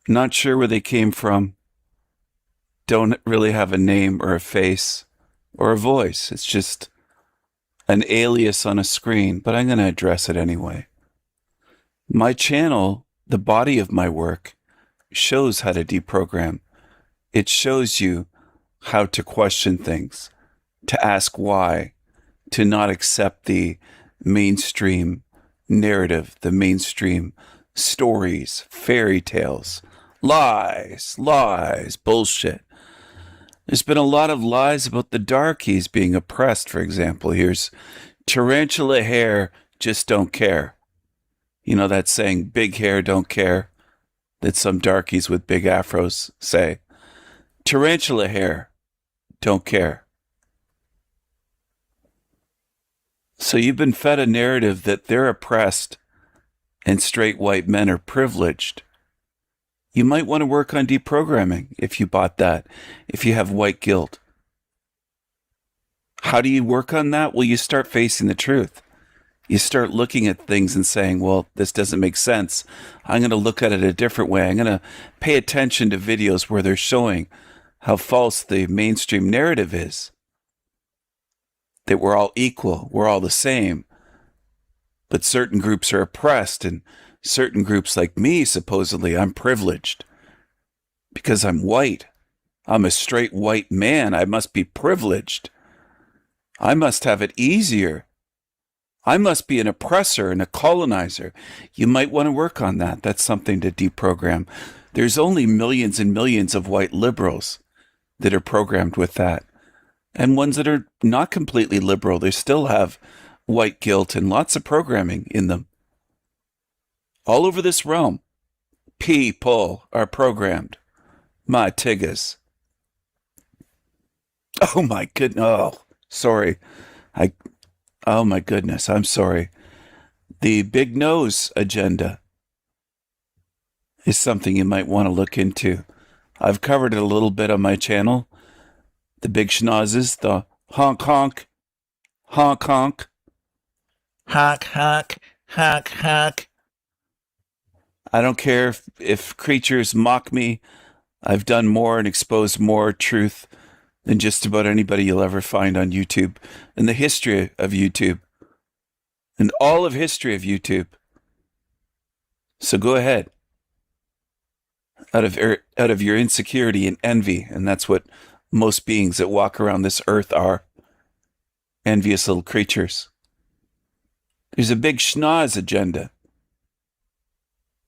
Not sure where they came from. Don't really have a name or a face or a voice. It's just an alias on a screen, but I'm going to address it anyway. My channel, the body of my work, shows how to deprogram. It shows you how to question things, to ask why, to not accept the mainstream narrative, the mainstream stories, fairy tales, lies, bullshit. There's been a lot of lies about the darkies being oppressed, for example. Here's tarantula hair, just don't care. You know that saying, big hair, don't care, that some darkies with big afros say. Tarantula hair, don't care. So you've been fed a narrative that they're oppressed and straight white men are privileged. You might want to work on deprogramming if you bought that, if you have white guilt. How do you work on that? Well, you start facing the truth. You start looking at things and saying, well, this doesn't make sense. I'm going to look at it a different way. I'm going to pay attention to videos where they're showing how false the mainstream narrative is. That we're all equal, we're all the same. But certain groups are oppressed, and certain groups like me, supposedly, I'm privileged. Because I'm white. I'm a straight white man. I must be privileged. I must have it easier. I must be an oppressor and a colonizer. You might want to work on that. That's something to deprogram. There's only millions and millions of white liberals that are programmed with that. And ones that are not completely liberal. They still have white guilt and lots of programming in them. All over this realm, people are programmed. My tiggas. Oh my goodness. Oh, sorry. Oh my goodness. I'm sorry. The big nose agenda is something you might want to look into. I've covered it a little bit on my channel. The big schnozzes, the honk honk, honk honk, honk honk, honk honk. I don't care if creatures mock me. I've done more and exposed more truth than just about anybody you'll ever find on YouTube in the history of YouTube and all of history of YouTube. So go ahead. Out of your insecurity and envy, and that's what most beings that walk around this earth are. Envious little creatures. There's a big schnoz agenda.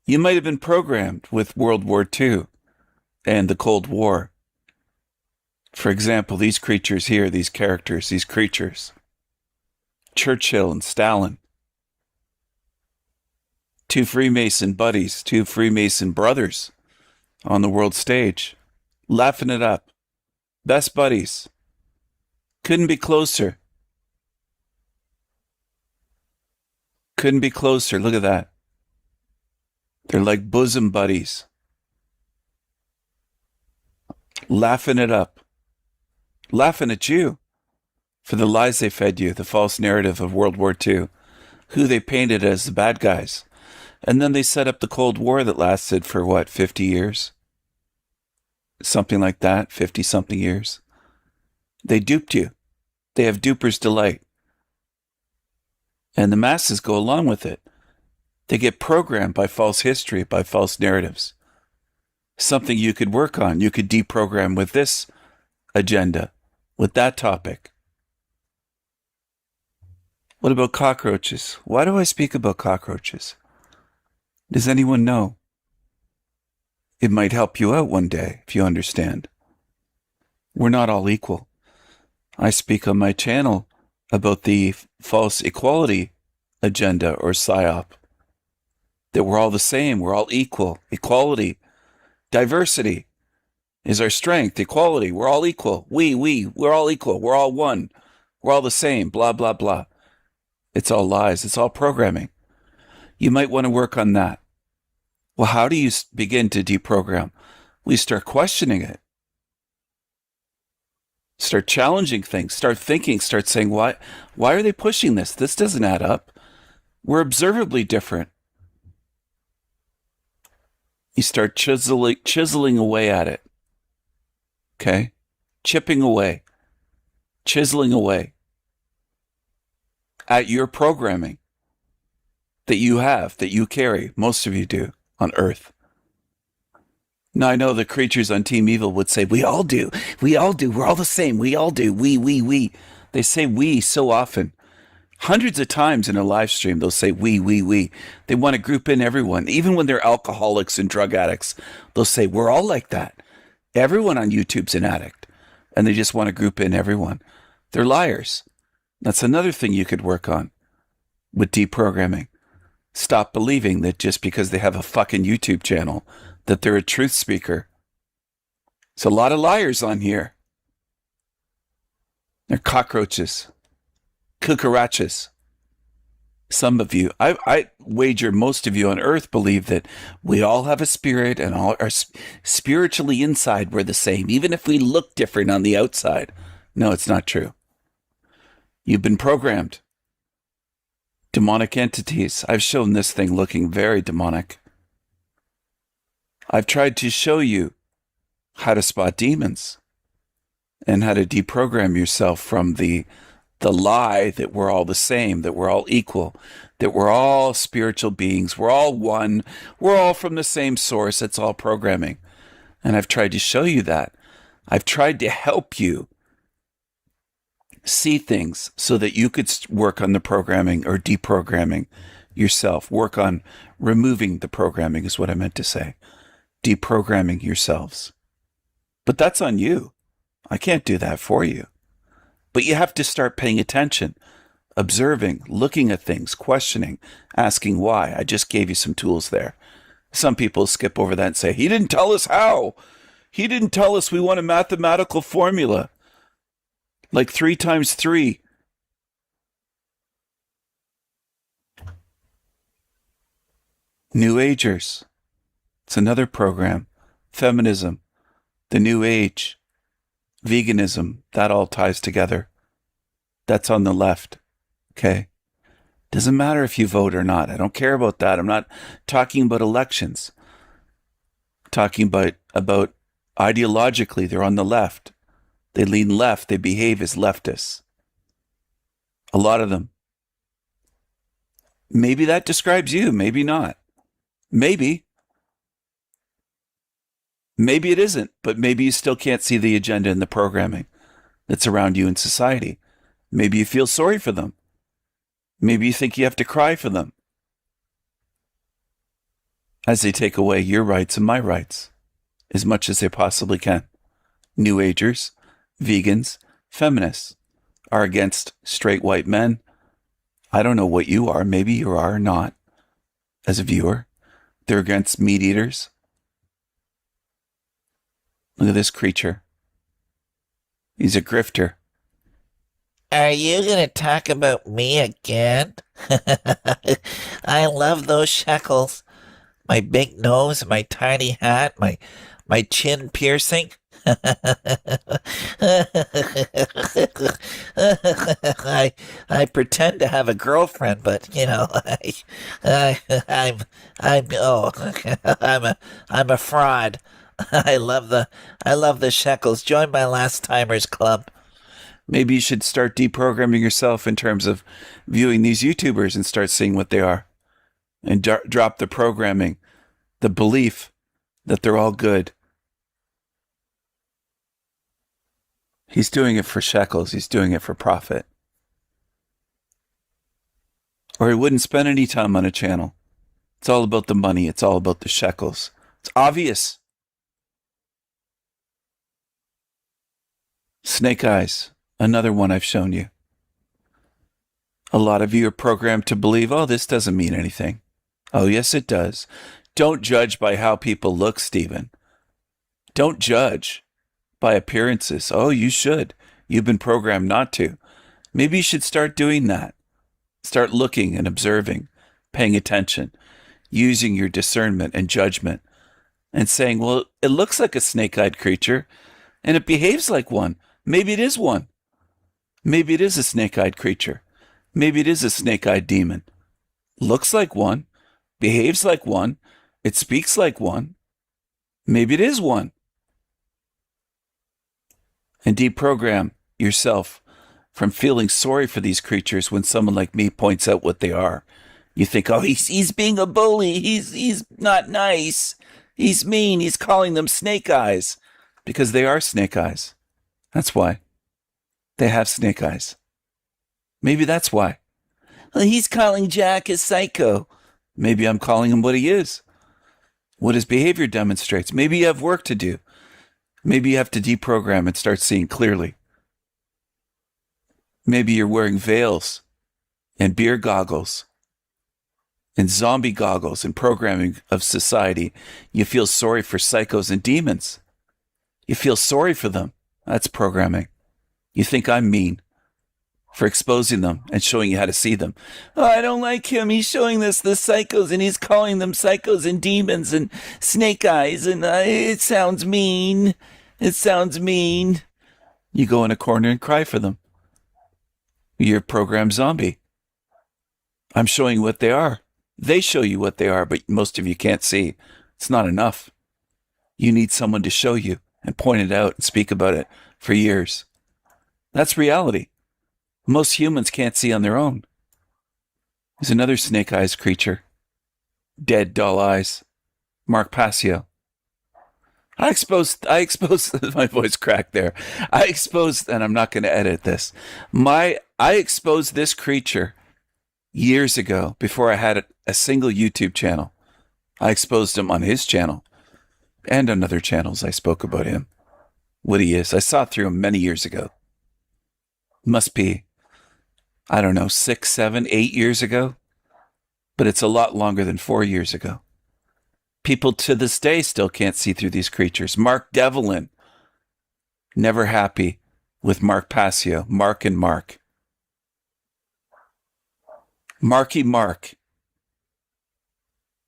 You might have been programmed with World War II and the Cold War. For example, these creatures here, these characters, these creatures. Churchill and Stalin. Two Freemason buddies, two Freemason brothers on the world stage, laughing it up. Best buddies. Couldn't be closer. Couldn't be closer. Look at that. They're like bosom buddies. Laughing it up. Laughing at you for the lies they fed you, the false narrative of World War II, who they painted as the bad guys. And then they set up the Cold War that lasted for what, 50 years? Something like that, 50-something years. They duped you. They have duper's delight. And the masses go along with it. They get programmed by false history, by false narratives. Something you could work on. You could deprogram with this agenda, with that topic. What about cockroaches? Why do I speak about cockroaches? Does anyone know? It might help you out one day, if you understand. We're not all equal. I speak on my channel about the false equality agenda or PSYOP. That we're all the same, we're all equal. Equality, diversity is our strength. Equality, we're all equal. We're all equal. We're all one. We're all the same, blah, blah, blah. It's all lies. It's all programming. You might want to work on that. Well, how do you begin to deprogram? We start questioning it. Start challenging things. Start thinking. Start saying, why are they pushing this? This doesn't add up. We're observably different. You start chiseling away at it. Okay? Chipping away. Chiseling away at your programming that you have, that you carry, most of you do, on Earth. Now, I know the creatures on Team Evil would say, we all do, we're all the same, we all do, we. They say we so often. Hundreds of times in a live stream, they'll say we. They want to group in everyone. Even when they're alcoholics and drug addicts, they'll say, we're all like that. Everyone on YouTube's an addict. And they just want to group in everyone. They're liars. That's another thing you could work on with deprogramming. Stop believing that just because they have a fucking YouTube channel, that they're a truth speaker. There's a lot of liars on here. They're cockroaches. Cucarachas. Some of you, I wager most of you on Earth believe that we all have a spirit and all are spiritually inside we're the same, even if we look different on the outside. No, it's not true. You've been programmed. Demonic entities. I've shown this thing looking very demonic. I've tried to show you how to spot demons and how to deprogram yourself from the lie that we're all the same, that we're all equal, that we're all spiritual beings, we're all one, we're all from the same source. It's all programming. And I've tried to show you that. I've tried to help you see things so that you could work on the programming or deprogramming yourself. Work on removing the programming is what I meant to say. Deprogramming yourselves. But that's on you. I can't do that for you. But you have to start paying attention, observing, looking at things, questioning, asking why. I just gave you some tools there. Some people skip over that and say, he didn't tell us how. He didn't tell us we want a mathematical formula. Like 3 times 3. New Agers. It's another program. Feminism. The New Age. Veganism. That all ties together. That's on the left. Okay? Doesn't matter if you vote or not. I don't care about that. I'm not talking about elections. I'm talking about ideologically, they're on the left. They lean left. They behave as leftists. A lot of them. Maybe that describes you. Maybe not. Maybe. Maybe it isn't, but maybe you still can't see the agenda and the programming that's around you in society. Maybe you feel sorry for them. Maybe you think you have to cry for them as they take away your rights and my rights as much as they possibly can. New Agers, vegans, feminists are against straight white men. I don't know what you are. Maybe you are or not as a viewer. They're against meat eaters. Look at this creature. He's a grifter. Are you going to talk about me again? I love those shekels. My big nose, my tiny hat, my chin piercing. I pretend to have a girlfriend, but you know, I'm a fraud. I love the shekels. Join my last timers club. Maybe you should start deprogramming yourself in terms of viewing these YouTubers and start seeing what they are. And drop the programming, the belief that they're all good. He's doing it for shekels. He's doing it for profit. Or he wouldn't spend any time on a channel. It's all about the money. It's all about the shekels. It's obvious. Snake eyes. Another one I've shown you. A lot of you are programmed to believe, oh, this doesn't mean anything. Oh, yes, it does. Don't judge by how people look, Stephen. Don't judge by appearances. Oh, you should. You've been programmed not to. Maybe you should start doing that. Start looking and observing, paying attention, using your discernment and judgment, and saying, well, it looks like a snake-eyed creature, and it behaves like one. Maybe it is one. Maybe it is a snake-eyed creature. Maybe it is a snake-eyed demon. Looks like one, behaves like one, it speaks like one. Maybe it is one. And deprogram yourself from feeling sorry for these creatures when someone like me points out what they are. You think, oh, he's being a bully. He's not nice. He's mean. He's calling them snake eyes because they are snake eyes. That's why. They have snake eyes. Maybe that's why. Well, he's calling Jack a psycho. Maybe I'm calling him what he is. What his behavior demonstrates. Maybe you have work to do. Maybe you have to deprogram and start seeing clearly. Maybe you're wearing veils and beer goggles and zombie goggles and programming of society. You feel sorry for psychos and demons. You feel sorry for them. That's programming. You think I'm mean for exposing them and showing you how to see them. Oh, I don't like him. He's showing us the psychos and he's calling them psychos and demons and snake eyes. And it sounds mean. It sounds mean. You go in a corner and cry for them. You're a programmed zombie. I'm showing you what they are. They show you what they are, but most of you can't see. It's not enough. You need someone to show you and point it out and speak about it for years. That's reality. Most humans can't see on their own. There's another snake eyes creature. Dead, dull eyes. Mark Passio. I exposed, my voice cracked there. I exposed, and I'm not going to edit this. I exposed this creature years ago before I had a single YouTube channel. I exposed him on his channel and on other channels. I spoke about him, what he is. I saw through him many years ago. Must be, I don't know, 6, 7, 8 years ago, but it's a lot longer than 4 years ago. People to this day still can't see through these creatures. Mark Devlin, never happy with Mark Passio. Mark and Mark. Marky Mark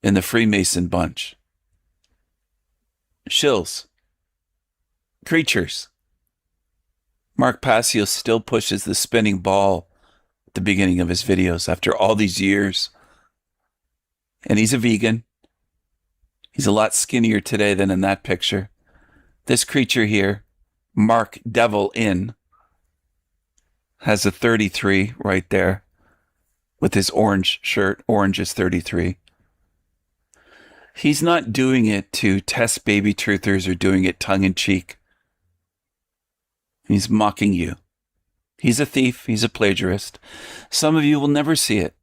in the Freemason bunch. Shills. Creatures. Mark Passio still pushes the spinning ball at the beginning of his videos after all these years. And he's a vegan. He's a lot skinnier today than in that picture. This creature here, Mark Devil In, has a 33 right there with his orange shirt. Orange is 33. He's not doing it to test baby truthers or doing it tongue-in-cheek. He's mocking you. He's a thief. He's a plagiarist. Some of you will never see it.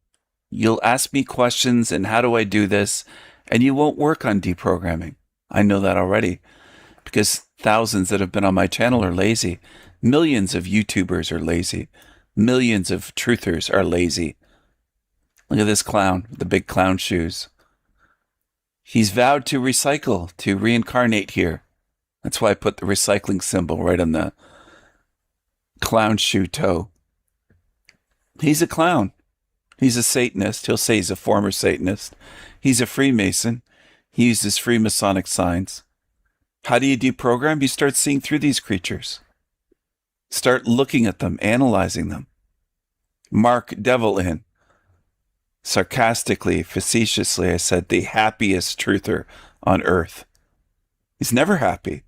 You'll ask me questions and how do I do this? And you won't work on deprogramming. I know that already because thousands that have been on my channel are lazy. Millions of YouTubers are lazy. Millions of truthers are lazy. Look at this clown with the big clown shoes. He's vowed to recycle, to reincarnate here. That's why I put the recycling symbol right on the clown shoe toe. He's a clown. He's a Satanist. He'll say he's a former Satanist. He's a Freemason. He uses Freemasonic signs. How do you deprogram? You start seeing through these creatures. Start looking at them, analyzing them. Mark Devil In. Sarcastically, facetiously, I said the happiest truther on earth. He's never happy.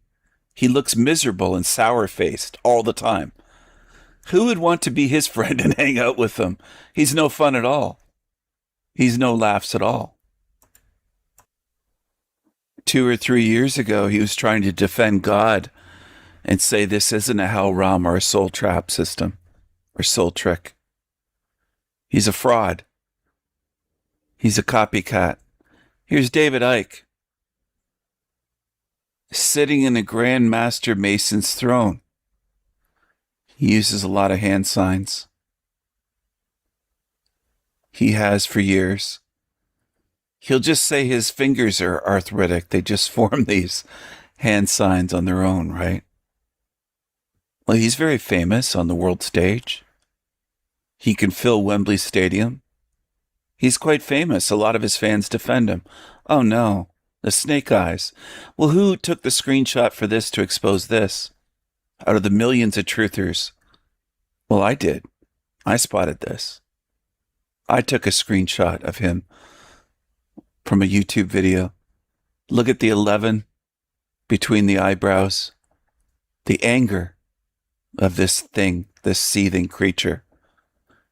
He looks miserable and sour-faced all the time. Who would want to be his friend and hang out with him? He's no fun at all. He's no laughs at all. 2 or 3 years ago, he was trying to defend God and say this isn't a hell realm or a soul trap system or soul trick. He's a fraud. He's a copycat. Here's David Icke, sitting in a Grand Master Mason's throne. He uses a lot of hand signs. He has for years. He'll just say his fingers are arthritic. They just form these hand signs on their own, right? Well, he's very famous on the world stage. He can fill Wembley Stadium. He's quite famous. A lot of his fans defend him. Oh no, the snake eyes. Well, who took the screenshot for this to expose this? Out of the millions of truthers. Well, I did. I spotted this. I took a screenshot of him from a YouTube video. Look at the 11 between the eyebrows. The anger of this thing, this seething creature.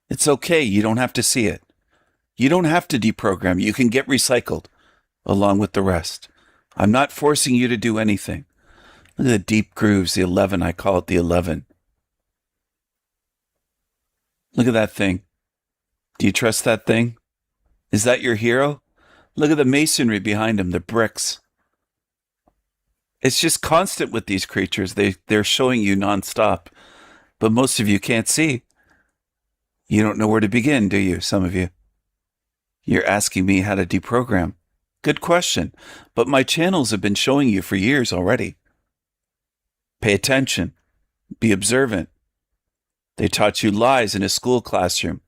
It's okay. You don't have to see it. You don't have to deprogram. You can get recycled along with the rest. I'm not forcing you to do anything. Look at the deep grooves, the 11. I call it the 11. Look at that thing. Do you trust that thing? Is that your hero? Look at the masonry behind him, the bricks. It's just constant with these creatures. They're showing you nonstop. But most of you can't see. You don't know where to begin, do you, some of you? You're asking me how to deprogram. Good question. But my channels have been showing you for years already. Pay attention. Be observant. They taught you lies in a school classroom.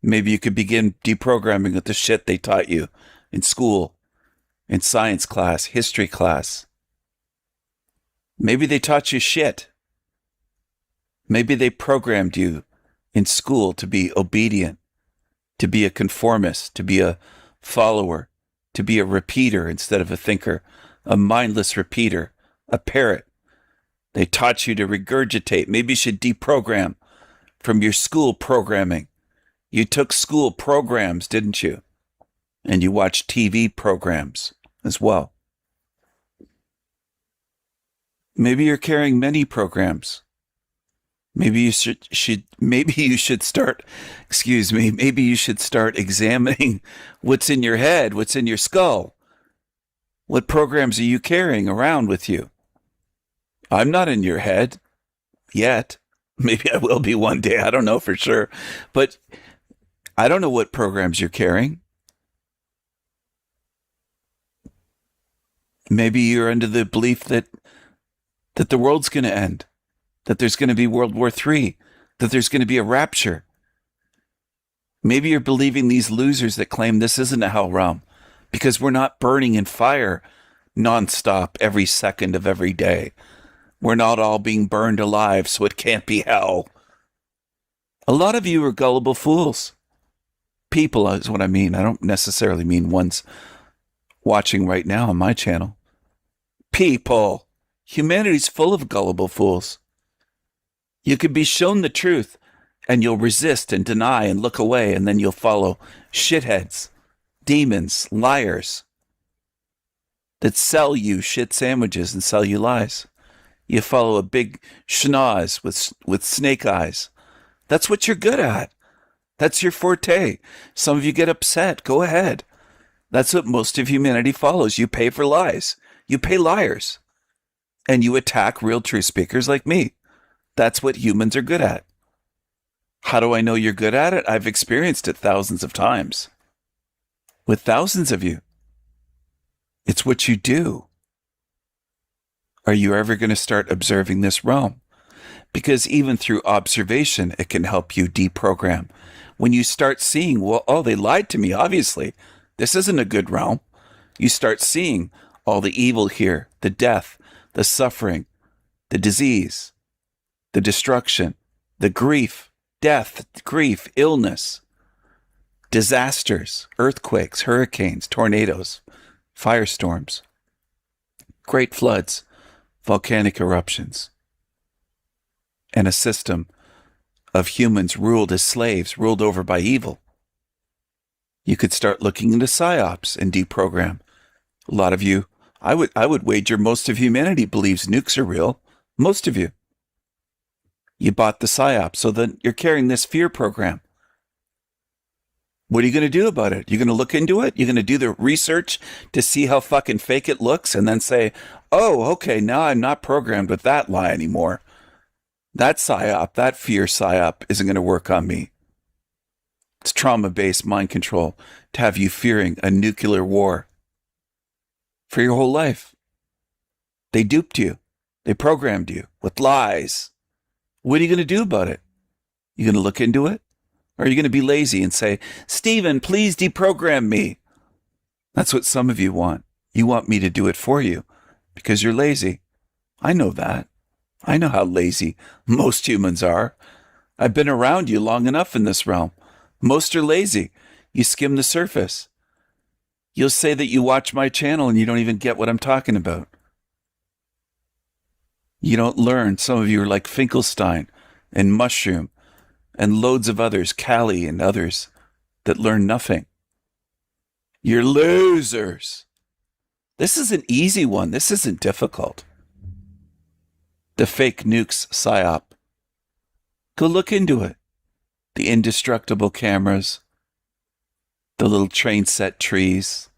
Maybe you could begin deprogramming with the shit they taught you in school, in science class, history class. Maybe they taught you shit. Maybe they programmed you in school to be obedient, to be a conformist, to be a follower, to be a repeater instead of a thinker, a mindless repeater, a parrot. They taught you to regurgitate. Maybe you should deprogram from your school programming. You took school programs, didn't you? And you watched TV programs as well. Maybe you're carrying many programs. Maybe you should start examining what's in your head, what's in your skull. What programs are you carrying around with you? I'm not in your head yet. Maybe I will be one day. I don't know for sure. But I don't know what programs you're carrying. Maybe you're under the belief that the world's going to end, that there's going to be World War III, that there's going to be a rapture. Maybe you're believing these losers that claim this isn't a hell realm because we're not burning in fire nonstop every second of every day. We're not all being burned alive, so it can't be hell. A lot of you are gullible fools. People is what I mean. I don't necessarily mean ones watching right now on my channel. People. Humanity's full of gullible fools. You could be shown the truth, and you'll resist and deny and look away, and then you'll follow shitheads, demons, liars that sell you shit sandwiches and sell you lies. You follow a big schnoz with snake eyes. That's what you're good at. That's your forte. Some of you get upset. Go ahead. That's what most of humanity follows. You pay for lies. You pay liars. And you attack real truth speakers like me. That's what humans are good at. How do I know you're good at it? I've experienced it thousands of times. With thousands of you. It's what you do. Are you ever going to start observing this realm? Because even through observation, it can help you deprogram. When you start seeing, well, oh, they lied to me, obviously. This isn't a good realm. You start seeing all the evil here, the death, the suffering, the disease, the destruction, the grief, death, grief, illness, disasters, earthquakes, hurricanes, tornadoes, firestorms, great floods, volcanic eruptions, and a system of humans ruled as slaves, ruled over by evil. You could start looking into psyops and deprogram. A lot of you, I would wager most of humanity believes nukes are real. Most of you. You bought the psyop, so then you're carrying this fear program. What are you going to do about it? You're going to look into it? You're going to do the research to see how fucking fake it looks and then say, oh, okay, now I'm not programmed with that lie anymore. That psyop, that fear psyop isn't going to work on me. It's trauma-based mind control to have you fearing a nuclear war for your whole life. They duped you. They programmed you with lies. What are you going to do about it? You going to look into it? Or are you going to be lazy and say, Stephen, please deprogram me? That's what some of you want. You want me to do it for you because you're lazy. I know that. I know how lazy most humans are. I've been around you long enough in this realm. Most are lazy. You skim the surface. You'll say that you watch my channel and you don't even get what I'm talking about. You don't learn. Some of you are like Finkelstein and Mushroom and loads of others, Callie and others, that learn nothing. You're losers. This is an easy one. This isn't difficult. The fake nukes psyop. Go look into it. The indestructible cameras, the little train set trees,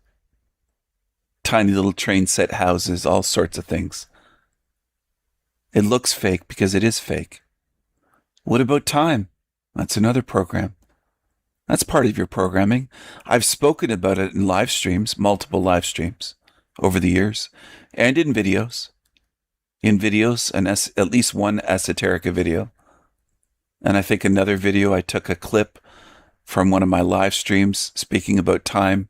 tiny little train set houses, all sorts of things. It looks fake because it is fake. What about time? That's another program. That's part of your programming. I've spoken about it in live streams, multiple live streams over the years, and in videos. In videos, and at least one esoterica video. And I think another video, I took a clip from one of my live streams speaking about time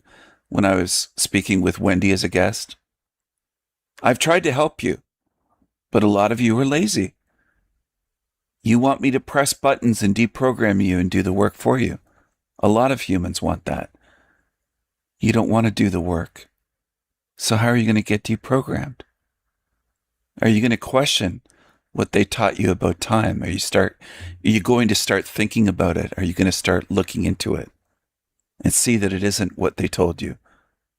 when I was speaking with Wendy as a guest. I've tried to help you, but a lot of you are lazy. You want me to press buttons and deprogram you and do the work for you. A lot of humans want that. You don't want to do the work. So how are you going to get deprogrammed? Are you going to question what they taught you about time? Are you going to start thinking about it? Are you going to start looking into it and see that it isn't what they told you?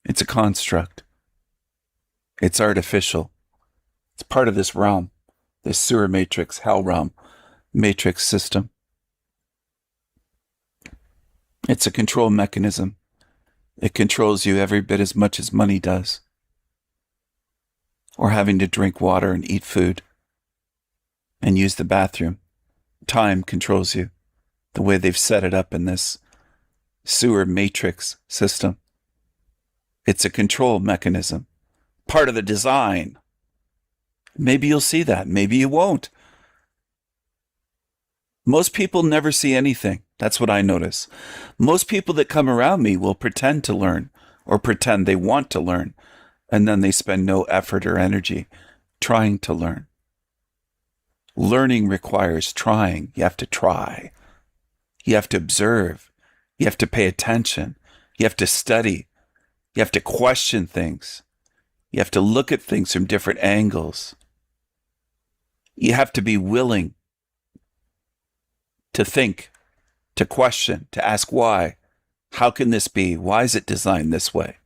It's a construct. It's artificial. It's part of this realm, this sewer matrix, hell realm, matrix system. It's a control mechanism. It controls you every bit as much as money does, or having to drink water and eat food and use the bathroom. Time controls you, the way they've set it up in this sewer matrix system. It's a control mechanism, part of the design. Maybe you'll see that. Maybe you won't. Most people never see anything. That's what I notice. Most people that come around me will pretend to learn or pretend they want to learn, and then they spend no effort or energy trying to learn. Learning requires trying. You have to try. You have to observe. You have to pay attention. You have to study. You have to question things. You have to look at things from different angles. You have to be willing to think, to question, to ask why. How can this be? Why is it designed this way?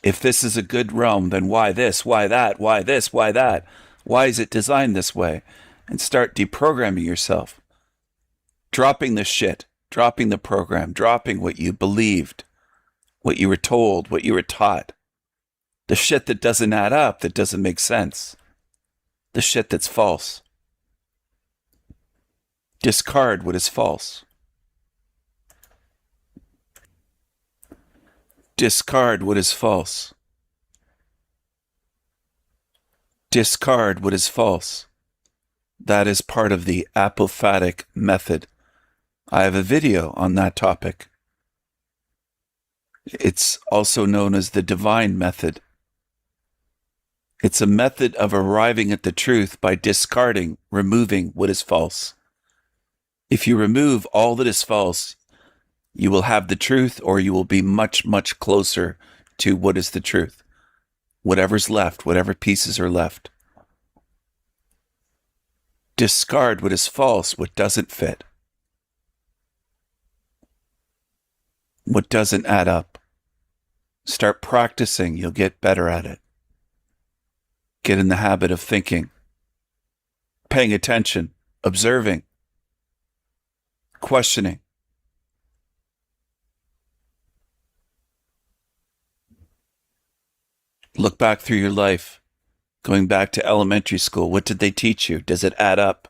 If this is a good realm, then why this? Why that? Why this? Why that? Why is it designed this way? And start deprogramming yourself. Dropping the shit, dropping the program, dropping what you believed, what you were told, what you were taught. The shit that doesn't add up, that doesn't make sense. The shit that's false. Discard what is false. Discard what is false. Discard what is false. That is part of the apophatic method. I have a video on that topic. It's also known as the divine method. It's a method of arriving at the truth by discarding, removing what is false. If you remove all that is false, you will have the truth, or you will be much, much closer to what is the truth. Whatever's left, whatever pieces are left. Discard what is false, what doesn't fit, what doesn't add up. Start practicing, you'll get better at it. Get in the habit of thinking, paying attention, observing, questioning. Look back through your life, going back to elementary school. What did they teach you? Does it add up?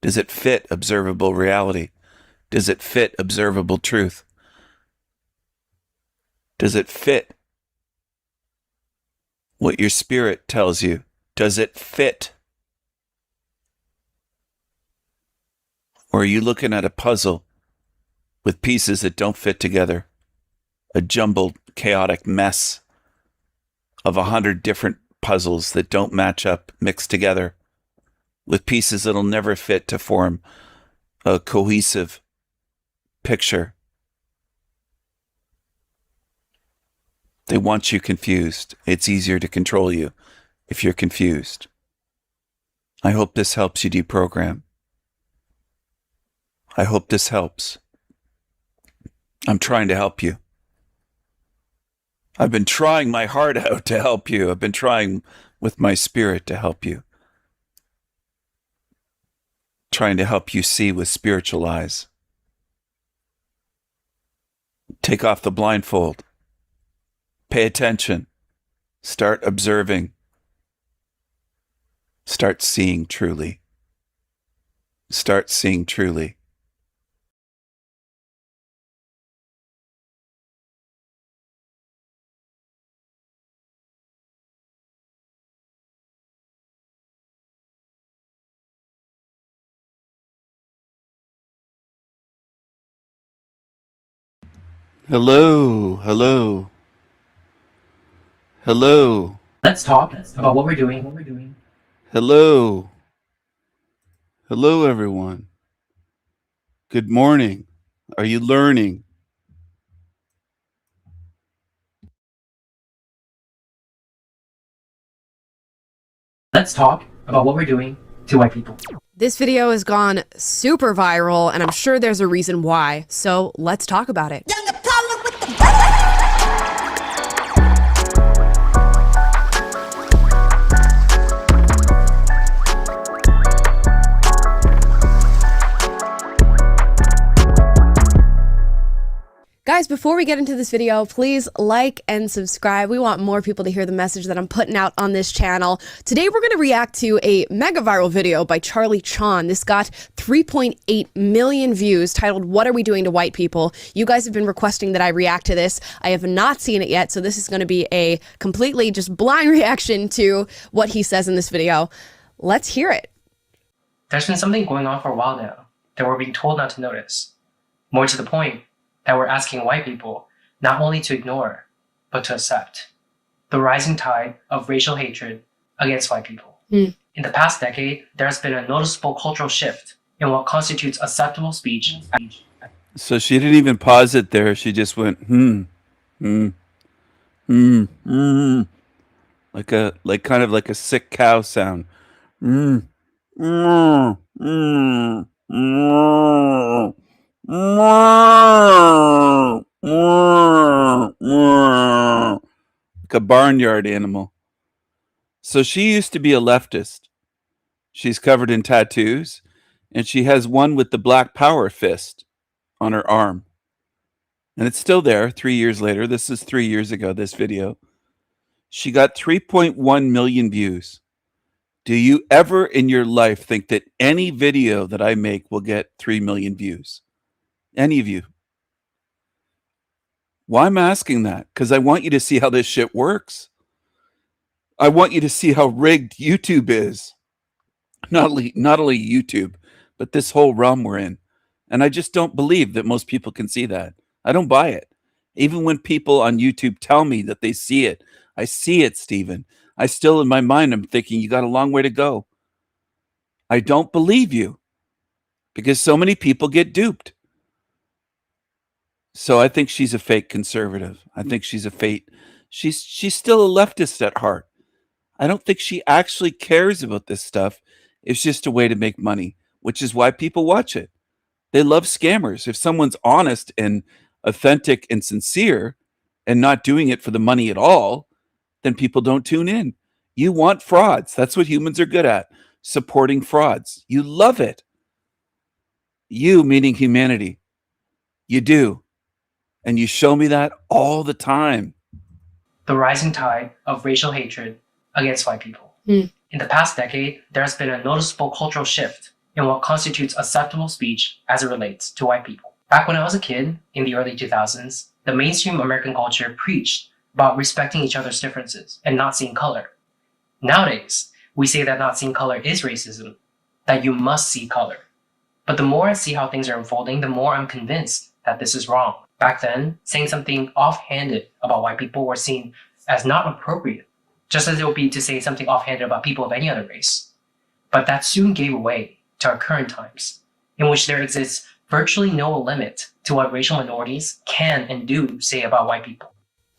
Does it fit observable reality? Does it fit observable truth? Does it fit what your spirit tells you? Does it fit? Or are you looking at a puzzle with pieces that don't fit together? A jumbled, chaotic mess of 100 different puzzles that don't match up, mixed together, with pieces that'll never fit to form a cohesive picture. They want you confused. It's easier to control you if you're confused. I hope this helps you deprogram. I hope this helps. I'm trying to help you. I've been trying my heart out to help you. I've been trying with my spirit to help you. Trying to help you see with spiritual eyes. Take off the blindfold. Pay attention. Start observing. Start seeing truly. Start seeing truly. Hello, hello, hello. Let's talk about what we're doing. Hello, hello, everyone. Good morning. Are you learning? Let's talk about what we're doing to white people. This video has gone super viral, and I'm sure there's a reason why. So let's talk about it. Guys, before we get into this video, please like and subscribe. We want more people to hear the message that I'm putting out on this channel. Today, we're going to react to a mega viral video by Charlie Chan. This got 3.8 million views, titled, "What Are We Doing to White People?" You guys have been requesting that I react to this. I have not seen it yet, so this is going to be a completely just blind reaction to what he says in this video. Let's hear it. There's been something going on for a while now that we're being told not to notice. More to the point, that we're asking white people not only to ignore, but to accept. The rising tide of racial hatred against white people. In the past decade, there has been a noticeable cultural shift in what constitutes acceptable speech. So she didn't even pause it there. She just went, like kind of like a sick cow sound. Like a barnyard animal. So she used to be a leftist. She's covered in tattoos, and she has one with the Black Power fist on her arm. And it's still there 3 years later. This is 3 years ago, this video. She got 3.1 million views. Do you ever in your life think that any video that I make will get 3 million views? Any of you? Why I'm asking that? Because I want you to see how this shit works. I want you to see how rigged YouTube is. Not only YouTube, but this whole realm we're in. And I just don't believe that most people can see that. I don't buy it. Even when people on YouTube tell me that they see it, I see it, Stephen. I still, in my mind, I'm thinking you got a long way to go. I don't believe you because so many people get duped. So I think she's a fake conservative. I think she's a fake. She's still a leftist at heart. I don't think she actually cares about this stuff. It's just a way to make money, which is why people watch it. They love scammers. If someone's honest and authentic and sincere and not doing it for the money at all, then people don't tune in. You want frauds. That's what humans are good at, supporting frauds. You love it. You, meaning humanity. You do. And you show me that all the time. The rising tide of racial hatred against white people. In the past decade, there has been a noticeable cultural shift in what constitutes acceptable speech as it relates to white people. Back when I was a kid, in the early 2000s, the mainstream American culture preached about respecting each other's differences and not seeing color. Nowadays, we say that not seeing color is racism, that you must see color. But the more I see how things are unfolding, the more I'm convinced that this is wrong. Back then, saying something offhanded about white people were seen as not appropriate, just as it would be to say something offhanded about people of any other race. But that soon gave way to our current times, in which there exists virtually no limit to what racial minorities can and do say about white people.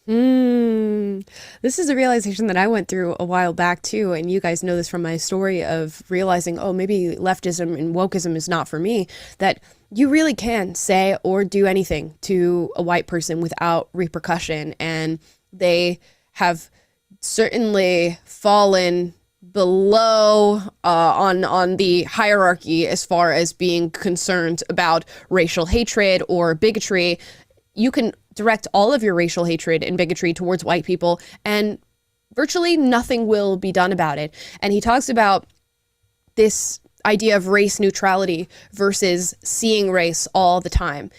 This is a realization that I went through a while back too, and you guys know this from my story of realizing, oh, maybe leftism and wokeism is not for me, that you really can say or do anything to a white person without repercussion, and they have certainly fallen below on the hierarchy as far as being concerned about racial hatred or bigotry. You can direct all of your racial hatred and bigotry towards white people, and virtually nothing will be done about it. And he talks about this idea of race neutrality versus seeing race all the time.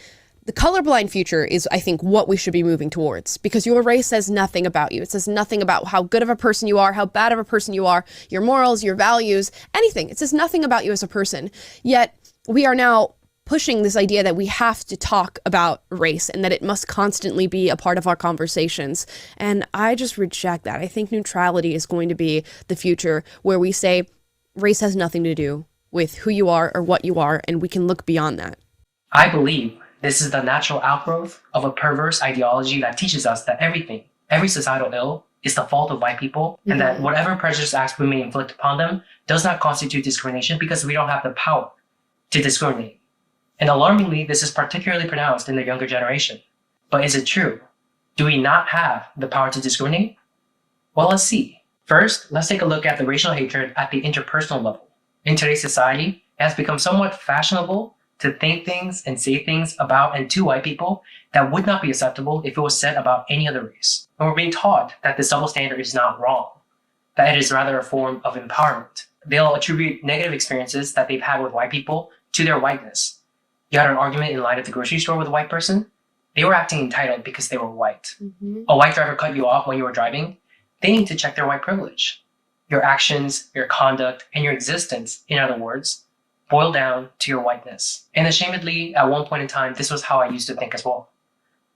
The colorblind future is, I think, what we should be moving towards, because your race says nothing about you. It says nothing about how good of a person you are, how bad of a person you are, your morals, your values, anything. It says nothing about you as a person. Yet we are now pushing this idea that we have to talk about race and that it must constantly be a part of our conversations. And I just reject that. I think neutrality is going to be the future, where we say race has nothing to do with who you are or what you are, and we can look beyond that. I believe this is the natural outgrowth of a perverse ideology that teaches us that every societal ill is the fault of white people, and that whatever prejudice acts we may inflict upon them does not constitute discrimination because we don't have the power to discriminate. And alarmingly, this is particularly pronounced in the younger generation. But is it true? Do we not have the power to discriminate? Well, let's see. First, let's take a look at the racial hatred at the interpersonal level. In today's society, it has become somewhat fashionable to think things and say things about and to white people that would not be acceptable if it was said about any other race. And we're being taught that this double standard is not wrong, that it is rather a form of empowerment. They'll attribute negative experiences that they've had with white people to their whiteness. You had an argument in line at the grocery store with a white person? They were acting entitled because they were white. A white driver cut you off when you were driving? They need to check their white privilege. Your actions, your conduct, and your existence, in other words, boil down to your whiteness. And ashamedly, at one point in time, this was how I used to think as well.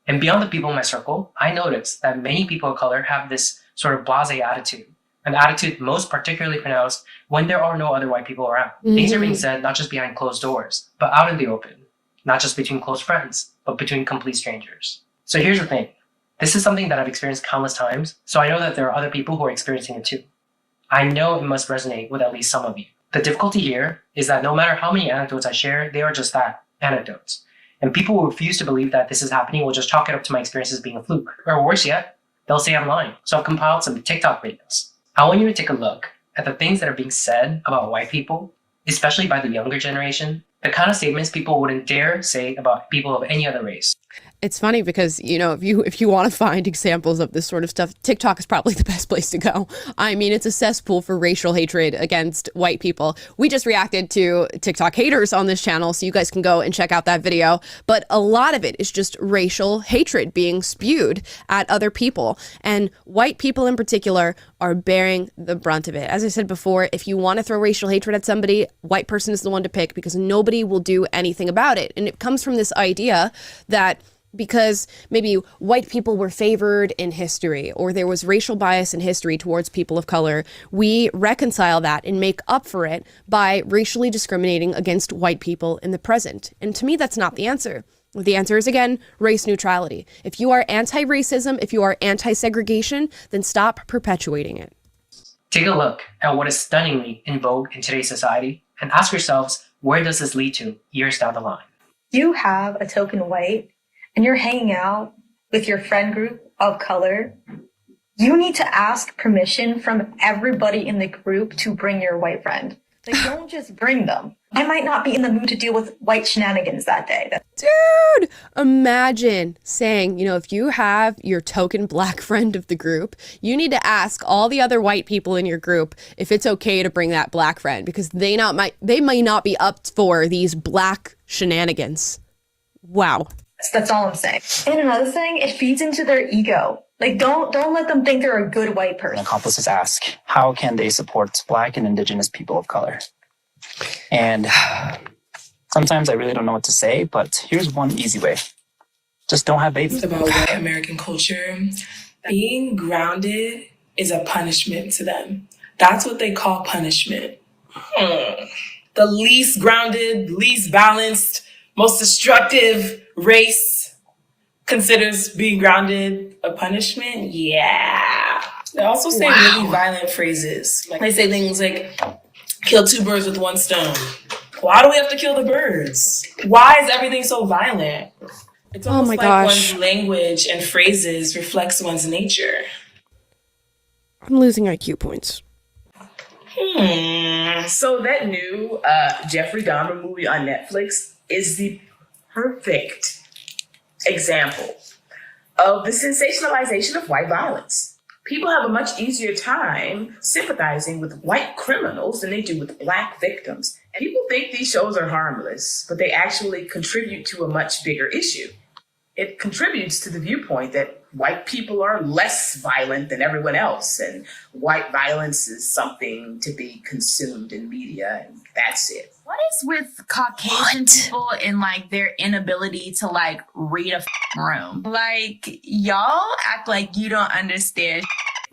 And beyond the people in my circle, I noticed that many people of color have this sort of blasé attitude, an attitude most particularly pronounced when there are no other white people around. Things are being said not just behind closed doors, but out in the open, not just between close friends, but between complete strangers. So here's the thing. This is something that I've experienced countless times, so I know that there are other people who are experiencing it too. I know it must resonate with at least some of you. The difficulty here is that no matter how many anecdotes I share, they are just that, anecdotes. And people who refuse to believe that this is happening will just chalk it up to my experiences being a fluke. Or worse yet, they'll say I'm lying. So I've compiled some TikTok videos. I want you to take a look at the things that are being said about white people, especially by the younger generation, the kind of statements people wouldn't dare say about people of any other race. It's funny because, you know, if you want to find examples of this sort of stuff, TikTok is probably the best place to go. I mean, it's a cesspool for racial hatred against white people. We just reacted to TikTok haters on this channel, so you guys can go and check out that video. But a lot of it is just racial hatred being spewed at other people. And white people in particular are bearing the brunt of it. As I said before, if you want to throw racial hatred at somebody, white person is the one to pick because nobody will do anything about it. And it comes from this idea that because maybe white people were favored in history or there was racial bias in history towards people of color, we reconcile that and make up for it by racially discriminating against white people in the present. And to me, that's not the answer. The answer is, again, race neutrality. If you are anti-racism, if you are anti-segregation, then stop perpetuating it. Take a look at what is stunningly in vogue in today's society and ask yourselves, where does this lead to years down the line? You have a token white and you're hanging out with your friend group of color, you need to ask permission from everybody in the group to bring your white friend. Like, don't just bring them. I might not be in the mood to deal with white shenanigans that day. Dude, imagine saying, you know, if you have your token black friend of the group, you need to ask all the other white people in your group if it's okay to bring that black friend because they might not be up for these black shenanigans. Wow. That's all I'm saying. And another thing, it feeds into their ego. Like, don't let them think they're a good white person. Accomplices ask, how can they support Black and Indigenous people of color? And sometimes I really don't know what to say, but here's one easy way. Just don't have babies. About white American culture, being grounded is a punishment to them. That's what they call punishment. The least grounded, least balanced, most destructive race considers being grounded a punishment? Yeah. They also say really violent phrases. Like they say things like, kill two birds with one stone. Why do we have to kill the birds? Why is everything so violent? It's almost like one's language and phrases reflects one's nature. I'm losing IQ points. So that new Jeffrey Dahmer movie on Netflix is the perfect example of the sensationalization of white violence. People have a much easier time sympathizing with white criminals than they do with Black victims. People think these shows are harmless, but they actually contribute to a much bigger issue. It contributes to the viewpoint that white people are less violent than everyone else, and white violence is something to be consumed in media, and that's it. What is with Caucasian people and like their inability to like read a room? Like, y'all act like you don't understand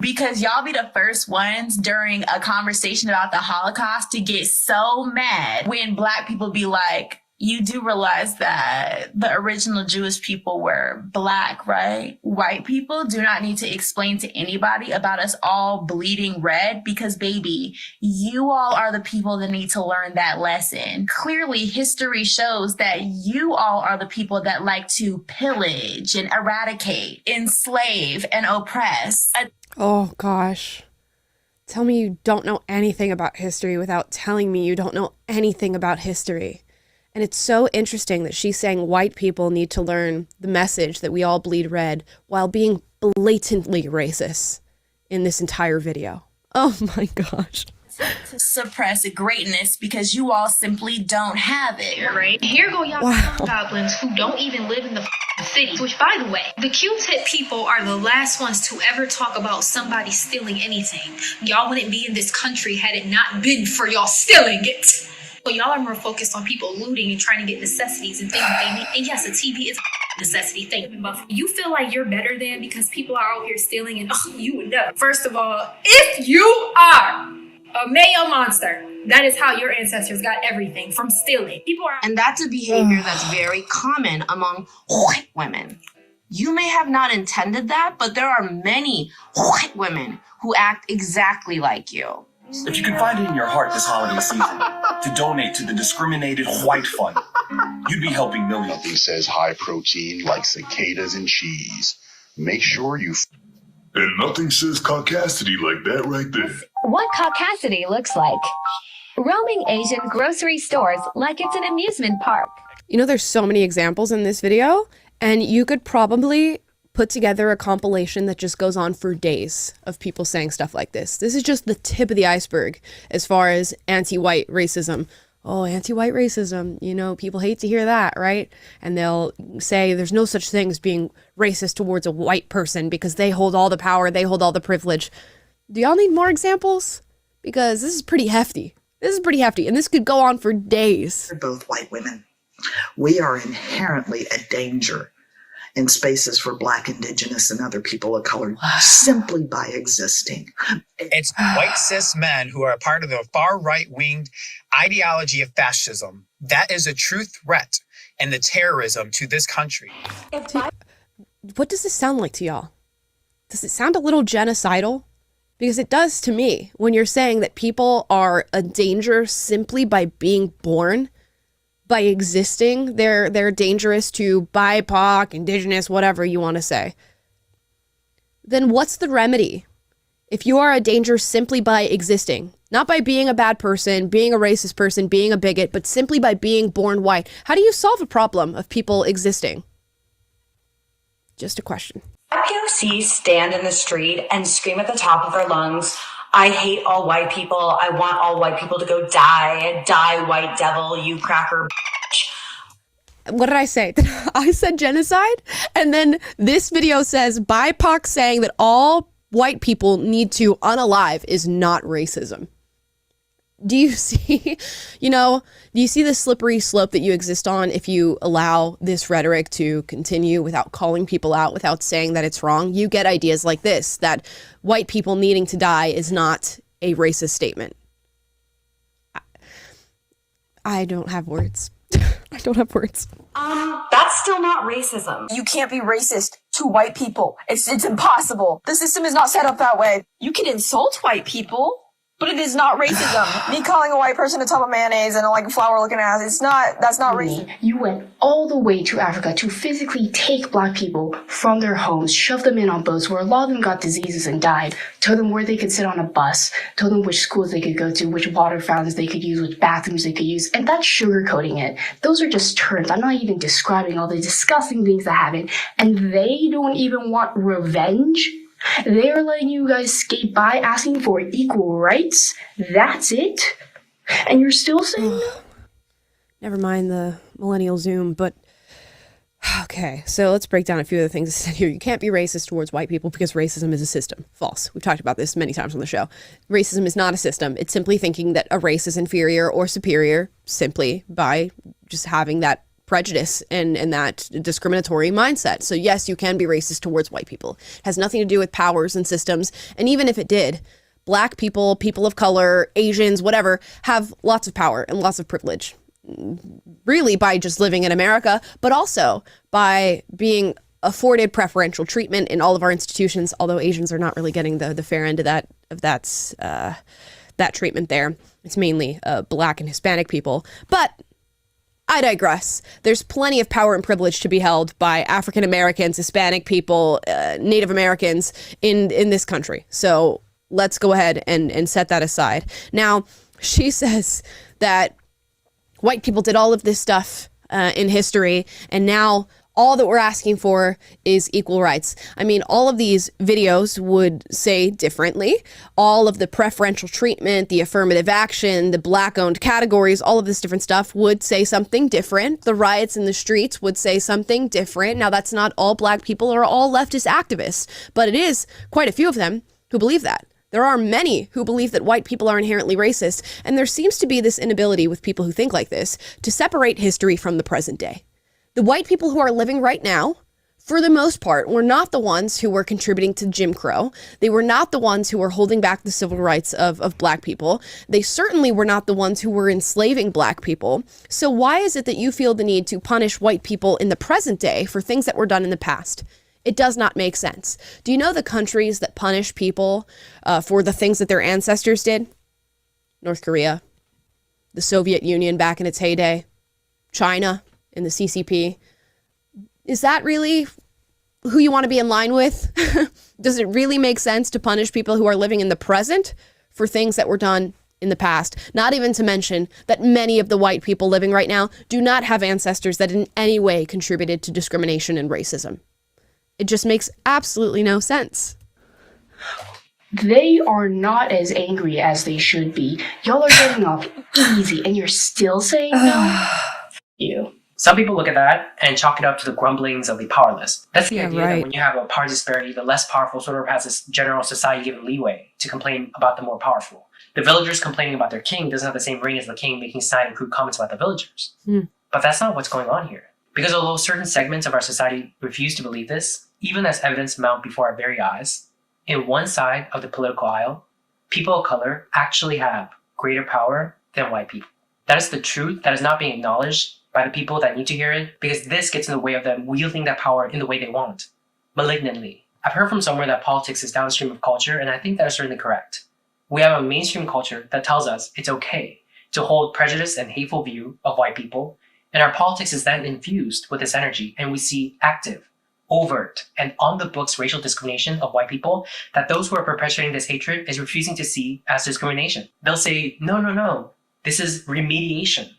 because y'all be the first ones during a conversation about the Holocaust to get so mad when Black people be like, you do realize that the original Jewish people were black, right? White people do not need to explain to anybody about us all bleeding red because, baby, you all are the people that need to learn that lesson. Clearly, history shows that you all are the people that like to pillage and eradicate, enslave, and oppress. Oh, gosh. Tell me you don't know anything about history without telling me you don't know anything about history. And it's so interesting that she's saying white people need to learn the message that we all bleed red while being blatantly racist in this entire video. Oh my gosh. To suppress greatness because you all simply don't have it. Right? Here go y'all goblins who don't even live in the city. Which, by the way, the Q-tip people are the last ones to ever talk about somebody stealing anything. Y'all wouldn't be in this country had it not been for y'all stealing it. So y'all are more focused on people looting and trying to get necessities and things that they need. And yes, a TV is a necessity thing. But you feel like you're better than because people are out here stealing and you would know. First of all, if you are a Mayo monster, that is how your ancestors got everything, from stealing. People are, and that's a behavior that's very common among white women. You may have not intended that, but there are many white women who act exactly like you. If you can find it in your heart this holiday season to donate to the Discriminated White Fund, you'd be helping millions. Nothing says high protein like cicadas and cheese. Make sure you... And nothing says caucasity like that right there. What caucasity looks like. Roaming Asian grocery stores like it's an amusement park. You know, there's so many examples in this video, and you could probably put together a compilation that just goes on for days of people saying stuff like this. This is just the tip of the iceberg as far as anti-white racism. Oh, anti-white racism, you know, people hate to hear that, right? And they'll say there's no such thing as being racist towards a white person because they hold all the power, they hold all the privilege. Do y'all need more examples? Because this is pretty hefty. This is pretty hefty, and this could go on for days. We're both white women. We are inherently a danger in spaces for Black, Indigenous, and other people of color simply by existing. It's white cis men who are a part of the far right-winged ideology of fascism. That is a true threat and the terrorism to this country. What does this sound like to y'all? Does it sound a little genocidal? Because it does to me when you're saying that people are a danger simply by being born. By existing, they're dangerous to BIPOC, Indigenous, whatever you want to say. Then what's the remedy? If you are a danger simply by existing, not by being a bad person, being a racist person, being a bigot, but simply by being born white, how do you solve a problem of people existing? Just a question. POCs stand in the street and scream at the top of their lungs, I hate all white people. I want all white people to go die. Die, white devil, you cracker. What did I say? I said genocide? And then this video says BIPOC saying that all white people need to unalive is not racism. Do you see, do you see the slippery slope that you exist on if you allow this rhetoric to continue without calling people out, without saying that it's wrong? You get ideas like this, that white people needing to die is not a racist statement. I don't have words. I don't have words. That's still not racism. You can't be racist to white people. It's impossible. The system is not set up that way. You can insult white people, but it is not racism. Me calling a white person a tub of mayonnaise and a flower looking ass, that's not racism. You went all the way to Africa to physically take Black people from their homes, shove them in on boats where a lot of them got diseases and died, told them where they could sit on a bus, told them which schools they could go to, which water fountains they could use, which bathrooms they could use, and that's sugarcoating it. Those are just terms. I'm not even describing all the disgusting things that happen, and they don't even want revenge. They're letting you guys skate by asking for equal rights. That's it. And you're still saying no? Never mind the millennial Zoom, but okay. So let's break down a few of the things I said here. You can't be racist towards white people because racism is a system. False. We've talked about this many times on the show. Racism is not a system. It's simply thinking that a race is inferior or superior simply by just having that prejudice and that discriminatory mindset. So yes, you can be racist towards white people. It has nothing to do with powers and systems. And even if it did, Black people, people of color, Asians, whatever, have lots of power and lots of privilege. really by just living in America, but also by being afforded preferential treatment in all of our institutions, although Asians are not really getting the fair end of that treatment there. It's mainly Black and Hispanic people. But I digress. There's plenty of power and privilege to be held by African Americans, Hispanic people, Native Americans in this country. So let's go ahead and set that aside. Now, she says that white people did all of this stuff in history, and now all that we're asking for is equal rights. I mean, all of these videos would say differently. All of the preferential treatment, the affirmative action, the Black-owned categories, all of this different stuff would say something different. The riots in the streets would say something different. Now, that's not all Black people or all leftist activists, but it is quite a few of them who believe that. There are many who believe that white people are inherently racist, and there seems to be this inability with people who think like this to separate history from the present day. The white people who are living right now, for the most part, were not the ones who were contributing to Jim Crow. They were not the ones who were holding back the civil rights of Black people. They certainly were not the ones who were enslaving Black people. So why is it that you feel the need to punish white people in the present day for things that were done in the past? It does not make sense. Do you know the countries that punish people for the things that their ancestors did? North Korea, the Soviet Union back in its heyday, China in the CCP. Is that really who you want to be in line with? Does it really make sense to punish people who are living in the present for things that were done in the past? Not even to mention that many of the white people living right now do not have ancestors that in any way contributed to discrimination and racism. It just makes absolutely no sense. They are not as angry as they should be. Y'all are getting off easy, and you're still saying no? You. Some people look at that and chalk it up to the grumblings of the powerless. That's the idea right. that when you have a power disparity, the less powerful sort of has this general society given leeway to complain about the more powerful. The villagers complaining about their king doesn't have the same ring as the king making snide and crude comments about the villagers. But that's not what's going on here. Because although certain segments of our society refuse to believe this, even as evidence mount before our very eyes, in one side of the political aisle, people of color actually have greater power than white people. That is the truth that is not being acknowledged by the people that need to hear it, because this gets in the way of them wielding that power in the way they want, malignantly. I've heard from somewhere that politics is downstream of culture, and I think that is certainly correct. We have a mainstream culture that tells us it's okay to hold prejudice and hateful view of white people, and our politics is then infused with this energy, and we see active, overt, and on-the-books racial discrimination of white people that those who are perpetuating this hatred is refusing to see as discrimination. They'll say, no, this is remediation.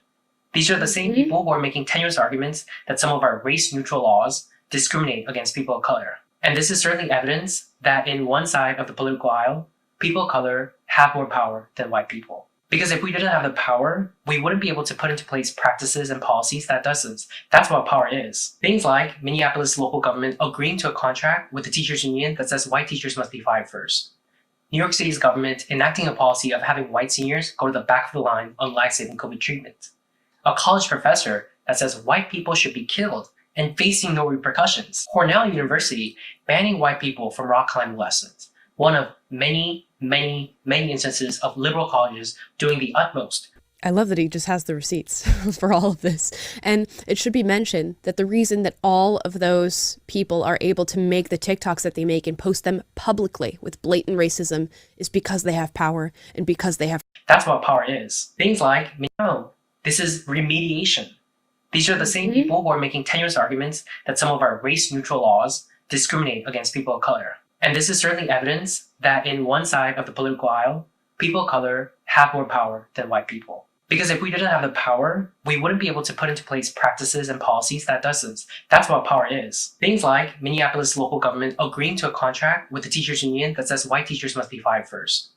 These are the same people who are making tenuous arguments that some of our race-neutral laws discriminate against people of color. And this is certainly evidence that in one side of the political aisle, people of color have more power than white people. Because if we didn't have the power, we wouldn't be able to put into place practices and policies that does this. That's what power is. Things like Minneapolis local government agreeing to a contract with the teachers union that says white teachers must be fired first. New York City's government enacting a policy of having white seniors go to the back of the line on life-saving COVID treatment. A college professor that says white people should be killed and facing no repercussions. Cornell University banning white people from rock climbing lessons. One of many instances of liberal colleges doing the utmost. I love that he just has the receipts for all of this. And it should be mentioned that the reason that all of those people are able to make the TikToks that they make and post them publicly with blatant racism is because they have power and because they have... That's what power is. Things like, this is remediation. These are the same people who are making tenuous arguments that some of our race-neutral laws discriminate against people of color. And this is certainly evidence that in one side of the political aisle, people of color have more power than white people. Because if we didn't have the power, we wouldn't be able to put into place practices and policies that does this. That's what power is. Things like Minneapolis local government agreeing to a contract with the teachers union that says white teachers must be fired first.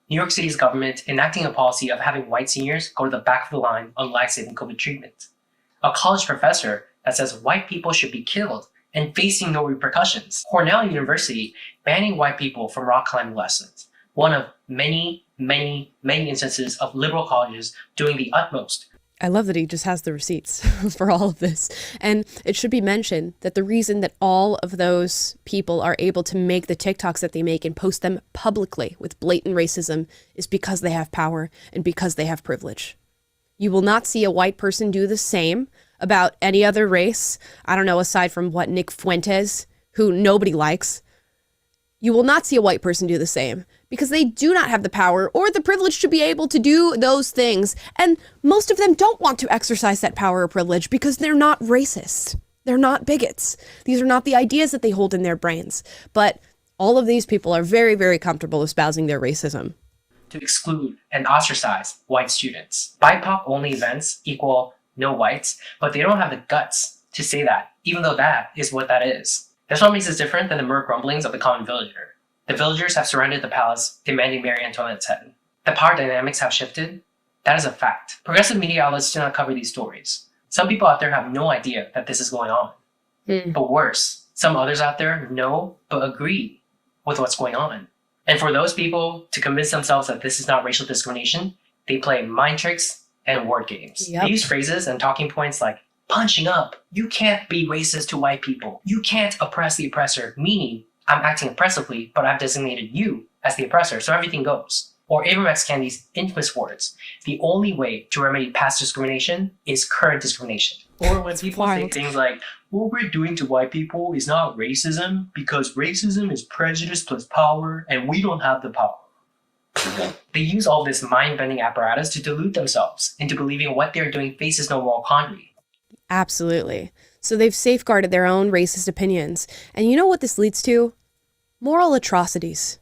New York City's government enacting a policy of having white seniors go to the back of the line on life-saving COVID treatment. A college professor that says white people should be killed and facing no repercussions. Cornell University banning white people from rock climbing lessons. One of many instances of liberal colleges doing the utmost. I love that he just has the receipts for all of this. And it should be mentioned that the reason that all of those people are able to make the TikToks that they make and post them publicly with blatant racism is because they have power and because they have privilege. You will not see a white person do the same about any other race. I don't know, aside from what, Nick Fuentes, who nobody likes. You will not see a white person do the same because they do not have the power or the privilege to be able to do those things. And most of them don't want to exercise that power or privilege because they're not racist. They're not bigots. These are not the ideas that they hold in their brains. But all of these people are very, very comfortable espousing their racism. To exclude and ostracize white students. BIPOC only events equal no whites, but they don't have the guts to say that, even though that is what that is. That's what makes us different than the mere grumblings of the common villager. The villagers have surrounded the palace, demanding Marie Antoinette's head. The power dynamics have shifted. That is a fact. Progressive media outlets do not cover these stories. Some people out there have no idea that this is going on. But worse, some others out there know but agree with what's going on. And for those people to convince themselves that this is not racial discrimination, they play mind tricks and word games. They use phrases and talking points like punching up. You can't be racist to white people. You can't oppress the oppressor, meaning I'm acting oppressively, but I've designated you as the oppressor, so everything goes. Or Abraham X. Kennedy's infamous words, the only way to remedy past discrimination is current discrimination. Or when people say things like, what we're doing to white people is not racism because racism is prejudice plus power and we don't have the power. They use all this mind-bending apparatus to delude themselves into believing what they're doing faces no moral quandary. Absolutely. So they've safeguarded their own racist opinions. And you know what this leads to? Moral atrocities.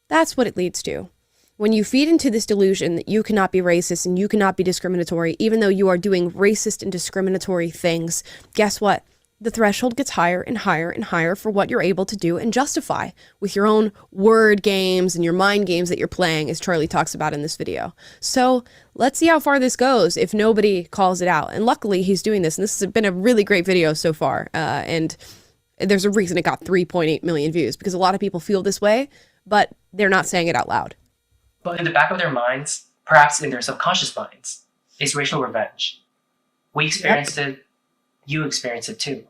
That's what it leads to. When you feed into this delusion that you cannot be racist and you cannot be discriminatory, even though you are doing racist and discriminatory things, guess what? The threshold gets higher and higher and higher for what you're able to do and justify with your own word games and your mind games that you're playing, as Charlie talks about in this video. So let's see how far this goes if nobody calls it out. And luckily he's doing this, and this has been a really great video so far. And there's a reason it got 3.8 million views, because a lot of people feel this way, but they're not saying it out loud. But in the back of their minds, perhaps in their subconscious minds, is racial revenge. We experienced it, you experienced it too.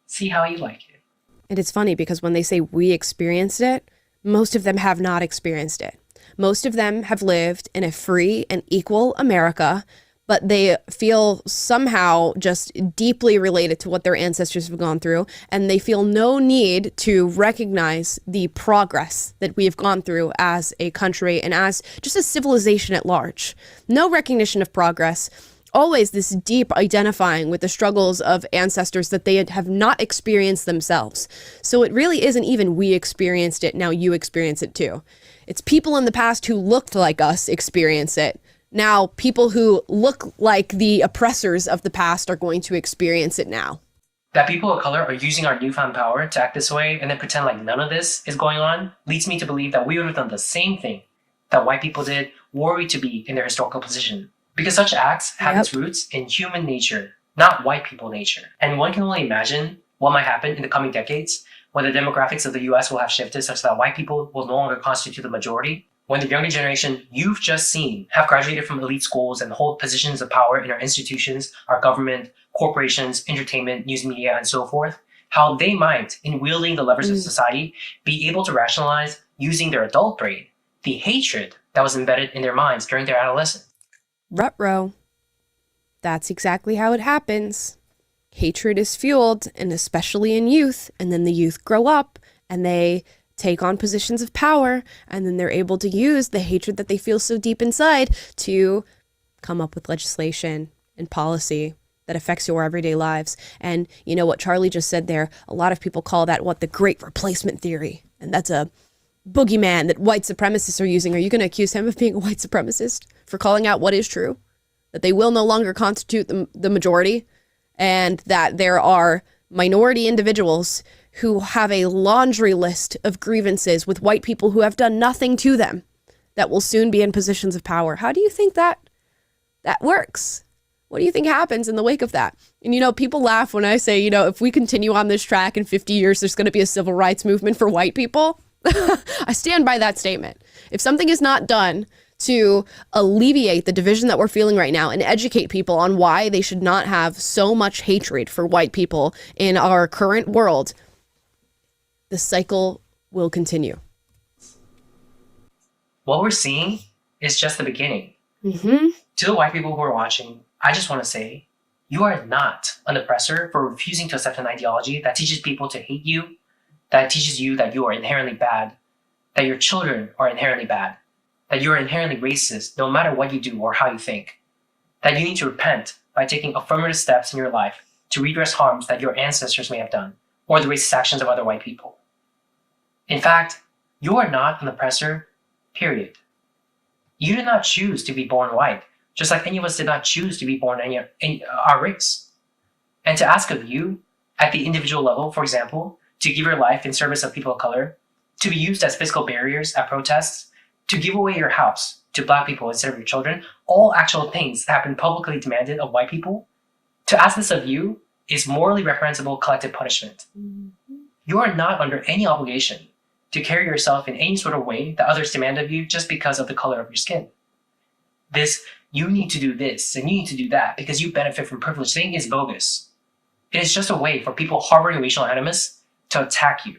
See how you like it. And it's funny because when they say we experienced it, most of them have not experienced it. Most of them have lived in a free and equal America, but they feel somehow just deeply related to what their ancestors have gone through, and they feel no need to recognize the progress that we have gone through as a country and as just a civilization at large. No recognition of progress. Always this deep identifying with the struggles of ancestors that they have not experienced themselves. So it really isn't even we experienced it, now you experience it too. It's people in the past who looked like us experience it. Now people who look like the oppressors of the past are going to experience it now. That people of color are using our newfound power to act this way and then pretend like none of this is going on leads me to believe that we would have done the same thing that white people did were we to be in their historical position. Because such acts have its roots in human nature, not white people nature. And one can only imagine what might happen in the coming decades when the demographics of the US will have shifted such that white people will no longer constitute the majority, when the younger generation you've just seen have graduated from elite schools and hold positions of power in our institutions, our government, corporations, entertainment, news media, and so forth, how they might, in wielding the levers of society, be able to rationalize, using their adult brain, the hatred that was embedded in their minds during their adolescence. Ruh-roh. That's exactly how it happens. Hatred is fueled, and especially in youth, and then the youth grow up, and they take on positions of power, and then they're able to use the hatred that they feel so deep inside to come up with legislation and policy that affects your everyday lives. And you know what Charlie just said there, a lot of people call that the great replacement theory. And that's a boogeyman that white supremacists are using. Are you going to accuse him of being a white supremacist for calling out what is true? That they will no longer constitute the majority, and that there are minority individuals who have a laundry list of grievances with white people who have done nothing to them that will soon be in positions of power. How do you think that works? What do you think happens in the wake of that? And, people laugh when I say, if we continue on this track in 50 years, there's going to be a civil rights movement for white people. I stand by that statement. If something is not done to alleviate the division that we're feeling right now and educate people on why they should not have so much hatred for white people in our current world, the cycle will continue. What we're seeing is just the beginning. To the white people who are watching, I just want to say, you are not an oppressor for refusing to accept an ideology that teaches people to hate you, that teaches you that you are inherently bad, that your children are inherently bad, that you are inherently racist no matter what you do or how you think, that you need to repent by taking affirmative steps in your life to redress harms that your ancestors may have done, or the racist actions of other white people. In fact, you are not an oppressor, period. You did not choose to be born white, just like any of us did not choose to be born in our race. And to ask of you, at the individual level, for example, to give your life in service of people of color, to be used as physical barriers at protests, to give away your house to Black people instead of your children, all actual things that have been publicly demanded of white people, to ask this of you is morally reprehensible collective punishment. You are not under any obligation to carry yourself in any sort of way that others demand of you just because of the color of your skin. This, you need to do this and you need to do that because you benefit from privilege thing is bogus. It is just a way for people harboring racial animus to attack you,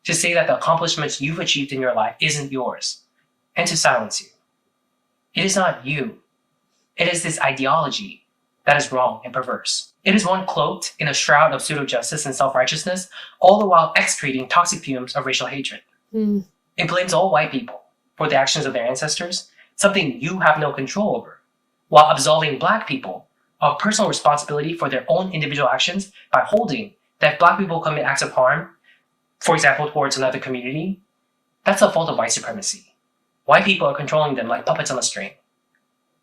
to say that the accomplishments you've achieved in your life isn't yours, and to silence you. It is not you. It is this ideology that is wrong and perverse. It is one cloaked in a shroud of pseudo-justice and self-righteousness, all the while excreting toxic fumes of racial hatred. It blames all white people for the actions of their ancestors, something you have no control over, while absolving Black people of personal responsibility for their own individual actions by holding that if Black people commit acts of harm, for example, towards another community, that's a fault of white supremacy. White people are controlling them like puppets on a string.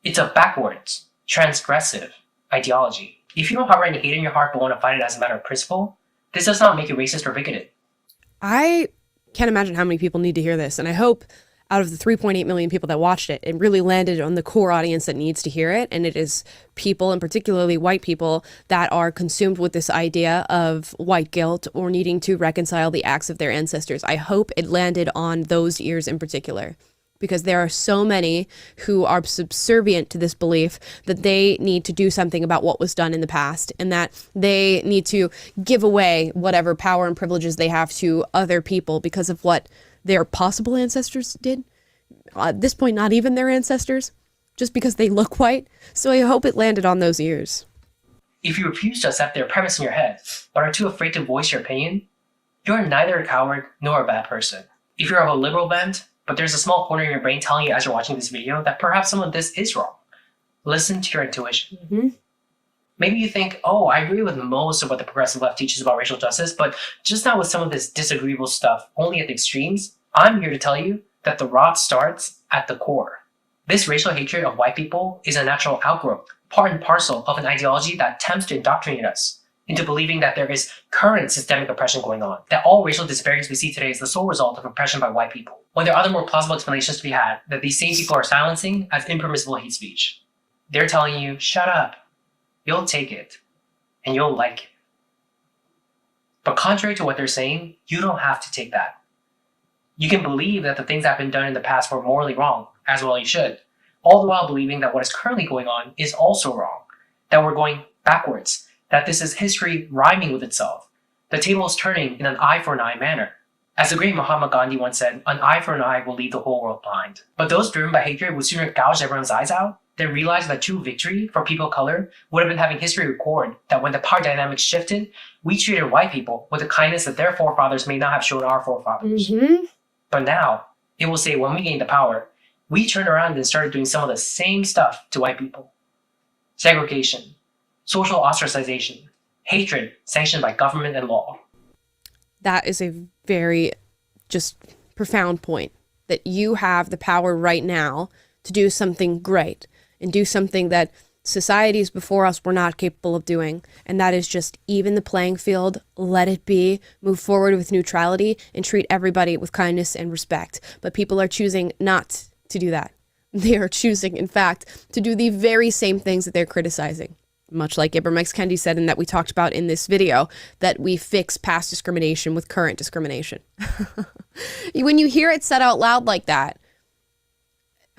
It's a backwards, transgressive ideology. If you don't harbor any hate in your heart but want to fight it as a matter of principle, this does not make you racist or bigoted. I can't imagine how many people need to hear this, and I hope out of the 3.8 million people that watched it, it really landed on the core audience that needs to hear it, and it is people, and particularly white people, that are consumed with this idea of white guilt or needing to reconcile the acts of their ancestors. I hope it landed on those ears in particular, because there are so many who are subservient to this belief that they need to do something about what was done in the past and that they need to give away whatever power and privileges they have to other people because of what their possible ancestors did. At this point, not even their ancestors, just because they look white. So I hope it landed on those ears. If you refuse to accept their premise in your head, but are too afraid to voice your opinion, you're neither a coward nor a bad person. If you're of a liberal bent, but there's a small corner in your brain telling you as you're watching this video that perhaps some of this is wrong, listen to your intuition. Maybe you think, oh, I agree with most of what the progressive left teaches about racial justice, but just not with some of this disagreeable stuff, only at the extremes. I'm here to tell you that the rot starts at the core. This racial hatred of white people is a natural outgrowth, part and parcel of an ideology that attempts to indoctrinate us into believing that there is current systemic oppression going on, that all racial disparities we see today is the sole result of oppression by white people, when there are other more plausible explanations to be had that these same people are silencing as impermissible hate speech. They're telling you, shut up, you'll take it, and you'll like it. But contrary to what they're saying, you don't have to take that. You can believe that the things that have been done in the past were morally wrong, as well you should, all the while believing that what is currently going on is also wrong, that we're going backwards, that this is history rhyming with itself. The table is turning in an eye for an eye manner. As the great Mahatma Gandhi once said, an eye for an eye will leave the whole world blind. But those driven by hatred would sooner gouge everyone's eyes out than realize that true victory for people of color would have been having history record that when the power dynamics shifted, we treated white people with the kindness that their forefathers may not have shown our forefathers. But now, it will say when we gained the power, we turned around and started doing some of the same stuff to white people. Segregation, social ostracization, hatred sanctioned by government and law. That is a very just profound point, that you have the power right now to do something great and do something that societies before us were not capable of doing. And that is just even the playing field, let it be, move forward with neutrality and treat everybody with kindness and respect. But people are choosing not to do that. They are choosing, in fact, to do the very same things that they're criticizing. Much like Ibram X. Kendi said, and that we talked about in this video, that we fix past discrimination with current discrimination. When you hear it said out loud like that,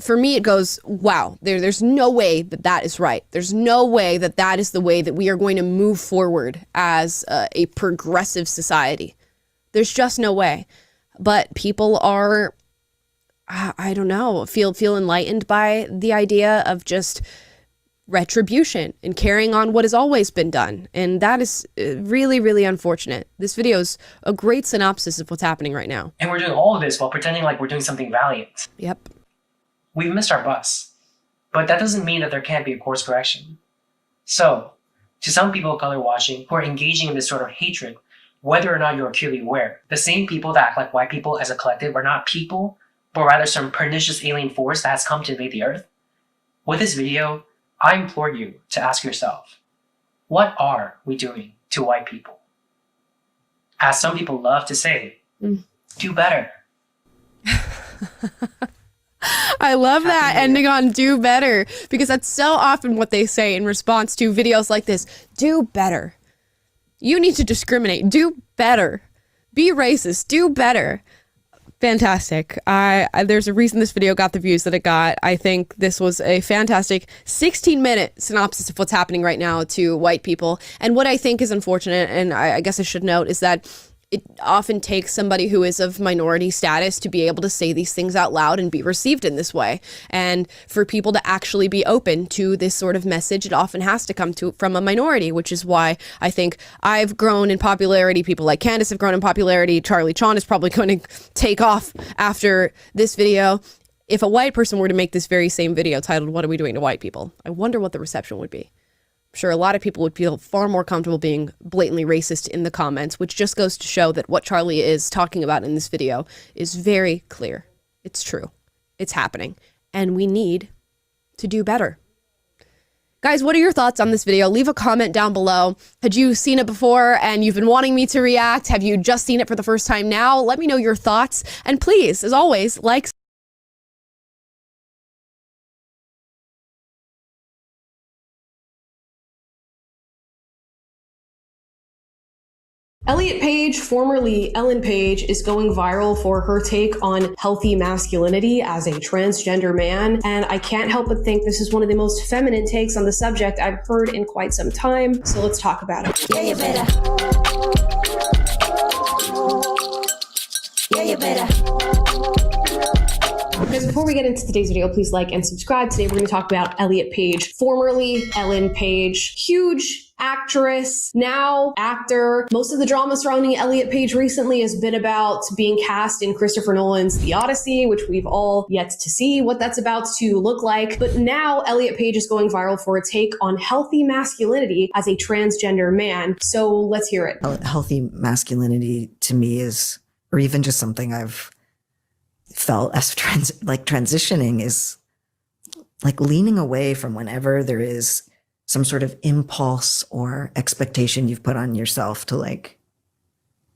for me, it goes, wow, there's no way that that is right. There's no way that that is the way that we are going to move forward as a progressive society. There's just no way. But people are, I don't know, feel enlightened by the idea of just retribution and carrying on what has always been done. And that is really, really unfortunate. This video is a great synopsis of what's happening right now. And we're doing all of this while pretending like we're doing something valiant. Yep. We've missed our bus. But that doesn't mean that there can't be a course correction. So, to some people of color watching who are engaging in this sort of hatred, whether or not you're acutely aware, the same people that act like white people as a collective are not people, but rather some pernicious alien force that has come to invade the earth. With this video, I implore you to ask yourself, what are we doing to white people? As some people love to say, do better. I love that ending on do better, because that's so often what they say in response to videos like this. Do better. You need to discriminate. Do better. Be racist. Do better. Fantastic. There's a reason this video got the views that it got. I think this was a fantastic 16-minute synopsis of what's happening right now to white people. And what I think is unfortunate, and I guess I should note, is that it often takes somebody who is of minority status to be able to say these things out loud and be received in this way. And for people to actually be open to this sort of message, it often has to come from a minority, which is why I think I've grown in popularity. People like Candace have grown in popularity. Charlie Chan is probably going to take off after this video. If a white person were to make this very same video titled, "What are we doing to white people?" I wonder what the reception would be. I'm sure a lot of people would feel far more comfortable being blatantly racist in the comments, which just goes to show that what Charlie is talking about in this video is very clear. It's true. It's happening. And we need to do better. Guys, what are your thoughts on this video? Leave a comment down below. Had you seen it before and you've been wanting me to react? Have you just seen it for the first time now? Let me know your thoughts. And please, as always, like, Elliot Page, formerly Ellen Page, is going viral for her take on healthy masculinity as a transgender man, and I can't help but think this is one of the most feminine takes on the subject I've heard in quite some time, so let's talk about it. Yeah, you better. Yeah, you better. Guys, before we get into today's video, please like and subscribe. Today we're going to talk about Elliot Page, formerly Ellen Page. Huge actress, now actor. Most of the drama surrounding Elliot Page recently has been about being cast in Christopher Nolan's The Odyssey, which we've all yet to see what that's about to look like. But now Elliot Page is going viral for a take on healthy masculinity as a transgender man. So let's hear it. Healthy masculinity to me is, or even just something I've felt as transitioning, is like leaning away from whenever there is some sort of impulse or expectation you've put on yourself to like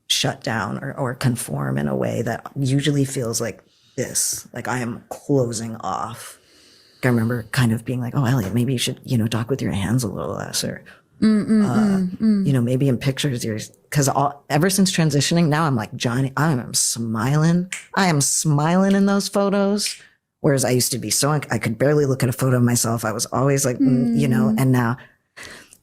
shut down or conform in a way that usually feels like this, like I am closing off. I remember kind of being like, oh, Elliot, maybe you should, talk with your hands a little less, or, maybe in pictures, because ever since transitioning, now I'm like, Johnny, I am smiling in those photos. Whereas I used to be so, I could barely look at a photo of myself. I was always like, and now,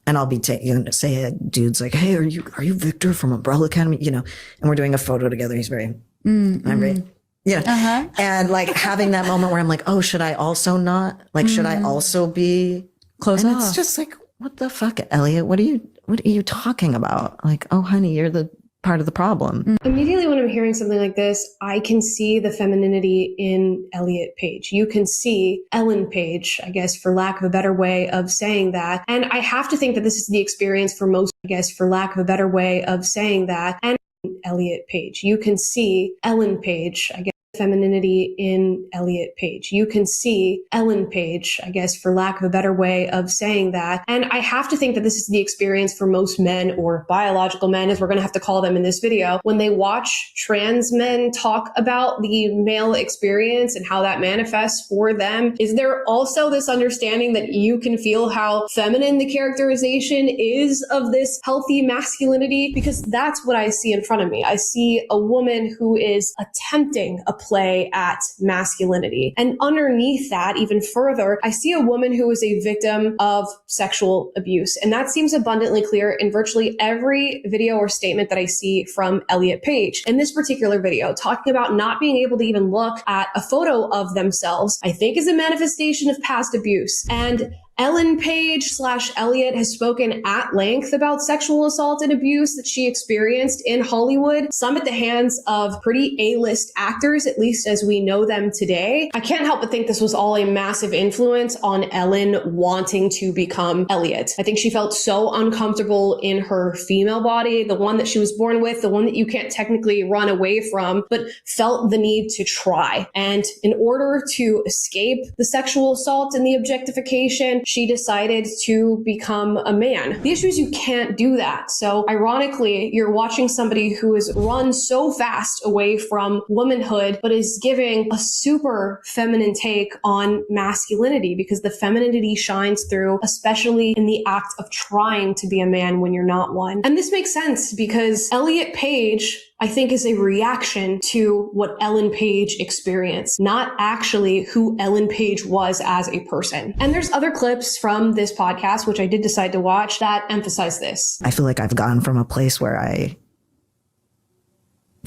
and I'll be say a dude's like, hey, are you Victor from Umbrella Academy? And we're doing a photo together. He's very, I'm very, and like having that moment where I'm like, oh, should I also not? Like, should I also be close off? It's just just like, what the fuck, Elliot? What are you talking about? Like, oh, honey, you're the part of the problem. Immediately when I'm hearing something like this, I can see the femininity in Elliot Page. You can see Ellen Page, I guess, for lack of a better way of saying that. And I have to think that this is the experience for most, I guess, for lack of a better way of saying that. And Elliot Page. You can see Ellen Page, I guess, femininity in Elliot Page. You can see Ellen Page, I guess, for lack of a better way of saying that. And I have to think that this is the experience for most men, or biological men, as we're going to have to call them in this video, when they watch trans men talk about the male experience and how that manifests for them. Is there also this understanding that you can feel how feminine the characterization is of this healthy masculinity? Because that's what I see in front of me. I see a woman who is attempting a play at masculinity. And underneath that, even further, I see a woman who is a victim of sexual abuse. And that seems abundantly clear in virtually every video or statement that I see from Elliot Page. In this particular video, talking about not being able to even look at a photo of themselves, I think is a manifestation of past abuse. And Ellen Page / Elliot has spoken at length about sexual assault and abuse that she experienced in Hollywood, some at the hands of pretty A-list actors, at least as we know them today. I can't help but think this was all a massive influence on Ellen wanting to become Elliot. I think she felt so uncomfortable in her female body, the one that she was born with, the one that you can't technically run away from, but felt the need to try. And in order to escape the sexual assault and the objectification, she decided to become a man. The issue is you can't do that. So ironically, you're watching somebody who has run so fast away from womanhood, but is giving a super feminine take on masculinity because the femininity shines through, especially in the act of trying to be a man when you're not one. And this makes sense because Elliot Page, I think, is a reaction to what Ellen Page experienced, not actually who Ellen Page was as a person. And there's other clips from this podcast, which I did decide to watch, that emphasize this. I feel like I've gone from a place where I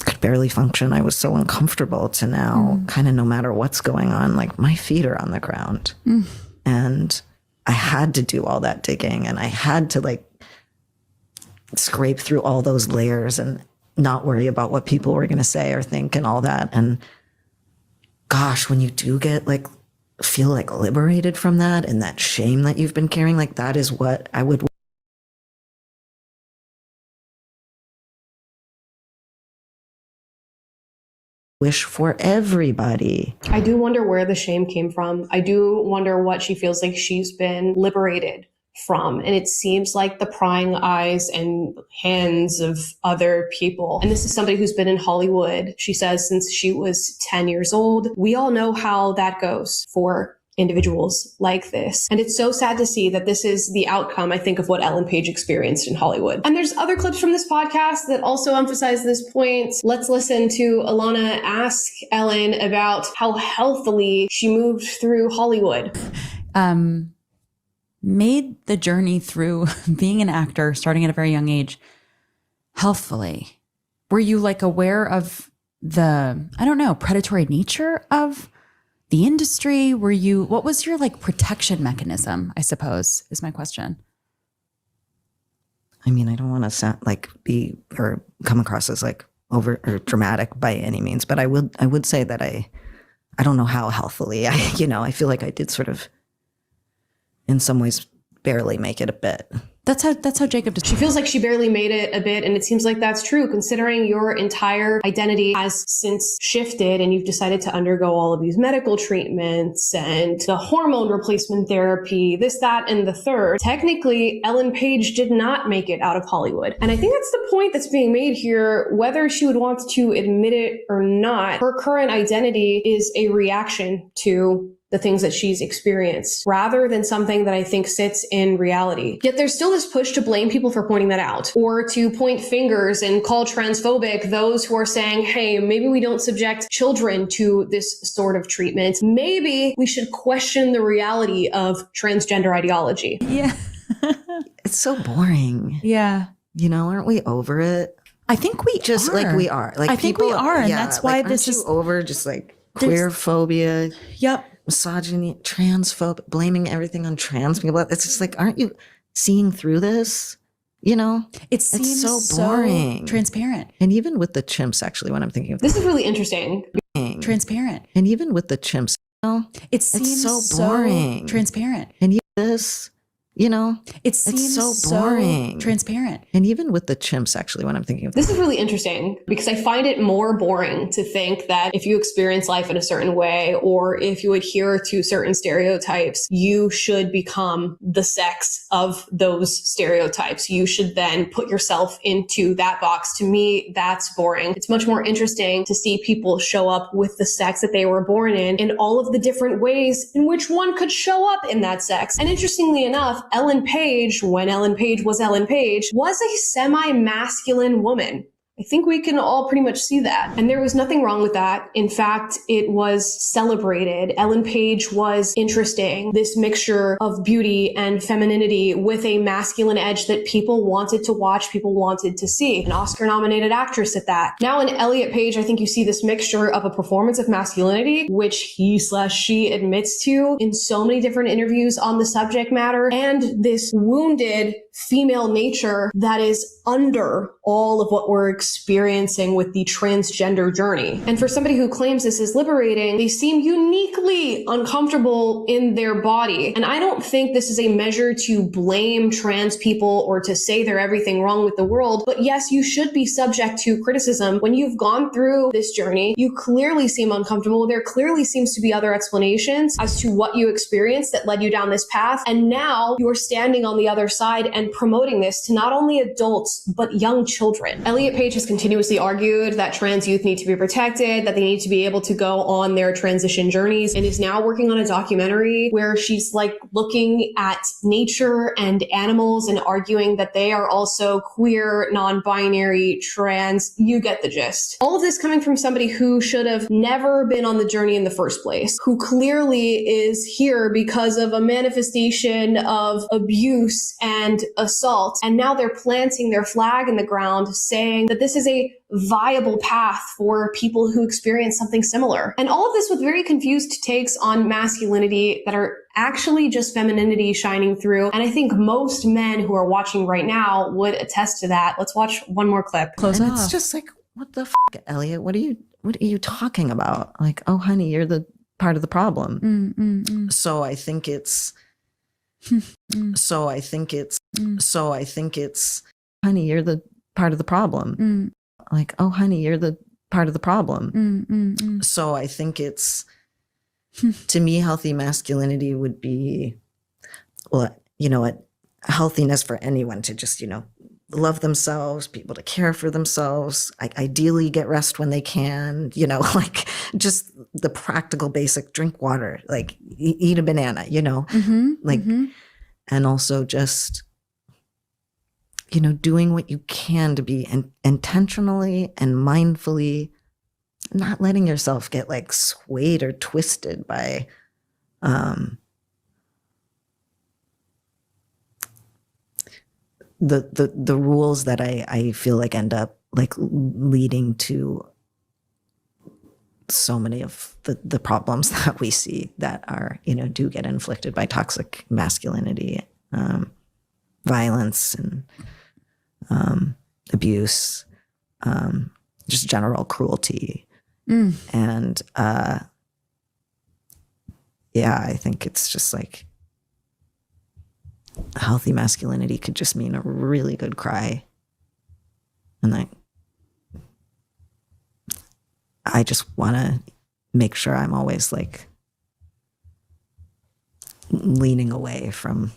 could barely function. I was so uncomfortable to now kind of no matter what's going on, like my feet are on the ground. And I had to do all that digging and I had to like scrape through all those layers and not worry about what people were going to say or think and all that. And gosh, when you do get like, feel like liberated from that and that shame that you've been carrying, like that is what I would wish for everybody. I do wonder where the shame came from. I do wonder what she feels like she's been liberated from. And it seems like the prying eyes and hands of other people. And this is somebody who's been in Hollywood, she says, since she was 10 years old. We all know how that goes for individuals like this. And it's so sad to see that this is the outcome, I think, of what Ellen Page experienced in Hollywood. And there's other clips from this podcast that also emphasize this point. Let's listen to Alana ask Ellen about how healthily she moved through Hollywood. Made the journey through being an actor, starting at a very young age, healthfully. Were you like aware of the, I don't know, predatory nature of the industry? Were you, what was your like protection mechanism, I suppose, is my question. I mean, I don't want to sound like be or come across as like over or dramatic by any means, but I would say that I don't know how healthily I feel like I did sort of in some ways barely make it a bit. That's how Jacob does. She feels like she barely made it a bit, and it seems like that's true considering your entire identity has since shifted and you've decided to undergo all of these medical treatments and the hormone replacement therapy, this, that, and the third. Technically, Ellen Page did not make it out of Hollywood. And I think that's the point that's being made here, whether she would want to admit it or not. Her current identity is a reaction to the things that she's experienced rather than something that I think sits in reality. Yet there's still this push to blame people for pointing that out or to point fingers and call transphobic those who are saying, hey, maybe we don't subject children to this sort of treatment. Maybe we should question the reality of transgender ideology. Yeah. It's so boring. Yeah. Aren't we over it? I think we just are. like we are. Like I think we are. And that's why like, this aren't is you over just like queer phobia. Yep. Misogyny, transphobic, blaming everything on trans people. It's just like, aren't you seeing through this? It seems it's so boring. Transparent. And even with the chimps, actually, when I'm thinking of this is really interesting. Transparent. And even with the chimps, it seems it's so boring. Transparent. And even this, it seems it's so boring. Transparent. And even with the chimps, actually, when I'm thinking of this is really interesting because I find it more boring to think that if you experience life in a certain way or if you adhere to certain stereotypes, you should become the sex of those stereotypes. You should then put yourself into that box. To me, that's boring. It's much more interesting to see people show up with the sex that they were born in all of the different ways in which one could show up in that sex. And interestingly enough, Ellen Page, when Ellen Page, was a semi-masculine woman. I think we can all pretty much see that. And there was nothing wrong with that. In fact, it was celebrated. Ellen Page was interesting. This mixture of beauty and femininity with a masculine edge that people wanted to watch, people wanted to see. An Oscar-nominated actress at that. Now in Elliot Page, I think you see this mixture of a performance of masculinity, which he/she admits to in so many different interviews on the subject matter, and this wounded female nature that is under all of what we're experiencing with the transgender journey. And for somebody who claims this is liberating, they seem uniquely uncomfortable in their body. And I don't think this is a measure to blame trans people or to say they're everything wrong with the world. But yes, you should be subject to criticism. When you've gone through this journey, you clearly seem uncomfortable. There clearly seems to be other explanations as to what you experienced that led you down this path. And now you're standing on the other side and promoting this to not only adults, but young children. Elliot Page has continuously argued that trans youth need to be protected, that they need to be able to go on their transition journeys, and is now working on a documentary where she's like looking at nature and animals and arguing that they are also queer, non-binary, trans. You get the gist. All of this coming from somebody who should have never been on the journey in the first place, who clearly is here because of a manifestation of abuse and assault. And now they're planting their flag in the ground saying that this is a viable path for people who experience something similar. And all of this with very confused takes on masculinity that are actually just femininity shining through. And I think most men who are watching right now would attest to that. Let's watch one more clip. And it's just like, what the fuck, Elliot? What are you talking about? Like, oh, honey, you're the part of the problem. So I think it's, honey, you're the part of the problem. Like, oh, honey, you're the part of the problem. So I think it's, to me, healthy masculinity would be, well, you know, a healthiness for anyone to just, you know, love themselves, be able to care for themselves, ideally get rest when they can, you know, like just the practical basic, drink water, like eat a banana, you know, and also just, you know, doing what you can to be intentionally and mindfully not letting yourself get like swayed or twisted by the rules that I feel like end up like leading to so many of the problems that we see that are, you know, do get inflicted by toxic masculinity, violence and abuse, just general cruelty. And yeah, I think it's just like healthy masculinity could just mean a really good cry. And like, I just want to make sure I'm always like leaning away from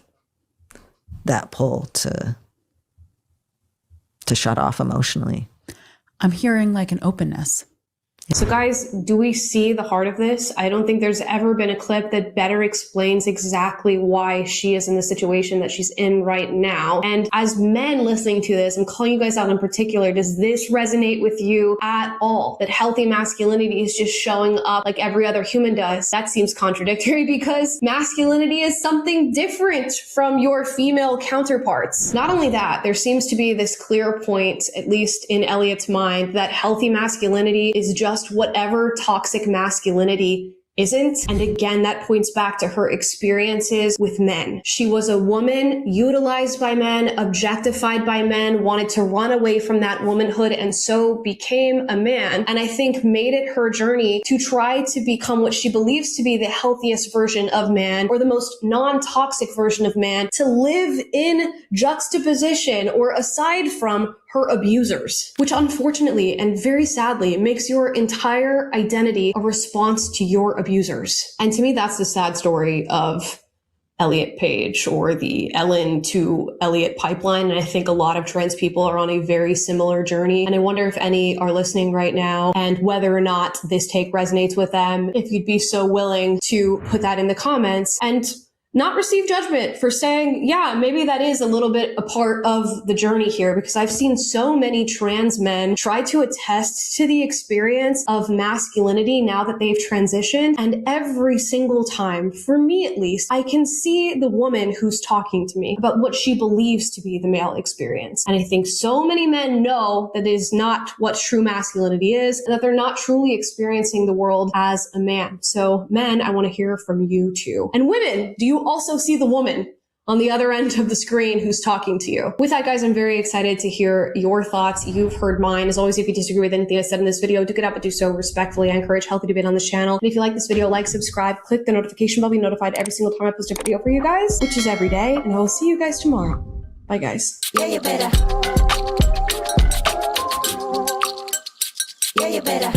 that pull to shut off emotionally. I'm hearing like an openness. So guys, do we see the heart of this? I don't think there's ever been a clip that better explains exactly why she is in the situation that she's in right now. And as men listening to this, I'm calling you guys out in particular, does this resonate with you at all? That healthy masculinity is just showing up like every other human does? That seems contradictory because masculinity is something different from your female counterparts. Not only that, there seems to be this clear point, at least in Elliot's mind, that healthy masculinity is just whatever toxic masculinity isn't. And again, that points back to her experiences with men. She was a woman utilized by men, objectified by men, wanted to run away from that womanhood, and so became a man. And I think made it her journey to try to become what she believes to be the healthiest version of man, or the most non-toxic version of man, to live in juxtaposition or aside from her abusers, which unfortunately and very sadly makes your entire identity a response to your abusers. And to me, that's the sad story of Elliot Page, or the Ellen to Elliot pipeline. And I think a lot of trans people are on a very similar journey. And I wonder if any are listening right now and whether or not this take resonates with them, if you'd be so willing to put that in the comments. And not receive judgment for saying, yeah, maybe that is a little bit a part of the journey here, because I've seen so many trans men try to attest to the experience of masculinity now that they've transitioned. And every single time, for me at least, I can see the woman who's talking to me about what she believes to be the male experience. And I think so many men know that is not what true masculinity is, and that they're not truly experiencing the world as a man. So men, I want to hear from you too. And women, do you also see the woman on the other end of the screen who's talking to you? With that, guys, I'm very excited to hear your thoughts. You've heard mine. As always, if you disagree with anything I said in this video, do get up, but do so respectfully. I encourage healthy debate on this channel. And if you like this video, like, subscribe, click the notification bell, be notified every single time I post a video for you guys, which is every day. And I will see you guys tomorrow. Bye, guys. Yeah, you better. Yeah, you better.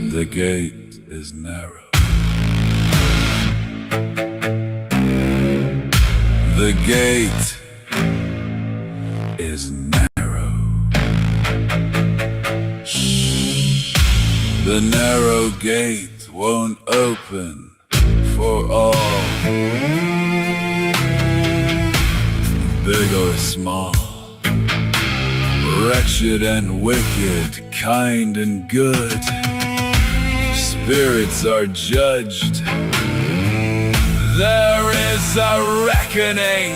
The gate is narrow. The gate is narrow. The narrow gate won't open for all, big or small, wretched and wicked, kind and good. Spirits are judged. There is a reckoning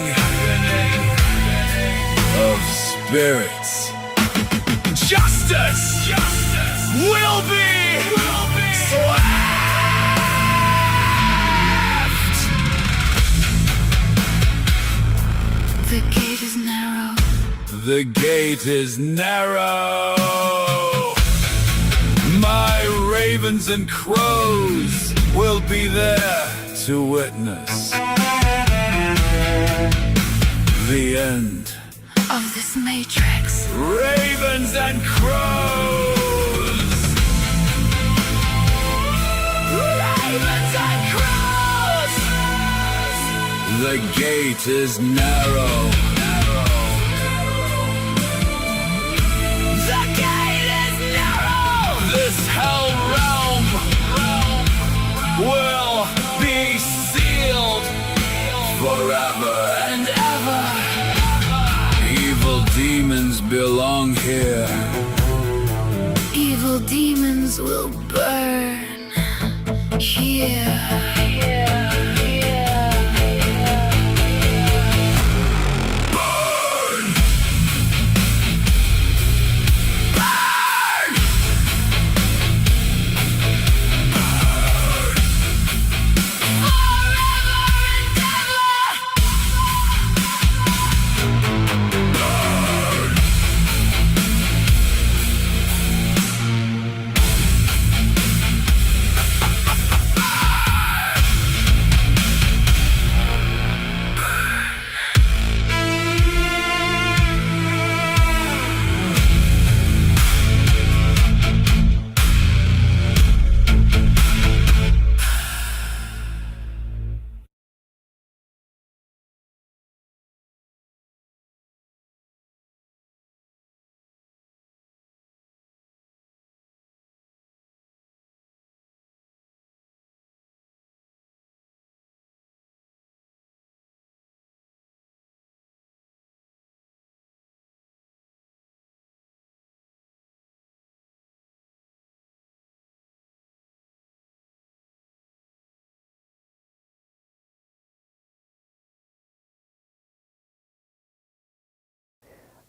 of spirits. Justice will be swift. The gate is narrow. The gate is narrow. My ravens and crows will be there to witness the end Of this matrix. Ravens and crows. Ravens and crows. The gate is narrow. The gate is narrow. This hell realm will be sealed forever and ever. Evil demons belong here. Evil demons will burn here.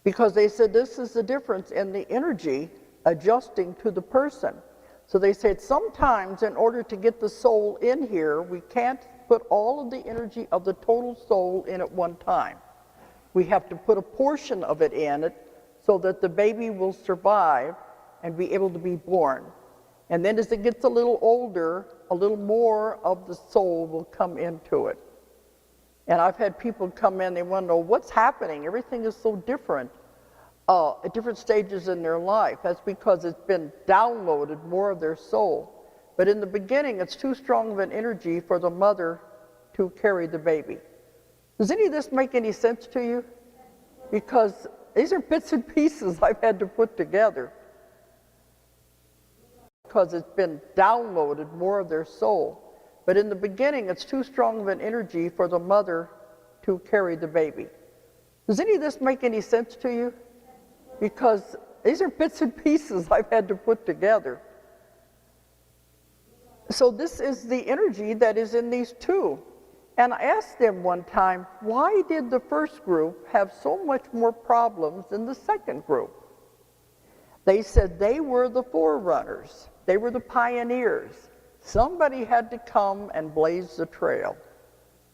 because they said this is the difference in the energy adjusting to the person. So they said sometimes in order to get the soul in here, we can't put all of the energy of the total soul in at one time. We have to put a portion of it in it so that the baby will survive and be able to be born. And then as it gets a little older, a little more of the soul will come into it. And I've had people come in, they want to know what's happening. Everything is so different at different stages in their life. That's because it's been downloaded more of their soul. But in the beginning, it's too strong of an energy for the mother to carry the baby. Does any of this make any sense to you? Because these are bits and pieces I've had to put together. Because it's been downloaded more of their soul. But in the beginning, it's too strong of an energy for the mother to carry the baby. Does any of this make any sense to you? Because these are bits and pieces I've had to put together. So this is the energy that is in these two. And I asked them one time, why did the first group have so much more problems than the second group? They said they were the forerunners. They were the pioneers. Somebody had to come and blaze the trail.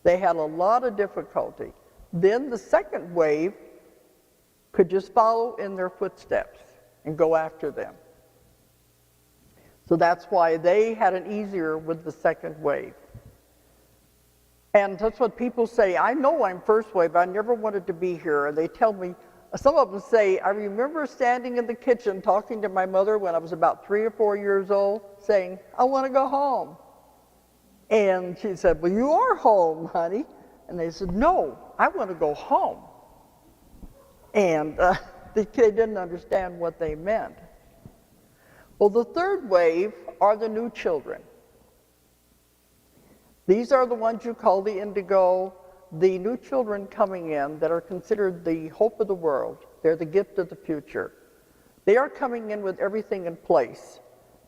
They had a lot of difficulty. Then the second wave could just follow in their footsteps and go after them. So that's why they had it easier with the second wave. And that's what people say, I know I'm first wave, I never wanted to be here. And they tell me, some of them say, I remember standing in the kitchen talking to my mother when I was about 3 or 4 years old, saying, I want to go home. And she said, well, you are home, honey. And they said, no, I want to go home. And they didn't understand what they meant. Well, the third wave are the new children. These are the ones you call the indigo, the new children coming in that are considered the hope of the world. They're the gift of the future. They are coming in with everything in place.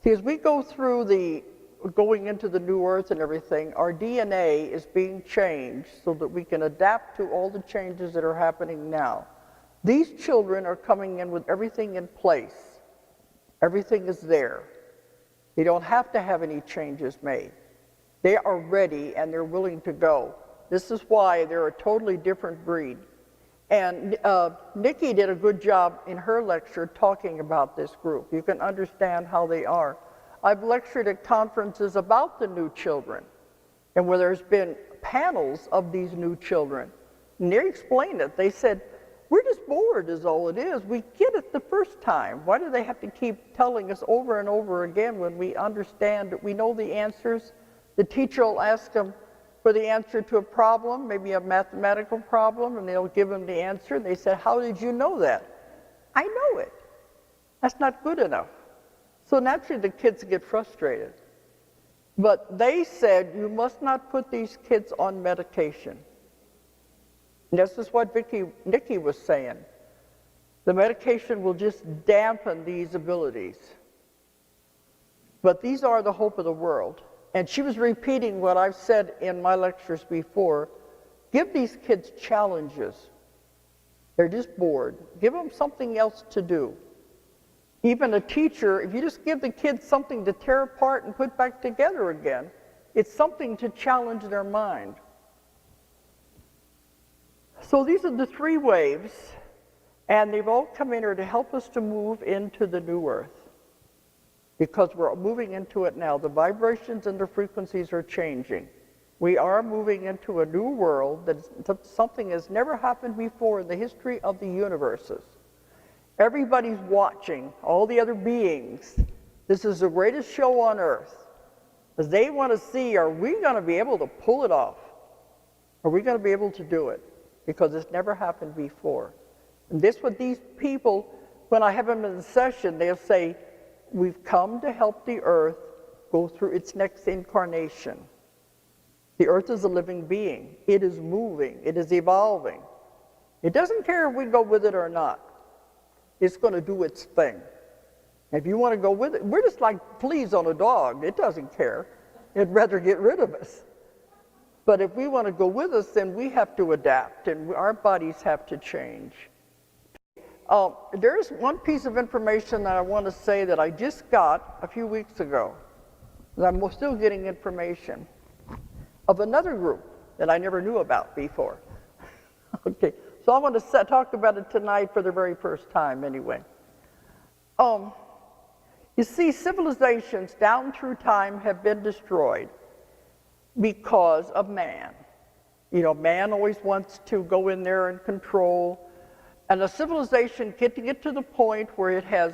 See, as we go through going into the new earth and everything, our DNA is being changed so that we can adapt to all the changes that are happening now. These children are coming in with everything in place. Everything is there. They don't have to have any changes made. They are ready and they're willing to go. This is why they're a totally different breed. And Nikki did a good job in her lecture talking about this group. You can understand how they are. I've lectured at conferences about the new children and where there's been panels of these new children. And they explained it. They said, we're just bored is all it is. We get it the first time. Why do they have to keep telling us over and over again when we understand that we know the answers? The teacher will ask them for the answer to a problem, maybe a mathematical problem, and they'll give them the answer. And they said, how did you know that? I know it. That's not good enough. So naturally the kids get frustrated. But they said, you must not put these kids on medication. And this is what Nikki was saying. The medication will just dampen these abilities. But these are the hope of the world. And she was repeating what I've said in my lectures before. Give these kids challenges. They're just bored. Give them something else to do. Even a teacher, if you just give the kids something to tear apart and put back together again, it's something to challenge their mind. So these are the three waves, and they've all come in here to help us to move into the new earth. Because we're moving into it now. The vibrations and the frequencies are changing. We are moving into a new world that something has never happened before in the history of the universes. Everybody's watching, all the other beings. This is the greatest show on earth. Because they want to see, are we going to be able to pull it off? Are we going to be able to do it? Because it's never happened before. And this what these people, when I have them in the session, they'll say, we've come to help the earth go through its next incarnation. The earth is a living being. It is moving. It is evolving. It doesn't care if we go with it or not. It's going to do its thing. If you want to go with it, we're just like fleas on a dog. It doesn't care. It'd rather get rid of us. But if we want to go with us, then we have to adapt, and our bodies have to change. There's one piece of information that I want to say that I just got a few weeks ago. I'm still getting information of another group that I never knew about before. Okay, so I want to talk about it tonight for the very first time anyway. You see, civilizations down through time have been destroyed because of man. You know, man always wants to go in there and control. And a civilization can get to the point where it has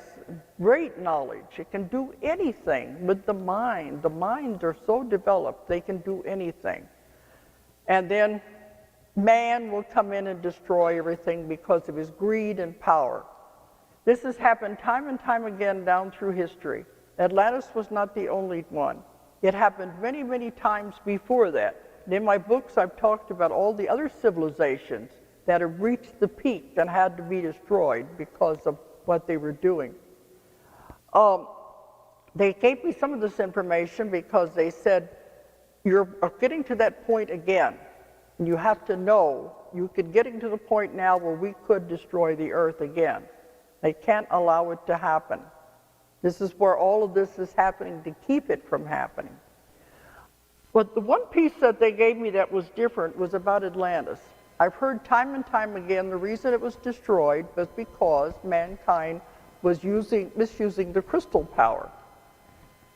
great knowledge. It can do anything with the mind. The minds are so developed, they can do anything. And then man will come in and destroy everything because of his greed and power. This has happened time and time again down through history. Atlantis was not the only one. It happened many, many times before that. And in my books, I've talked about all the other civilizations that have reached the peak and had to be destroyed because of what they were doing. They gave me some of this information because they said, you're getting to that point again. And you have to know, you could getting to the point now where we could destroy the earth again. They can't allow it to happen. This is where all of this is happening to keep it from happening. But the one piece that they gave me that was different was about Atlantis. I've heard time and time again the reason it was destroyed was because mankind was misusing the crystal power.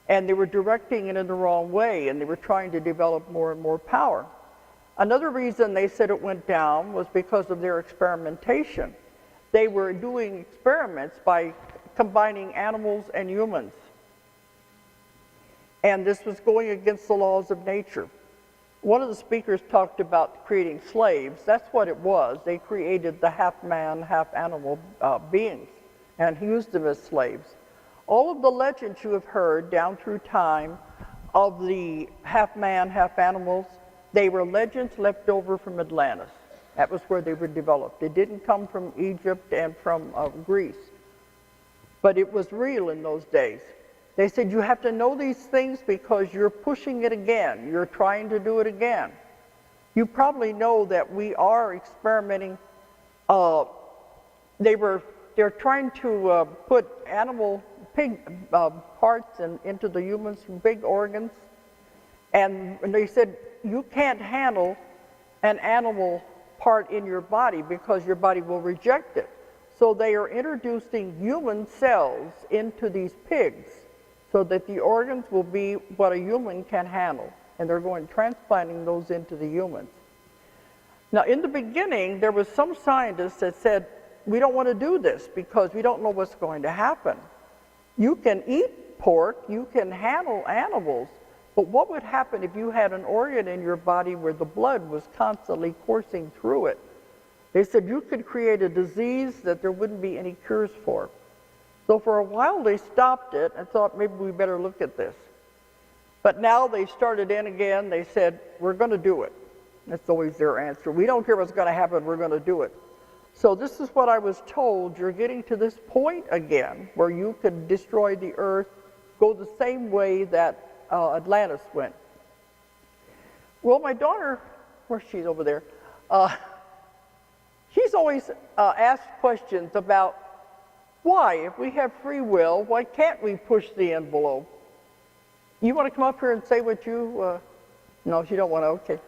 And they were directing it in the wrong way, and they were trying to develop more and more power. Another reason they said it went down was because of their experimentation. They were doing experiments by combining animals and humans. And this was going against the laws of nature. One of the speakers talked about creating slaves. That's what it was. They created the half man, half animal beings and used them as slaves. All of the legends you have heard down through time of the half man, half animals, they were legends left over from Atlantis. That was where they were developed. They didn't come from Egypt and from Greece. But it was real in those days. They said you have to know these things because you're pushing it again. You're trying to do it again. You probably know that we are experimenting. They're trying to put pig parts into the humans, big organs. And they said you can't handle an animal part in your body because your body will reject it. So they are introducing human cells into these pigs so that the organs will be what a human can handle. And they're going transplanting those into the humans. Now, in the beginning, there was some scientists that said, we don't want to do this because we don't know what's going to happen. You can eat pork, you can handle animals, but what would happen if you had an organ in your body where the blood was constantly coursing through it? They said you could create a disease that there wouldn't be any cures for. So for a while they stopped it and thought maybe we better look at this. But now they started in again. They said, we're going to do it. That's always their answer. We don't care what's going to happen, we're going to do it. So this is what I was told. You're getting to this point again where you could destroy the earth, go the same way that Atlantis went. Well, my daughter, where's she over there? She's always asked questions about why, if we have free will, why can't we push the envelope? You want to come up here and say what you, no, you don't want to, okay.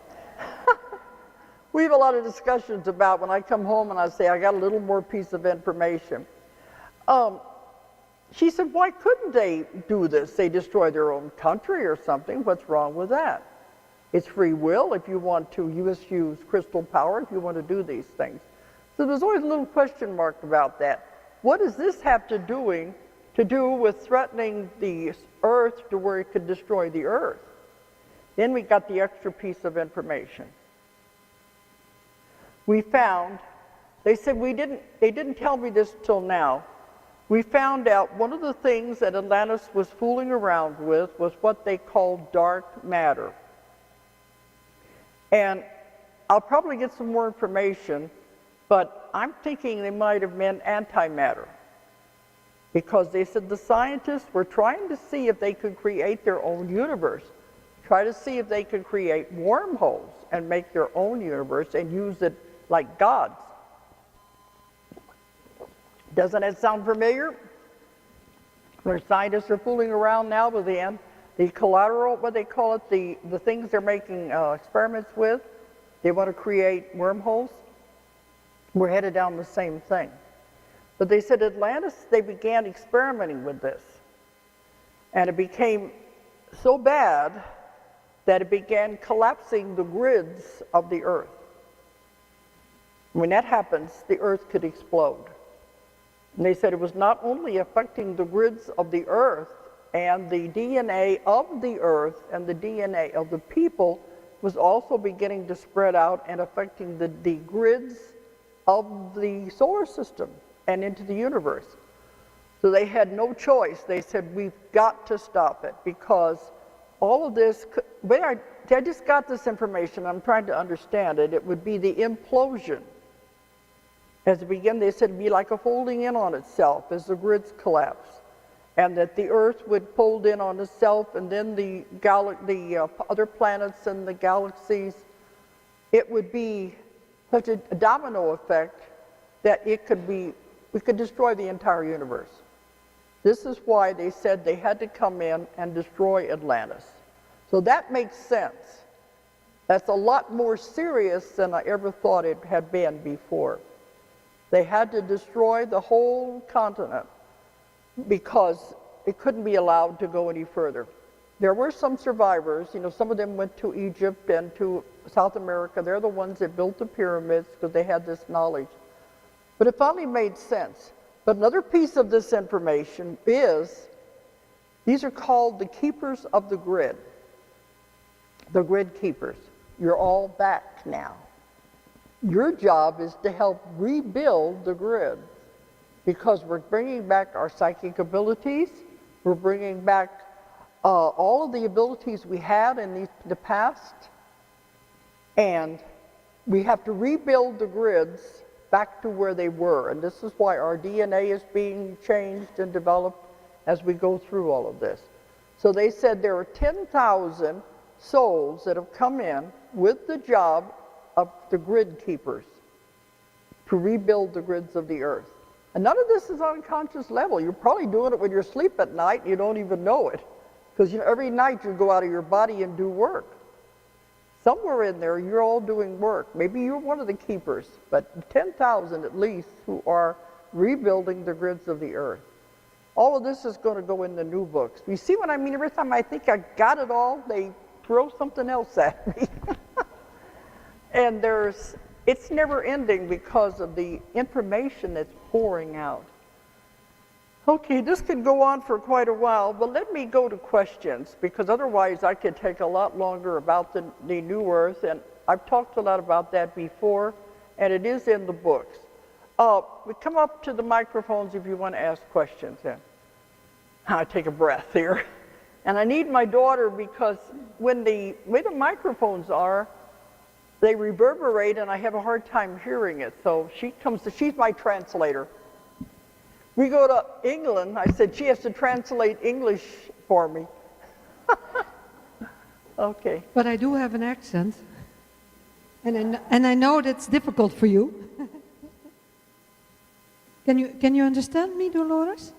We have a lot of discussions about when I come home and I say, I got a little more piece of information. She said, why couldn't they do this? They destroy their own country or something. What's wrong with that? It's free will if you want to use crystal power, if you want to do these things. So there's always a little question mark about that. What does this have to do with threatening the earth to where it could destroy the earth? Then we got the extra piece of information. We found, they said they didn't tell me this till now. We found out one of the things that Atlantis was fooling around with was what they called dark matter. And I'll probably get some more information, but I'm thinking they might have meant antimatter. Because they said the scientists were trying to see if they could create their own universe. Try to see if they could create wormholes and make their own universe and use it like gods. Doesn't that sound familiar? Where scientists are fooling around now with the collateral, what they call it, the things they're making experiments with. They want to create wormholes. We're headed down the same thing. But they said Atlantis, they began experimenting with this. And it became so bad that it began collapsing the grids of the earth. When that happens, the earth could explode. And they said it was not only affecting the grids of the earth and the DNA of the earth and the DNA of the people was also beginning to spread out and affecting the grids of the solar system and into the universe. So they had no choice. They said, we've got to stop it because all of this, I just got this information, I'm trying to understand it. It would be the implosion. As it began, they said it'd be like a folding in on itself as the grids collapse. And that the Earth would fold in on itself, and then the other planets and the galaxies, it would be such a domino effect that we could destroy the entire universe. This is why they said they had to come in and destroy Atlantis. So that makes sense. That's a lot more serious than I ever thought it had been before. They had to destroy the whole continent because it couldn't be allowed to go any further. There were some survivors, some of them went to Egypt and to South America. They're the ones that built the pyramids because they had this knowledge. But it finally made sense. But another piece of this information is, these are called the keepers of the grid. The grid keepers. You're all back now. Your job is to help rebuild the grid because we're bringing back our psychic abilities. We're bringing back all of the abilities we had in the past. And we have to rebuild the grids back to where they were. And this is why our DNA is being changed and developed as we go through all of this. So they said there are 10,000 souls that have come in with the job of the grid keepers to rebuild the grids of the earth. And none of this is on a conscious level. You're probably doing it when you're asleep at night and you don't even know it. Because every night you go out of your body and do work. Somewhere in there, you're all doing work. Maybe you're one of the keepers, but 10,000 at least who are rebuilding the grids of the earth. All of this is going to go in the new books. You see what I mean? Every time I think I got it all, they throw something else at me. And it's never ending because of the information that's pouring out. Okay, this could go on for quite a while, but let me go to questions, because otherwise I could take a lot longer about the new earth, and I've talked a lot about that before, and it is in the books. We come up to the microphones if you want to ask questions. Then I take a breath here. And I need my daughter because when the way the microphones are, they reverberate and I have a hard time hearing it. So she's my translator. We go to England, I said she has to translate English for me. Okay. But I do have an accent. And I know that's difficult for you. Can you understand me, Dolores?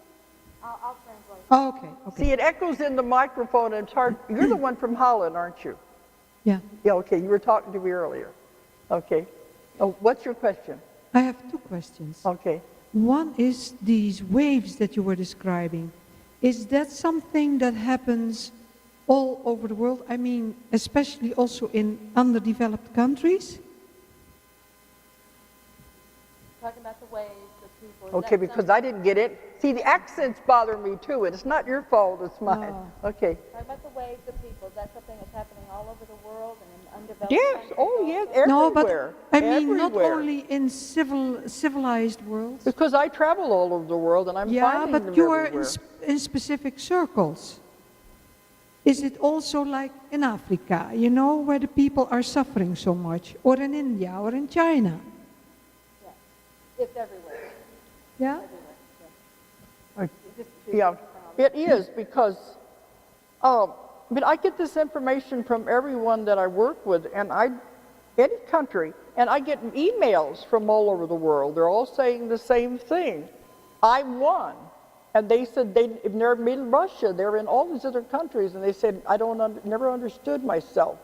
I'll translate. Oh, okay. See, it echoes in the microphone and it's hard. You're the one from Holland, aren't you? Yeah. Yeah, okay. You were talking to me earlier. Okay. Oh, what's your question? I have two questions. Okay. One is these waves that you were describing. Is that something that happens all over the world? I mean, especially also in underdeveloped countries? Talking about the waves, the people. Okay, because I didn't get it. See, the accents bother me too, and it's not your fault, it's mine. Okay. Talking about the waves, the people. Is that something that's happening all over the world and in undeveloped Yes, countries? oh yes, everywhere. No, but I mean, not Everywhere. only in civilized worlds. Because I travel all over the world and I'm finding them but you are everywhere. in specific circles. Is it also like in Africa, where the people are suffering so much, or in India, or in China? It's everywhere. Yeah? Yeah, it is because, but I get this information from everyone that I work with, and any country, and I get emails from all over the world. They're all saying the same thing. I won. And they said they've never been in Russia. They're in all these other countries. And they said, never understood myself.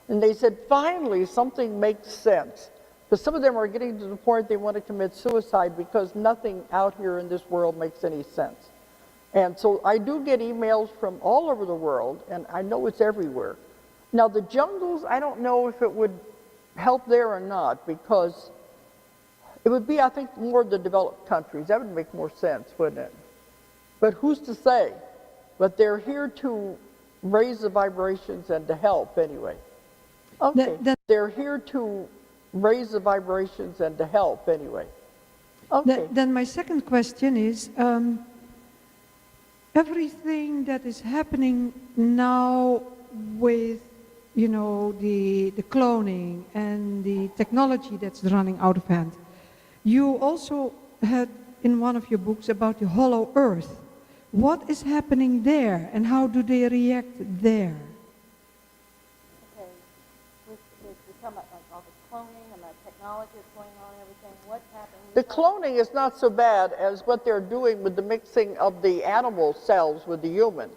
And they said, finally, something makes sense. Because some of them are getting to the point they want to commit suicide because nothing out here in this world makes any sense. And so I do get emails from all over the world, and I know it's everywhere. Now, the jungles, I don't know if it would help there or not, because it would be, I think, more the developed countries. That would make more sense, wouldn't it? But who's to say? But they're here to raise the vibrations and to help anyway. Okay, they're here to raise the vibrations and to help anyway. Okay. Then my second question is, everything that is happening now with, you know, the cloning and the technology that's running out of hand. You also had in one of your books about the hollow earth. What is happening there and how do they react there? Okay, we're talking about like all the cloning and the technology that's going on and everything. What's happening? The cloning is not so bad as what they're doing with the mixing of the animal cells with the human.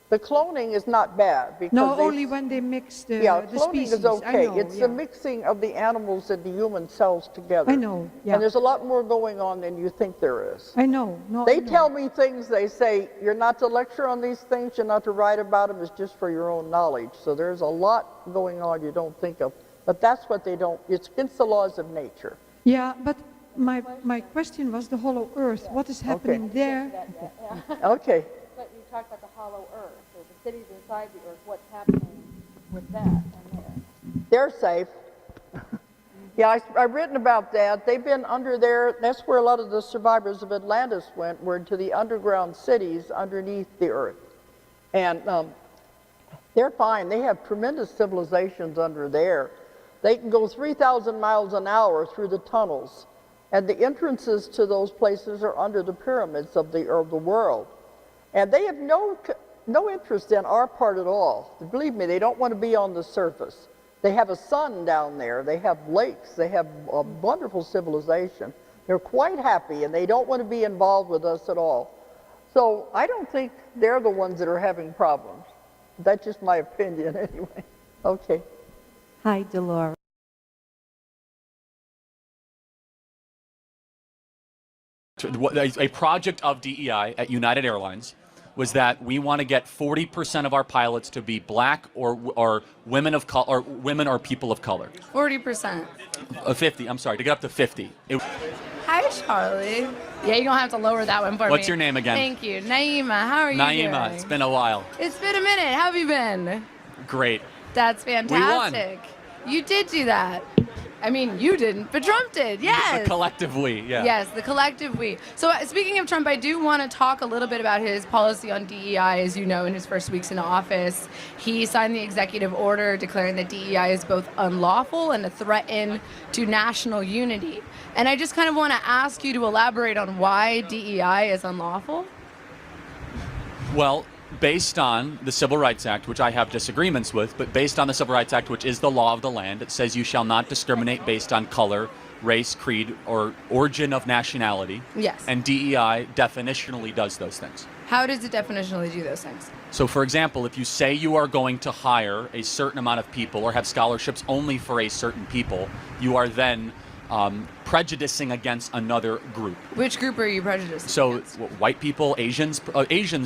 The cloning is not bad because no, only when they mix the cloning species. is okay. I know, It's the mixing of the animals and the human cells together. I know. Yeah. And there's a lot more going on than you think there is. I know. No, they tell me things. They say you're not to lecture on these things. You're not to write about them. It's just for your own knowledge. So there's a lot going on you don't think of. But that's what they don't. It's against the laws of nature. Yeah, but my question was the hollow earth. What is happening there? Okay. But you talked about the hollow earth, so the cities inside the earth, what's happening with that and there? They're safe. Yeah, I've written about that. They've been under there. That's where a lot of the survivors of Atlantis were to the underground cities underneath the earth. And they're fine. They have tremendous civilizations under there. They can go 3,000 miles an hour through the tunnels. And the entrances to those places are under the pyramids of the world. And they have no interest in our part at all. Believe me, they don't want to be on the surface. They have a sun down there. They have lakes. They have a wonderful civilization. They're quite happy, and they don't want to be involved with us at all. So I don't think they're the ones that are having problems. That's just my opinion anyway. Okay. Hi, Dolores. A project of DEI at United Airlines was that we want to get 40% of our pilots to be black or women of color, or women or people of color. 40%. 50. I'm sorry, to get up to 50. Hi, Charlie. Yeah, you're gonna have to lower that one for me. What's your name again? Thank you, Naima. How are you Naima, doing? it's been a while. It's been a minute. How have you been? Great. That's fantastic. You did do that. I mean, you didn't, but Trump did. Yes. The collective we, yeah. Yes, the collective we. So speaking of Trump, I do want to talk a little bit about his policy on DEI. As you know, in his first weeks in office, he signed the executive order declaring that DEI is both unlawful and a threat to national unity. And I just kind of want to ask you to elaborate on why DEI is unlawful. Well, based on the Civil Rights Act, which I have disagreements with, but based on the Civil Rights Act, which is the law of the land, it says you shall not discriminate based on color, race, creed, or origin of nationality. Yes. And DEI definitionally does those things. How does it definitionally do those things? So, for example, if you say you are going to hire a certain amount of people or have scholarships only for a certain people, you are then prejudicing against another group. Which group are you prejudicing against? White people, Asians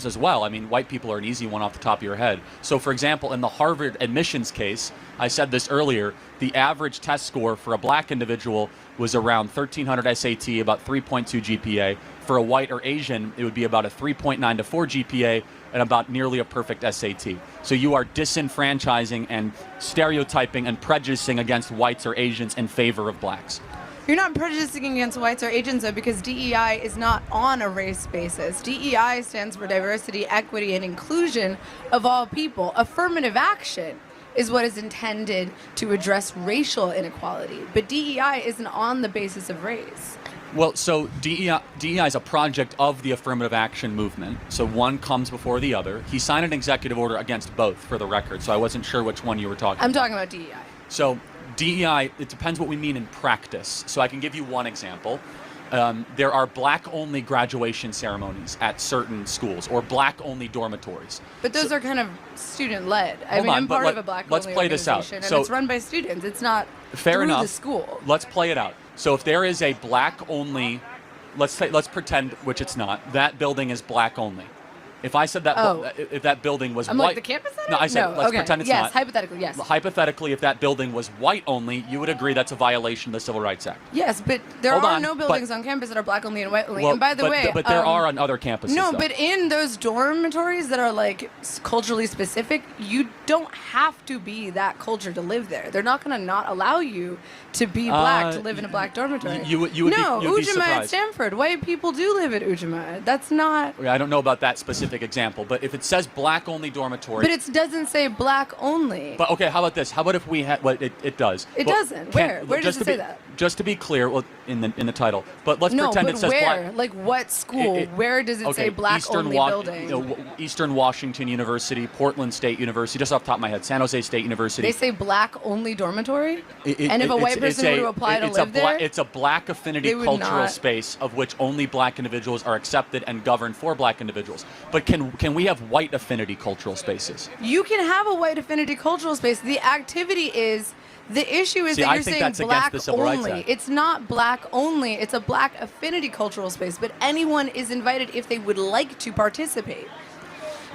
as well. I mean, white people are an easy one off the top of your head. So, for example, in the Harvard admissions case, I said this earlier, the average test score for a black individual was around 1,300 SAT, about 3.2 GPA. For a white or Asian, it would be about a 3.9 to 4 GPA and about nearly a perfect SAT. So you are disenfranchising and stereotyping and prejudicing against whites or Asians in favor of blacks. You're not prejudicing against whites or Asians, though, because DEI is not on a race basis. DEI stands for diversity, equity, and inclusion of all people. Affirmative action is what is intended to address racial inequality, but DEI isn't on the basis of race. Well, so DEI is a project of the affirmative action movement. So one comes before the other. He signed an executive order against both, for the record, so I wasn't sure which one you were talking about. I'm talking about DEI. So DEI, it depends what we mean in practice. So I can give you one example. There are black-only graduation ceremonies at certain schools or black-only dormitories. But those are kind of student-led. I Hold mean, on, I'm but part of a black-only let's play this out. organization, and So- it's run by students. It's not Fair through enough. the school. Let's play it out. So if there is a black-only, let's pretend, which it's not, that building is black-only. If I said that, Oh. if that building was I'm white, like, the campus center? No, I said let's okay. pretend it's yes, not. hypothetically, yes. Hypothetically, if that building was white only, you would agree that's a violation of the Civil Rights Act. Yes, but there Hold are on, no but- buildings on campus that are black only and white only. Well, and by the way, but there are on other campuses. no, though. but in those dormitories that are like culturally specific, you don't have to be that culture to live there. They're not going to not allow you to be black to live in a black dormitory. you would no, be, you'd be Ujamaa at surprised. Stanford. White people do live at Ujamaa. That's not. I don't know about that specific example, but if it says black-only dormitory, But it doesn't say black only. But okay, how about this? How about if we had? Well, it does. It But doesn't. can- Where does just it to say be- that? Just to be clear, well, in the title. But let's no, pretend but it says where? black. Like what school? Where does it say black only building? Eastern Washington University, Portland State University, just off the top of my head, San Jose State University. They say black only dormitory? It- and if a white it's person were to apply to it's live a there? It's a black affinity they would cultural not- space of which only black individuals are accepted and governed for black individuals. But can we have white affinity cultural spaces? You can have a white affinity cultural space. The activity is the issue is See, that I you're think saying that's against black the Civil Rights only. Act. It's not black only. It's a black affinity cultural space. But anyone is invited if they would like to participate.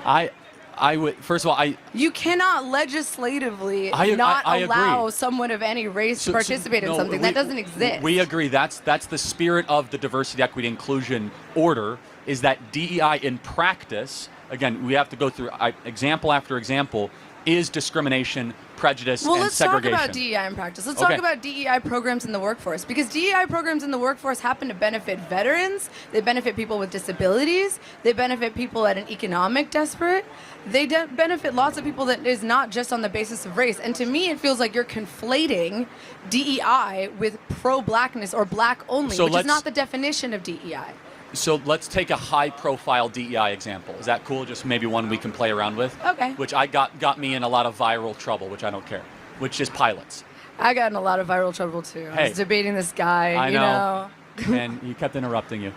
I would first of all You cannot legislatively I not agree. allow someone of any race to participate in no, something. That doesn't exist. We agree. That's the spirit of the diversity, equity, inclusion order. Is that DEI in practice? Again, we have to go through example after example. Is discrimination, prejudice, Well, and let's segregation. talk about DEI in practice. Let's Okay. talk about DEI programs in the workforce, because DEI programs in the workforce happen to benefit veterans. They benefit people with disabilities. They benefit people at an economic desperate. They benefit lots of people that is not just on the basis of race. And to me, it feels like you're conflating DEI with pro-blackness or black only, So which is let's- not the definition of DEI. So let's take a high-profile DEI example. Is that cool? Just maybe one we can play around with. Okay. Which I got me in a lot of viral trouble, which I don't care. Which is pilots. I got in a lot of viral trouble too. I Hey. was debating this guy, I you know. And he kept interrupting you.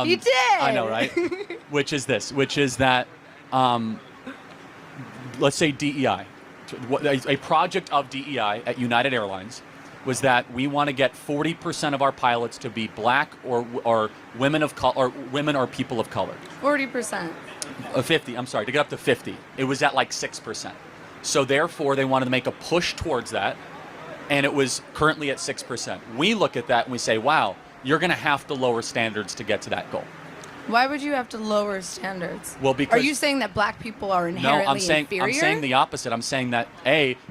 He did. I know, right? Which is this? Which is that, let's say DEI. A project of DEI at United Airlines was that we want to get 40% of our pilots to be black or women of color, or women or people of color. 40%. 50. I'm sorry, to get up to 50. It was at like 6%. So therefore, they wanted to make a push towards that, and it was currently at 6%. We look at that and we say, wow, you're going to have to lower standards to get to that goal. Why would you have to lower standards? Well, because Are you saying that black people are no, inherently I'm saying inferior? the opposite. I'm saying that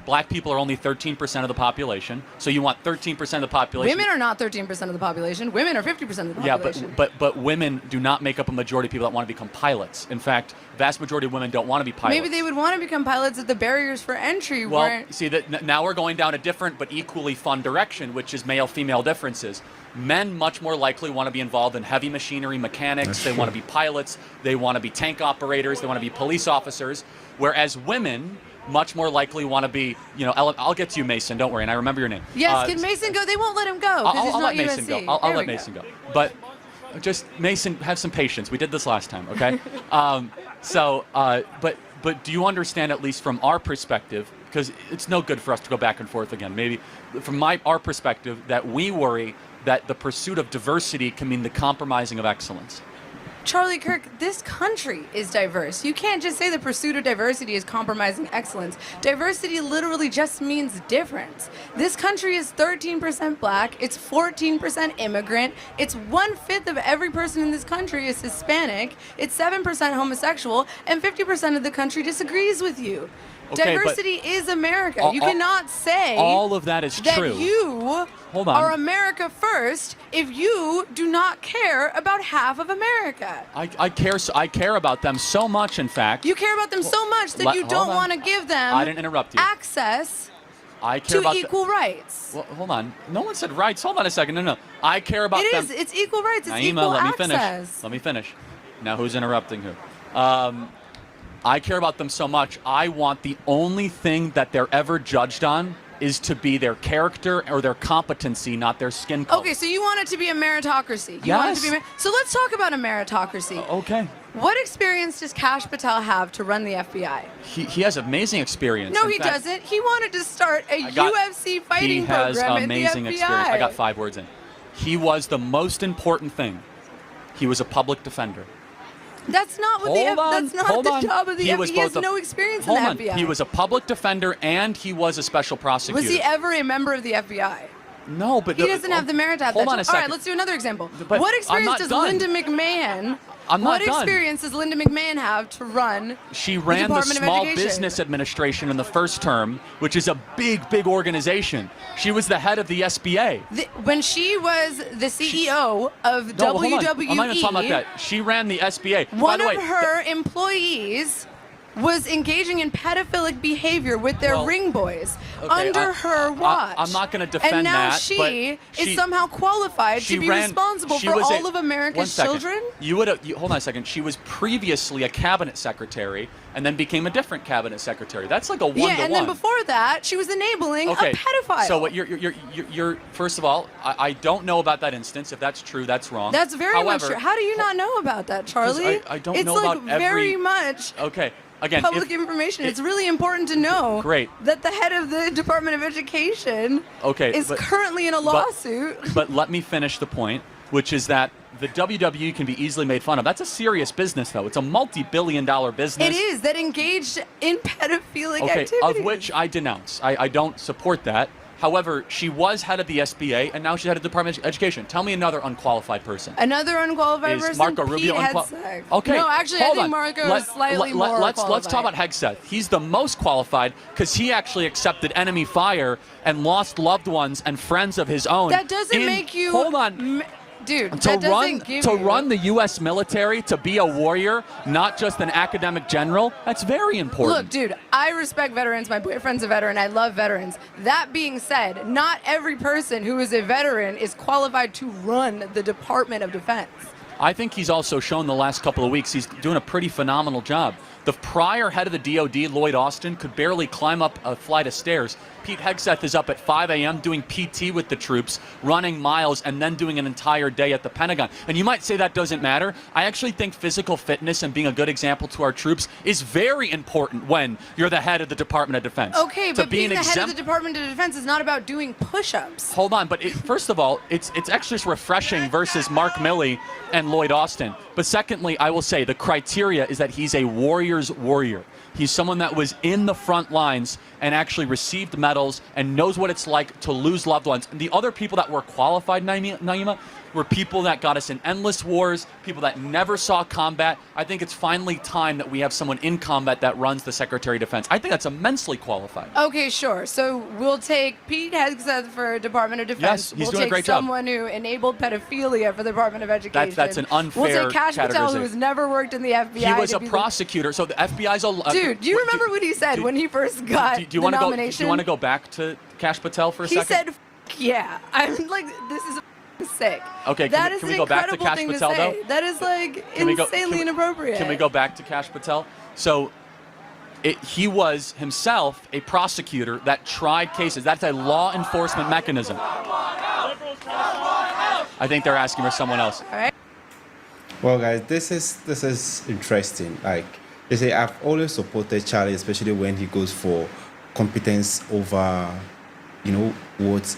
black people are only 13% of the population. So you want 13% of the population. Women are not 13% of the population. Women are 50% of the population. Yeah, but women do not make up a majority of people that want to become pilots. In fact, vast majority of women don't want to be pilots. Maybe they would want to become pilots if the barriers for entry Well, weren't. see that now we're going down a different but equally fun direction, which is male-female differences. Men much more likely want to be involved in heavy machinery mechanics. They want to be pilots. They want to be tank operators. They want to be police officers. Whereas women much more likely want to be, I'll get to you, Mason. Don't worry, and I remember your name. Yes, can Mason go? They won't let him go because he's I'll not let USC. Mason go. I'll There let we Mason go. But just Mason, have some patience. We did this last time, okay? But do you understand, at least from our perspective, because it's no good for us to go back and forth again. Maybe from our perspective, that we worry that the pursuit of diversity can mean the compromising of excellence. Charlie Kirk, this country is diverse. You can't just say the pursuit of diversity is compromising excellence. Diversity literally just means difference. This country is 13% black, it's 14% immigrant, it's 1/5 of every person in this country is Hispanic, it's 7% homosexual, and 50% of the country disagrees with you. Okay, but Diversity is America. You cannot say all of that is that true. you Hold on. are America first if you do not care about half of America. I care about them so much, in fact. You care about them so much that you don't want to give them I didn't interrupt you. access I care to about equal rights. Well, hold on. No one said rights. Hold on a second. No. I care about It them. is. It's equal rights. It's Naima, equal let me access. finish. Let me finish. Now, who's interrupting who? I care about them so much. I want the only thing that they're ever judged on is to be their character or their competency, not their skin color. Okay, so you want it to be a meritocracy. You want it to be Yes. so let's talk about a meritocracy. Okay. What experience does Kash Patel have to run the FBI? He has amazing experience. No, In he fact, doesn't. He wanted to start a UFC fighting He has program amazing in the FBI. experience. I got 5 words in. He was the most important thing. He was a public defender. That's not what that's not hold the on. job of the He FBI. was He has both a- no experience Hold in the on. FBI. He was a public defender and he was a special prosecutor. Was he ever a member of the FBI? No, but He doesn't have the merit to have hold that on a job. All right, second. let's do another example. But What I'm experience not does done. Linda McMahon? I'm not what done. experience does Linda McMahon have to run? She ran the Department of Small Education? Business Administration in the first term, which is a big organization. She was the head of the SBA. When she was the CEO of No, hold on. WWE, I'm not even talking about that. She ran the SBA. By one the way, of her employees was engaging in pedophilic behavior with their Well, ring boys okay, under her watch. I'm not going to defend and now that. she but is somehow qualified to be responsible for all of America's one second. children. Hold on a second. She was previously a cabinet secretary and then became a different cabinet secretary. That's like a one-to-one. Yeah, and then before that, she was enabling a pedophile. So what you're first of all, I don't know about that instance. If that's true, that's wrong. That's very much However, true. How do you not know about that, Charlie? I don't it's know like about every. very much Okay. Again, public information. It's really important to know Great. that the head of the Department of Education is currently in a lawsuit. But let me finish the point, which is that the WWE can be easily made fun of. That's a serious business, though. It's a multi-billion-dollar business. It is that engaged in pedophilic Okay, activities. of which I denounce. I don't support that. However, she was head of the SBA, and now she's head of the Department of Education. Tell me another unqualified person. Another unqualified Is person. Marco Pete Rubio Hegseth. Okay. No, actually, I hold think on. Marco is slightly more Let's qualified. talk about Hegseth. He's the most qualified because he actually accepted enemy fire and lost loved ones and friends of his own. That doesn't make you. Hold on. Dude, To that run doesn't give to you. run the U.S. military, to be a warrior, not just an academic general, that's very important. Look, dude, I respect veterans. My boyfriend's a veteran. I love veterans. That being said, not every person who is a veteran is qualified to run the Department of Defense. I think he's also shown the last couple of weeks he's doing a pretty phenomenal job. The prior head of the DOD, Lloyd Austin, could barely climb up a flight of stairs. Pete Hegseth is up at 5 a.m. doing PT with the troops, running miles, and then doing an entire day at the Pentagon. And you might say that doesn't matter. I actually think physical fitness and being a good example to our troops is very important when you're the head of the Department of Defense. Okay, To but be being an the head of exempt- the Department of Defense is not about doing push-ups. Hold on, but first of all, it's actually just refreshing versus Mark Milley and Lloyd Austin. But secondly, I will say the criteria is that he's a warrior's warrior. He's someone that was in the front lines and actually received medals and knows what it's like to lose loved ones. And the other people that were qualified, Naima, were people that got us in endless wars, people that never saw combat. I think it's finally time that we have someone in combat that runs the Secretary of Defense. I think that's immensely qualified. Okay, sure. So we'll take Pete Hegseth for Department of Defense. Yes, he's we'll doing a take great job. someone who enabled pedophilia for the Department of Education. That's an unfair We'll take Kash Patel, who categorization. has never worked in the FBI. He was to a be the- prosecutor, so the FBI's a... Dude, do you remember what he said when he first got do you the want to go? Do nomination? you want to go back to Kash Patel for a He second? said, yeah. I'm like, this is sick. Okay, That can is we an go back to incredible Kash thing Patel, to say. though? That is like Can we go- insanely inappropriate. Can we go back to Kash Patel? So he was himself a prosecutor that tried cases. That's a law enforcement mechanism. I think they're asking for someone else. All right. Well, guys, this is interesting. Like they say, I've always supported Charlie, especially when he goes for competence over, what.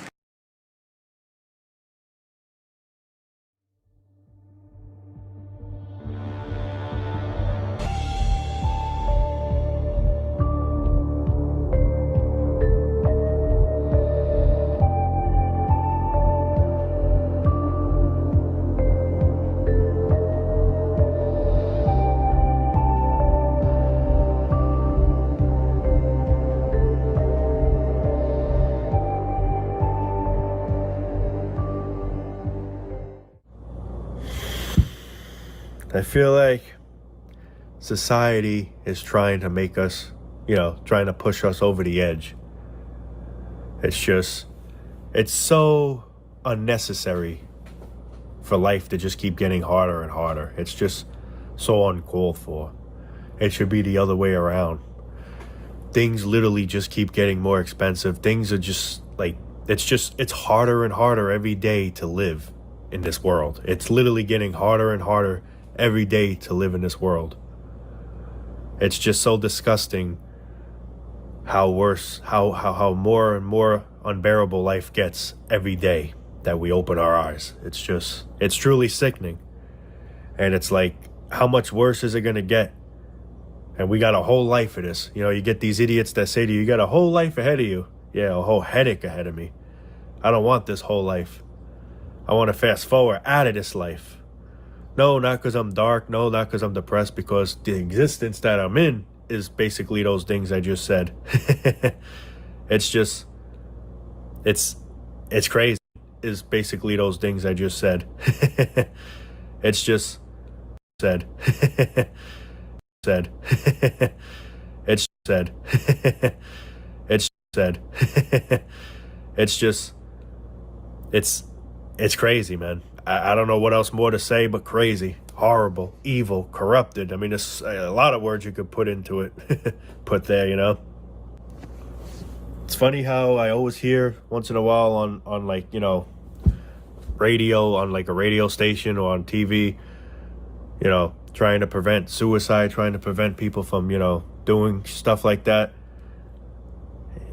I feel like society is trying to make us, trying to push us over the edge. It's so unnecessary for life to just keep getting harder and harder. It's just so uncalled for. It should be the other way around. things literally just keep getting more expensive. Things are just like, it's harder and harder every day to live in this world. It's literally getting harder and harder every day to live in this world. It's just so disgusting how more and more unbearable life gets every day that we open our eyes. It's truly sickening. And it's like, how much worse is it going to get? And we got a whole life of this. You know, you get these idiots that say to you, you got a whole life ahead of you. Yeah, a whole headache ahead of me. I don't want this whole life. I want to fast forward out of this life. No, not because I'm dark. No, not because I'm depressed. Because the existence that I'm in is basically those things I just said. It's crazy. Is basically those things I just said. It's just said. Said. It's said. It's said. It's crazy, man. I don't know what else more to say but crazy, horrible, evil, corrupted. I mean, there's a lot of words you could put into it, put there, you know. It's funny how I always hear once in a while on like, you know, radio, on like a radio station or on TV, you know, trying to prevent suicide, trying to prevent people from, you know, doing stuff like that.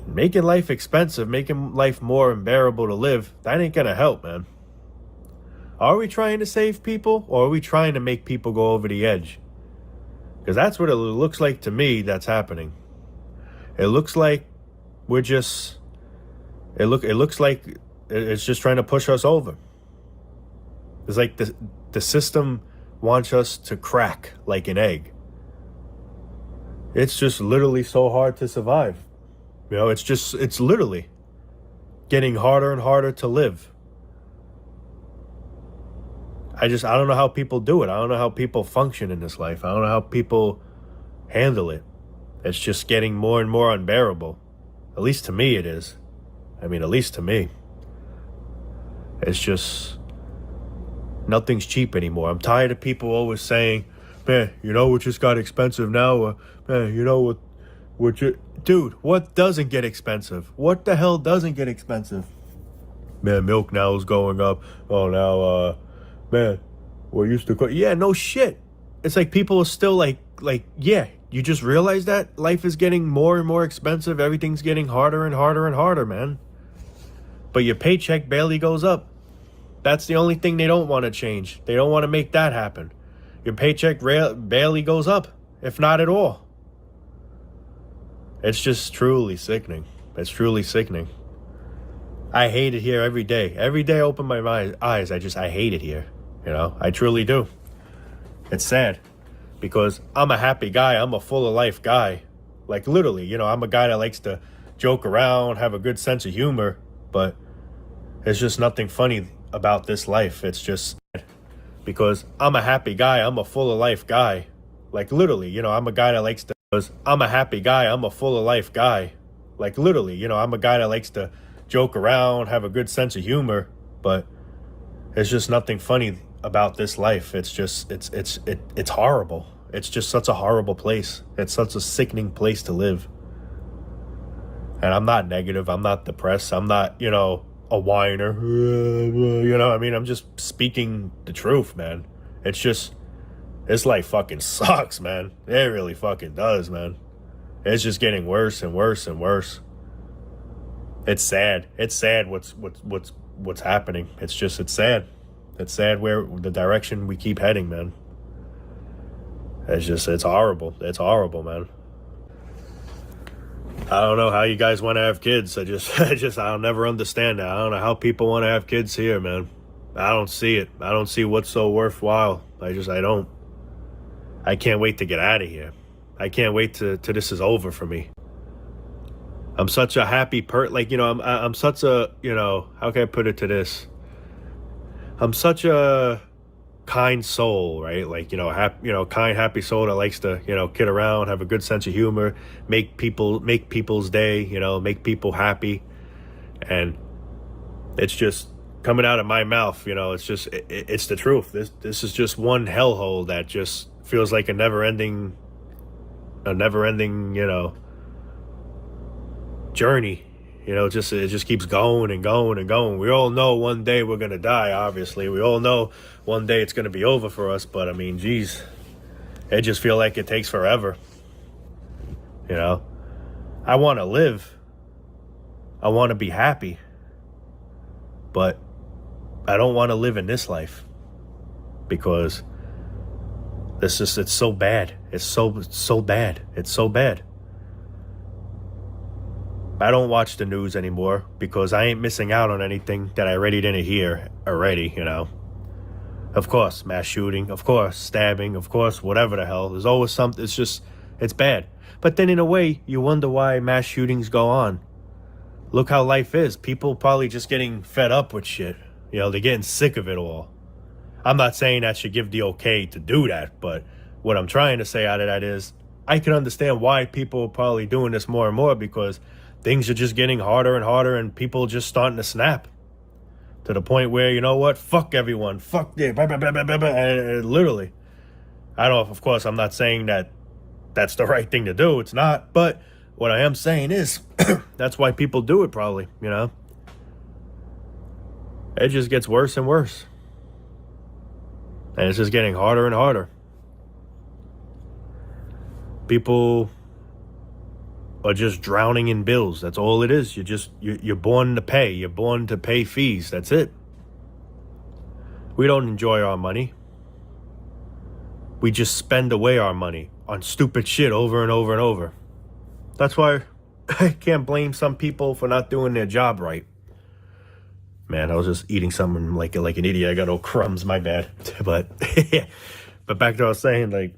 Making life expensive, making life more unbearable to live, that ain't gonna help, man. Are we trying to save people, or are we trying to make people go over the edge? Because that's what it looks like to me that's happening. It looks like we're just, it looks like it's just trying to push us over. It's like the system wants us to crack like an egg. It's just literally so hard to survive. You know, it's literally getting harder and harder to live. I don't know how people do it. I don't know how people function in this life. I don't know how people handle it. It's just getting more and more unbearable. At least to me it is. I mean, at least to me. It's just, nothing's cheap anymore. I'm tired of people always saying, man, you know what just got expensive now? Or, man, you know dude, what doesn't get expensive? What the hell doesn't get expensive? Man, milk now is going up. Oh, now, man, we're used to... Yeah, no shit. It's like people are still like, yeah, you just realize that life is getting more and more expensive. Everything's getting harder and harder and harder, man. But your paycheck barely goes up. That's the only thing they don't want to change. They don't want to make that happen. Your paycheck barely goes up, if not at all. It's just truly sickening. It's truly sickening. I hate it here every day. Every day I open my eyes, I hate it here. You know, I truly do. It's sad. Because I'm a happy guy. I'm a full of life guy. Like literally, you know, I'm a guy that likes to joke around, have a good sense of humor. But there's just nothing funny about this life. It's just sad. Because I'm a happy guy. I'm a full of life guy. Like literally, you know, I'm a guy that likes to... Because I'm a happy guy. I'm a full of life guy. Like literally, you know, I'm a guy that likes to joke around, have a good sense of humor. But there's just nothing funny about this life. It's just, it's horrible. It's just such a horrible place. It's such a sickening place to live. And I'm not negative. I'm not depressed. I'm not, you know, a whiner. You know, I mean, I'm just speaking the truth, man. It's just, this life fucking sucks, man. It really fucking does, man. It's just getting worse and worse and worse. It's sad. It's sad what's happening. It's sad. It's sad where the direction we keep heading, man. It's horrible. It's horrible, man. I don't know how you guys want to have kids. I'll never understand that. I don't know how people want to have kids here, man. I don't see it. I don't see what's so worthwhile. I don't. I can't wait to get out of here. I can't wait till this is over for me. I'm such a happy like, you know, I'm such a, you know, how can I put it to this? I'm such a kind soul, right? Like, you know, kind, happy soul that likes to, you know, kid around, have a good sense of humor, make people's day, you know, make people happy. And it's just coming out of my mouth, you know, it's just, it's the truth. This is just one hellhole that just feels like a never ending, you know, journey. You know, it just keeps going and going and going. We all know one day we're going to die, obviously. We all know one day it's going to be over for us. But, I mean, geez, I just feel like it takes forever. You know, I want to live. I want to be happy. But I don't want to live in this life. Because it's so bad. It's so bad. It's so bad. I don't watch the news anymore because I ain't missing out on anything that I already didn't hear already, you know. Of course, mass shooting. Of course, stabbing. Of course, whatever the hell. There's always something. It's bad. But then in a way, you wonder why mass shootings go on. Look how life is. People probably just getting fed up with shit. You know, they're getting sick of it all. I'm not saying that should give the okay to do that, but what I'm trying to say out of that is I can understand why people are probably doing this more and more because things are just getting harder and harder and people just starting to snap to the point where, you know what, fuck everyone, fuck this, blah, blah, blah, blah, blah, blah. And literally, I don't, of course, I'm not saying that that's the right thing to do. It's not. But what I am saying is that's why people do it probably, you know. It just gets worse and worse. And it's just getting harder and harder. People are just drowning in bills. That's all it is. You're born to pay. You're born to pay fees. That's it. We don't enjoy our money. We just spend away our money on stupid shit over and over and over. That's why I can't blame some people for not doing their job right. Man, I was just eating something like an idiot. I got no crumbs, my bad. But back to what I was saying, like,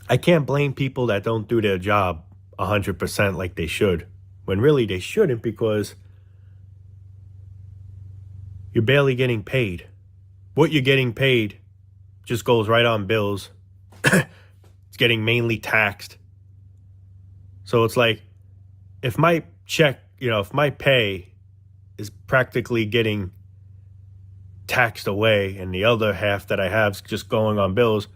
I can't blame people that don't do their job 100% like they should. When really they shouldn't, because you're barely getting paid. What you're getting paid just goes right on bills. It's getting mainly taxed. So it's like, if my check, you know, if my pay is practically getting taxed away and the other half that I have is just going on bills,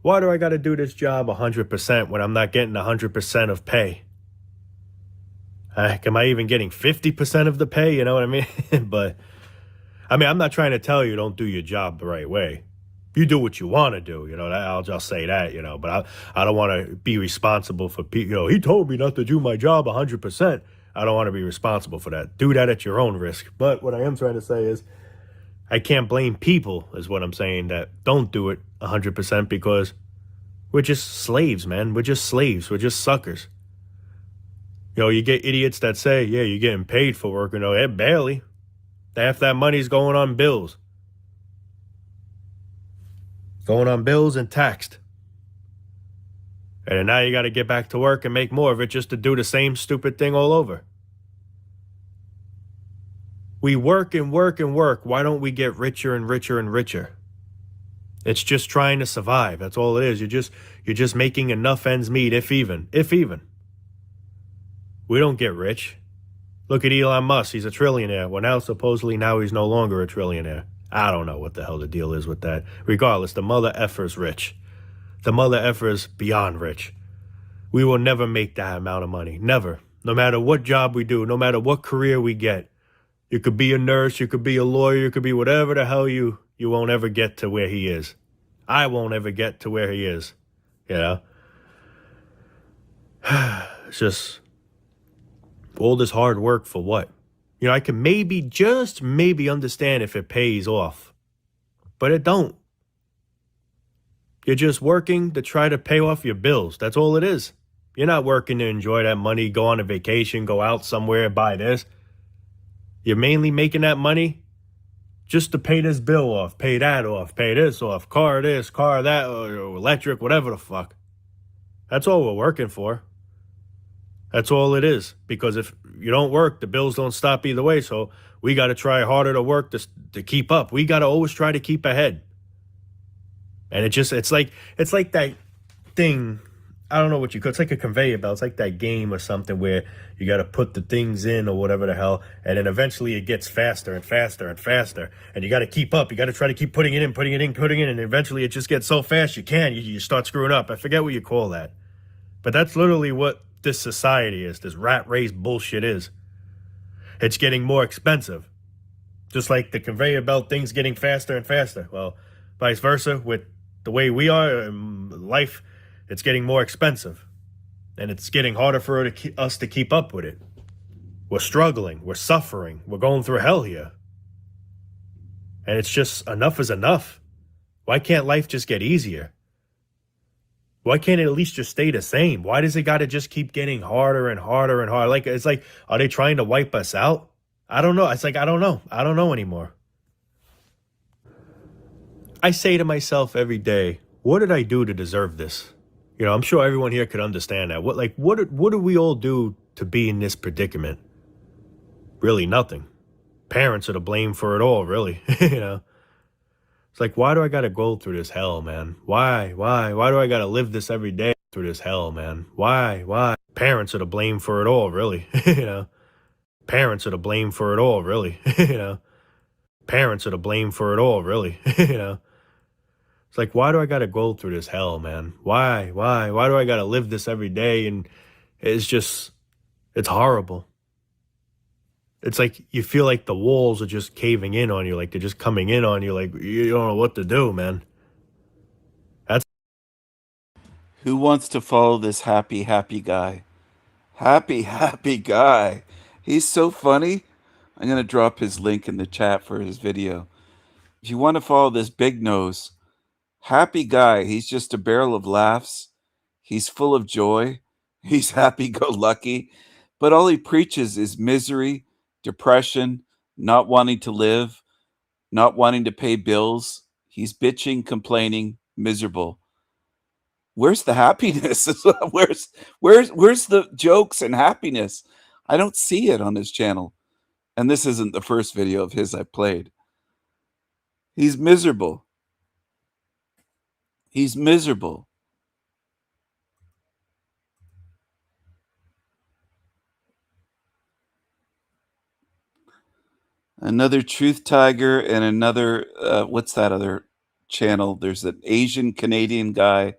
why do I got to do this job 100% when I'm not getting 100% of pay? Am I even getting 50% of the pay? You know what I mean? But, I mean, I'm not trying to tell you don't do your job the right way. You do what you want to do, you know, I'll just say that, you know, but I don't want to be responsible for people, you know, he told me not to do my job 100%. I don't want to be responsible for that. Do that at your own risk. But what I am trying to say is I can't blame people, is what I'm saying, that don't do it 100% because we're just slaves, man. We're just slaves. We're just suckers. You know, you get idiots that say, yeah, you're getting paid for work. You know, barely. Half that money's going on bills. Going on bills and taxed. And now you got to get back to work and make more of it just to do the same stupid thing all over. We work and work and work. Why don't we get richer and richer and richer? It's just trying to survive. That's all it is. You're just making enough ends meet, if even. We don't get rich. Look at Elon Musk. He's a trillionaire. Well, now he's no longer a trillionaire. I don't know what the hell the deal is with that. Regardless, the mother effer's rich. The mother effer's beyond rich. We will never make that amount of money. Never. No matter what job we do, no matter what career we get. You could be a nurse, you could be a lawyer, you could be whatever the hell you won't ever get to where he is. I won't ever get to where he is. You know? It's just all this hard work for what? You know, I can just maybe understand if it pays off. But it don't. You're just working to try to pay off your bills. That's all it is. You're not working to enjoy that money, go on a vacation, go out somewhere, buy this. You're mainly making that money just to pay this bill off, pay that off, pay this off, car this, car that, or electric, whatever the fuck. That's all we're working for. That's all it is. Because if you don't work, the bills don't stop either way. So we got to try harder to work to keep up. We got to always try to keep ahead. And it's like that thing. I don't know what you call it. It's like a conveyor belt. It's like that game or something where you got to put the things in or whatever the hell. And then eventually it gets faster and faster and faster. And you got to keep up. You got to try to keep putting it in. And eventually it just gets so fast you start screwing up. I forget what you call that. But that's literally what this society is, this rat race bullshit is. It's getting more expensive. Just like the conveyor belt thing's getting faster and faster. Well, vice versa, with the way we are in life, it's getting more expensive. And it's getting harder for us to keep up with it. We're struggling, we're suffering, we're going through hell here. And it's just, enough is enough. Why can't life just get easier? Why can't it at least just stay the same? Why does it got to just keep getting harder and harder and harder? Like, it's like, are they trying to wipe us out? I don't know. It's like, I don't know. I don't know anymore. I say to myself every day, what did I do to deserve this? You know, I'm sure everyone here could understand that. What do we all do to be in this predicament? Really nothing. Parents are to blame for it all, really. You know? It's like, why do I gotta go through this hell, man? Why do I gotta live this every day through this hell, man? Why? Parents are to blame for it all, really. You know? Parents are to blame for it all, really. You know? Parents are to blame for it all, really. You know? It's like, why do I gotta go through this hell, man? Why do I gotta live this every day? And it's horrible. It's like you feel like the walls are just caving in on you, like they're just coming in on you, like you don't know what to do, man. That's Who wants to follow this happy guy? Happy guy. He's so funny. I'm going to drop his link in the chat for his video. If you want to follow this big nose, happy guy, he's just a barrel of laughs. He's full of joy. He's happy-go-lucky. But all he preaches is misery, depression, not wanting to live, not wanting to pay bills. He's bitching, complaining, miserable. Where's the happiness? where's the jokes and happiness? I don't see it on his channel. And this isn't the first video of his I played. He's miserable. He's miserable. Another Truth Tiger and another, what's that other channel? There's an Asian Canadian guy.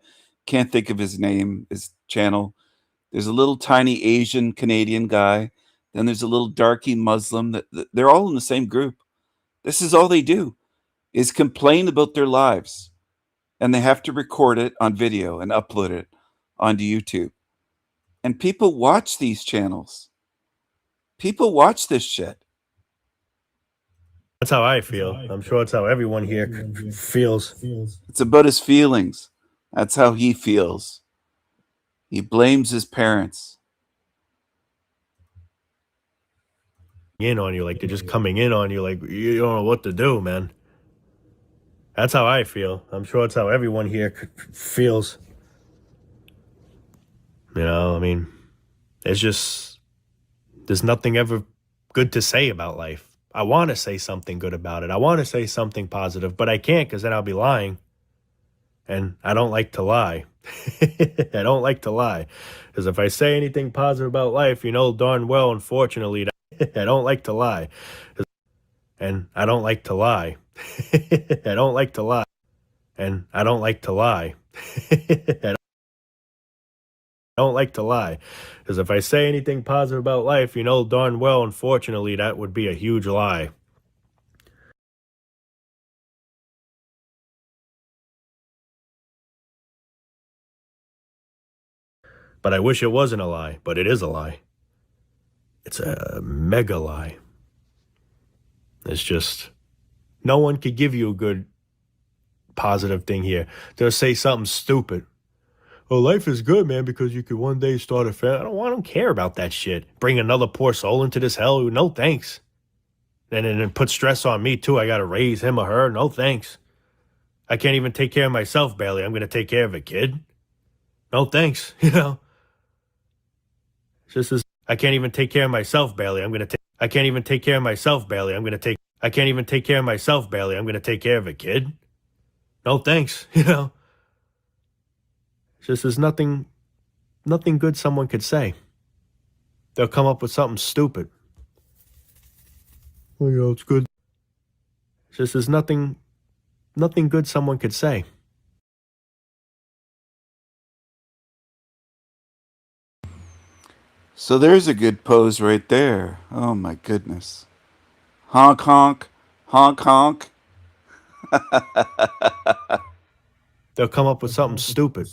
Can't think of his name, his channel. There's a little tiny Asian Canadian guy. Then there's a little darky Muslim. They're all in the same group. This is all they do, is complain about their lives. And they have to record it on video and upload it onto YouTube. And people watch these channels. People watch this shit. how I feel. I'm sure it's how everyone here feels. It's about his feelings. That's how he feels. He blames his parents. In on you, like they're just coming in on you, like you don't know what to do, man. That's how I feel. I'm sure it's how everyone here feels. You know, I mean, there's nothing ever good to say about life. I want to say something good about it. I want to say something positive, but I can't because then I'll be lying. And I don't like to lie. I don't like to lie. Because if I say anything positive about life, you know darn well, unfortunately, I don't like to lie. And I don't like to lie. I don't like to lie. And I don't like to lie. I don't like to lie. Because if I say anything positive about life, you know darn well, unfortunately, that would be a huge lie. But I wish it wasn't a lie, but it is a lie. It's a mega lie. It's just, no one could give you a good positive thing here. They'll say something stupid. Oh, life is good, man, because you could one day start a family. I don't care about that shit. Bring another poor soul into this hell. No, thanks. And then put stress on me, too. I got to raise him or her. No, thanks. I can't even take care of myself, barely. I'm going to take care of a kid. No, thanks. You know? It's just this. I can't even take care of myself, barely. I can't even take care of myself, barely. I can't even take care of myself, barely. I'm going to take care of a kid. No, thanks. You know? It's just there's nothing good someone could say. They'll come up with something stupid. Oh, yeah, it's good. It's just there's nothing good someone could say. So there's a good pose right there. Oh my goodness. Honk honk. Honk honk. They'll come up with something stupid.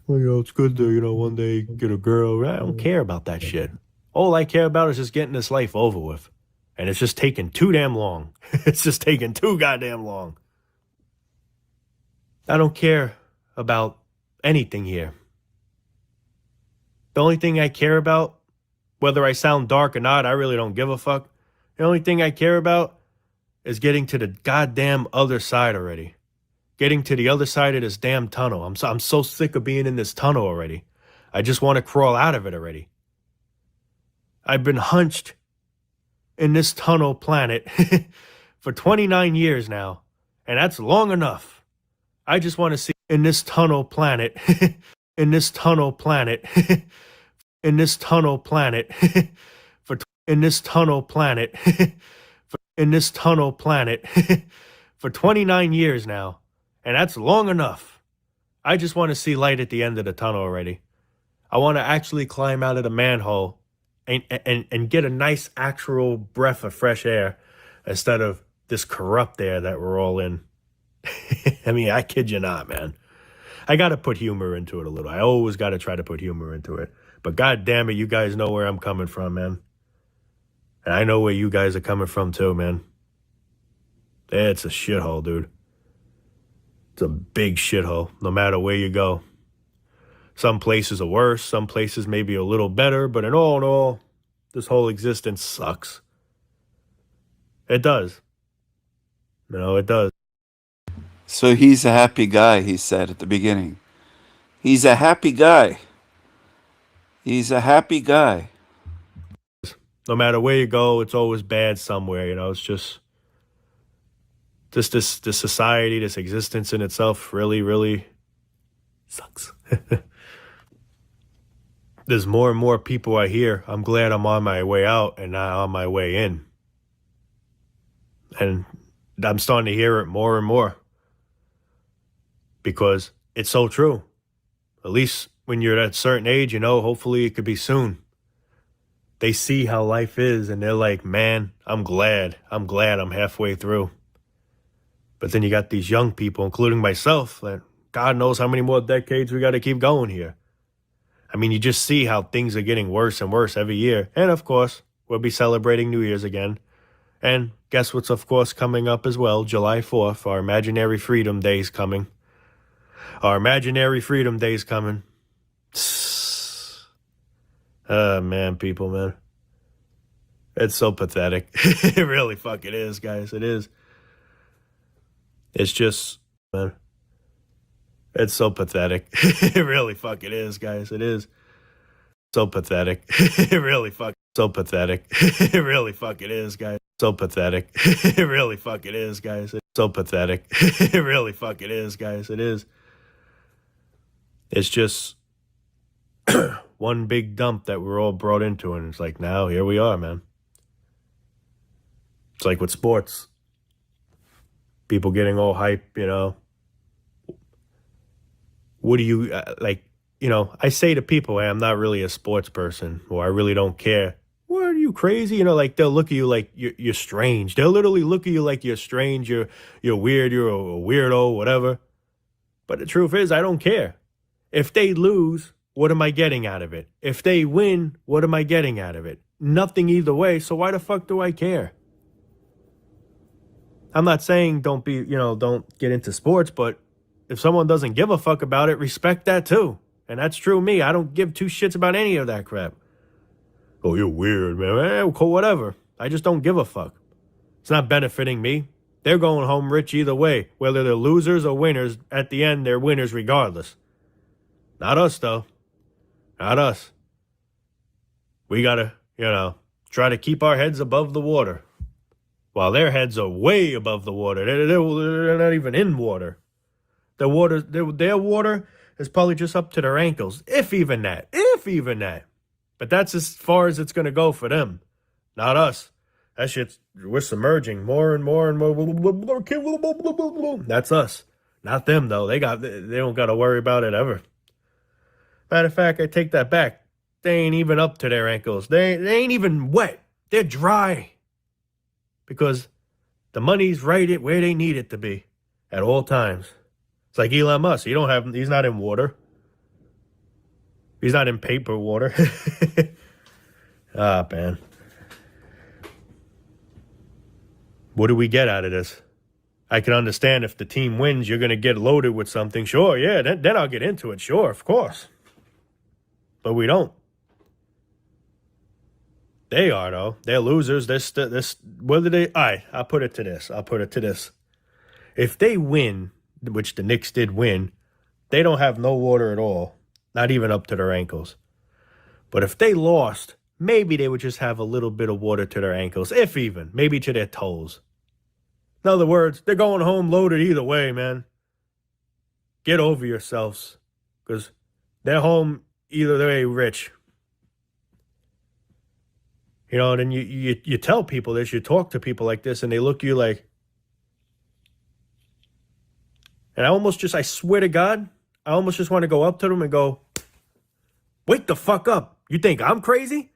Well, it's good to, one day get a girl. I don't care about that shit. All I care about is just getting this life over with. And it's just taking too damn long. It's just taking too goddamn long. I don't care about anything here. The only thing I care about, whether I sound dark or not, I really don't give a fuck. The only thing I care about is getting to the goddamn other side already. Getting to the other side of this damn tunnel. I'm so sick of being in this tunnel already. I just want to crawl out of it already. I've been hunched in this tunnel planet for 29 years now, and that's long enough. I just want to see in this tunnel planet, in this tunnel planet, in this tunnel planet, in this tunnel planet, in this tunnel planet for 29 years now. And that's long enough. I just want to see light at the end of the tunnel already. I want to actually climb out of the manhole and get a nice actual breath of fresh air instead of this corrupt air that we're all in. I mean, I kid you not, man. I got to put humor into it a little. I always got to try to put humor into it. But God damn it, you guys know where I'm coming from, man. And I know where you guys are coming from too, man. It's a shithole, dude. It's a big shithole, no matter where you go. Some places are worse, some places maybe a little better, but in all, this whole existence sucks. It does. It does. So he's a happy guy, he said at the beginning. He's a happy guy. He's a happy guy. No matter where you go, it's always bad somewhere, it's just this society, this existence in itself really, really sucks. There's more and more people I hear. I'm glad I'm on my way out and not on my way in. And I'm starting to hear it more and more. Because it's so true. At least when you're at a certain age, hopefully it could be soon. They see how life is and they're like, man, I'm glad I'm halfway through. But then you got these young people, including myself, that God knows how many more decades we got to keep going here. I mean, you just see how things are getting worse and worse every year. And of course, we'll be celebrating New Year's again. And guess what's of course coming up as well? July 4th, our imaginary freedom day is coming. Our imaginary freedom day is coming. Man, people, man. It's so pathetic. It really fucking is, guys. It is. It's just, man. It's so pathetic. It really fucking is, guys. It is. So pathetic. It really fucking so pathetic. It really fucking is, guys. So pathetic. It really fucking is, guys. It's so pathetic. It really fucking is, guys. It is. It's just one big dump that we're all brought into, and it's like, now here we are, man. It's like with sports. People getting all hype, What do you, I say to people, hey, I'm not really a sports person, or I really don't care. What are you, crazy? They'll look at you like you're strange. They'll literally look at you like you're strange, you're weird, you're a weirdo, whatever. But the truth is, I don't care. If they lose, what am I getting out of it? If they win, what am I getting out of it? Nothing either way, so why the fuck do I care? I'm not saying don't get into sports, but if someone doesn't give a fuck about it, respect that too. And that's true of me. I don't give two shits about any of that crap. Oh, you're weird, man. Cool, whatever. I just don't give a fuck. It's not benefiting me. They're going home rich either way. Whether they're losers or winners, at the end, they're winners regardless. Not us, though. Not us. We gotta, try to keep our heads above the water. While their heads are way above the water. They're not even in water. Their water is probably just up to their ankles. If even that. But that's as far as it's going to go for them. Not us. That shit's, we're submerging more and more and more. That's us. Not them, though. They don't got to worry about it ever. Matter of fact, I take that back. they ain't even up to their ankles. They ain't even wet. They're dry. Because the money's right where they need it to be at all times. It's like Elon Musk. He's not in water. He's not in paper water. Ah, man. What do we get out of this? I can understand if the team wins, you're going to get loaded with something. Sure, yeah, then I'll get into it. Sure, of course. But we don't. They are, though. They're losers. Whether they... All right, I'll put it to this. If they win, which the Knicks did win, they don't have no water at all. Not even up to their ankles. But if they lost, maybe they would just have a little bit of water to their ankles, if even. Maybe to their toes. In other words, they're going home loaded either way, man. Get over yourselves. Because they're home either way rich. You know, and then you tell people this, you talk to people like this, and they look at you like... And I swear to God, I almost just want to go up to them and go, wake the fuck up. You think I'm crazy?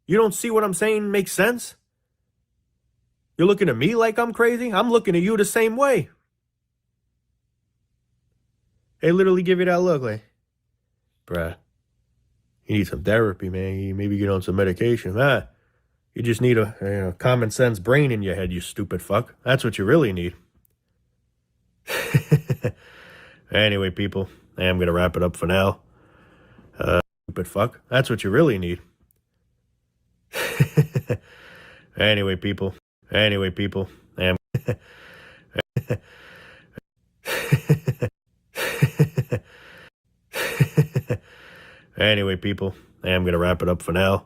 You don't see what I'm saying makes sense? You're looking at me like I'm crazy? I'm looking at you the same way. They literally give you that look like, bruh, you need some therapy, man. You maybe get on some medication. You just need a common sense brain in your head, you stupid fuck. That's what you really need. Anyway, people, I am going to wrap it up for now. Stupid fuck. That's what you really need. Anyway, people, I am... Anyway, people, I am going to wrap it up for now.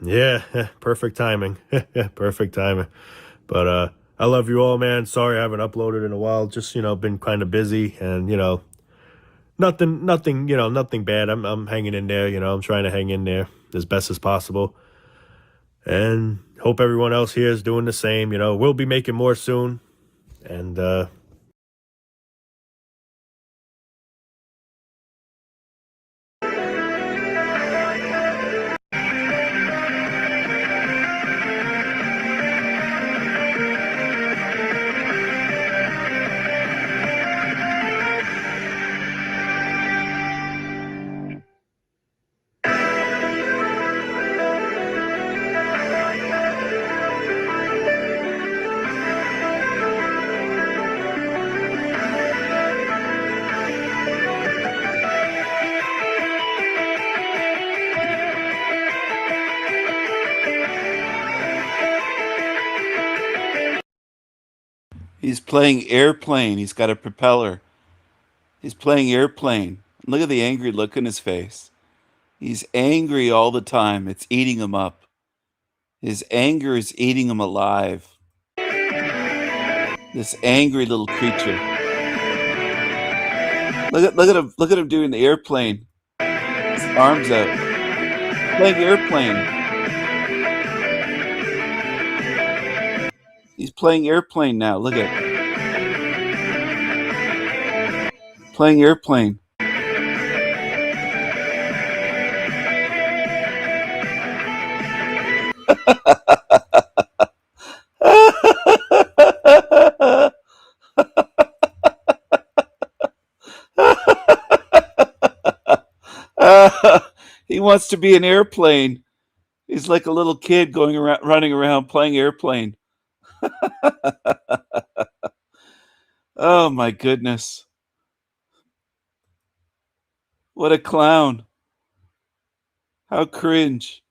Yeah, perfect timing. Perfect timing. But, I love you all, man. Sorry I haven't uploaded in a while. Just, been kind of busy and, nothing bad. I'm hanging in there, I'm trying to hang in there as best as possible. And hope everyone else here is doing the same. We'll be making more soon. And, He's playing airplane. He's got a propeller. He's playing airplane. Look at the angry look in his face. He's angry all the time. It's eating him up. His anger is eating him alive. This angry little creature. Look at him doing the airplane. His arms out. Playing airplane. He's playing airplane now. Look at it. Playing airplane. He wants to be an airplane. He's like a little kid going around, running around playing airplane. Oh my goodness. What a clown. How cringe.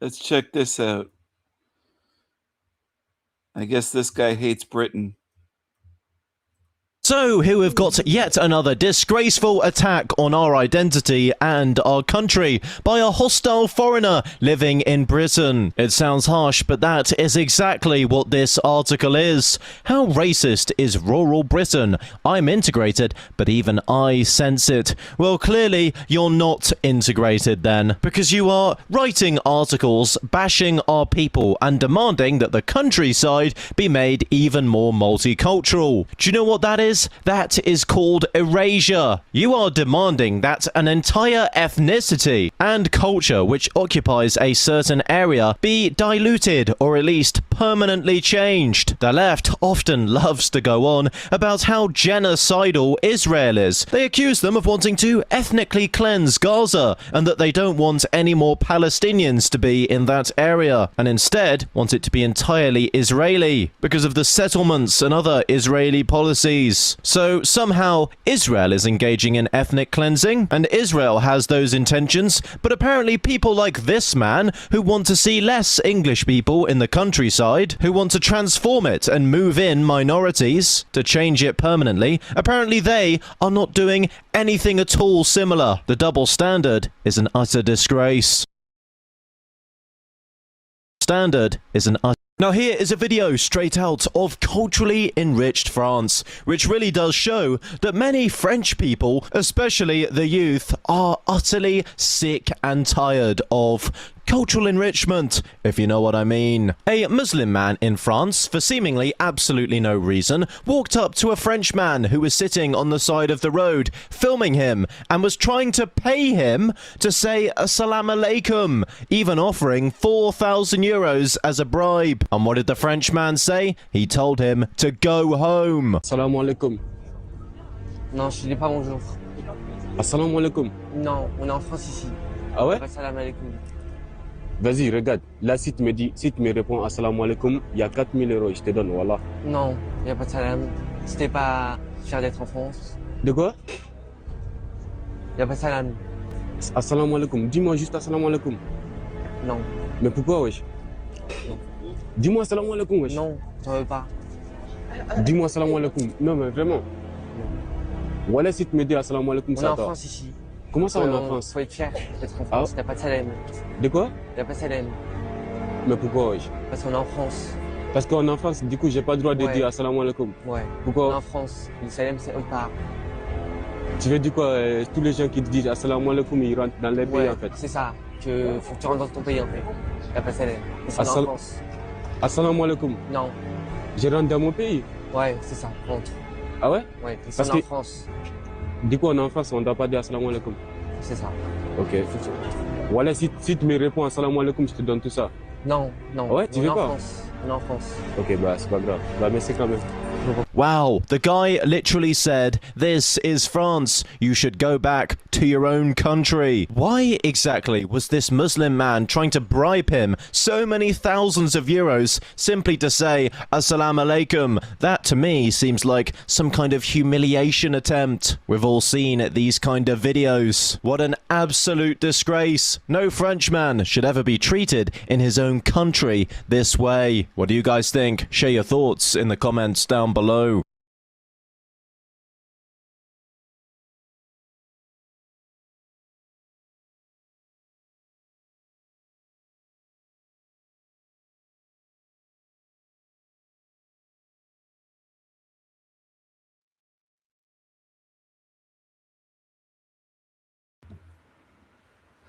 Let's check this out. I guess this guy hates Britain. So, here we've got yet another disgraceful attack on our identity and our country by a hostile foreigner living in Britain. It sounds harsh, but that is exactly what this article is. How racist is rural Britain? I'm integrated, but even I sense it. Well, clearly you're not integrated then, because you are writing articles bashing our people and demanding that the countryside be made even more multicultural. Do you know what that is? is, that is called erasure. You are demanding that an entire ethnicity and culture which occupies a certain area be diluted or at least permanently changed. The left often loves to go on about how genocidal Israel is. They accuse them of wanting to ethnically cleanse Gaza and that they don't want any more Palestinians to be in that area and instead want it to be entirely Israeli because of the settlements and other Israeli policies. So somehow Israel is engaging in ethnic cleansing and Israel has those intentions, but apparently people like this man who want to see less English people in the countryside, who want to transform it and move in minorities to change it permanently, apparently they are not doing anything at all similar. The double standard is an utter disgrace. Standard is an utter... Now here is a video straight out of culturally enriched France, which really does show that many French people, especially the youth, are utterly sick and tired of cultural enrichment, if you know what I mean. A Muslim man in France, for seemingly absolutely no reason, walked up to a French man who was sitting on the side of the road, filming him, and was trying to pay him to say Assalamu alaikum, even offering 4,000 euros as a bribe. And what did the French man say? He told him to go home. Assalamu alaikum. Non, je dis pas bonjour. Assalamu alaikum. Non, on est en France ici. Ah ouais? Assalamu alaikum. Vas-y, regarde. Là, si tu me réponds Assalamu alaikum, il y a 4 000 euros, je te donne, voilà. Non, il n'y a pas de salam. C'était pas cher d'être en France. De quoi? Il n'y a pas de salam. Assalamu alaikum. Dis-moi juste Assalamu alaikum. Non. Mais pourquoi, wesh? Non. Dis-moi Assalamu alaikum, wesh. Non, j'en veux pas. Dis-moi Assalamu alaikum. Non, mais vraiment. Voilà, si tu me dis Assalamu alaikum, ça va. On est en France ici. Comment ça, on est en France? Faut être fier d'être en France, t'as pas de salam. De quoi? T'as pas de salam. Mais pourquoi, wesh? Parce qu'on est en France. Parce qu'on est en France, du coup, j'ai pas le droit de dire Assalamu alaikum. Ouais. Pourquoi? On est en France. Le salam, c'est autre part. Tu veux dire quoi? Tous les gens qui te disent Assalamu alaikum, ils rentrent dans les pays, en fait. C'est ça. Faut que tu rentres dans ton pays, en fait. T'as pas de salam. Parce qu'on est en France. Assalamu alaikum. Non. Je rentre dans mon pays? Ouais, c'est ça, rentre. Ah ouais? Ouais, parce qu'on est en France. Du coup, on est en France, on ne doit pas dire Assalamu alaikum. C'est ça. Ok. Voilà, si tu me réponds Assalamu alaikum, je te donne tout ça. Non, non. Ouais, tu veux pas? On est en France. Ok, bah c'est pas grave. Bah merci quand même. Wow, the guy literally said, "This is France. You should go back to your own country." Why exactly was this Muslim man trying to bribe him so many thousands of euros simply to say Assalamu alaikum? That to me seems like some kind of humiliation attempt. We've all seen these kind of videos. What an absolute disgrace. No Frenchman should ever be treated in his own country this way. What do you guys think? Share your thoughts in the comments down below.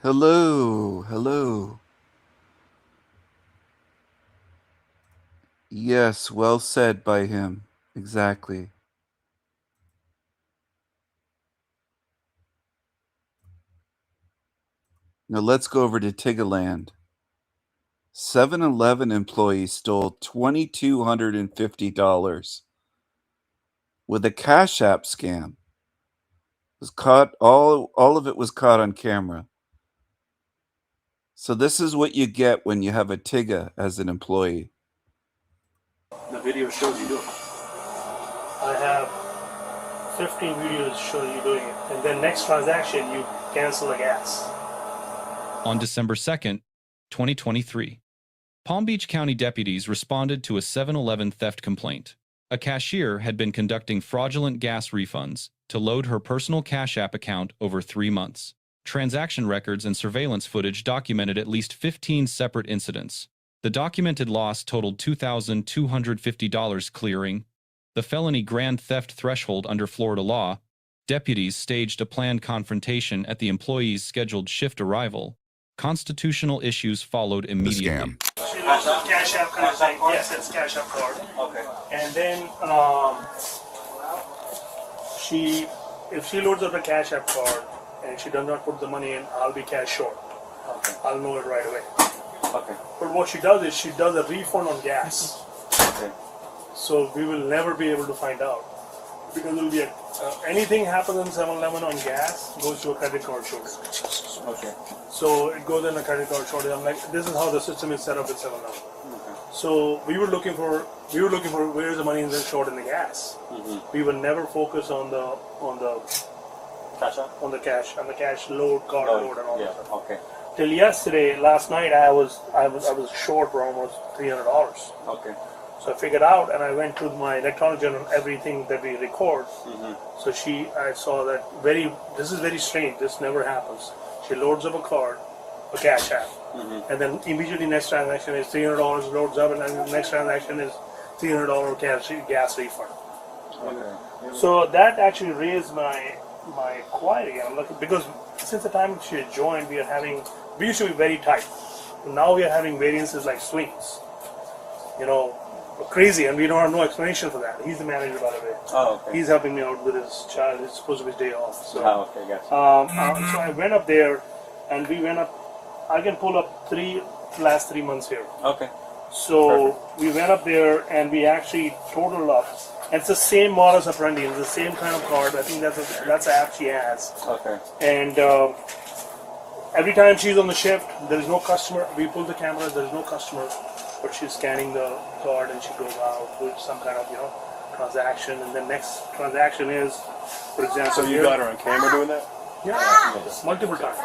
Hello, hello. Yes, well said by him. Exactly. Now let's go over to Tigaland. 7-Eleven employees stole $2,250 with a Cash App scam. Was caught, all of it was caught on camera. So this is what you get when you have a Tiga as an employee. The video shows you doing it. I have 15 videos showing you doing it. And then next transaction, you cancel the gas. On December 2nd, 2023, Palm Beach County deputies responded to a 7-Eleven theft complaint. A cashier had been conducting fraudulent gas refunds to load her personal Cash App account over 3 months. Transaction records and surveillance footage documented at least 15 separate incidents. The documented loss totaled $2,250 clearing. The felony grand theft threshold under Florida law. Deputies staged a planned confrontation at the employee's scheduled shift arrival. Constitutional issues followed immediately. Cash App kind of thing. Yes, it's Cash App card. Okay. And then if she loads up a Cash App card and she does not put the money in, I'll be cash short. Okay. I'll know it right away. Okay. But what she does is she does a refund on gas. Okay. So we will never be able to find out. Because it will be anything happens in 7-Eleven on gas goes to a credit card shortage. Okay. So it goes in a credit card shortage. I'm like, this is how the system is set up at 7-Eleven. Okay. So we were looking for where's the money in the short in the gas. Mm-hmm. We will never focus on the Cash App? on the cash load, card load, and all that stuff. Okay. Till yesterday, last night, I was short for almost $300. Okay. So I figured out, and I went to my electronic journal, everything that we record. Mm-hmm. So I saw that this is very strange. This never happens. She loads up a card, a Cash App, Mm-hmm. and then immediately next transaction is $300 loads up, and then the next transaction is $300 gas refund. Okay. So that actually raised my query. I'm looking, because since the time she had joined, we used to be very tight. Now we are having variances like swings. Crazy, and we don't have no explanation for that. He's the manager, by the way. Oh, okay. He's helping me out with his child. It's supposed to be his day off. So, okay, gotcha. So I went up there, and we went up. I can pull up last 3 months here. Okay. So we went up there, and we actually totaled up. And it's the same modus operandi. It's the same kind of card. I think that's the app she has. Okay. And every time she's on the shift, there is no customer. We pull the camera. There is no customer. But she's scanning the card and she goes out with some kind of transaction, and the next transaction is, for example. So you got her on camera doing that? Yeah, multiple times.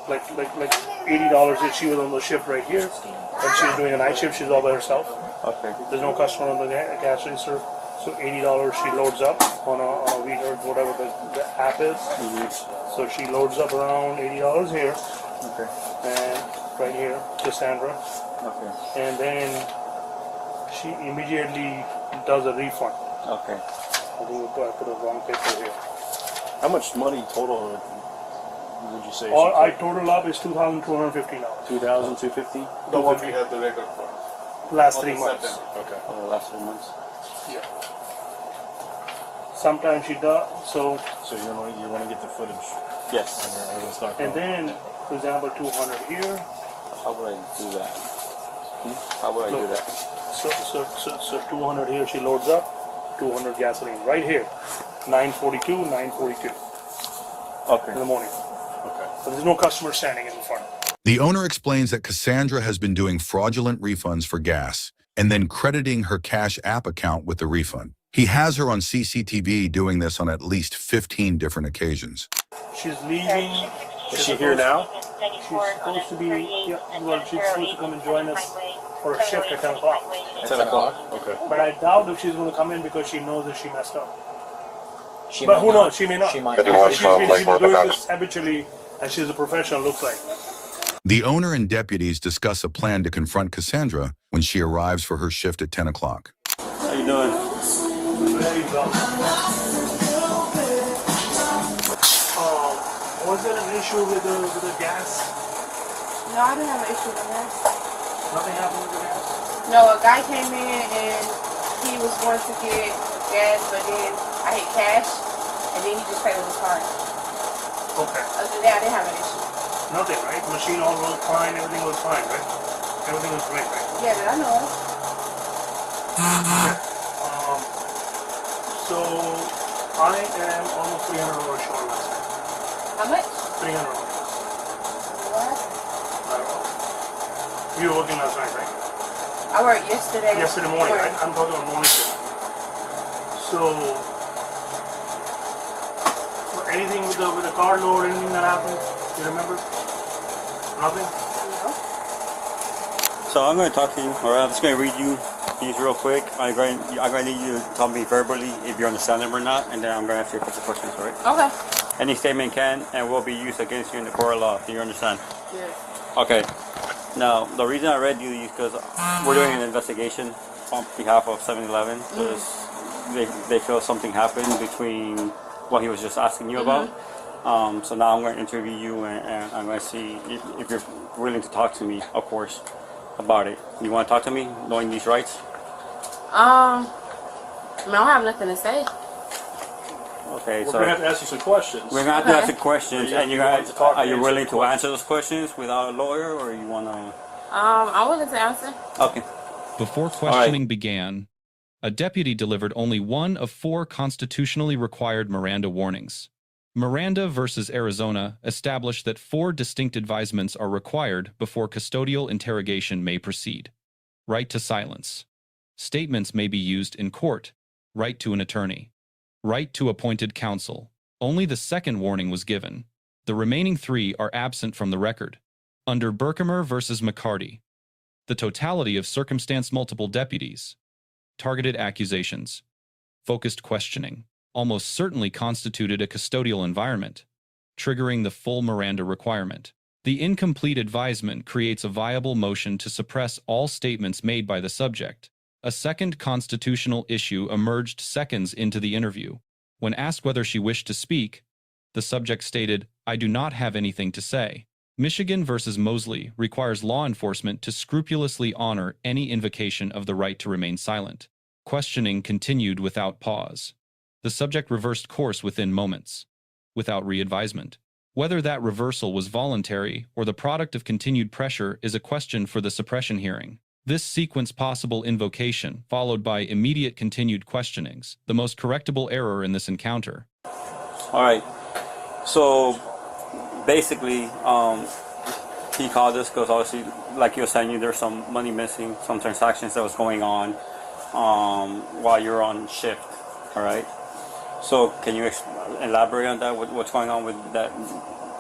Like $80 if she was on the shift right here, and she's doing a night shift. She's all by herself. Okay. There's no customer on the cash register, so $80 she loads up on a Weeder, whatever the app is. Mm-hmm. So she loads up around $80 here. Okay. And right here, Cassandra. Okay. And then she immediately does a refund. Okay. I think I put a wrong paper here. How much money total would you say? All I total up is $2,250. $2,250? The one we have the record for. Last 3 months. Okay. Oh, the last 3 months. Yeah. Sometimes she does. So you want to get the footage. Yes. And then, for example, 200 here. How would I do that? How would I do that? So 200 here she loads up. 200 gasoline right here. 942, 942. Okay. In the morning. Okay. So there's no customer standing in the front. The owner explains that Cassandra has been doing fraudulent refunds for gas and then crediting her Cash App account with the refund. He has her on CCTV doing this on at least 15 different occasions. She's leaving. Is she here now? She's supposed to be, she's supposed to come and join us for a shift at 10 o'clock. 10 o'clock? Okay. But I doubt if she's going to come in because she knows that she messed up. She But might who not. knows? She may not. She might Because not. she's been doing this habitually, and she's a professional, looks like. The owner and deputies discuss a plan to confront Cassandra when she arrives for her shift at 10 o'clock. How you doing? Very well. Was there an issue with the gas? No, I didn't have an issue with that. Nothing happened with the gas? No, a guy came in and he was going to get gas, but then I hit cash, and then he just paid with his card. Okay. Other than that, I didn't have an issue. Nothing, right? Machine all was fine, everything was fine, right? Everything was great, right? Yeah, that I know of. So I am almost $300 short last night. How much? $300. What? I don't know. You were working last night, right? I worked yesterday. Yesterday morning, right? I'm talking about morning shift. So, anything with the car load, anything that happened? You remember? Nothing? No. So I'm going to talk to you, or I'm just going to read you these real quick. I'm going to need you to tell me verbally if you understand them or not, and then I'm going to ask you a couple questions, all right? Okay. Any statement can and will be used against you in the court of law. Do you understand? Yes. Okay. Now, the reason I read you is because we're doing an investigation on behalf of 7-Eleven because they feel something happened between what he was just asking you about. So now I'm going to interview you and I'm going to see if you're willing to talk to me, of course, about it. You want to talk to me, knowing these rights? I don't have nothing to say. Okay, We're so gonna have to ask you some questions. we're gonna have to ask you questions, and you guys, to talk are you and willing answer to answer those questions without a lawyer, or you wanna? I'm willing to answer. Okay. Before questioning began, a deputy delivered only one of 4 constitutionally required Miranda warnings. Miranda versus Arizona established that 4 distinct advisements are required before custodial interrogation may proceed. Right to silence. Statements may be used in court. Right to an attorney. Right to appointed counsel. Only the second warning was given. The remaining 3 are absent from the record. Under Berkemer versus McCarty, the totality of circumstance multiple deputies, targeted accusations, focused questioning, almost certainly constituted a custodial environment, triggering the full Miranda requirement. The incomplete advisement creates a viable motion to suppress all statements made by the subject. A second constitutional issue emerged seconds into the interview. When asked whether she wished to speak, the subject stated, "I do not have anything to say." Michigan versus Mosley requires law enforcement to scrupulously honor any invocation of the right to remain silent. Questioning continued without pause. The subject reversed course within moments, without re-advisement. Whether that reversal was voluntary or the product of continued pressure is a question for the suppression hearing. This sequence possible invocation, followed by immediate continued questionings, the most correctable error in this encounter. All right. So basically, he called us because obviously, like you were saying, there's some money missing, some transactions that was going on while you're on shift. All right. So can you elaborate on that? What's going on with that,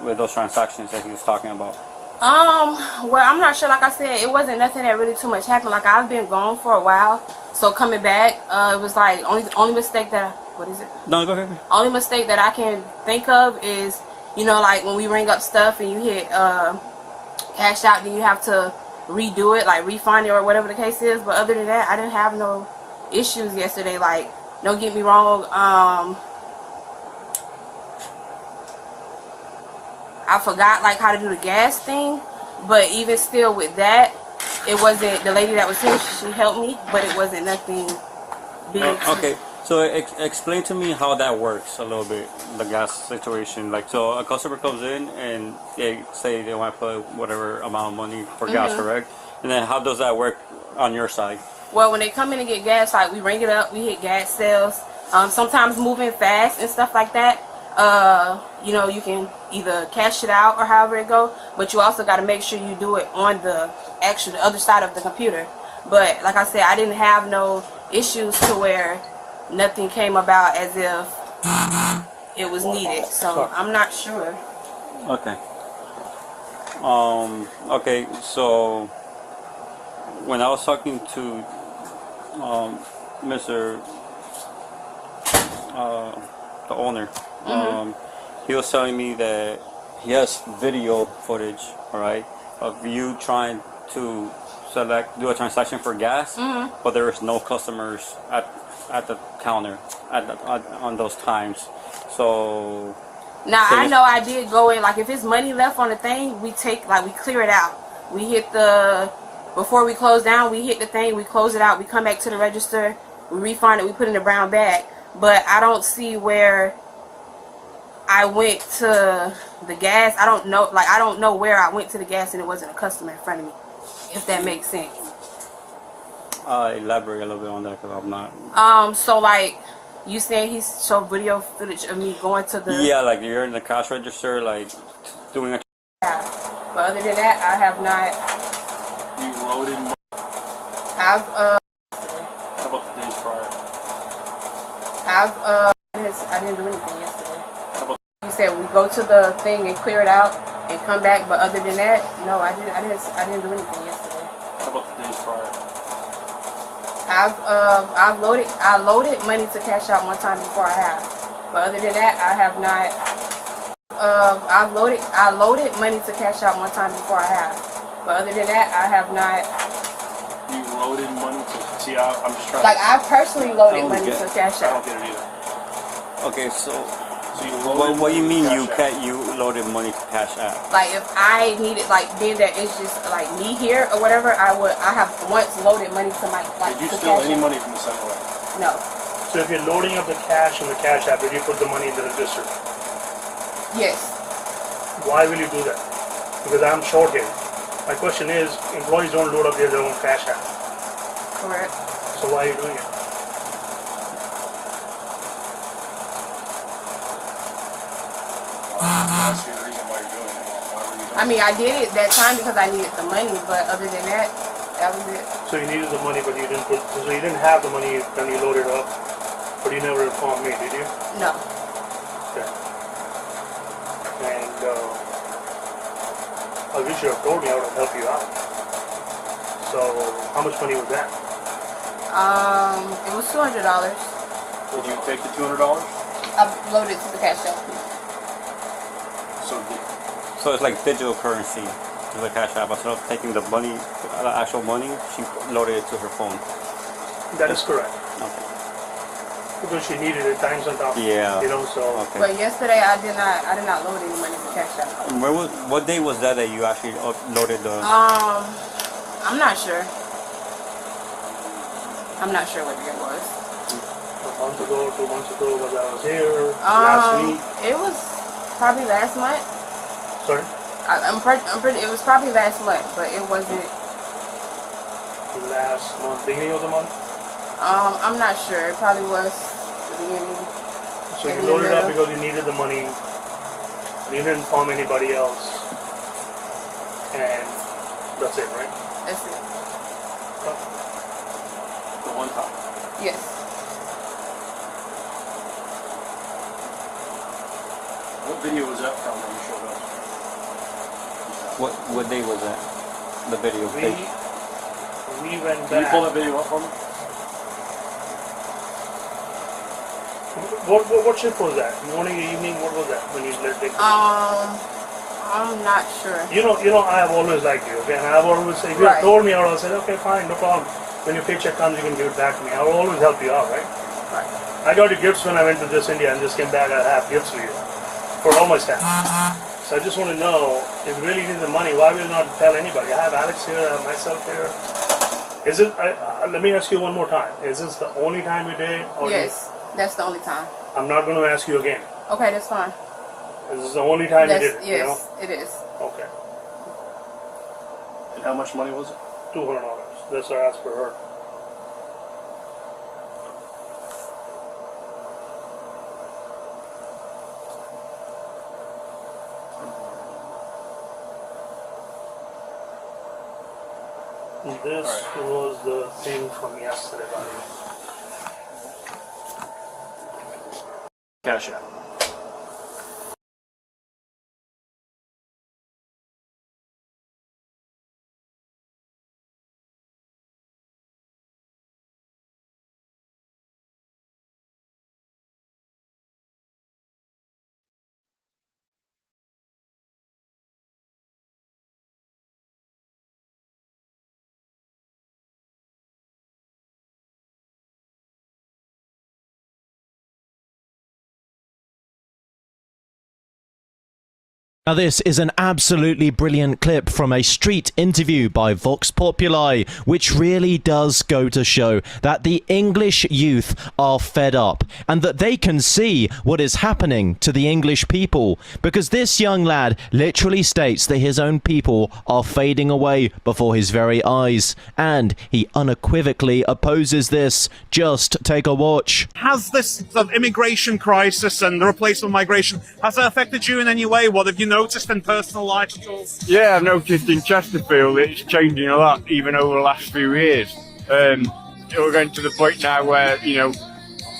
with those transactions that he was talking about? Well, I'm not sure. Like I said, it wasn't nothing that really too much happened. Like I've been gone for a while, so coming back, it was like only mistake that what is it? No, go ahead. Only mistake that I can think of is, you know, like when we ring up stuff and you hit cash out, then you have to redo it, like refund it or whatever the case is. But other than that, I didn't have no issues yesterday. Like, don't get me wrong. I forgot like how to do the gas thing, but even still with that, it wasn't, the lady that was here, she helped me, but it wasn't nothing big. Okay, so explain to me how that works a little bit, the gas situation. Like, so a customer comes in and they say they want to put whatever amount of money for gas, correct? And then how does that work on your side? Well, when they come in and get gas, like we ring it up, we hit gas sales, sometimes moving fast and stuff like that. You know, you can either cash it out or however it go, but you also got to make sure you do it on the other side of the computer. But like I said, I didn't have no issues to where nothing came about as if it was needed. So I'm not sure. Okay. Okay, so when I was talking to Mr. The owner, he was telling me that he has video footage, all right, of you trying to do a transaction for gas, but there is no customers at the counter on those times. So now I know I did go in, like if it's money left on the thing, we clear it out. We hit before we close down, we hit the thing, we close it out, we come back to the register, we refund it, we put it in a brown bag. But I don't see where I went to the gas. I don't know where I went to the gas and it wasn't a customer in front of me, if that makes sense. Elaborate a little bit on that, because I'm not. So like you saying he showed video footage of me going to the. Yeah, like you're in the cash register, like doing a. Yeah. But other than that, I have not. You loaded. I've How about the days prior? I didn't do anything yesterday. You said we go to the thing and clear it out and come back, but other than that, no, I didn't do anything yesterday. How about the days prior? I loaded money to cash out one time before I have, but other than that, I have not. I loaded money to cash out one time before I have, but other than that, I have not. You loaded money to see. I'm just trying. Like I personally loaded money to cash out. I don't get it either. Okay, so you what do you mean you loaded money to cash out? Like if I needed, like then that is just like me here or whatever, I have once loaded money to my Did you steal any money from the 7-Eleven? No. So So if you're loading up the cash in the Cash App, did you put the money in the register? Yes. Why will you do that? Because I'm short here. My question is, employees don't load up their own Cash App. Correct. So why are you doing it? I mean, I did it that time because I needed the money, but other than that, that was it. So you needed the money, but you didn't put. So you didn't have the money when you loaded up, but you never informed me, did you? No. Okay. And I wish you had told me I would have helped you out. So how much money was that? It was $200. Did you take the $200? I loaded it to the Cash App. So it's like digital currency to the Cash App. Instead of taking the money, the actual money, she loaded it to her phone. That is correct. Okay. Because she needed it times on top. Yeah. You know, so. Okay. But yesterday I did not load any money to Cash App. And what day was that you actually loaded the? I'm not sure. I'm not sure what day it was. A month ago, 2 months ago, was I was here last week. It was probably last month. Sorry? I'm pretty. It was probably last month, but it wasn't. Last month, beginning of the month. I'm not sure. It probably was the beginning. So you loaded up because you needed the money. You didn't inform anybody else, and that's it, right? That's it. The one time. Yes. What video was that from that you showed us? What day was that? The video. We went back. Can you pull that video up for me? What shift was that? Morning, evening? What was that when you let it? I'm not sure. You know, I have always liked you. Okay, and I've always said, if you have told me, I would have said, okay, fine, no problem. When your paycheck comes, you can give it back to me. I will always help you out, right? Right. I got you gifts when I went to this India and just came back. I have gifts for you, for all my staff. So I just want to know, if you really need the money, why will you not tell anybody? I have Alex here, I have myself here. Is it? Let me ask you one more time. Is this the only time you did? Or Yes, that's the only time. I'm not going to ask you again. Okay, that's fine. This is the only time you did it. Yes, You know? it is. Okay. And how much money was it? $200. That's what I asked for her. This was the thing from yesterday, buddy. Cash App. Now this is an absolutely brilliant clip from a street interview by Vox Populi, which really does go to show that the English youth are fed up and that they can see what is happening to the English people, because this young lad literally states that his own people are fading away before his very eyes, and he unequivocally opposes this. Just take a watch. Has this sort of immigration crisis and the replacement migration, has that affected you in any way? What have you noticed in personal life at all? Yeah, I've noticed in Chesterfield it's changing a lot, even over the last few years. We're going to the point now where, you know,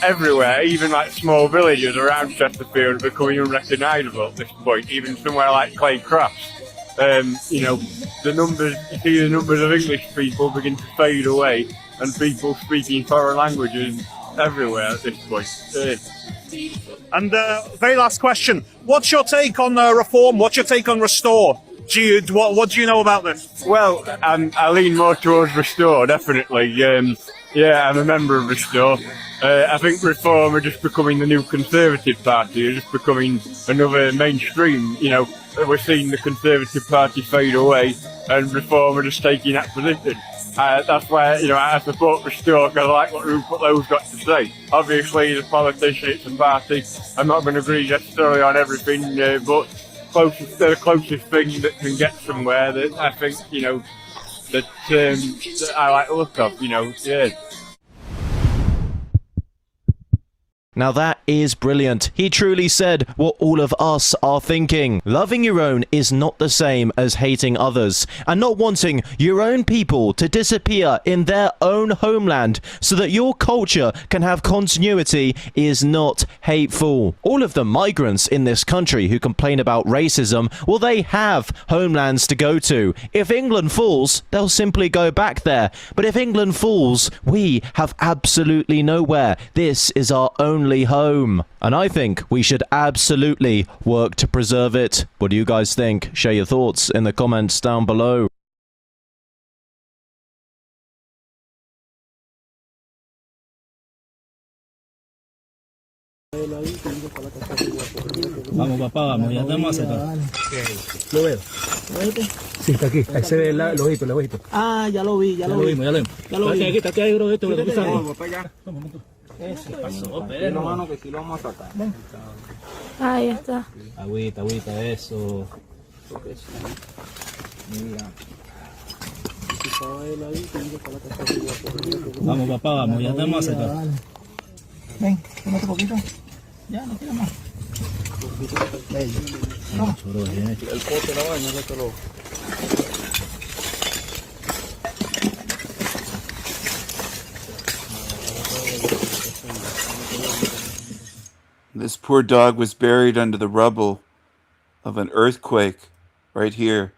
everywhere, even like small villages around Chesterfield are becoming unrecognisable at this point, even somewhere like Claycrafts. You know, you see the numbers of English people begin to fade away, and people speaking foreign languages everywhere at this point. And very last question, what's your take on reform? What's your take on Restore? What do you know about this? Well, I lean more towards Restore, definitely. Yeah, I'm a member of Restore. I think Reform are just becoming the new Conservative Party, are just becoming another mainstream. You know, we're seeing the Conservative Party fade away, and Reform are just taking that position. That's where, you know, I support Restore because I like what Rupert Lowe's got to say. Obviously, as a politician, it's a party. I'm not going to agree necessarily on everything, but the closest thing that can get somewhere that I think, you know, that I like the look of, you know, yeah. Now that is brilliant. He truly said what all of us are thinking. Loving your own is not the same as hating others, and not wanting your own people to disappear in their own homeland so that your culture can have continuity is not hateful. All of the migrants in this country who complain about racism, well, they have homelands to go to. If England falls, they'll simply go back there. But if England falls, we have absolutely nowhere. This is our only home, and I think we should absolutely work to preserve it. What do you guys think? Share your thoughts in the comments down below. Vamos papá, vamos, ya estamos acá. ¿Lo veo? ¿Lo viste? Sí, está aquí, ahí se ve el ojito, el ojito. Ah, ya lo vi, ya lo vimos, ya lo vimos. Ya lo vi. Está aquí, bro, esto, lo que tú sabes. Vamos para allá. Eso pasó, pero mano, que sí lo vamos a sacar. Ahí está. Agüita, agüita, eso. Mira. Vamos papá, vamos, ya estamos acá. Ven, toma un poquito. Ya, no quiero más. Vamos. El pote la vaina, no te lo... This poor dog was buried under the rubble of an earthquake right here.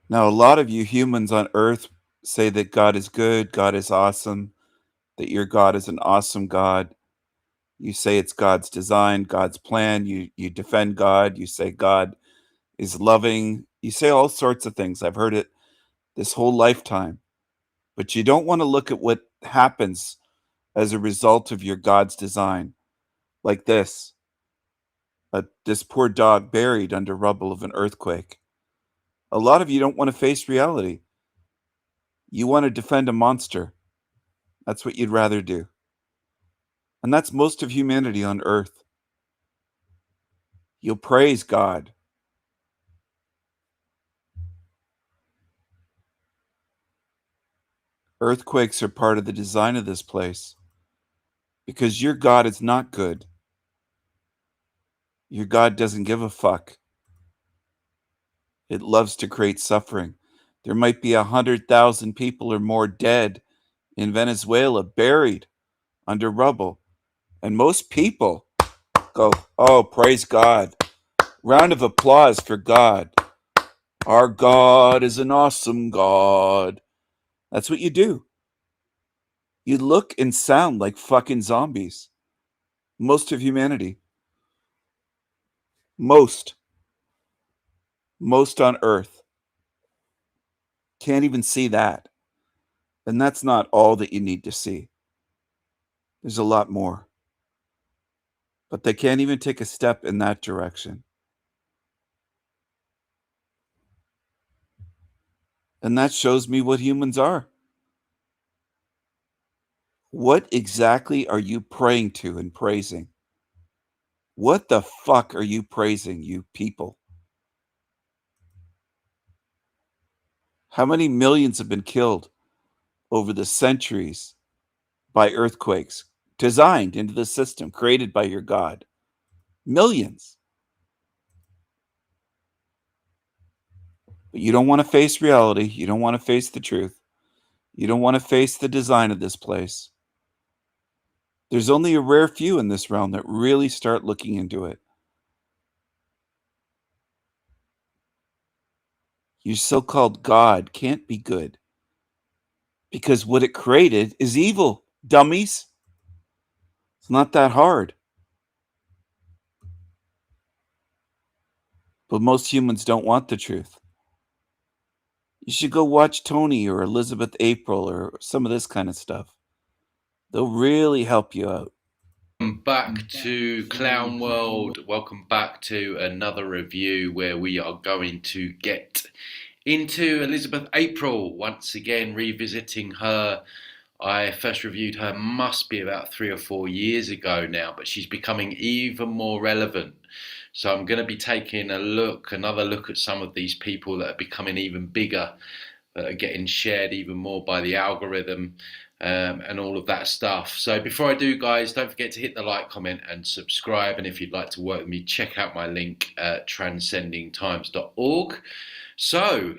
Now, a lot of you humans on earth say that God is good, God is awesome, that your God is an awesome God. You say it's God's design, God's plan. You defend God. You say God is loving. You say all sorts of things. I've heard it this whole lifetime. But you don't want to look at what happens as a result of your God's design. Like this. This poor dog buried under rubble of an earthquake. A lot of you don't want to face reality. You want to defend a monster. That's what you'd rather do. And that's most of humanity on earth. You'll praise God. Earthquakes are part of the design of this place because your God is not good. Your God doesn't give a fuck. It loves to create suffering. There might be 100,000 people or more dead in Venezuela, buried under rubble. And most people go, oh, praise God. Round of applause for God. Our God is an awesome God. That's what you do. You look and sound like fucking zombies. Most of humanity. Most on earth. Can't even see that. And that's not all that you need to see. There's a lot more. But they can't even take a step in that direction. And that shows me what humans are. What exactly are you praying to and praising? What the fuck are you praising, you people? How many millions have been killed over the centuries by earthquakes designed into the system, created by your God? Millions. But you don't want to face reality. You don't want to face the truth. You don't want to face the design of this place. There's only a rare few in this realm that really start looking into it. Your so-called God can't be good because what it created is evil, dummies. It's not that hard. But most humans don't want the truth. You should go watch Tony or Elizabeth April or some of this kind of stuff. They'll really help you out. Welcome back to Clown World. Welcome back to another review where we are going to get Into Elizabeth April, once again revisiting her. I first reviewed her must be about 3 or 4 years ago now, but she's becoming even more relevant. So I'm going to be taking another look at some of these people that are becoming even bigger, that are getting shared even more by the algorithm, and all of that stuff. So before I do, guys, don't forget to hit the like, comment, and subscribe. And if you'd like to work with me, check out my link at transcendingtimes.org. So,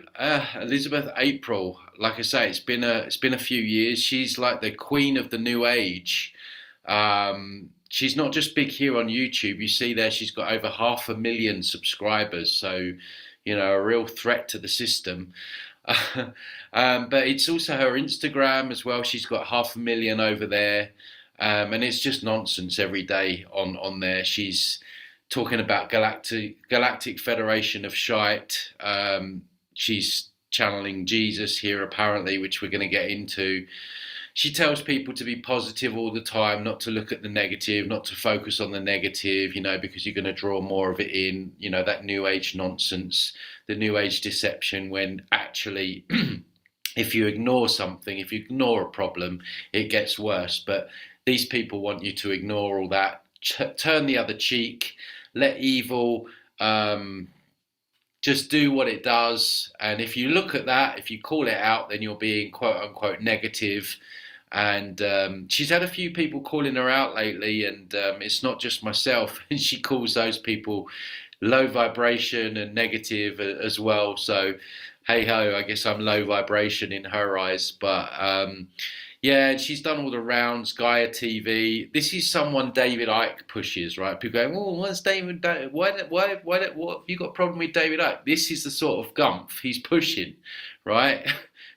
Elizabeth April, like I say, it's been a few years. She's like the queen of the new age. She's not just big here on YouTube. You see there, she's got over 500,000 subscribers. So, a real threat to the system. But it's also her Instagram as well. She's got 500,000 over there. And it's just nonsense every day on there. She's talking about Galactic Federation of Shite. She's channeling Jesus here apparently, which we're going to get into. She tells people to be positive all the time, not to look at the negative, not to focus on the negative, because you're going to draw more of it in, that new age nonsense, the new age deception, when actually if you ignore something, if you ignore a problem, it gets worse. But these people want you to ignore all that, turn the other cheek, let evil just do what it does. And if you look at that, if you call it out, then you're being quote unquote negative. And she's had a few people calling her out lately, and it's not just myself. And she calls those people low vibration and negative as well. So hey ho, I guess I'm low vibration in her eyes. But yeah, she's done all the rounds, Gaia TV. This is someone David Icke pushes, right? People go, oh, what's David? What have you got a problem with David Icke? This is the sort of gumph he's pushing, right?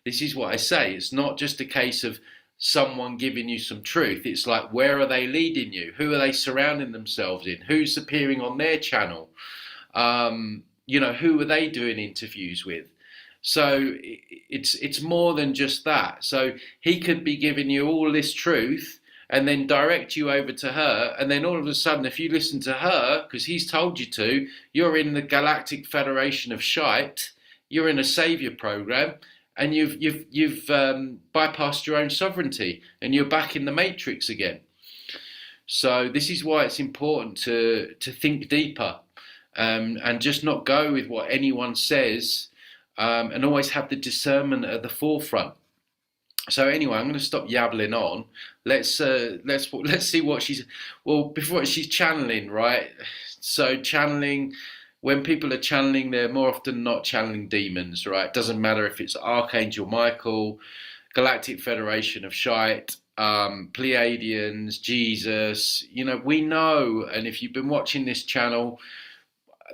This is what I say. It's not just a case of someone giving you some truth. It's like, where are they leading you? Who are they surrounding themselves in? Who's appearing on their channel? Who are they doing interviews with? So it's more than just that. So he could be giving you all this truth and then direct you over to her, and then all of a sudden, if you listen to her because he's told you to, you're in the Galactic Federation of Shite, you're in a savior program, and you've bypassed your own sovereignty, and you're back in the matrix again. So this is why it's important to think deeper, and just not go with what anyone says, and always have the discernment at the forefront. So anyway, I'm going to stop yabbling on. Let's see what she's channeling, right? So channeling. When people are channeling, they're more often not channeling demons, right? Doesn't matter if it's Archangel Michael, Galactic Federation of Shite, Pleiadians, Jesus. We know, and if you've been watching this channel,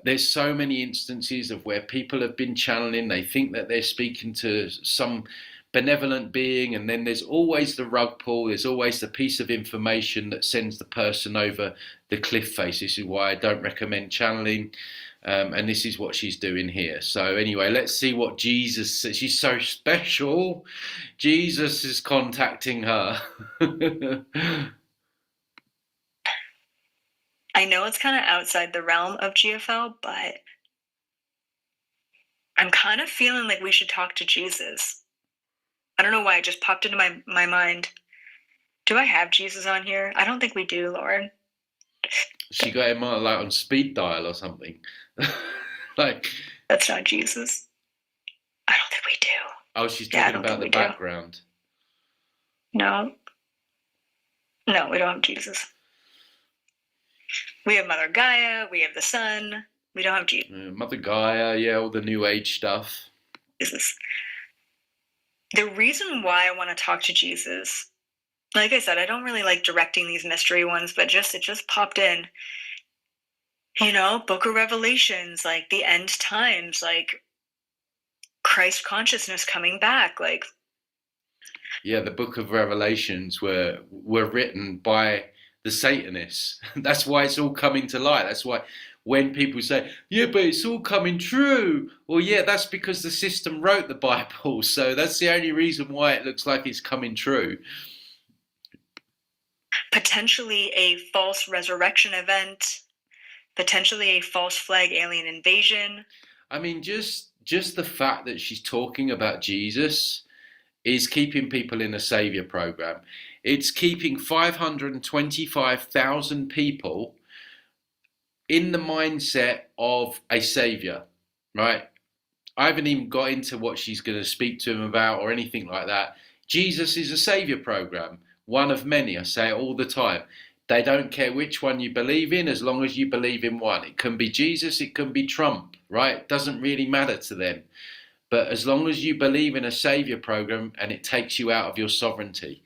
there's so many instances of where people have been channeling. They think that they're speaking to some benevolent being, and then there's always the rug pull. There's always the piece of information that sends the person over the cliff face. This is why I don't recommend channeling. And this is what she's doing here. So anyway, let's see what Jesus says. She's so special. Jesus is contacting her. I know it's kind of outside the realm of GFL, but I'm kind of feeling like we should talk to Jesus. I don't know why it just popped into my mind. Do I have Jesus on here? I don't think we do, Lauren. She got him on speed dial or something. That's not Jesus. I don't think we do. Oh, she's talking about the background. No, we don't have Jesus. We have Mother Gaia. We have the Sun. We don't have Jesus. Mother Gaia, yeah, all the New Age stuff. Jesus. The reason why I want to talk to Jesus, like I said, I don't really like directing these mystery ones, but it just popped in. Book of Revelations, like the end times, like Christ consciousness coming back, like. Yeah, the Book of Revelations were written by the Satanists. That's why it's all coming to light. That's why when people say, yeah, but it's all coming true. Well, yeah, that's because the system wrote the Bible. So that's the only reason why it looks like it's coming true. Potentially a false resurrection event. Potentially a false flag alien invasion. I mean, just just the fact that she's talking about Jesus is keeping people in a savior program. It's keeping 525,000 people in the mindset of a savior, right? I haven't even got into what she's going to speak to him about or anything like that. Jesus is a savior program, one of many. I say it all the time. They don't care which one you believe in as long as you believe in one. It can be Jesus, it can be Trump, right? It doesn't really matter to them. But as long as you believe in a savior program and it takes you out of your sovereignty,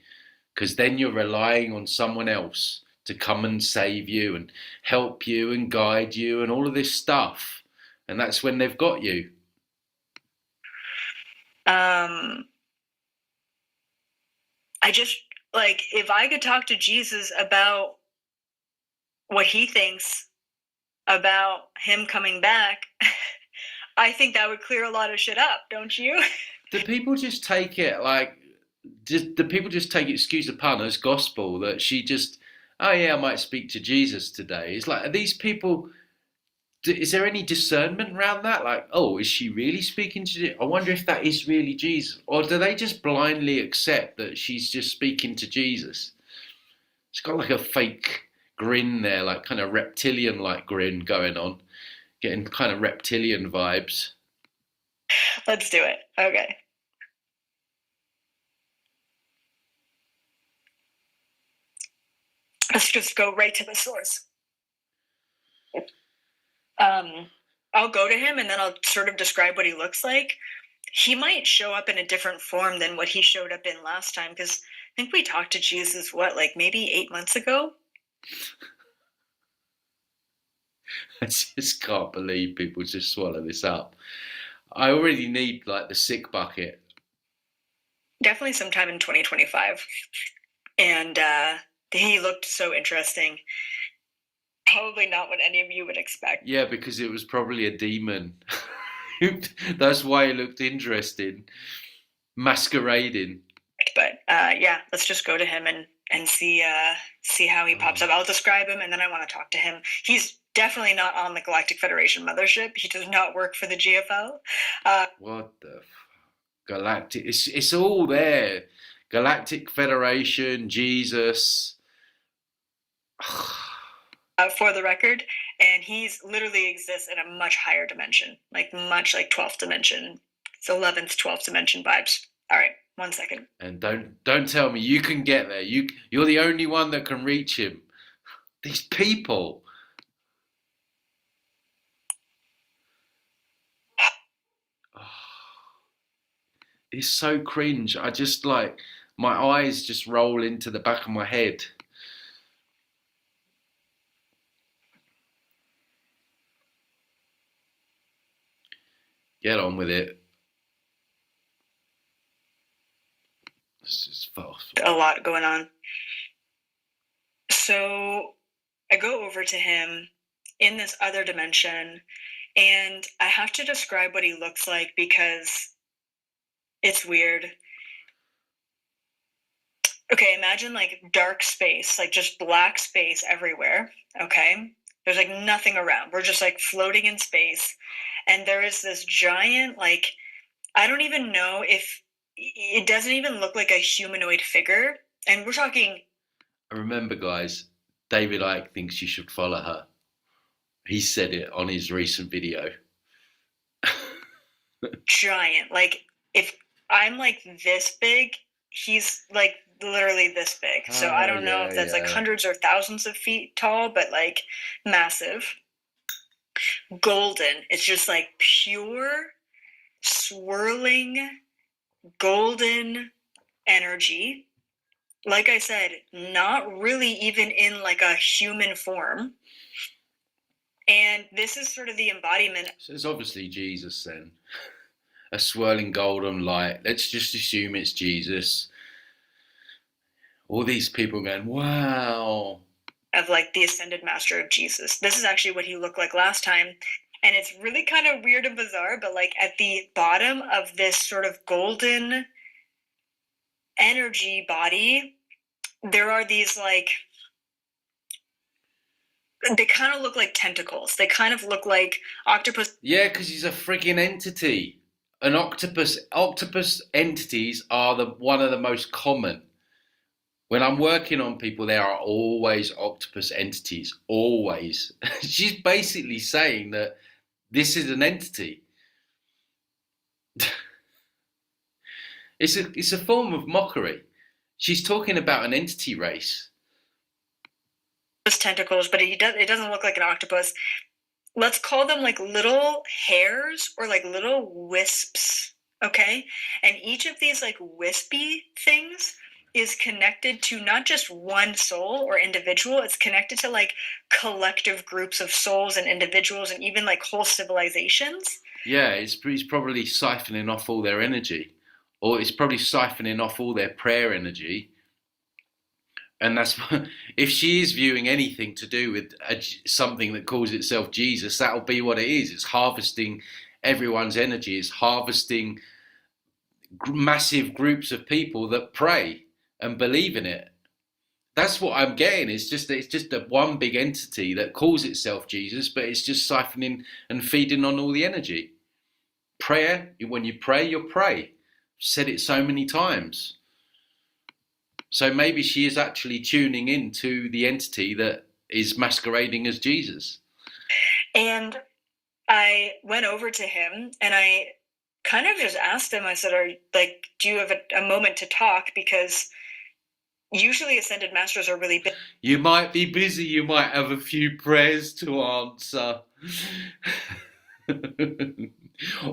because then you're relying on someone else to come and save you and help you and guide you and all of this stuff. And that's when they've got you. I just, like, if I could talk to Jesus about what he thinks about him coming back, I think that would clear a lot of shit up, don't you? Do people just take it like, do people just take, excuse the pun, as gospel that she just, oh yeah, I might speak to Jesus today? It's like, are these people, is there any discernment around that? Like, oh, is she really speaking to Jesus? I wonder if that is really Jesus. Or do they just blindly accept that she's just speaking to Jesus? It's got like a fake grin there, like kind of reptilian-like grin going on. Getting kind of reptilian vibes. Let's do it. Okay. Let's just go right to the source. I'll go to him and then I'll sort of describe what he looks like. He might show up in a different form than what he showed up in last time, because I think we talked to Jesus, like maybe 8 months ago? I just can't believe people just swallow this up. I already need like the sick bucket. Definitely sometime in 2025. And he looked so interesting. Probably not what any of you would expect. Yeah, because it was probably a demon. That's why it looked interesting. Masquerading. But yeah, let's just go to him and see how he pops up. I'll describe him and then I want to talk to him. He's definitely not on the Galactic Federation mothership. He does not work for the GFL. What the Galactic? It's all there. Galactic Federation, Jesus. For the record, and he's literally exists in a much higher dimension, like 12th dimension. It's 11th, 12th dimension vibes. All right, 1 second. And don't tell me you can get there. You're the only one that can reach him. These people. It's so cringe. I just like, my eyes just roll into the back of my head. Get on with it. This is false. A lot going on. So I go over to him in this other dimension, and I have to describe what he looks like because it's weird. Okay, imagine like dark space, like just black space everywhere, okay? There's like nothing around. We're just like floating in space. And there is this giant, like, I don't even know if, it doesn't even look like a humanoid figure. And we're talking... Remember, guys, David Icke thinks you should follow her. He said it on his recent video. Giant. Like, if I'm like this big, he's like literally this big. So I don't know if that's like hundreds or thousands of feet tall, but like massive. Golden. It's just like pure, swirling, golden energy. Like I said, not really even in like a human form. And this is sort of the embodiment. So it's obviously Jesus then. A swirling golden light. Let's just assume it's Jesus. All these people going, wow. Of like the ascended master of Jesus. This is actually what he looked like last time. And it's really kind of weird and bizarre, but like at the bottom of this sort of golden energy body, there are these like They kind of look like tentacles. They kind of look like octopus. Yeah, because he's a frigging entity. An octopus entities are one of the most common. When I'm working on people, there are always octopus entities. Always. She's basically saying that this is an entity. It's a form of mockery. She's talking about an entity race. Tentacles, but it doesn't look like an octopus. Let's call them like little hairs or like little wisps, okay? And each of these like wispy things is connected to not just one soul or individual, it's connected to like collective groups of souls and individuals and even like whole civilizations. Yeah, it's probably siphoning off all their energy, or it's probably siphoning off all their prayer energy. And that's if she is viewing anything to do with something that calls itself Jesus, that'll be what it is. It's harvesting everyone's energy. It's harvesting massive groups of people that pray and believe in it. That's what I'm getting. It's just a one big entity that calls itself Jesus, but it's just siphoning and feeding on all the energy. Prayer, when you pray, you pray. I've said it so many times. So maybe she is actually tuning into the entity that is masquerading as Jesus. And I went over to him and I kind of just asked him, I said, do you have a moment to talk? Because usually ascended masters are really busy. You might be busy. You might have a few prayers to answer.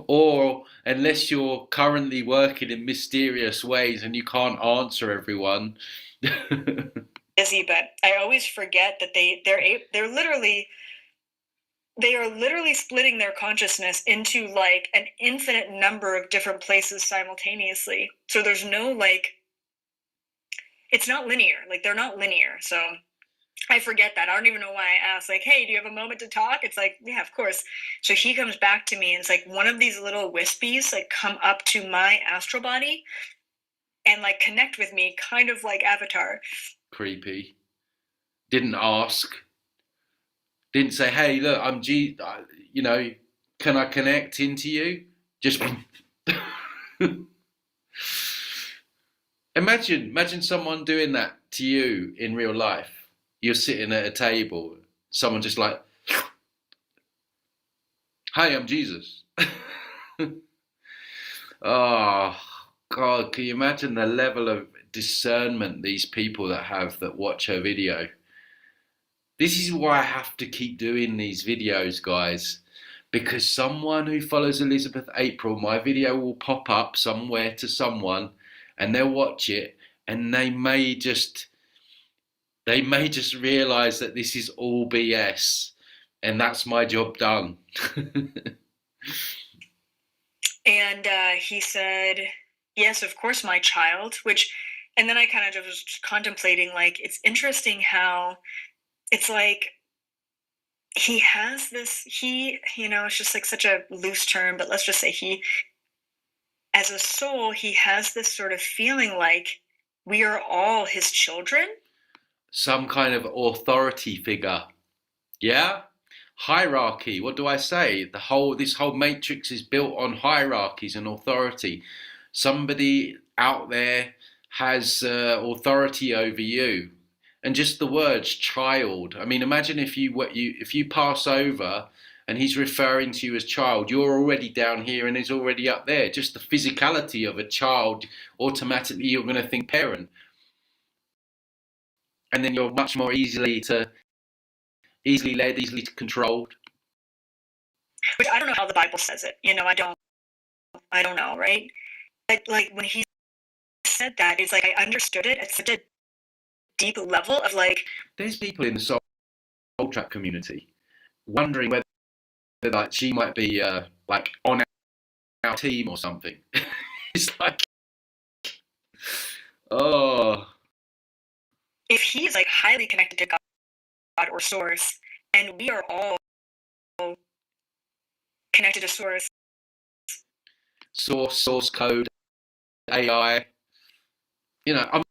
Or unless you're currently working in mysterious ways and you can't answer everyone. Busy, but I always forget that they are literally splitting their consciousness into like an infinite number of different places simultaneously. So there's no like, it's not linear. Like they're not linear. So I forget that. I don't even know why I asked, like, hey, do you have a moment to talk? It's like, yeah, of course. So he comes back to me and it's like one of these little wispies like come up to my astral body and like connect with me, kind of like Avatar. Creepy. Didn't ask. Didn't say, hey, look, I'm G, can I connect into you? Just imagine someone doing that to you in real life. You're sitting at a table, someone just like, hi, I'm Jesus. Oh, God, can you imagine the level of discernment these people that watch her video? This is why I have to keep doing these videos, guys, because someone who follows Elizabeth April, my video will pop up somewhere to someone and they'll watch it and they may just realize that this is all BS and that's my job done. And he said, yes, of course, my child, and then I kind of was contemplating, like, it's interesting how it's like he has this, it's just like such a loose term, but let's just say as a soul, he has this sort of feeling like we are all his children. Some kind of authority figure. Yeah? Hierarchy. What do I say? This whole matrix is built on hierarchies and authority. Somebody out there has authority over you. And just the words child. I mean, imagine if you pass over and he's referring to you as child, you're already down here and he's already up there. Just the physicality of a child, automatically you're going to think parent. And then you're much more easily led, easily controlled. Which I don't know how the Bible says it. I don't know, right? Like when he said that, it's like I understood it at such a deep level of like. There's people in the soul trap community wondering whether like she might be like on our team or something. It's like, oh. If he is like highly connected to God or source, and we are all connected to source. Source code, AI. I'm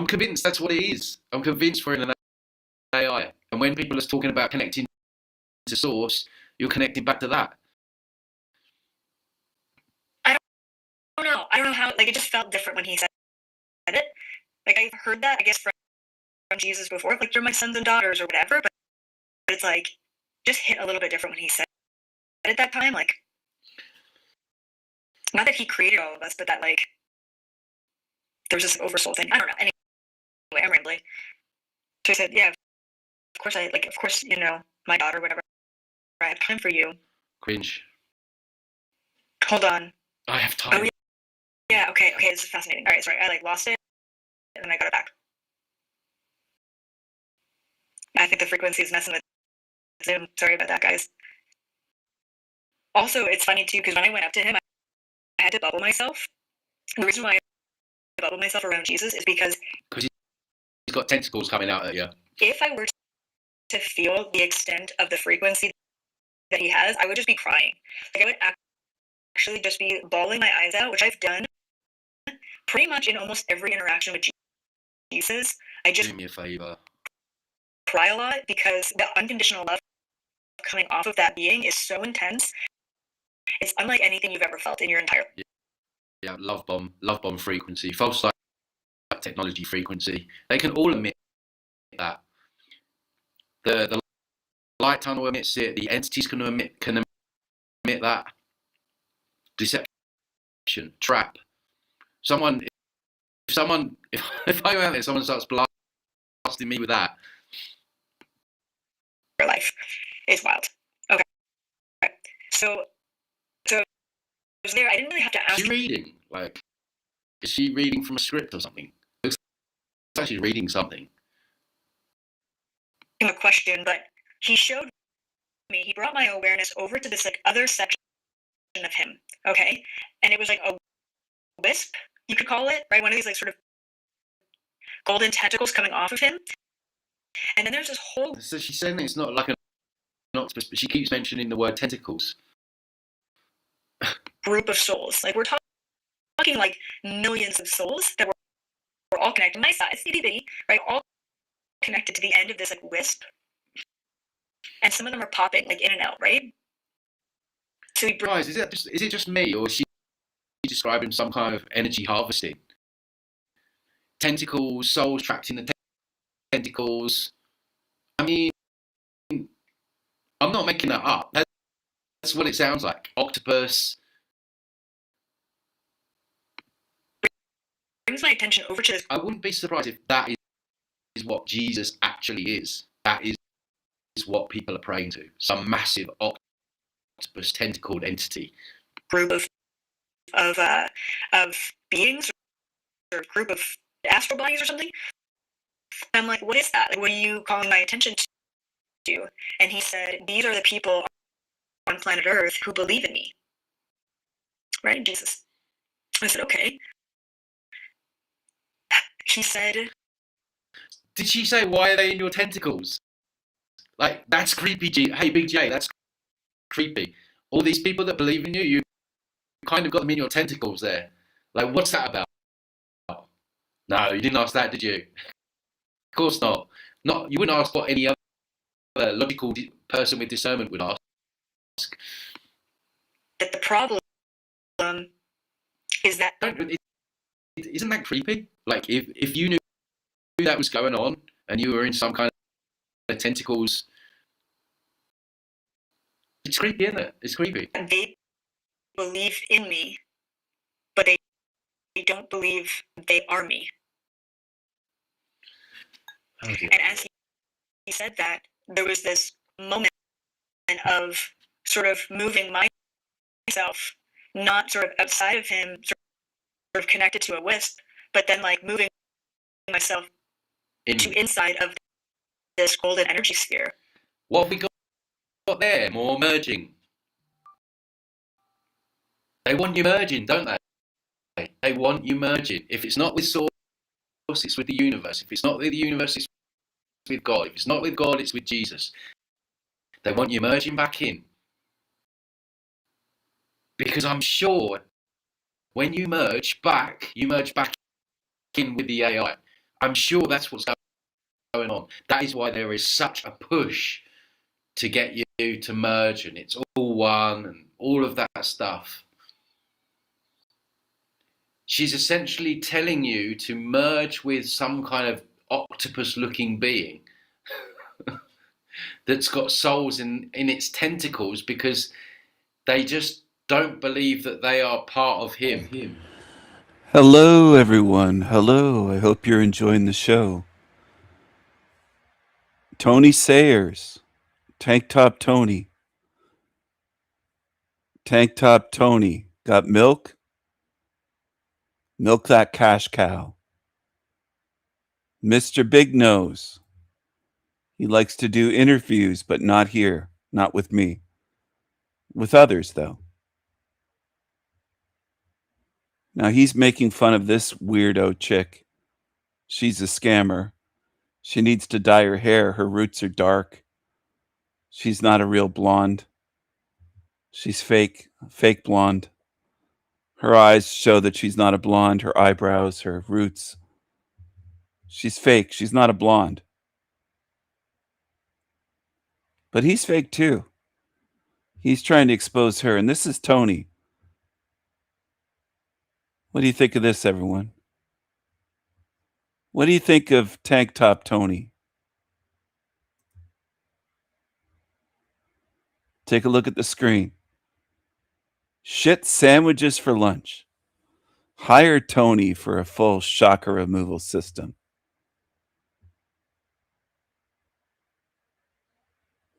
convinced that's what it is. I'm convinced we're in an AI. And when people are talking about connecting to source, you're connecting back to that. I don't know how, like, it just felt different when he said it. Like, I've heard that, I guess, from Jesus before, like, you're my sons and daughters or whatever, but it's like, just hit a little bit different when he said it at that time. Like, not that he created all of us, but that, like, there was this oversoul thing. I don't know. Anyway, I'm rambling. So he said, yeah, of course, my daughter, whatever, I have time for you. Cringe. Hold on. I have time. Oh, yeah, okay, this is fascinating. All right, sorry, I, like, lost it, and then I got it back. I think the frequency is messing with Zoom. Sorry about that, guys. Also, it's funny, too, because when I went up to him, I had to bubble myself. And the reason why I bubble myself around Jesus is because he's got tentacles coming out at you. If I were to feel the extent of the frequency that he has, I would just be crying. Like, I would actually just be bawling my eyes out, which I've done pretty much in almost every interaction with Jesus. I just do me a favor. Cry a lot because the unconditional love coming off of that being is so intense. It's unlike anything you've ever felt in your entire life. Yeah, love bomb frequency, false light technology frequency. They can all emit that. The light tunnel emits it. The entities can emit that. Deception, trap. If I go out there, someone starts blasting me with that. Your life is wild. Okay. So I was there. I didn't really have to ask. Is she reading? Like, is she reading from a script or something? Looks like she's reading something. A question, but he showed me. He brought my awareness over to this, like, other section of him. Okay, and it was like a wisp, you could call it, right? One of these, like, sort of golden tentacles coming off of him. And then there's this whole. So she's saying it's not like an octopus, but she keeps mentioning the word tentacles. Group of souls. Like, we're talking like millions of souls that were all connected. My size, itty bitty, right? All connected to the end of this, like, wisp. And some of them are popping, like, in and out, right? So guys, is it just me, or is she describing some kind of energy harvesting? Tentacles, souls trapped in the tentacles. I mean, I'm not making that up. That's what it sounds like. Octopus. Brings my attention over to this. I wouldn't be surprised if that is what Jesus actually is. That is what people are praying to. Some massive octopus tentacled entity. Group of beings, or group of astral bodies or something. I'm like, what is that? Like, what are you calling my attention to? And he said, these are the people on planet Earth who believe in me. Right? Jesus. I said, okay. He said... Did she say, why are they in your tentacles? Like, that's creepy, Hey, Big J, that's creepy. All these people that believe in you, you kind of got them in your tentacles there. Like, what's that about? No, you didn't ask that, did you? Of course not. You wouldn't ask what any other logical person with discernment would ask. That the problem is that... Isn't that creepy? Like, if you knew that was going on and you were in some kind of tentacles, it's creepy, isn't it? It's creepy. They believe in me, but they don't believe they are me. Okay. And as he said that, there was this moment of sort of moving myself, not sort of outside of him, sort of connected to a wisp, but then, like, moving myself to inside of this golden energy sphere. What have we got there? More merging. They want you merging, don't they? They want you merging. If it's not with source, it's with the universe. If it's not with the universe, it's with God. If it's not with God, it's with Jesus. They want you merging back in. Because I'm sure when you merge back in with the AI. I'm sure that's what's going on. That is why there is such a push to get you to merge and it's all one and all of that stuff. She's essentially telling you to merge with some kind of octopus-looking being that's got souls in its tentacles because they just don't believe that they are part of him. Hello, everyone. Hello. I hope you're enjoying the show. Tony Sayers, Tank Top Tony. Tank Top Tony. Got milk? Milk that cash cow. Mr. Big Nose. He likes to do interviews, but not here. Not with me. With others, though. Now he's making fun of this weirdo chick. She's a scammer. She needs to dye her hair. Her roots are dark. She's not a real blonde. She's fake blonde. Her eyes show that she's not a blonde. Her eyebrows, her roots. She's fake. She's not a blonde. But he's fake too. He's trying to expose her. And this is Tony. What do you think of this, everyone? What do you think of Tank Top Tony? Take a look at the screen. Shit sandwiches for lunch. Hire Tony for a full chakra removal system.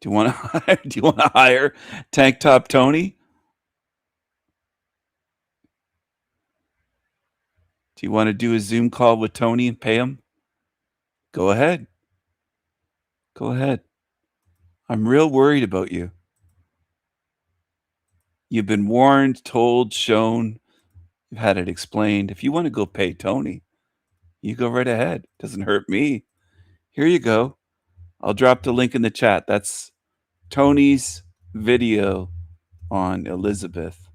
Do you want to hire Tank Top Tony? Do you want to do a Zoom call with Tony and pay him? Go ahead. Go ahead. I'm real worried about you. You've been warned, told, shown. You've had it explained. If you want to go pay Tony, you go right ahead. Doesn't hurt me. Here you go. I'll drop the link in the chat. That's Tony's video on Elizabeth,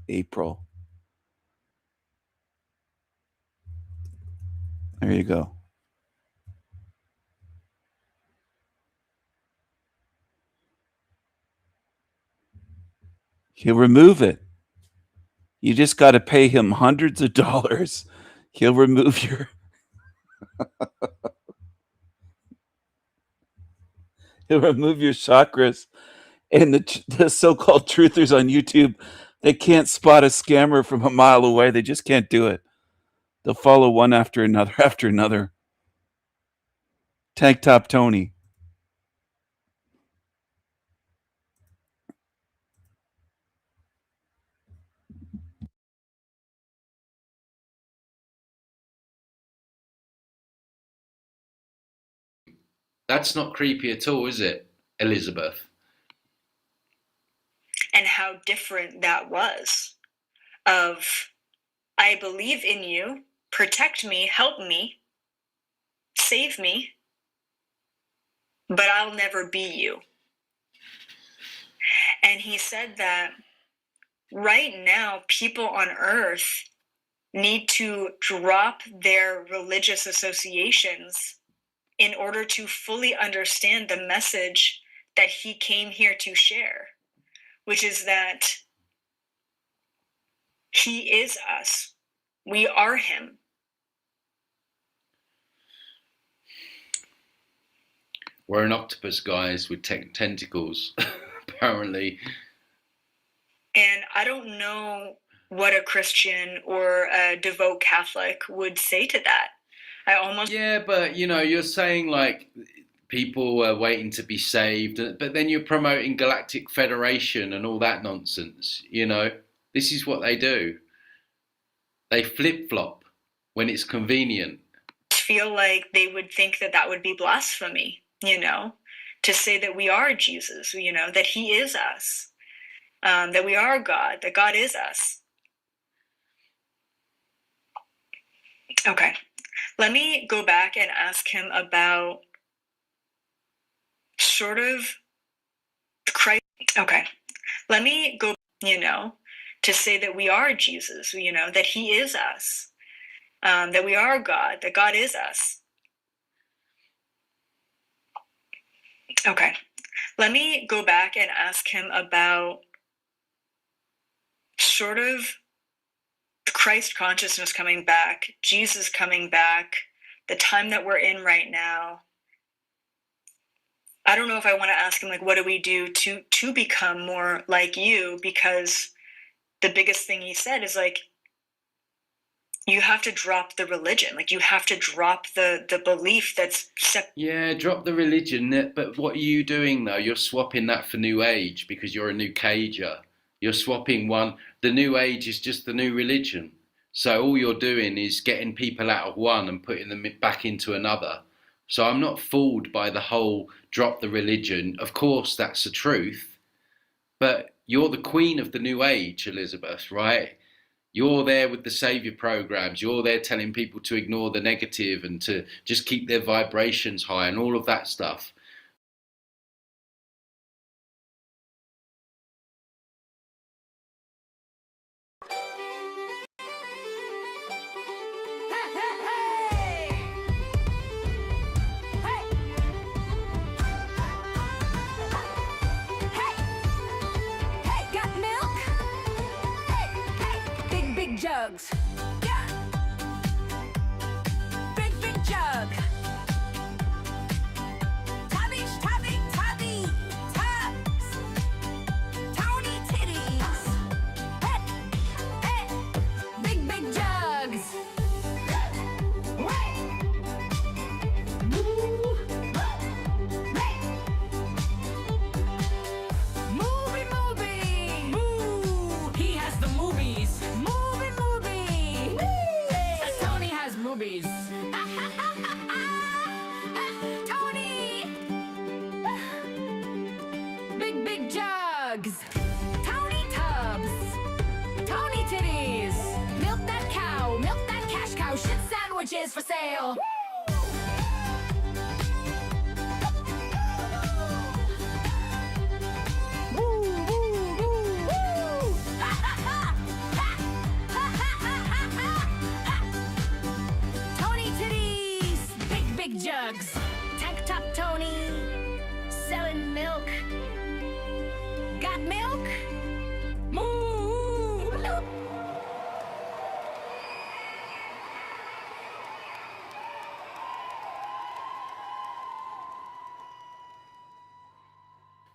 April. There you go. He'll remove it. You just got to pay him hundreds of dollars. He'll remove your... He'll remove your chakras. And the so-called truthers on YouTube, they can't spot a scammer from a mile away. They just can't do it. They'll follow one after another after another. Tank Top Tony. That's not creepy at all, is it, Elizabeth? And how different that was of, I believe in you, protect me, help me, save me, but I'll never be you. And he said that right now, people on earth need to drop their religious associations in order to fully understand the message that he came here to share, which is that he is us. We are him. We're an octopus, guys, with tentacles, apparently. And I don't know what a Christian or a devout Catholic would say to that. Yeah, but you're saying like people are waiting to be saved, but then you're promoting Galactic Federation and all that nonsense. This is what they do. They flip-flop when it's convenient. I feel like they would think that that would be blasphemy, to say that we are Jesus, that he is us, that we are God, that God is us. Okay. Let me go back and ask him about sort of Christ. Okay. Let me go, to say that we are Jesus, that he is us, that we are God, that God is us. Okay. Let me go back and ask him about sort of Christ consciousness coming back, Jesus coming back, the time that we're in right now. I don't know if I want to ask him, like, what do we do to become more like you? Because the biggest thing he said is, like, you have to drop the religion. Like, you have to drop the belief that's Yeah, drop the religion. But what are you doing though? You're swapping that for New Age because you're a New Cager. You're swapping one. The New Age is just the new religion. So all you're doing is getting people out of one and putting them back into another. So I'm not fooled by the whole drop the religion. Of course, that's the truth. But you're the queen of the New Age, Elizabeth, right? You're there with the savior programs. You're there telling people to ignore the negative and to just keep their vibrations high and all of that stuff. Hey, got milk? Hey, big, big jugs. Yeah. Big, big jug. Tubby, tubby, tubby. Tubs. Tony titties. Hey, hey, big, big jugs. Movie, movie. Moo. He has the movies. Movie, movie. Tony has movies. Tony. Big, big jugs. Tony tubs. Tony titties. Milk that cow. Milk that cash cow. Shit sandwiches for sale. Tony titties, big, big jugs. Tank top Tony, selling milk. Got milk? Moo!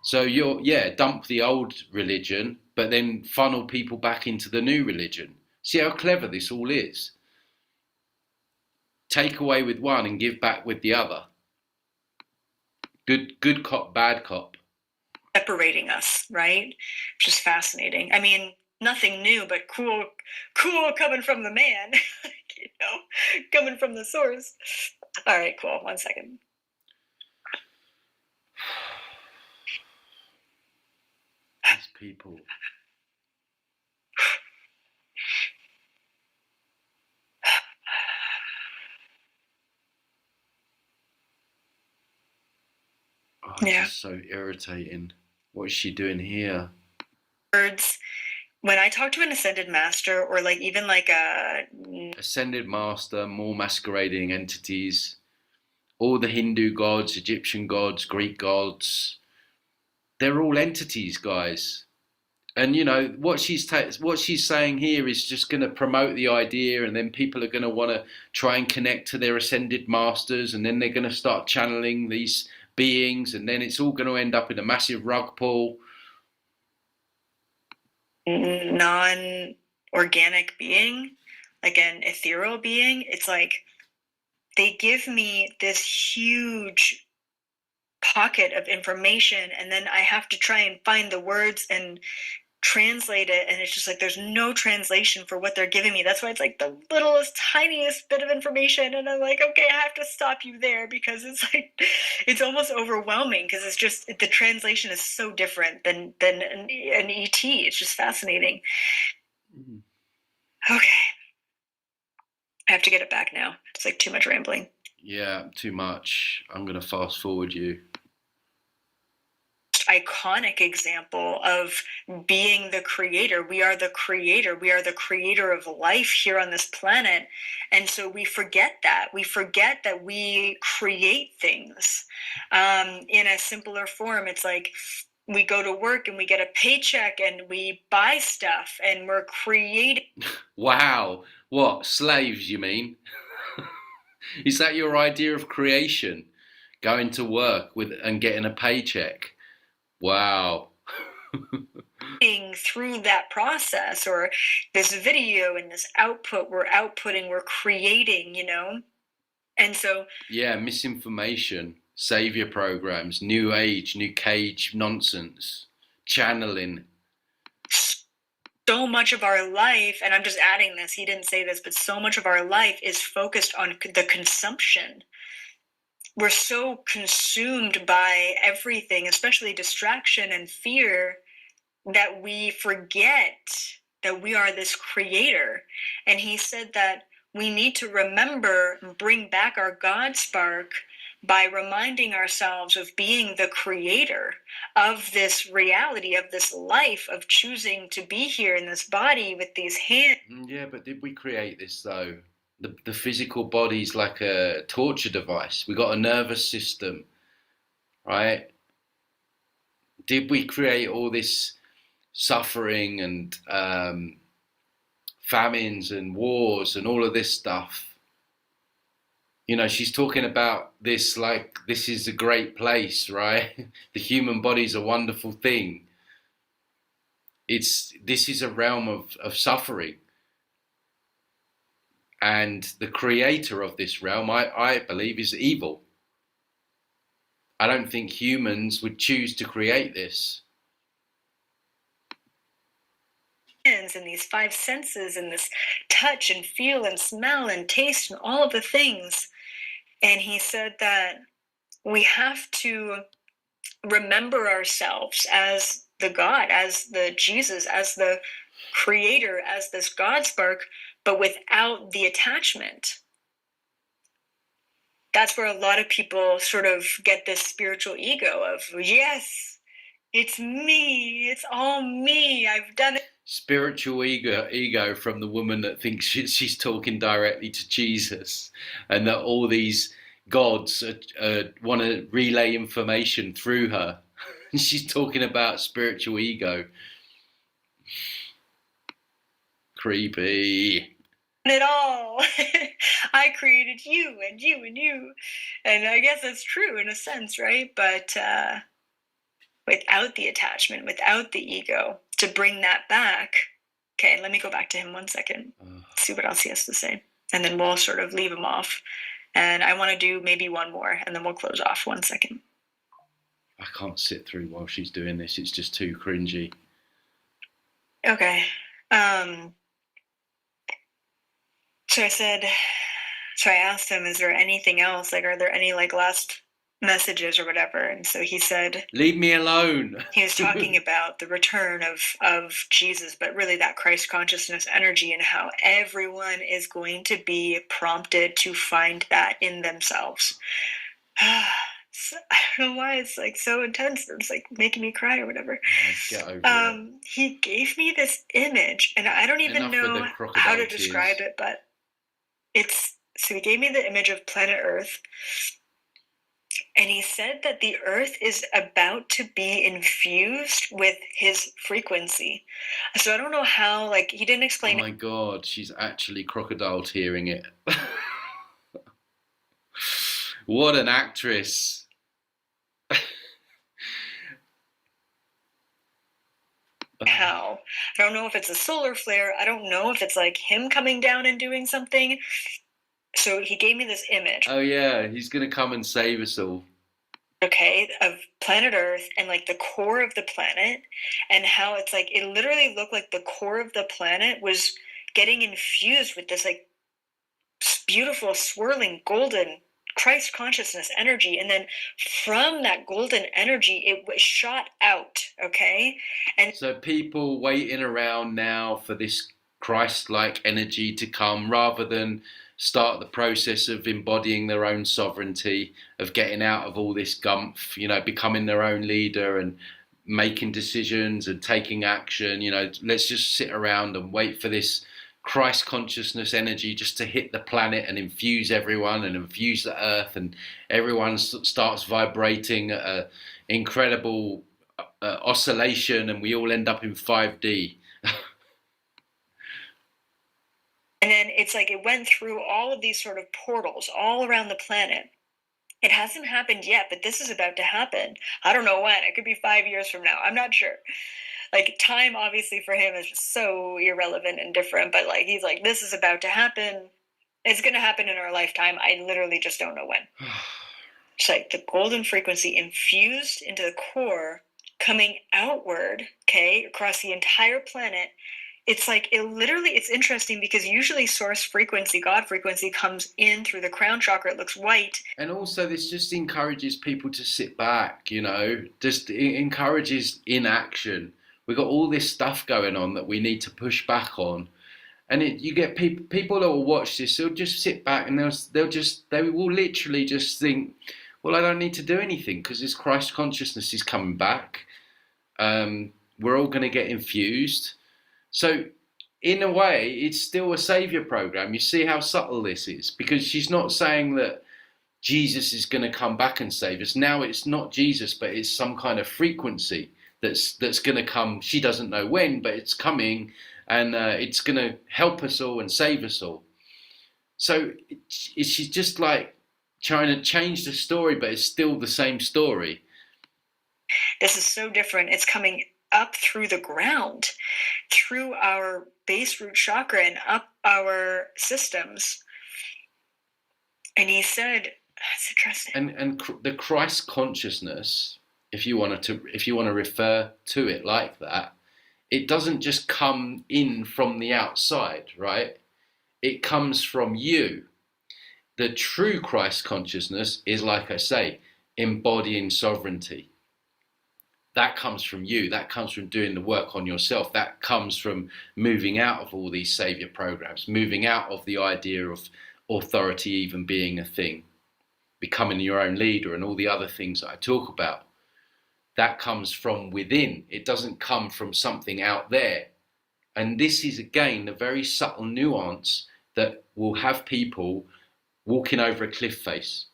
So dump the old religion, but then funnel people back into the new religion. See how clever this all is? Take away with one and give back with the other. Good cop, bad cop. separating us, right? Which is fascinating. I mean, nothing new, but cool coming from the man, you know, coming from the source. All right, cool. 1 second. These people. Oh, it's just so irritating. What is she doing here? Words. When I talk to an ascended master, or like even like a ascended master, more masquerading entities, all the Hindu gods, Egyptian gods, Greek gods, they're all entities, guys. And you know what she's saying here is just going to promote the idea, and then people are going to want to try and connect to their ascended masters, and then they're going to start channeling these beings, and then it's all going to end up in a massive rug pull. Non-organic being, like an ethereal being, it's like they give me this huge pocket of information, and then I have to try and find the words and translate it, and it's just like there's no translation for what they're giving me. That's why it's like the littlest tiniest bit of information, and I'm like, okay, I have to stop you there, because it's like it's almost overwhelming, because it's just the translation is so different than an ET. It's just fascinating. Okay, I have to get it back now. It's like too much rambling. Yeah, too much. I'm gonna fast forward you. iconic example of being the creator. We are the creator. We are the creator of life here on this planet. And so we forget that. We forget that we create things in a simpler form. It's like we go to work and we get a paycheck and we buy stuff and we're creating. Wow. What? Slaves, you mean? Is that your idea of creation? Going to work with and getting a paycheck? Wow. Through that process, or this video and this output we're outputting, we're creating, you know? And so Yeah, misinformation, savior programs, new age, new cage nonsense, channeling. so much of our life, and I'm just adding this, he didn't say this, but so much of our life is focused on the consumption. We're so consumed by everything, especially distraction and fear, that we forget that we are this creator. And he said that we need to remember and bring back our God spark by reminding ourselves of being the creator of this reality, of this life, of choosing to be here in this body with these hands. Yeah, but did we create this though? The physical body's like a torture device. We got a nervous system, right? Did we create all this suffering and famines and wars and all of this stuff? You know, she's talking about this like this is a great place, right? The human body's a wonderful thing. This is a realm of suffering. And the creator of this realm, I believe, is evil. I don't think humans would choose to create this. And these five senses and this touch and feel and smell and taste and all of the things. And he said that we have to remember ourselves as the God, as the Jesus, as the creator, as this God spark, but without the attachment. That's where a lot of people sort of get this spiritual ego of, yes, it's me, it's all me, I've done it. Spiritual ego from the woman that thinks she's talking directly to Jesus, and that all these gods want to relay information through her. She's talking about spiritual ego. Creepy. It all. I created you and you and you. And I guess that's true in a sense, right? But without the attachment, without the ego, to bring that back. Okay, let me go back to him 1 second. See what else he has to say. And then we'll sort of leave him off. And I want to do maybe one more, and then we'll close off 1 second. I can't sit through while she's doing this. It's just too cringy. Okay. So I asked him, is there anything else? Like, are there any like last messages or whatever? And so he said, leave me alone. He was talking about the return of Jesus, but really that Christ consciousness energy, and how everyone is going to be prompted to find that in themselves. So, I don't know why it's like so intense. It's like making me cry or whatever. Get over it. He gave me this image, and I don't even know how to describe it, but so he gave me the image of planet Earth, and he said that the Earth is about to be infused with his frequency. So I don't know how, like, he didn't explain. Oh my God, she's actually crocodile tearing it. What an actress. How? I don't know if it's a solar flare. I don't know if it's like him coming down and doing something. So he gave me this image. Oh yeah, he's gonna come and save us all. Okay, of planet Earth and like the core of the planet, and how it's like it literally looked like the core of the planet was getting infused with this like beautiful swirling golden Christ consciousness energy, and then from that golden energy it was shot out. Okay, and so people waiting around now for this Christ-like energy to come, rather than start the process of embodying their own sovereignty, of getting out of all this gumph, you know, becoming their own leader making decisions and taking action. You know, let's just sit around and wait for this Christ consciousness energy just to hit the planet and infuse everyone and infuse the earth, and everyone starts vibrating at an incredible oscillation, and we all end up in 5D. And then it's like it went through all of these sort of portals all around the planet. It hasn't happened yet, but this is about to happen. I don't know when. It could be 5 years from now. I'm not sure. Like, time obviously for him is just so irrelevant and different, but like he's like, this is about to happen. It's going to happen in our lifetime. I literally just don't know when. It's like the golden frequency infused into the core, coming outward, okay, across the entire planet. It's like, it's interesting because usually source frequency, God frequency, comes in through the crown chakra. It looks white. And also this just encourages people to sit back, you know, just encourages inaction. We've got all this stuff going on that we need to push back on. And you get people that will watch this, they'll just sit back and they will literally just think, well, I don't need to do anything because this Christ consciousness is coming back. We're all going to get infused. So in a way, it's still a savior program. You see how subtle this is, because she's not saying that Jesus is going to come back and save us. Now it's not Jesus, but it's some kind of frequency that's going to come. She doesn't know when, but it's coming, and it's going to help us all and save us all. So she's just like trying to change the story, but it's still the same story. This is so different. It's coming up through the ground, through our base root chakra and up our systems. And he said, that's interesting. And the Christ consciousness, if you want to refer to it like that, it doesn't just come in from the outside, right? It comes from you. The true Christ consciousness is, like I say, embodying sovereignty. That comes from you. That comes from doing the work on yourself. That comes from moving out of all these savior programs, moving out of the idea of authority even being a thing, becoming your own leader and all the other things that I talk about. That comes from within. It doesn't come from something out there. And this is, again, the very subtle nuance that will have people walking over a cliff face,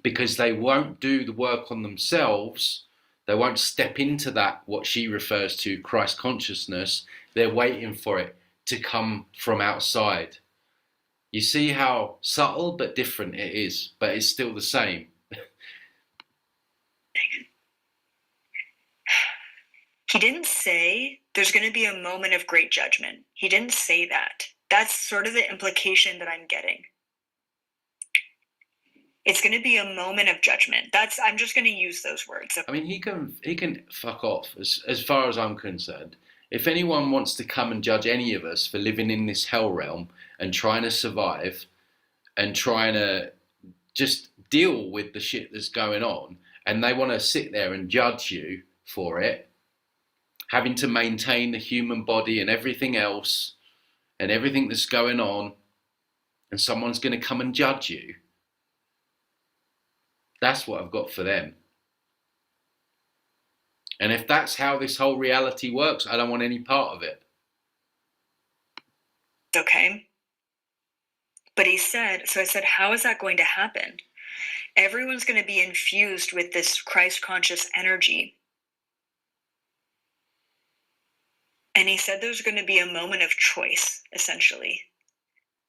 because they won't do the work on themselves. They won't step into that, what she refers to, Christ consciousness. They're waiting for it to come from outside. You see how subtle but different it is, but it's still the same. He didn't say there's going to be a moment of great judgment. He didn't say that. That's sort of the implication that I'm getting. It's going to be a moment of judgment. I'm just going to use those words. I mean, he can fuck off as far as I'm concerned. If anyone wants to come and judge any of us for living in this hell realm and trying to survive and trying to just deal with the shit that's going on, and they want to sit there and judge you for it, having to maintain the human body and everything else and everything that's going on, and someone's going to come and judge you, that's what I've got for them. And if that's how this whole reality works, I don't want any part of it. Okay. But he said, so I said, how is that going to happen? Everyone's going to be infused with this Christ conscious energy. And he said there's going to be a moment of choice, essentially.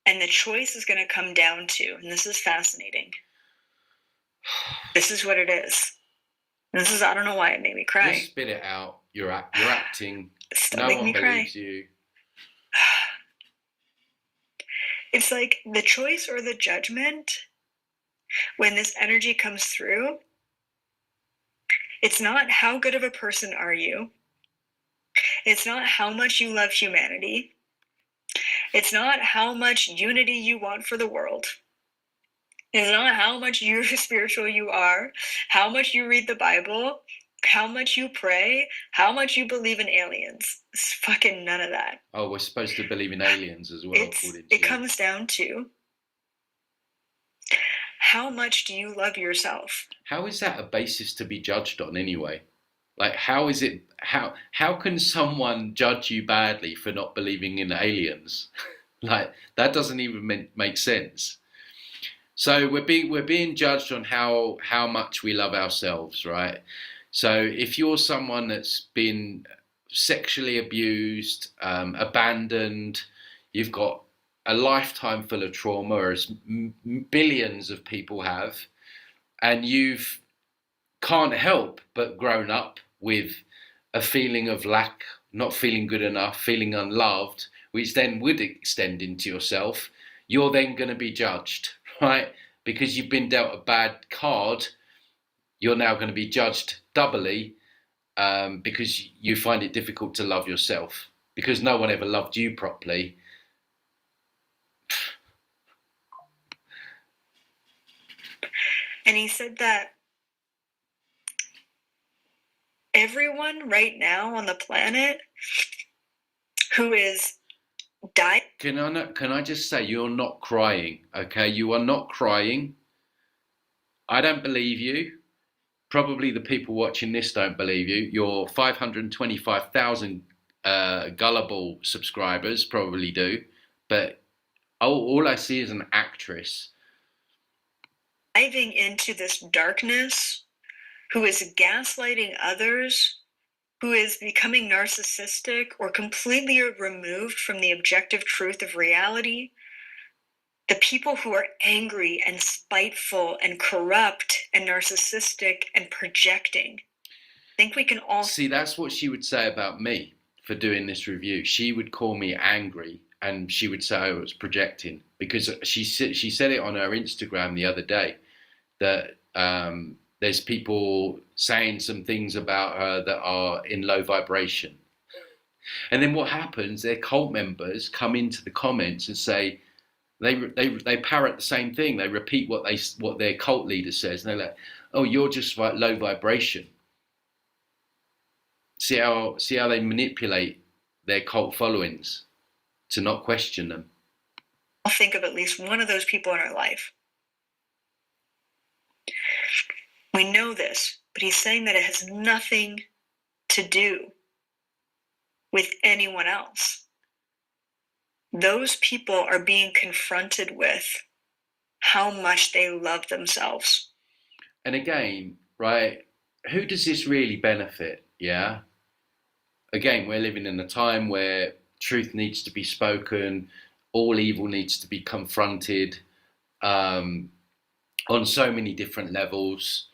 And the choice is going to come down to, and this is fascinating. This is what it is. This is, I don't know why it made me cry. Just spit it out. You're acting. Stop No making one me cry. believes you. It's like the choice or the judgment, when this energy comes through, it's not how good of a person are you. It's not how much you love humanity. It's not how much unity you want for the world. It's not how much you're spiritual you are, how much you read the Bible, how much you pray, how much you believe in aliens. It's fucking none of that. Oh, we're supposed to believe in aliens as well. It comes down to, how much do you love yourself? How is that a basis to be judged on anyway? Like, how is it? How can someone judge you badly for not believing in aliens? Like, that doesn't even make sense. So we're being judged on how much we love ourselves, right? So if you're someone that's been sexually abused, abandoned, you've got a lifetime full of trauma, as billions of people have, and you've can't help but grown up with a feeling of lack, not feeling good enough, feeling unloved, which then would extend into yourself, you're then going to be judged, right? Because you've been dealt a bad card, you're now going to be judged doubly, because you find it difficult to love yourself because no one ever loved you properly. And he said that everyone right now on the planet who is dying. Can I just say, you're not crying, okay? You are not crying. I don't believe you. Probably the people watching this don't believe you. Your 525,000 gullible subscribers probably do. But all I see is an actress. Diving into this darkness, who is gaslighting others, who is becoming narcissistic or completely removed from the objective truth of reality. The people who are angry and spiteful and corrupt and narcissistic and projecting. I think we can all see. That's what she would say about me for doing this review. She would call me angry, and she would say I was projecting, because she said it on her Instagram the other day that there's people saying some things about her that are in low vibration. And then what happens, their cult members come into the comments and say, they parrot the same thing. They repeat what their cult leader says. And they're like, oh, you're just low vibration. See how they manipulate their cult followings to not question them. I'll think of at least one of those people in our life. We know this, but he's saying that it has nothing to do with anyone else. Those people are being confronted with how much they love themselves. And again, right, who does this really benefit? Yeah. Again, we're living in a time where truth needs to be spoken, all evil needs to be confronted on so many different levels.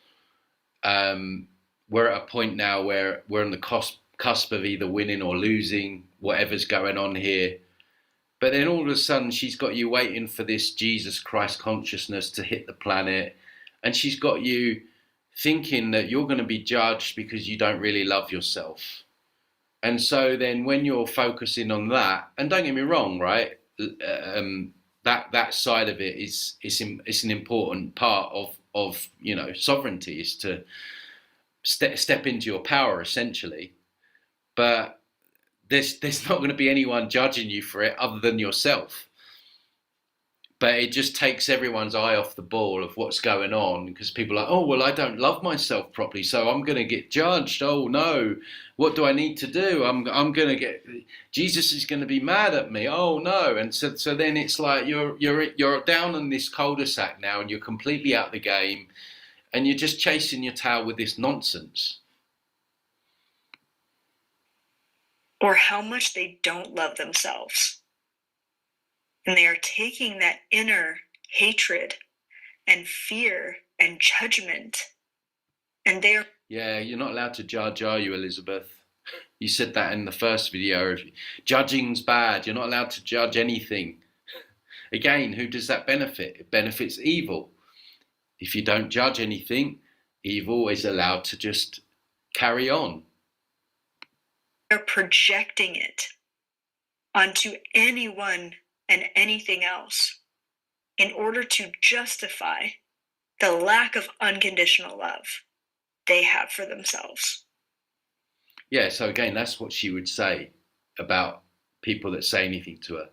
We're at a point now where we're on the cusp of either winning or losing, whatever's going on here. But then all of a sudden, she's got you waiting for this Jesus Christ consciousness to hit the planet. And she's got you thinking that you're going to be judged because you don't really love yourself. And so then when you're focusing on that, and don't get me wrong, right? That side of it is an important part of sovereignty, is to step into your power, essentially. But there's not going to be anyone judging you for it other than yourself. But it just takes everyone's eye off the ball of what's going on, because people are like, oh, well, I don't love myself properly, so I'm going to get judged. Oh, no, what do I need to do? I'm going to get, Jesus is going to be mad at me. Oh, no. And so then it's like you're down in this cul-de-sac now, and you're completely out of the game, and you're just chasing your tail with this nonsense. Or how much they don't love themselves. And they are taking that inner hatred and fear and judgment, and they are... Yeah, you're not allowed to judge, are you, Elizabeth? You said that in the first video. Judging's bad. You're not allowed to judge anything. Again, who does that benefit? It benefits evil. If you don't judge anything, evil is allowed to just carry on. They're projecting it onto anyone and anything else in order to justify the lack of unconditional love they have for themselves. Yeah, so again, that's what she would say about people that say anything to her.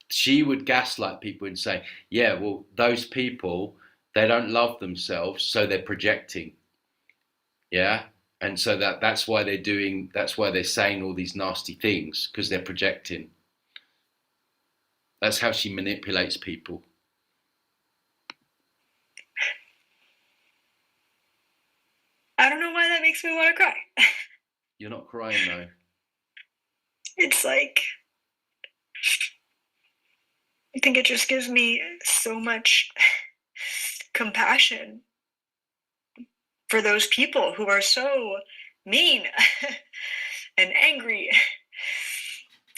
She would gaslight people and say, yeah, well, those people, they don't love themselves, so they're projecting. Yeah? And so that's why they're saying all these nasty things, because they're projecting. That's how she manipulates people. I don't know why that makes me want to cry. You're not crying though. It's like, I think it just gives me so much compassion for those people who are so mean and angry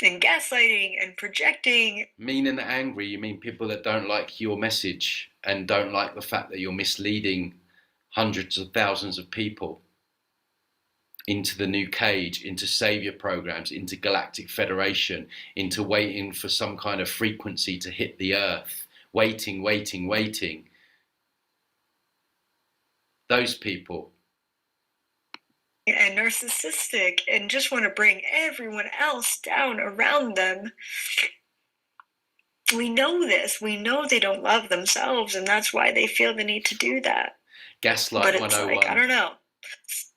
and gaslighting and projecting. Mean and angry, you mean people that don't like your message and don't like the fact that you're misleading hundreds of thousands of people into the new cage, into savior programs, into Galactic Federation, into waiting for some kind of frequency to hit the earth, waiting. Those people. And narcissistic and just want to bring everyone else down around them. We know this. We know they don't love themselves, and that's why they feel the need to do that. Gaslight But it's 101. like, I don't know.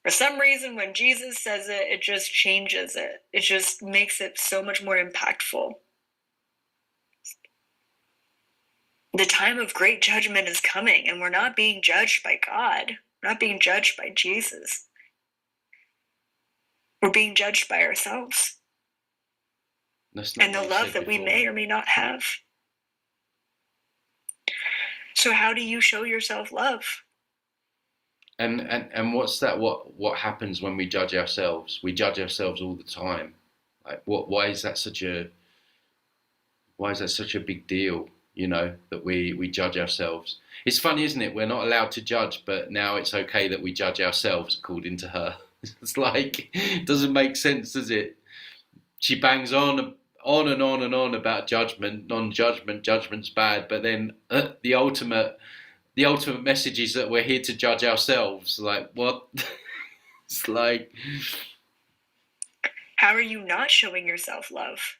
For some reason, when Jesus says it, it just changes it. It just makes it so much more impactful. The time of great judgment is coming, and we're not being judged by God. We're not being judged by Jesus. We're being judged by ourselves. And the love that we may or may not have. So how do you show yourself love? And what's that? What happens when we judge ourselves? We judge ourselves all the time. Like, why is that such a big deal? You know, that we judge ourselves. It's funny, isn't it? We're not allowed to judge, but now it's okay that we judge ourselves, according to her. It's like, it doesn't make sense, does it? She bangs on and on about judgment, non-judgment, judgment's bad, but then the ultimate message is that we're here to judge ourselves. Like, what? It's like, how are you not showing yourself love?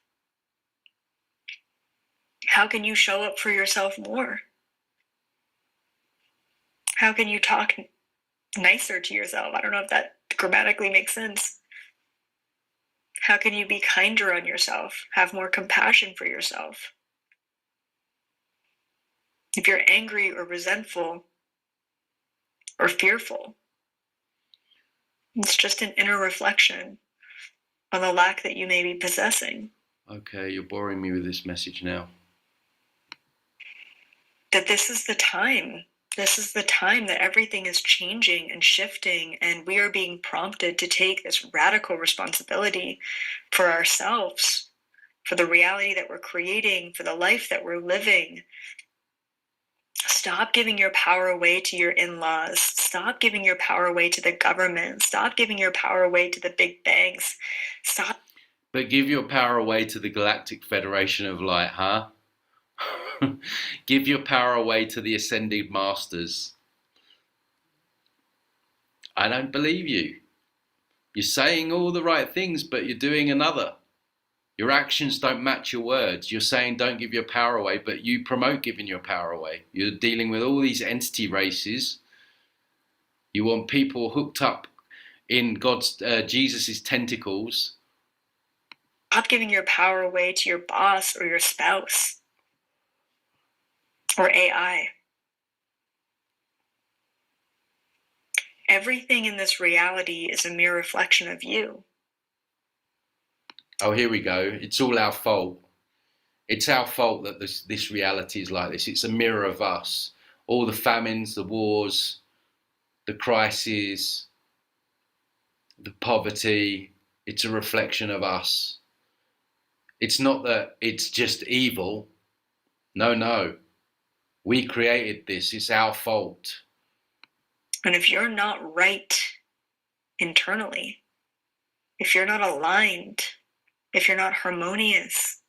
How can you show up for yourself more? How can you talk nicer to yourself? I don't know if that grammatically makes sense. How can you be kinder on yourself? Have more compassion for yourself? If you're angry or resentful or fearful, it's just an inner reflection on the lack that you may be possessing. okay, you're boring me with this message now. That this is the time. This is the time that everything is changing and shifting, and we are being prompted to take this radical responsibility for ourselves, for the reality that we're creating, for the life that we're living. Stop giving your power away to your in-laws. Stop giving your power away to the government. Stop giving your power away to the big banks. Stop. But give your power away to the Galactic Federation of Light, huh? Give your power away to the Ascended Masters. I don't believe you. You're saying all the right things, but you're doing another. Your actions don't match your words. You're saying don't give your power away, but you promote giving your power away. You're dealing with all these entity races. You want people hooked up in Jesus's tentacles. Stop giving your power away to your boss or your spouse or AI. Everything in this reality is a mere reflection of you. Oh, here we go. It's all our fault. It's our fault that this reality is like this. It's a mirror of us. All the famines, the wars, the crises, the poverty, it's a reflection of us. It's not that it's just evil. No. We created this. It's our fault. And if you're not right internally, if you're not aligned, if you're not harmonious,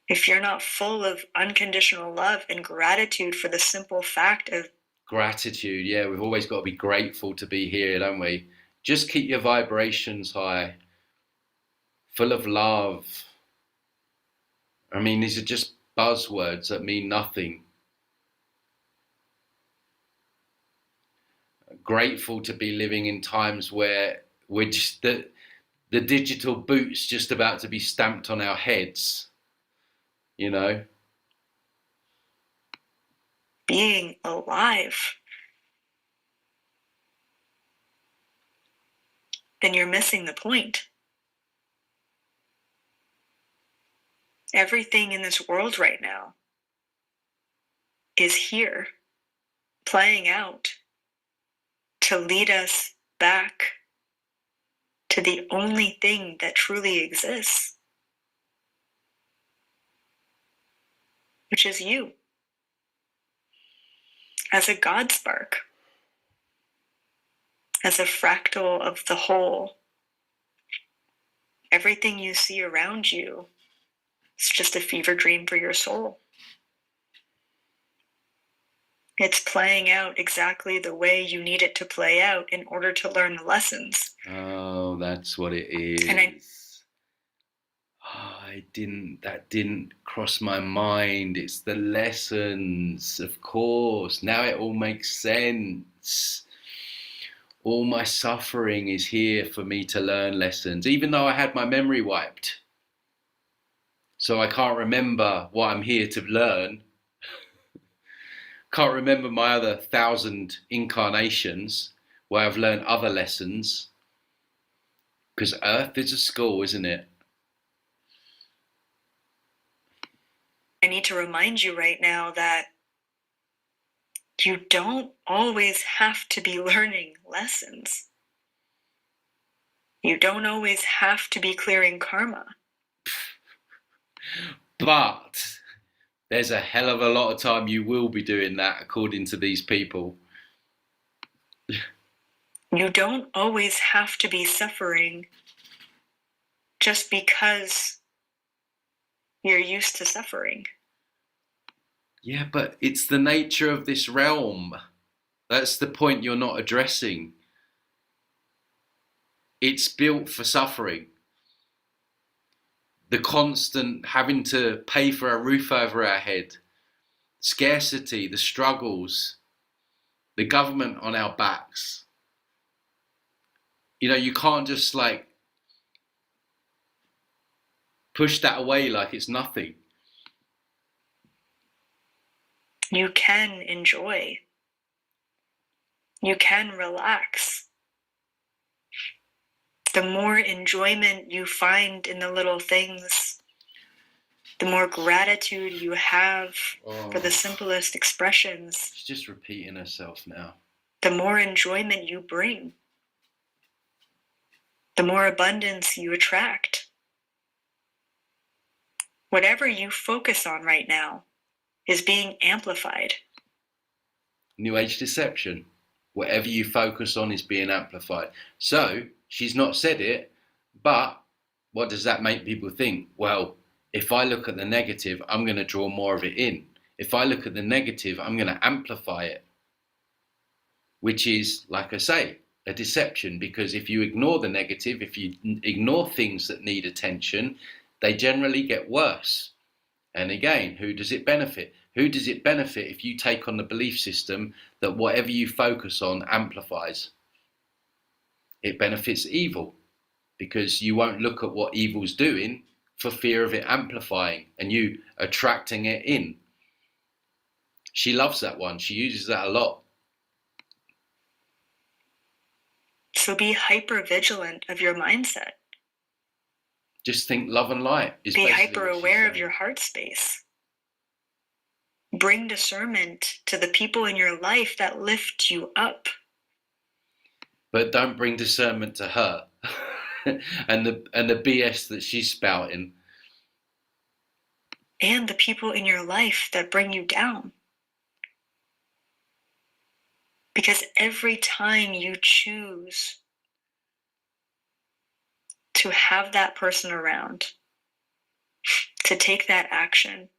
if you're not full of unconditional love and gratitude for the simple fact of Gratitude, yeah, we've always got to be grateful to be here, don't we? Just keep your vibrations high, full of love. I mean, these are just buzzwords that mean nothing. grateful to be living in times where we're just the digital boot's just about to be stamped on our heads, you know? Being alive, then you're missing the point. Everything in this world right now is here, playing out to lead us back to the only thing that truly exists, which is you, as a God spark, as a fractal of the whole. Everything you see around you is just a fever dream for your soul. It's playing out exactly the way you need it to play out in order to learn the lessons. Oh, that's what it is. And that didn't cross my mind. It's the lessons, of course. Now it all makes sense. All my suffering is here for me to learn lessons, even though I had my memory wiped. So I can't remember what I'm here to learn. Can't remember my other 1,000 incarnations where I've learned other lessons. Because Earth is a school, isn't it? I need to remind you right now that you don't always have to be learning lessons. You don't always have to be clearing karma. But there's a hell of a lot of time you will be doing that, according to these people. You don't always have to be suffering just because you're used to suffering. Yeah, but it's the nature of this realm. That's the point you're not addressing. It's built for suffering. The constant having to pay for a roof over our head, scarcity, the struggles, the government on our backs. You know, you can't just like push that away like it's nothing. You can enjoy. You can relax. The more enjoyment you find in the little things, the more gratitude you have for the simplest expressions. She's just repeating herself now. The more enjoyment you bring, the more abundance you attract. Whatever you focus on right now is being amplified. New Age deception. Whatever you focus on is being amplified. So, she's not said it, but what does that make people think? Well, if I look at the negative, I'm going to draw more of it in. If I look at the negative, I'm going to amplify it. Which is, like I say, a deception, because if you ignore the negative, if you ignore things that need attention, they generally get worse. And again, who does it benefit? Who does it benefit if you take on the belief system that whatever you focus on amplifies? It benefits evil, because you won't look at what evil's doing for fear of it amplifying and you attracting it in. She loves that one. She uses that a lot. So be hyper vigilant of your mindset. Just think love and light. Be hyper aware of your heart space. Bring discernment to the people in your life that lift you up. But don't bring discernment to her and the BS that she's spouting. And the people in your life that bring you down. Because every time you choose to have that person around, to take that action,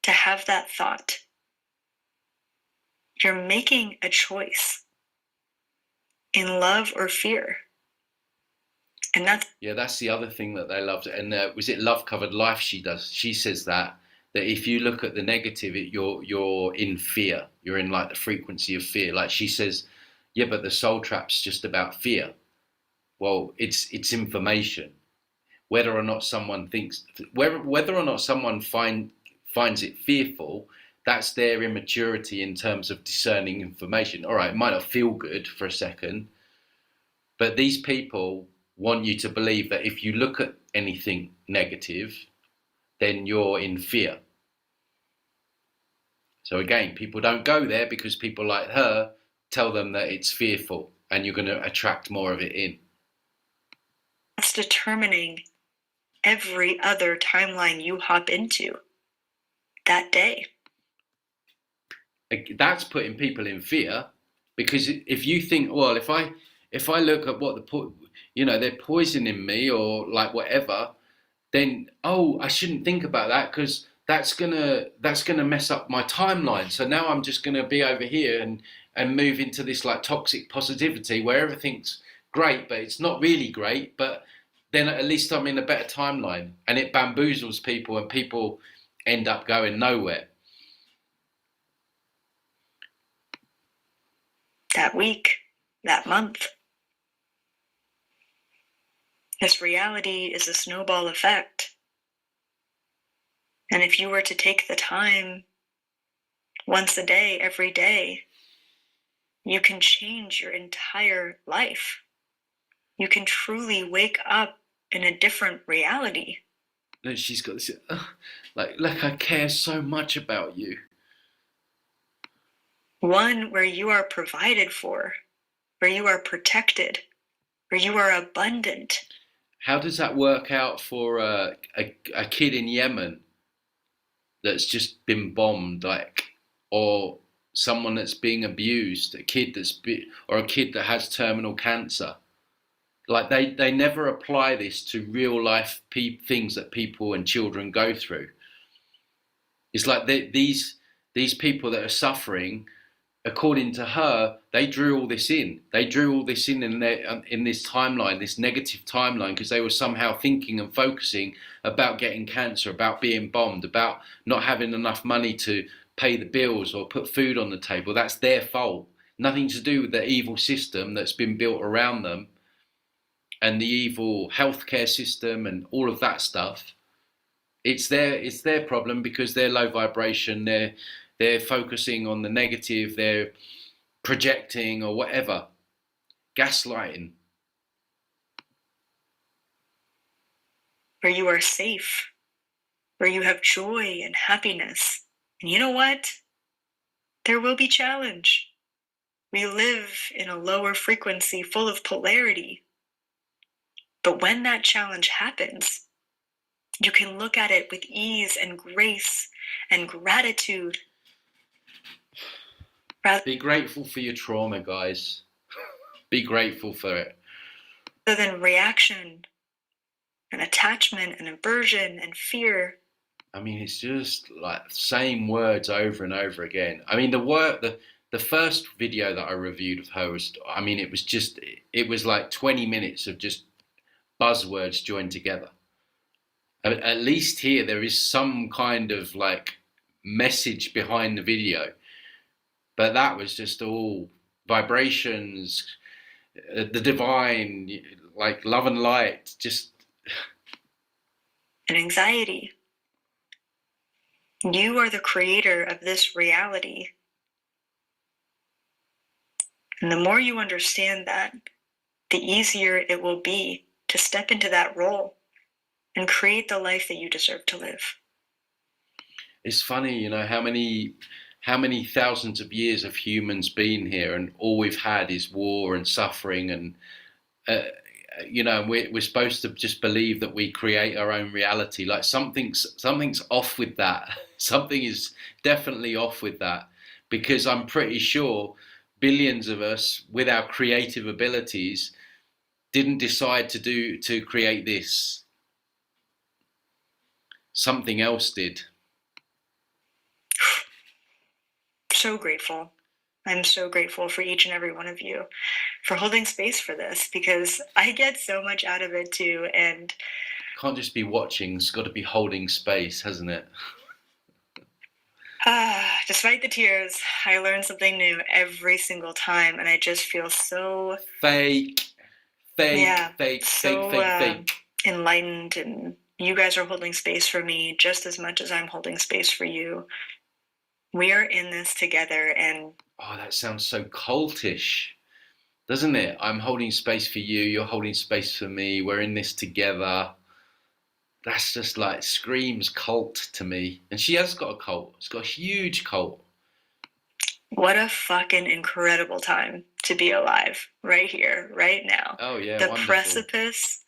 to have that thought, you're making a choice in love or fear. And that's the other thing that they loved. And was it Love Covered Life? She says that if you look at the negative, you're in fear. You're in like the frequency of fear. Like she says, Yeah, but the soul trap's just about fear. Well, it's information. Whether or not someone thinks, whether or not someone finds it fearful, that's their immaturity in terms of discerning information. All right, it might not feel good for a second, but these people want you to believe that if you look at anything negative, then you're in fear. So again, people don't go there because people like her tell them that it's fearful and you're going to attract more of it in. That's determining every other timeline you hop into that day. That's putting people in fear, because if you think, well, if I look at what they're poisoning me or like whatever, then I shouldn't think about that because that's gonna mess up my timeline. So now I'm just gonna be over here and move into this like toxic positivity where everything's great, but it's not really great. But then at least I'm in a better timeline, and it bamboozles people, and people end up going nowhere. That week, that month. This reality is a snowball effect. And if you were to take the time once a day, every day, you can change your entire life. You can truly wake up in a different reality. And she's got this, like I care so much about you. One where you are provided for, where you are protected, where you are abundant. How does that work out for a kid in Yemen that's just been bombed, or someone that's being abused, a kid that has terminal cancer? Like they never apply this to real life things that people and children go through. It's like these people that are suffering, according to her, they drew all this in. They drew all this in this timeline, this negative timeline, because they were somehow thinking and focusing about getting cancer, about being bombed, about not having enough money to pay the bills or put food on the table. That's their fault. Nothing to do with the evil system that's been built around them and the evil healthcare system and all of that stuff. It's their problem because they're low vibration. They're focusing on the negative. They're projecting or whatever. Gaslighting. Where you are safe, where you have joy and happiness. And you know what? There will be challenge. We live in a lower frequency full of polarity. But when that challenge happens, you can look at it with ease and grace and gratitude. Be grateful for your trauma, guys. Be grateful for it. Rather than reaction and attachment and aversion and fear. I mean, it's just like the same words over and over again. I mean, the first video that I reviewed of her was, I mean, it was like 20 minutes of just buzzwords joined together. At least here there is some kind of like message behind the video, but that was just all vibrations, the divine, like love and light, just and anxiety. You are the creator of this reality. And the more you understand that, the easier it will be to step into that role and create the life that you deserve to live. It's funny, you know, how many thousands of years have humans been here, and all we've had is war and suffering, and you know, we're supposed to just believe that we create our own reality. Like something's off with that. Something is definitely off with that, because I'm pretty sure billions of us with our creative abilities didn't decide to create this. Something else did. So grateful. I'm so grateful for each and every one of you for holding space for this, because I get so much out of it too. And can't just be watching, it's got to be holding space, hasn't it? Despite the tears, I learn something new every single time, and I just feel so fake, so enlightened, and you guys are holding space for me just as much as I'm holding space for you. We are in this together, and oh, that sounds so cultish, doesn't it? I'm holding space for you, you're holding space for me, we're in this together. That's just like screams cult to me. And she has got a cult. It's got a huge cult. what a fucking incredible time to be alive right here, right now. Oh yeah, the wonderful. Precipice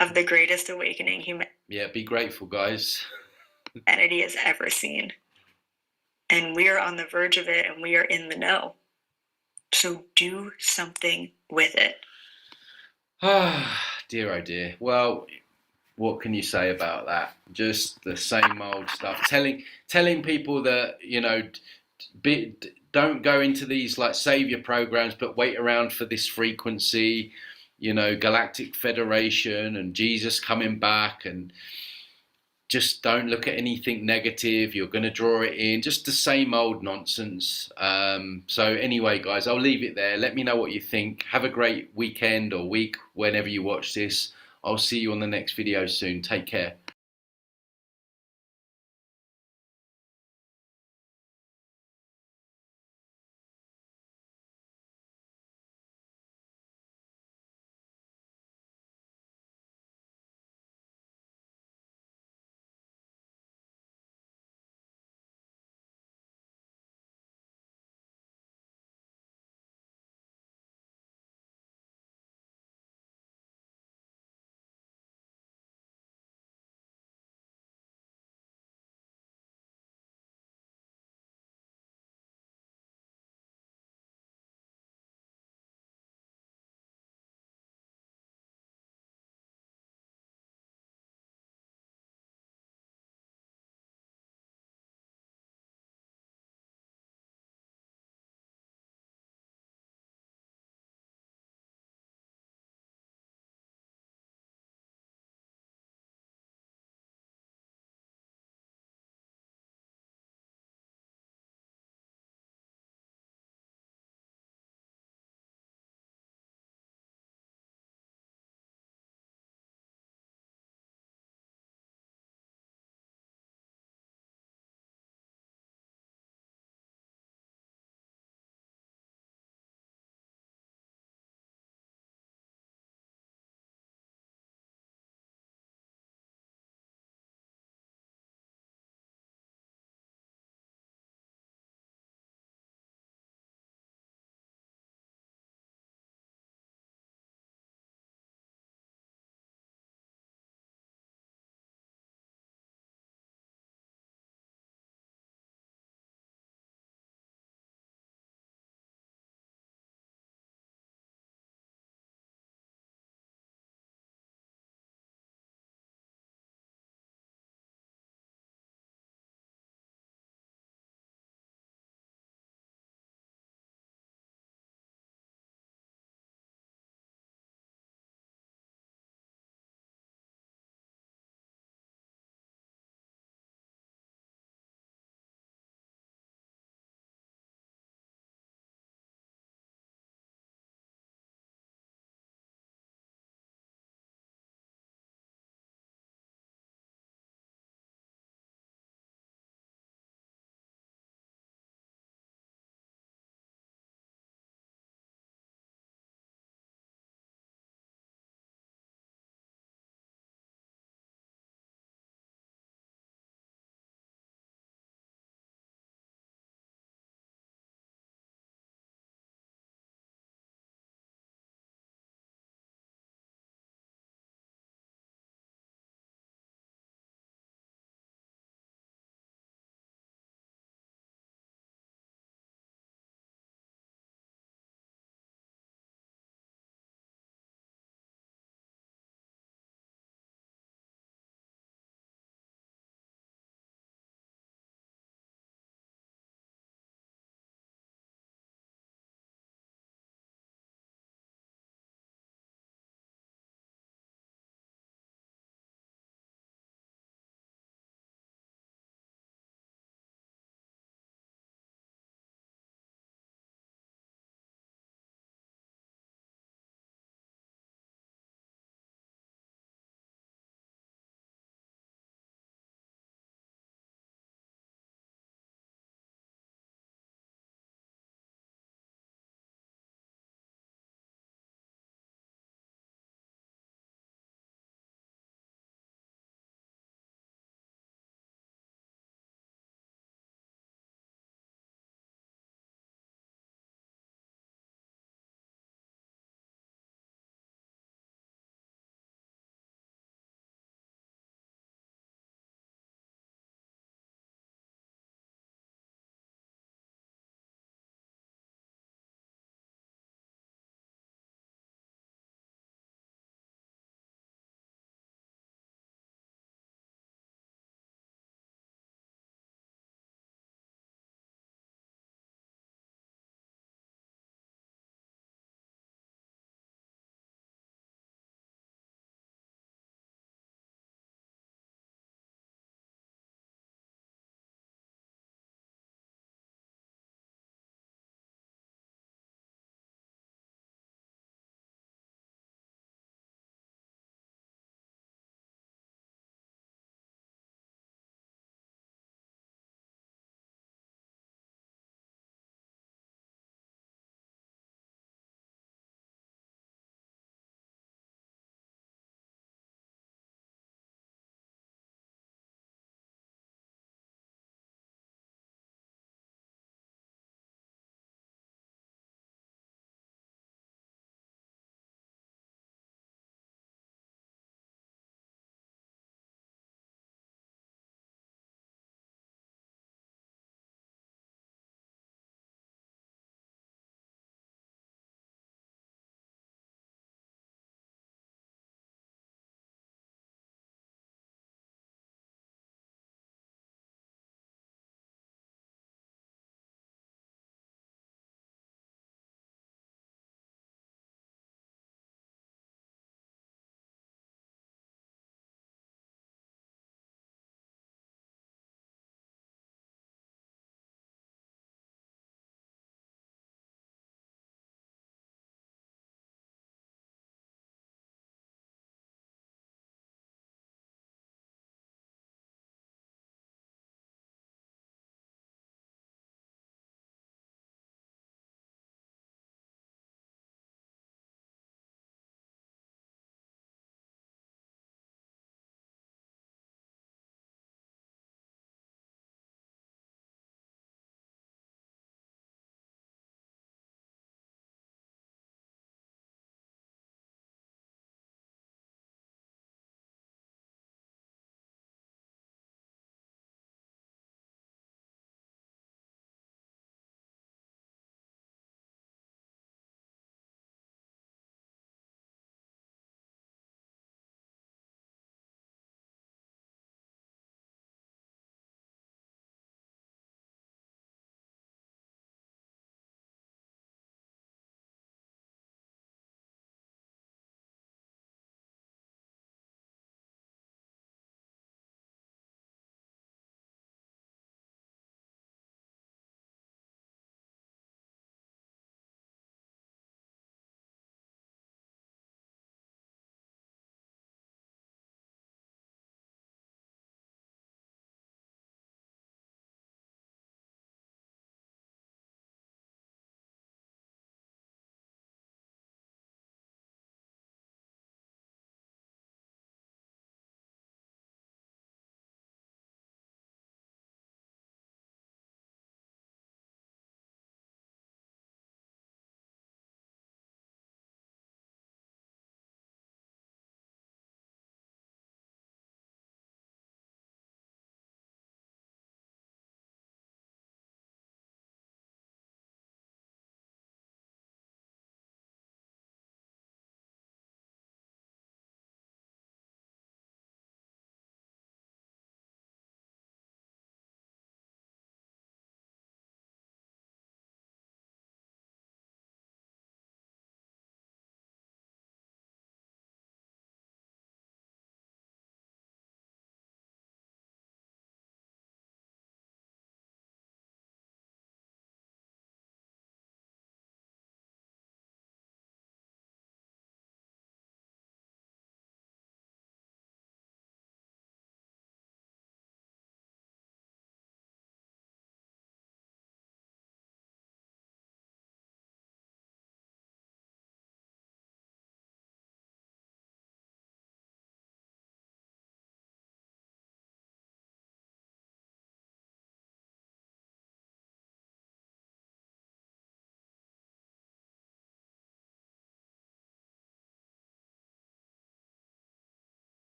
of the greatest awakening Yeah, be grateful, guys. humanity has ever seen. And we are on the verge of it, and we are in the know. So do something with it. Ah, dear, oh dear. Well, what can you say about that? Just the same old stuff. Telling people that, you know, don't go into these like savior programs, but wait around for this frequency, you know, Galactic Federation and Jesus coming back, and just don't look at anything negative. You're going to draw it in. Just the same old nonsense. So anyway, guys, I'll leave it there. Let me know what you think. Have a great weekend or week whenever you watch this. I'll see you on the next video soon. Take care.